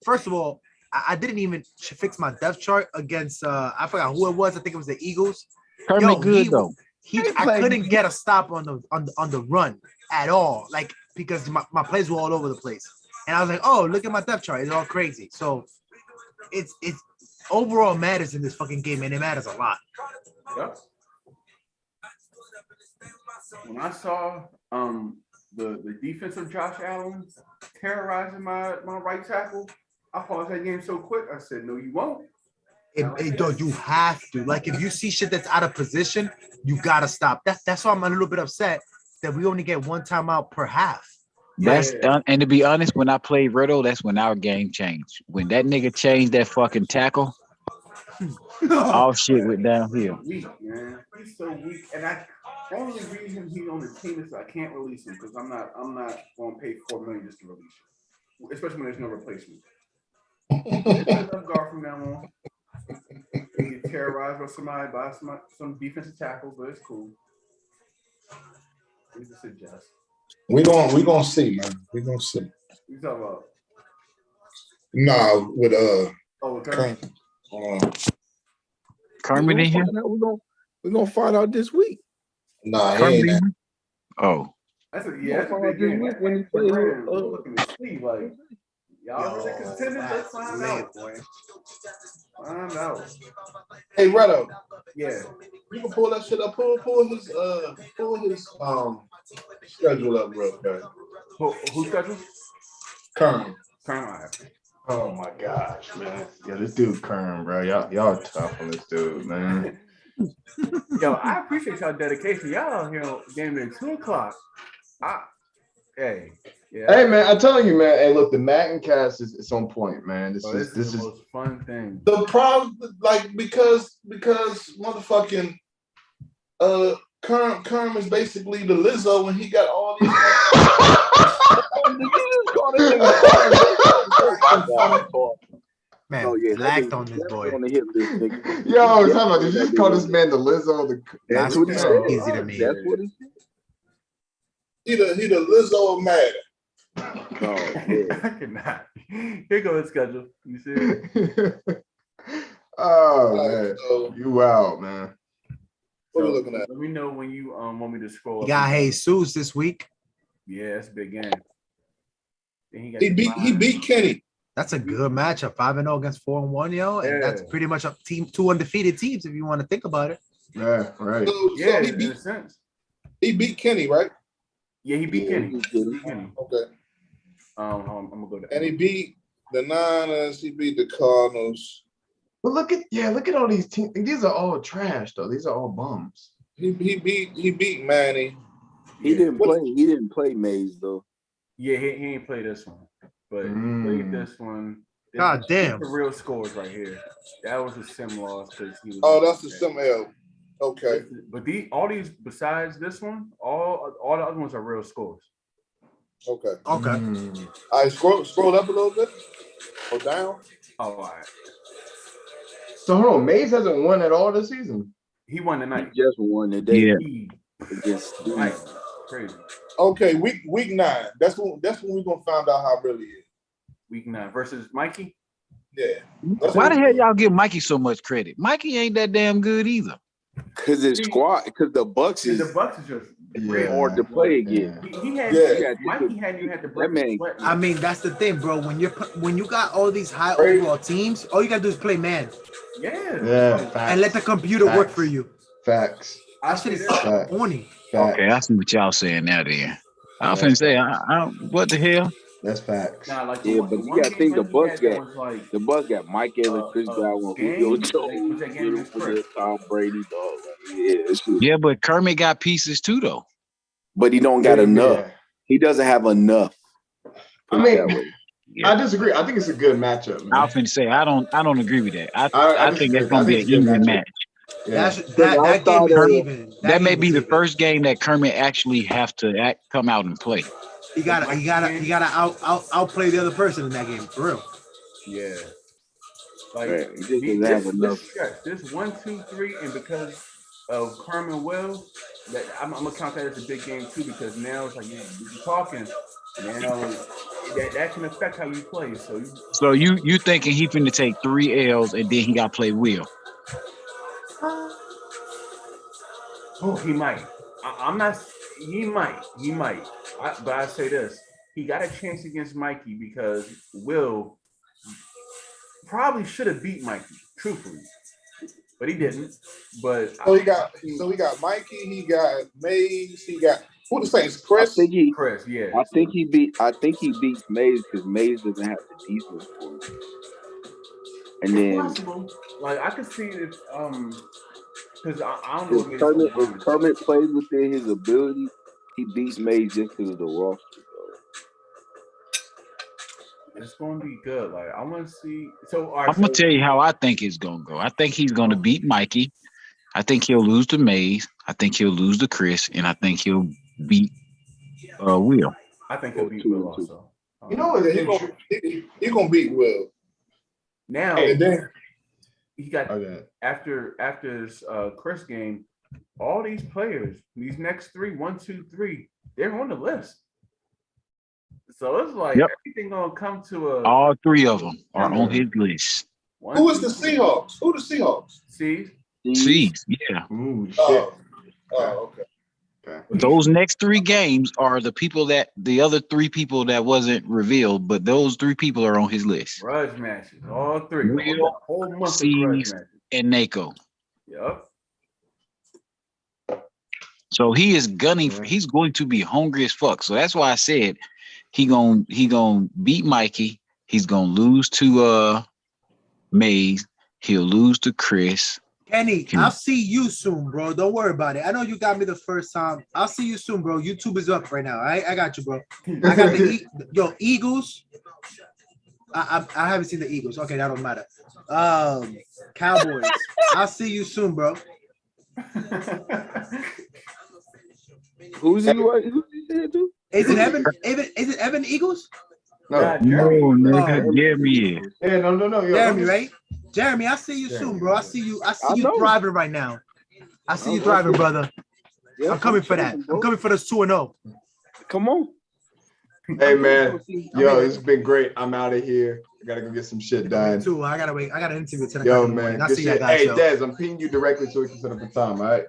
first of all, I didn't even fix my depth chart against I forgot who it was. I think it was the Eagles. Kermit good though. I couldn't get a stop on the run at all, like because my plays were all over the place. And I was like, oh, look at my depth chart. It's all crazy. So it's overall matters in this fucking game, and it matters a lot. Yep. When I saw the defense of Josh Allen terrorizing my right tackle, I paused that game so quick. I said, "No, you won't." You have to. Like, if you see shit that's out of position, you gotta stop. That's why I'm a little bit upset that we only get one timeout per half. And to be honest, when I played Riddle, that's when our game changed. When that nigga changed that fucking tackle, all shit went downhill. Weak, man. He's so weak, and the only reason he's on the team is I can't release him because I'm not going to pay $4 million just to release him, especially when there's no replacement. Enough guard from now on. You get terrorized by somebody, by some defensive tackle, but it's cool. We just suggest. We gonna see, man. We gonna see. You talking about? Nah, with Kermit. Kermit in here? We're gonna find out this week. Nah, he ain't that. Oh. That's a big game. When he plays, looking to see like y'all really contenders. Let's find out. Find out. Hey, Redo. Yeah. You can pull that shit up. Pull his schedule up real quick. Who's schedule? Kermit. Oh my gosh, man. Yeah, this dude Kerm, bro. Y'all tough on this dude, man. Yo, I appreciate y'all dedication. Y'all out here game in 2:00. Hey, man, I'm telling you, man. Hey, look, the Madden cast is on point, man. This is the most fun thing. The problem, like, because motherfucking Kerm is basically the Lizzo when he got all these. Man, blacked on this boy. Yo, how about did you just call this man the Lizzo? That's what he said. Easy to me. That's what he said. He the Lizzo of Madden. Oh, yeah. I cannot. Here goes the schedule. You see it? Oh man, so, you out, man. What are we looking at? Let me know when you want me to scroll. You got Jesus this week. Yeah, that's a big game. He beat Kenny. That's a good matchup. 5-0 against 4-1, yo. And that's pretty much a team, 2 undefeated teams, if you want to think about it. Yeah, right. So he beat, in a sense. He beat Kenny, right? Yeah, he beat Kenny. Okay. I'm gonna go there. And he beat the Niners. He beat the Cardinals. But look at all these teams. These are all trash, though. These are all bums. He beat Manny. He didn't play. He didn't play Mays though. Yeah, he ain't played this one, but he played this one. God damn. The real scores right here. That was a sim loss because he was. Oh, that's the sim L. Okay. But all these besides this one, all the other ones are real scores. Okay. Okay. All right, scroll up a little bit. Or down. Oh, all right. So hold on, Mays hasn't won at all this season. He won tonight. He just won today. Yeah. Against Right. Crazy. Okay, week 9. That's when we're gonna find out how really is. Week 9 versus Mikey. Yeah. Why the hell y'all give Mikey so much credit? Mikey ain't that damn good either. Because his squad, because the Bucks is just hard to play again. Mikey hadn't even had to break that man. sweat. I mean, that's the thing, bro. When you got all these high overall teams, all you gotta do is play man. Yeah. Facts. And let the computer work for you. Facts. That shit is corny. Okay, I see what y'all saying now. Then I was finna say, what the hell? That's facts. Nah, like But you gotta think the Bucks got Mike Evans, Chris Godwin, Julio Jones, Tom Brady, dog. Yeah, but Kermit got pieces too, though. But he don't got enough. He doesn't have enough. I mean, I disagree. I think it's a good matchup, man. I was finna say I don't agree with that. I think that's gonna be an even match. Yeah. That game is even. That may be the first game that Kermit actually have to come out and play. He gotta outplay the other person in that game for real. Yeah. Like this 1, 2, 3, and because of Carmen Will, that I'm gonna count that as a big game too, because now it's like you're talking now that can affect how you play. So you thinking he finna take 3 L's and then he got to play Will? Oh, he might. I'm not. He might. But I say this: he got a chance against Mikey because Will probably should have beat Mikey, truthfully, but he didn't. But so he got Mikey, he got Mays, he got who the Saints? Chris. Chris, yeah. I think he beats Mays because Mays doesn't have the defense for him. And then possible. Like I could see if because I don't know if Kermit plays within his ability, he beats Mays just because of the roster. It's going to be good. Like I want to see. So I'm gonna tell you how I think it's gonna go. I think he's gonna beat Mikey. I think he'll lose to Mays. I think he'll lose to Chris, and I think he'll beat Will. I think he'll beat Will also. You know what? He's gonna beat Will. Now and then he got after his Chris game. All these players, these next 3, 1, 2, 3, they're on the list. So it's like everything gonna come to all 3 of them are on his list. Who is the Seahawks? Who the Seahawks? Seeds, yeah. Ooh, shit. Okay. Those next 3 games are the other 3 people that wasn't revealed, but those 3 people are on his list. Grudge matches, all 3. Will, whole month Seeds, and Nako. Yep. So he is gunning. He's going to be hungry as fuck. So that's why I said he gonna beat Mikey. He's gonna lose to Mays. He'll lose to Chris. Kenny, I'll see you soon, bro. Don't worry about it. I know you got me the first time. I'll see you soon, bro. YouTube is up right now. I got you, bro. I got the Eagles. I haven't seen the Eagles. Okay, that don't matter. Cowboys. I'll see you soon, bro. Who's he there to? Is it Evan? Is it Evan Eagles? No, nigga, Jeremy. Yeah, no. Jeremy, right? Jeremy, I see you soon, bro. I see you thriving right now. I see you thriving, brother. Yeah, I'm coming for that. I'm coming for this 2-0. Come on. Hey man, yo, it's been great. I'm out of here. I gotta go get some shit done. Me too. I gotta wait. I got an interview tonight. Yo, man. I see you guys. Hey, Dez, I'm pinging you directly so we can set up a time. All right.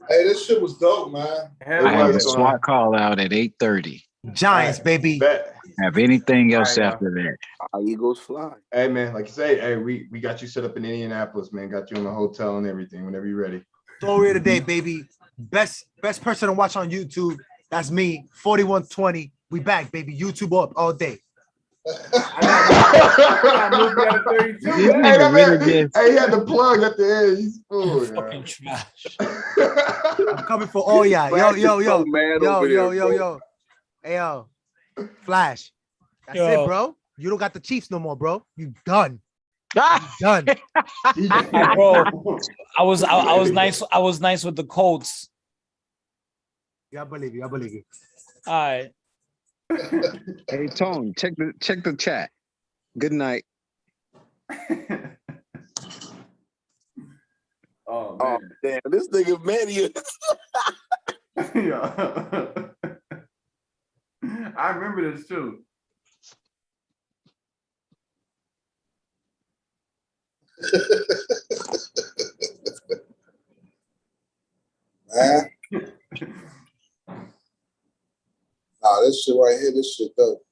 Hey, this shit was dope, man. I have a SWAT call out at 8:30. Giants, baby. Bet. Have anything else after that? Our Eagles fly. Hey man, like you say, hey, we got you set up in Indianapolis, man. Got you in the hotel and everything. Whenever you're ready. Story of the day, baby. Best person to watch on YouTube. That's me. 4120. We back, baby. YouTube up all day. I moved me out of 32. This man. nigga that really man, just hey, he had the plug at the end. He's cool. Fucking trash. I'm coming for all y'all. Yo, yo, yo, So mad yo, over yo, there, yo, bro. yo. Hey, yo, Flash. That's Yo. it, bro. You don't got the Chiefs no more, bro. You done. Ah! You done. Bro, I was nice. I was nice with the Colts. Yeah, I believe you. I believe you. All right. Hey Tone, check the chat. Good night. Oh Oh man. damn, this nigga Manny. Yeah. I remember this too. Man. Nah, this shit right here, this shit dope.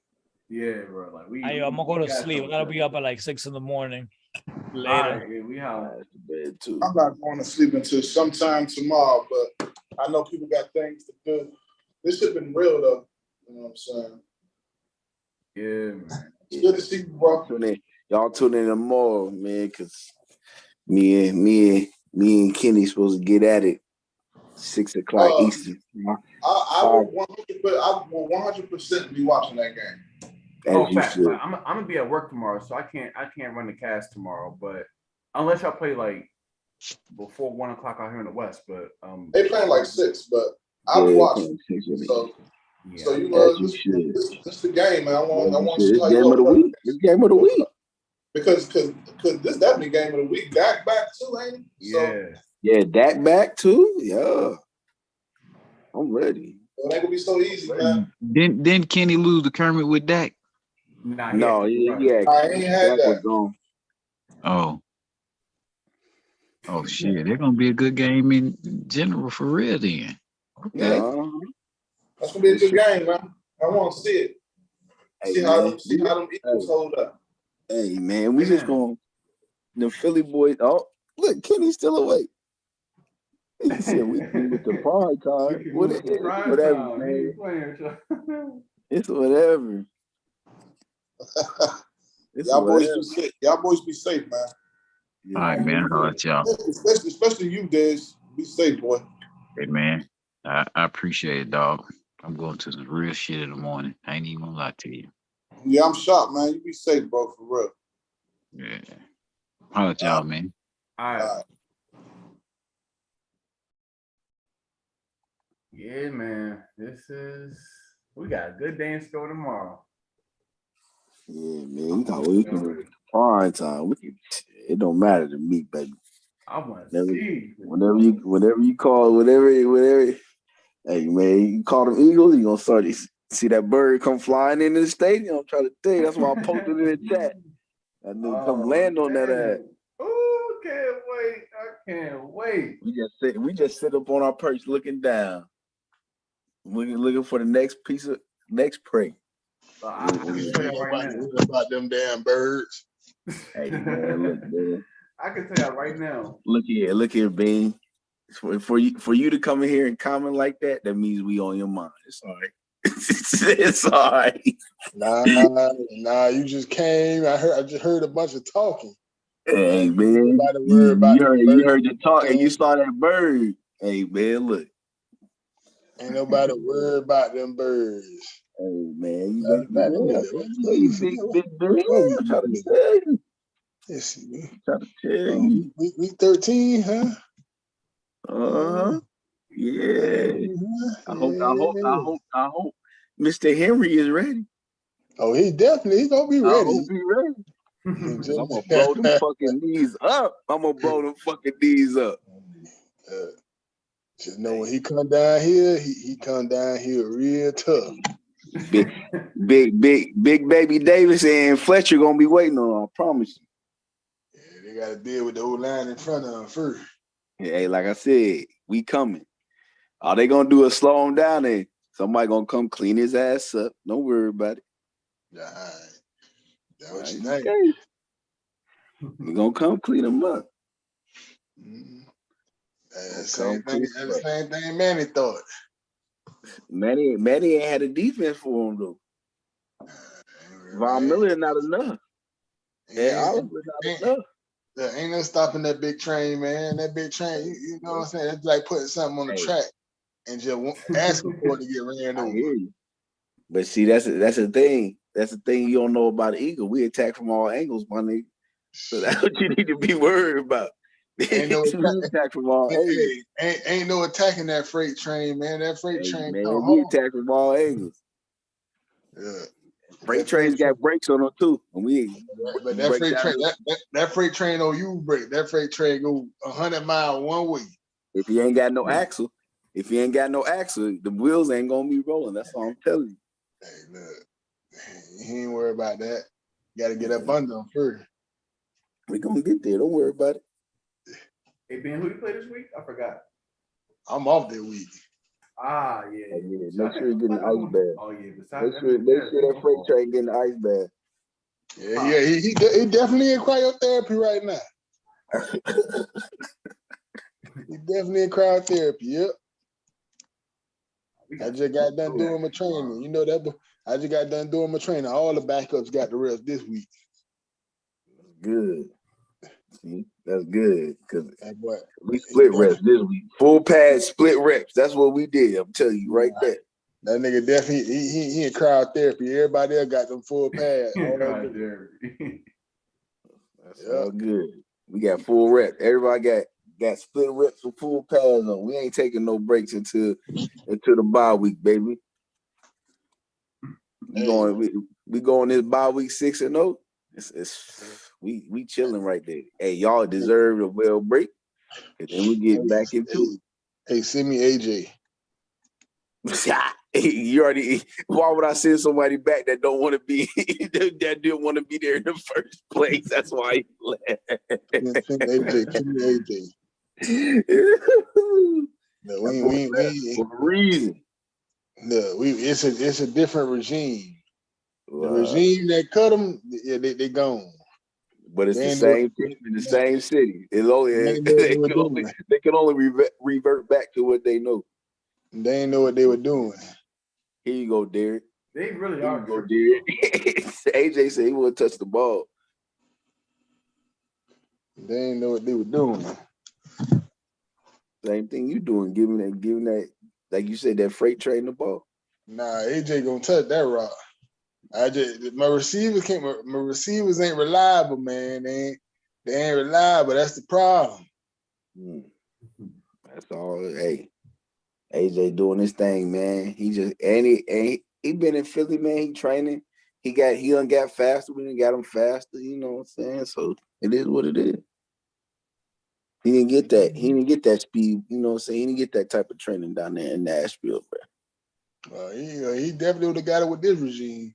Yeah, bro. Like we. I'm gonna go to got sleep. I some gotta shit. be up at like 6 in the morning. All Later. right, yeah, we have. Too. I'm not going to sleep until sometime tomorrow, but I know people got things to do. This shit been real though. You know what I'm saying? Yeah, man. It's good to see you, bro. Y'all tune in tomorrow, man, because me and Kenny supposed to get at it 6 o'clock Eastern. I will 100% be watching that game. Oh, As you fact. should. Like, I'm gonna be at work tomorrow, so I can't run the cast tomorrow. But unless y'all play like before 1 o'clock out here in the West, but They playing like 6, but I'll be watching. So you As you should. this the game, man. I want to It's see how you game of the go. week. It's game of the week. Because this definitely game of the week. Dak back too, ain't he? So, Yeah, Dak back too. Yeah. I'm ready. it ain't gonna be so easy, man. Didn't Kenny lose the Kermit with Dak? No, yeah. I ain't had Dak was that. gone. Oh shit! They're gonna be a good game in general for real then. Okay. That's gonna be a good game, man. I want to see it. See how them Eagles hold up. Hey man, we just gonna the Philly boys. Oh, look, Kenny's still awake. He said we with the prime time. Whatever, man. It's whatever. Y'all boys be safe, man. All right, man. How about y'all? Especially you, Dez. Be safe, boy. Hey, man. I appreciate it, dog. I'm going to some real shit in the morning. I ain't even gonna lie to you. Yeah, I'm shocked, man. You be safe, bro, for real. Yeah. How about y'all, man? All right. Yeah, man. We got a good day in store tomorrow. Yeah, man. You thought we can prime time. It don't matter to me, baby. I want to see. Whenever you call, whatever. Hey, man, you call them Eagles, you gonna start to see that bird come flying into the stadium. I'm trying to tell you, that's why I posted it in the chat. That nigga come land on that ass. Oh, can't wait! I can't wait. We just sit up on our perch looking down, looking for the next prey. I can tell you right now. About them damn birds. Hey man, look, man. I can tell you right now. Look here, Bean. For you to come in here and comment like that, that means we on your mind. It's all right. It's all right. Nah, you just came. I just heard a bunch of talking. Hey man, you heard the talk and you saw that bird. Hey man, look. Ain't nobody worried about them birds. Hey man, you big bird. I'm trying to tell you. Yes, I'm trying to tell you. Week 13, huh? Yeah. I hope Mr. Henry is ready. Oh, he's gonna be ready. I hope he's ready. I'm gonna blow them fucking knees up. Just know when he come down here, he come down here real tough. Big baby Davis and Fletcher gonna be waiting on him, I promise you. Yeah, they gotta deal with the old line in front of them first. Hey, like I said, we coming. All they gonna do is slow him down and somebody gonna come clean his ass up. Don't worry about it. That's what you think. We gonna come clean him up. That's the same thing Manny thought. Manny ain't had a defense for him though. Von Miller not enough. Yeah, Oliver not enough. There ain't no stopping that big train, man. That big train, you know what I'm saying? That's like putting something on the track and just asking for it to get ran over. I hear you. But see, that's the thing. That's the thing you don't know about the Eagle. We attack from all angles, my nigga. So that's what you need to be worried about. Ain't no attack from all angles. Ain't no attacking that freight train, man. That freight train man, come we home. attack from all angles. Yeah. Freight trains got brakes on them too. And but that freight train, that freight train don't use brake. That freight train go 100 miles one way. If you ain't got no axle, the wheels ain't gonna be rolling. That's all I'm telling you. Hey, look, he ain't worried about that. You got to get up under him first. We gonna get there. Don't worry about it. Hey Ben, who you play this week? I forgot. I'm off that week. Ah, yeah. Make sure you get an ice bath. Oh yeah. Make sure that freight train get an ice bath. Yeah, he definitely in cryotherapy right now. He definitely in cryotherapy. Yep. I just got done doing my training. You know that. I just got done doing my training. All the backups got the rest this week. Good. See, that's good because boy, we split reps this week. Full pad split reps. That's what we did. I'm telling you right there. That nigga definitely he in cryotherapy. Everybody else got them full pads. That's all good. We got full reps. Everybody got split reps with full pads on. We ain't taking no breaks until the bye week, baby. We going this bye week 6-0. We chilling right there. Hey, y'all deserve a well break, and then we get back into it. Hey, send me AJ. You already. Why would I send somebody back that don't want to be that didn't want to be there in the first place? That's why he left. Send me AJ. No, we for a reason. No, it's a different regime. The regime that cut them, yeah, they gone. But it's the same team in the same city. It's only they can only revert back to what they know. They ain't know what they were doing. Here you go, Derek. They really are. Go, Derek. AJ said he wouldn't touch the ball. They ain't know what they were doing. Same thing you doing, giving that, like you said, that freight train the ball. Nah, AJ gonna touch that rock. My receivers ain't reliable, man. They ain't reliable. That's the problem. That's all. Hey, AJ doing his thing, man. He been in Philly, man. He training. He done got faster. We done got him faster. You know what I'm saying? So it is what it is. He didn't get that. He didn't get that speed. You know what I'm saying? He didn't get that type of training down there in Nashville, bro. He definitely would have got it with this regime.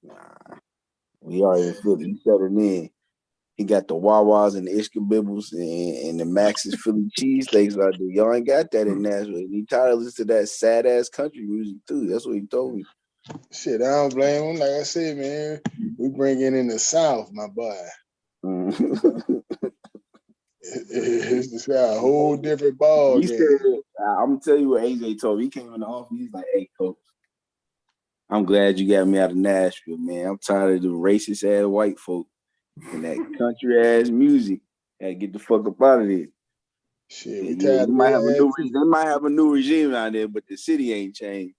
Nah, we already in Philly. He settled in. He got the Wawas and the Ishkabibbles and the Max's Philly cheesesteaks out there. Y'all ain't got that in Nashville. He tired of listening to that sad ass country music too. That's what he told me. Shit, I don't blame him. Like I said, man, we bring it in the South, my boy. It's a whole different ball game. I'm gonna tell you what AJ told me. He came in the office. He's like, "Hey, coach, I'm glad you got me out of Nashville, man. I'm tired of the racist ass white folk and that country ass music. Had to get the fuck up out of there." Shit, we tired they might have a new regime out there, but the city ain't changed.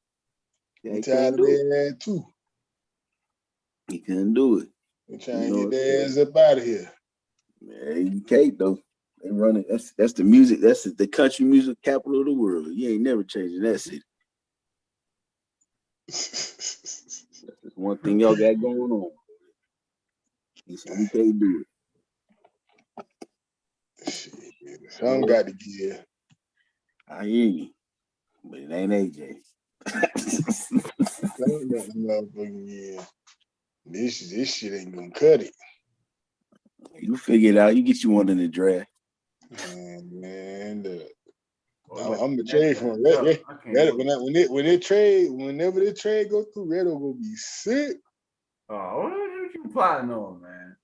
We tired of that too. He couldn't do it. We trying to get their ass up out of here. Man, you can't though. They running. That's the music. That's the country music capital of the world. You ain't never changing that city. That's just one thing y'all got going on. He said we can't do it. Shit, something got to give. I hear you, but it ain't AJ. This shit ain't gonna cut it. You figure it out. You get you one in the draft. Man, I'm the trade for him. Whenever they trade go through, Redo gonna be sick. Oh, what you plotting on, man?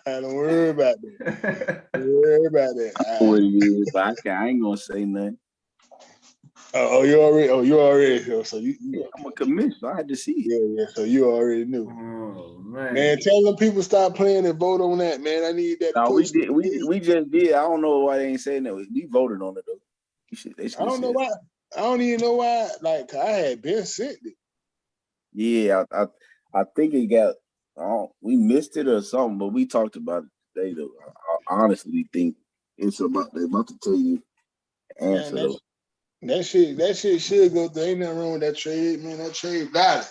Don't worry about that. Don't worry about that. I ain't gonna say nothing. You already. So you Yeah, I'm a commissioner. I had to see it. yeah. So you already knew. Oh man. Man, tell them people stop playing and vote on that, man. I need that. No, we push. did. We just did. I don't know why they ain't saying that. We voted on it though. They should I don't know why. I don't even know why. Like I had been sent it. Yeah, I think it got. We missed it or something, but we talked about it today though. I honestly think it's about they're about to tell you the answer Man, though. that shit should go through. Ain't nothing wrong with that trade, man. That trade valid.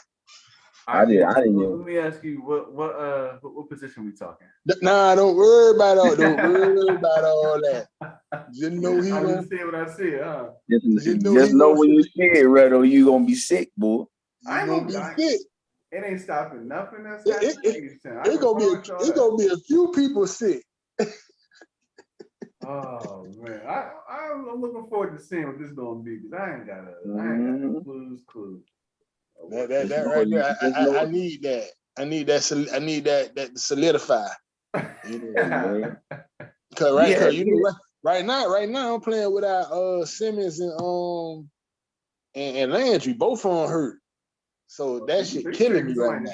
I didn't. Let me ask you, what position we talking? Nah, don't worry about all. Don't worry about all that. Just know he I gonna just see what I see, huh? Just know when you see it, Redo, you gonna be sick, boy. I ain't gonna gonna be sick. It ain't stopping nothing that's It's happening. gonna be a few people sick. Oh man, I'm looking forward to seeing what this is gonna be because I ain't got a clue. That right there. I need that. I need that to solidify. You know, cause you know right now I'm playing without Simmons and Landry, both on hurt. So that shit killing me right now.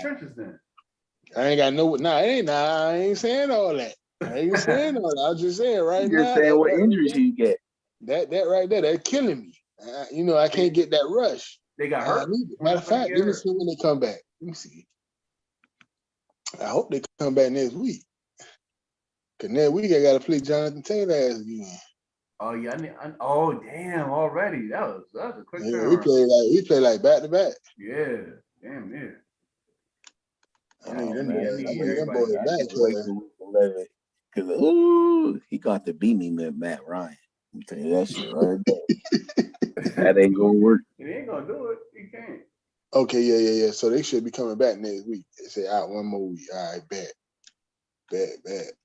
I ain't got no. I ain't saying all that. I ain't saying all that. I was just saying right now. Just saying what injuries you get. That right there, that killing me. You know, I can't get that rush. They got hurt. Matter of fact, let me see when they come back. Let me see. I hope they come back next week. Cause next week I gotta play Jonathan Taylor ass again. Oh yeah, oh damn! Already that was a quick Yeah, turnaround. we play like back to back. Yeah, damn yeah. I need them boys back. Cause he got to beat me with Matt Ryan. I'm telling you that shit right there. That ain't gonna work. He ain't gonna do it. He can't. Okay, yeah. So they should be coming back next week. They say out one more week. All right, bet.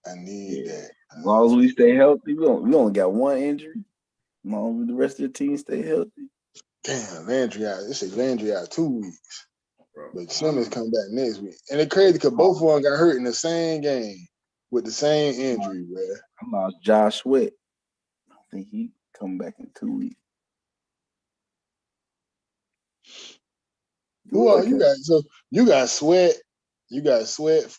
I need that. As long as we stay healthy, we only got one injury. As long as the rest of the team stay healthy. Damn, Landry out. They say Landry out 2 weeks. But Simmons come back next week. And it's crazy because both of them got hurt in the same game with the same injury, bro. I lost Josh Sweat. I think he come back in 2 weeks. Who are you guys? So you got Sweat,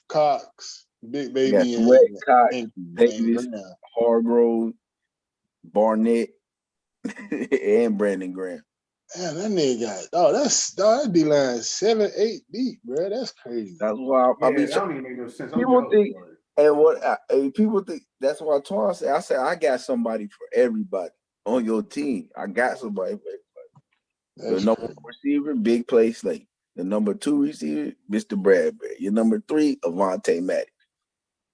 Cox, Big Baby, Sweat, Cox, and Davis, Hargrove, Barnett, and Brandon Graham. Man, that nigga got that D line 7-8 deep, bro. That's crazy. That's why I mean, that don't even make no sense. People think, people think that's why I said I got somebody for everybody on your team. I got somebody for everybody. The number 1 receiver, big play Slate. The number 2 receiver, Mr. Bradbury. Your number 3, Avonte Maddox.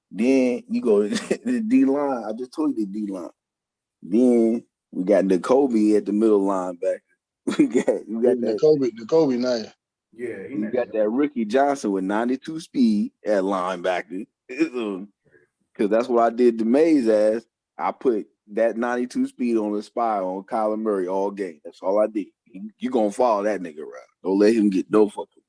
Then you go to the D line. I just told you the D line. Then we got N'Kobe at the middle linebacker. We got that N'Kobe nice. Yeah, you got that Ricky Johnson with 92 speed at linebacker. Because that's what I did to Mays ass. I put that 92 speed on the spy on Kyler Murray all game. That's all I did. You gonna follow that nigga around. Don't let him get no fucking.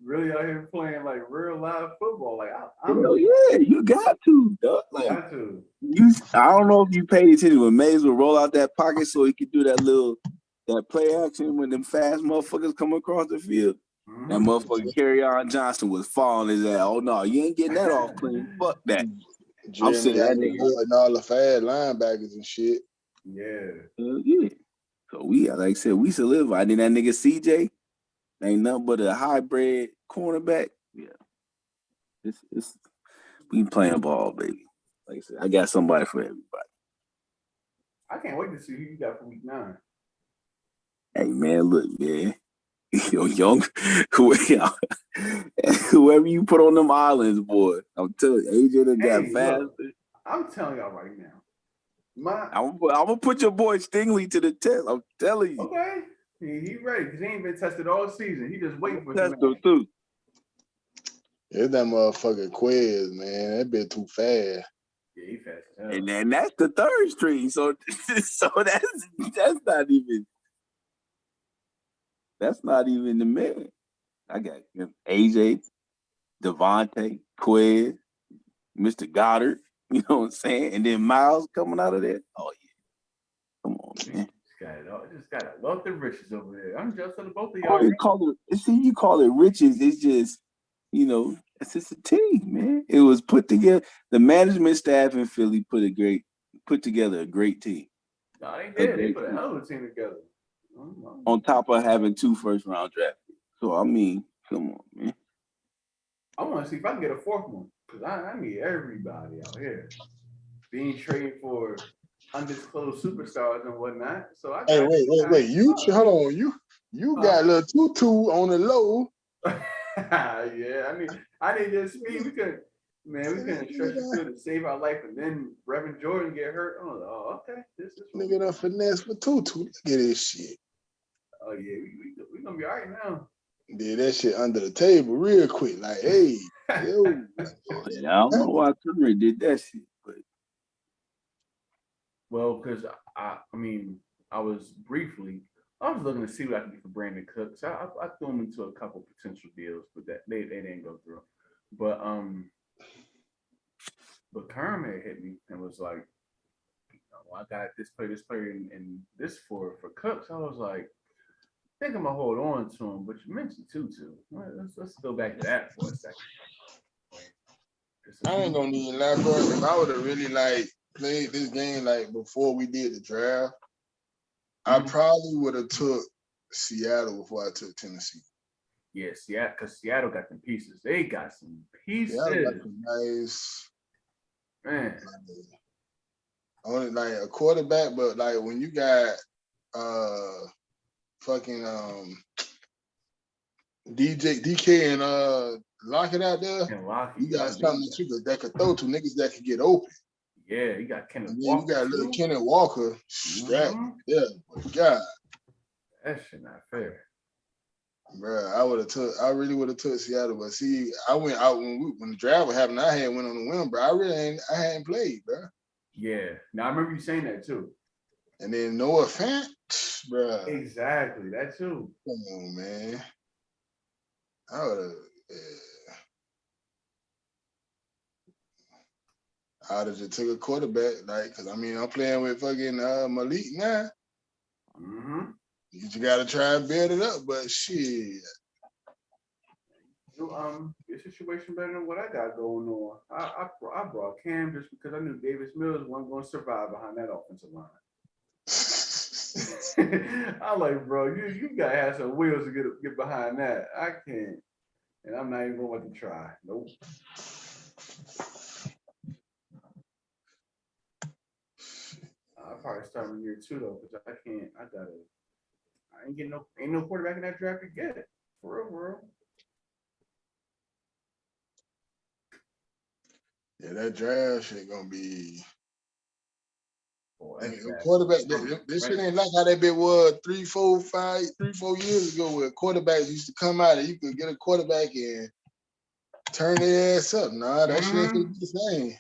Really out here playing like real live football. Like yeah, you got to. Like, got to. I don't know if you paid attention when Mays would roll out that pocket so he could do that play action when them fast motherfuckers come across the field. That motherfucker Kerryon Johnson was falling his ass. Oh no, you ain't getting that off clean. Fuck that. I'm sitting that nigga and all the fast linebackers and shit. Yeah. Yeah. So we, like I said, we solidified. Then that nigga CJ ain't nothing but a hybrid cornerback. Yeah. It's we playing ball, baby. Like I said, I got somebody for everybody. I can't wait to see who you got for week 9. Hey man, look, man. Young, whoever you put on them islands, boy. I'm telling you, AJ done got faster. Look, I'm telling y'all right now. I'm gonna put your boy Stingley to the test. I'm telling you. Okay. He ready because he ain't been tested all season. He just waiting for test him too. It's that motherfucking quiz, man. That bit too fast. Yeah, he fast. And then that's the third string. So that's not even. That's not even the man. I got AJ, Devontae, Quiz, Mr. Goddard. You know what I'm saying? And then Miles coming out of there. Oh yeah, come on, man. Just got a wealth of riches over there. I'm just of both of Oh, y'all. you call it riches. It's just, it's just a team, man. It was put together. The management staff in Philly put together a great team. No, they did. They put a hell of a team together. On top of having 2 first-round draft picks. So I mean, come on, man. I want to see if I can get a 4th one because I need everybody out here being traded for undisclosed superstars and whatnot. So I got. Wait. You hold on. You got a little tutu on the low. Yeah, I need this speed. We couldn't stretch the field to save our life, and then Reverend Jordan get hurt. Oh, okay. This is nigga done finesse for tutu. Look at this shit. Oh yeah, we gonna be all right now. Did that shit under the table real quick. Like, hey, yo. Yeah, I don't know why Curry did that shit, but well, because I was looking to see what I could get for Brandon Cooks. I threw him into a couple potential deals, but that they didn't go through. But Kermit hit me and was like, I got this player, and this for Cooks. I was like, I think I'm gonna hold on to him. But you mentioned Tutu. Let's go back to that for a second. I ain't gonna need lie, bro. If I would have really played this game before we did the draft, I probably would have took Seattle before I took Tennessee. Yeah, Seattle, because Seattle got some pieces. They got some pieces. Seattle got some nice, man. Only a quarterback, but when you got fucking DK and Lockett out there, you got something that could throw to niggas that could get open. Yeah, you got Kenneth Walker. You got little Kenneth Walker strapped. Yeah, God. That shit not fair. Bruh, I really would have took Seattle, but see, I went out when the draft happened. I had went on the win, bro. I hadn't played, bro. Yeah, now I remember you saying that too. And then Noah Fant, bro. Exactly, that too. Come on, man. I would have. I'd have just took a quarterback, because I'm playing with fucking Malik now. You just gotta try and build it up, but shit. Your situation better than what I got going on. I brought Cam just because I knew Davis Mills wasn't going to survive behind that offensive line. I'm like, bro, you gotta have some wheels to get behind that. I can't, and I'm not even going to try. Nope. I'll probably start in year 2 though, because I ain't no quarterback in that draft to get. For real. Yeah, that draft shit gonna be. Quarterback. This shit ain't like how that bit was 3, 4 years ago, where quarterbacks used to come out and you could get a quarterback and turn their ass up. Nah, that shit ain't the same.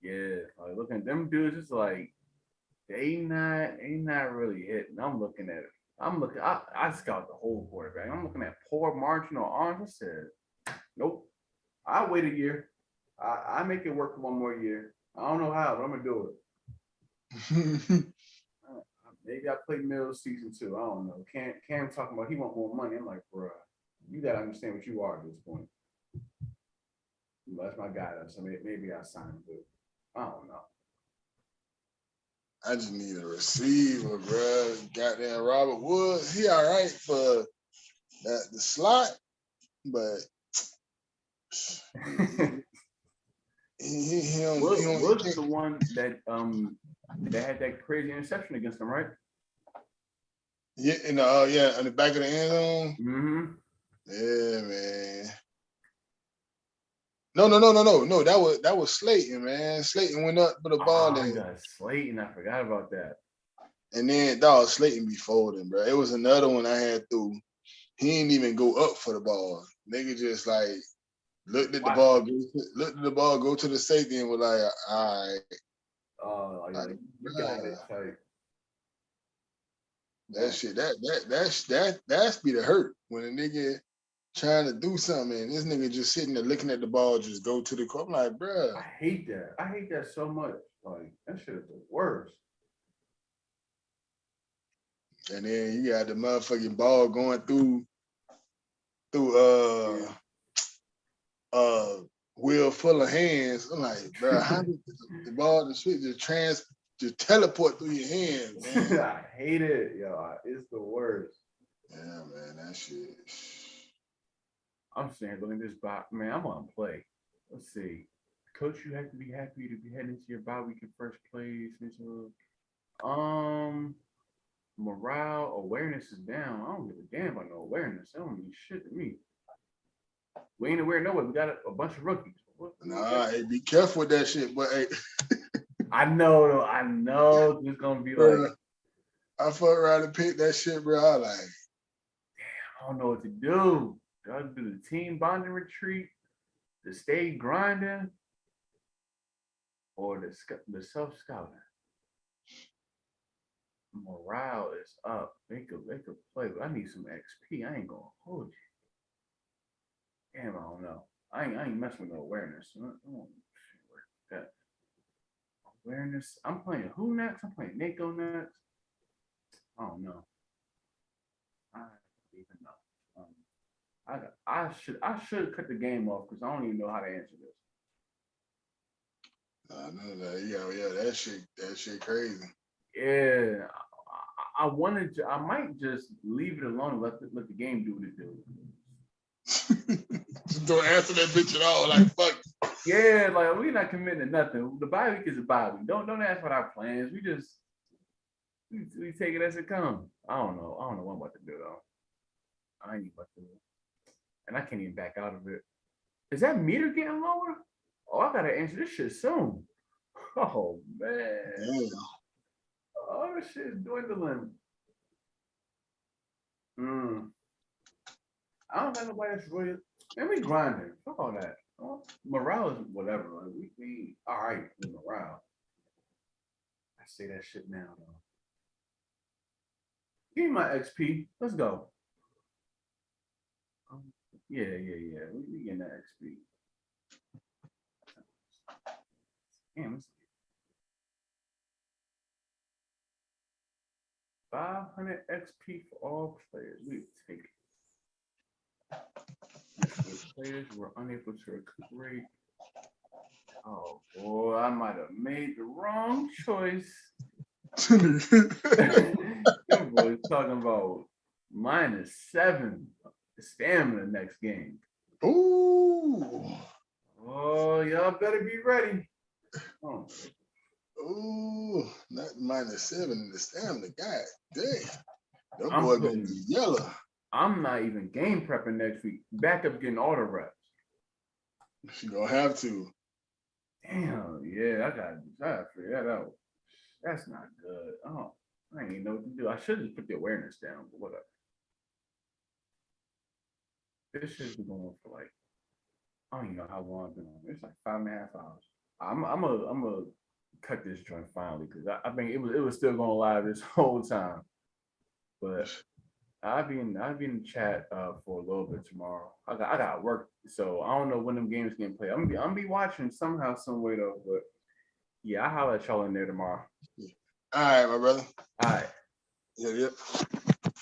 Yeah, looking at them dudes, it's like they not really hitting. I'm looking at it. I scout the whole quarterback. I'm looking at poor marginal arms. I said, nope. I'll wait a year. I make it work for 1 more year. I don't know how, but I'm gonna do it. Maybe I play Mills season 2. I don't know. Cam talking about he want more money. I'm like, bro, you gotta understand what you are at this point. That's my guy. So maybe I sign him, but I don't know. I just need a receiver, bro. Goddamn Robert Woods, he all right for the slot, but Woods is the one that had that crazy interception against him, right? Yeah, in the back of the end zone. Mm-hmm. Yeah, man. No. That was Slayton, man. Slayton went up for the ball. I got Slayton. I forgot about that. And then Slayton be folding, bro. It was another one I had through. He didn't even go up for the ball. Nigga just looked at the ball, go to the safety, and was like, all right. Oh, yeah. You got it tight. That shit, that's be the hurt when a nigga trying to do something and this nigga just sitting there looking at the ball, just go to the court. I'm like, bro. I hate that. I hate that so much. Like, that shit is the worst. And then you got the motherfucking ball going through Will full of hands. I'm like, bro, how did the ball just teleport through your hands, man? I hate it, yo. It's the worst. Yeah, man, that shit. I'm saying, look at this box, man. I'm on play. Let's see. Coach, you have to be happy to be heading into your bye week in first place. Morale, awareness is down. I don't give a damn about no awareness. That don't mean shit to me. We ain't aware nowhere. We got a bunch of rookies. Nah, hey, be careful with that shit, but hey. I know, though. I know it's gonna be like. I fuck around and pick that shit, bro. I like. Damn, I don't know what to do. Do I do the team bonding retreat, the stay grinding, or the self scouting? Morale is up. They could play, but I need some XP. I ain't gonna hold you. Damn, I don't know. I ain't messing with no awareness. That awareness. I'm playing who next? I'm playing Nico next. I don't know. I don't even know. I should cut the game off because I don't even know how to answer this. I know that. Yeah, that shit crazy. Yeah, I wanted to. I might just leave it alone and let the game do what it do. Just don't answer that bitch at all. Like fuck. Yeah, like we're not committing to nothing. The bye week is a bye week. Don't ask what our plans. We take it as it comes. I don't know what I'm about to do though. I ain't about to do it. And I can't even back out of it. Is that meter getting lower? Oh, I gotta answer this shit soon. Oh man. Yeah. Oh, this shit is dwindling. I don't got nobody that's really. Man, we grinding. Fuck all that. Oh, morale is whatever. Like, we all right with morale. I say that shit now though. Give me my XP. Let's go. Yeah. We getting that XP. Damn, let's 500 XP for all players. We take it. If players were unable to recuperate. Oh boy, I might have made the wrong choice. Them boys talking about -7 stamina next game. Ooh. Oh, y'all better be ready. Oh. Ooh, not -7 in the stamina. God damn. That boy gonna be yellow. I'm not even game prepping next week. Back up getting all the reps. She gonna have to. Damn, yeah, I gotta figure that out. That's not good. Oh, I ain't even know what to do. I should just put the awareness down, but whatever. This should be going for like, I don't even know how long I've been on. It's like 5.5 hours. I'm gonna cut this joint finally because I think it was still going live this whole time. But I'll be in the chat for a little bit tomorrow. I got work, so I don't know when them games can play. I'm gonna be watching somehow, some way though. But yeah, I'll holler at y'all in there tomorrow. All right, my brother. All right. Yep.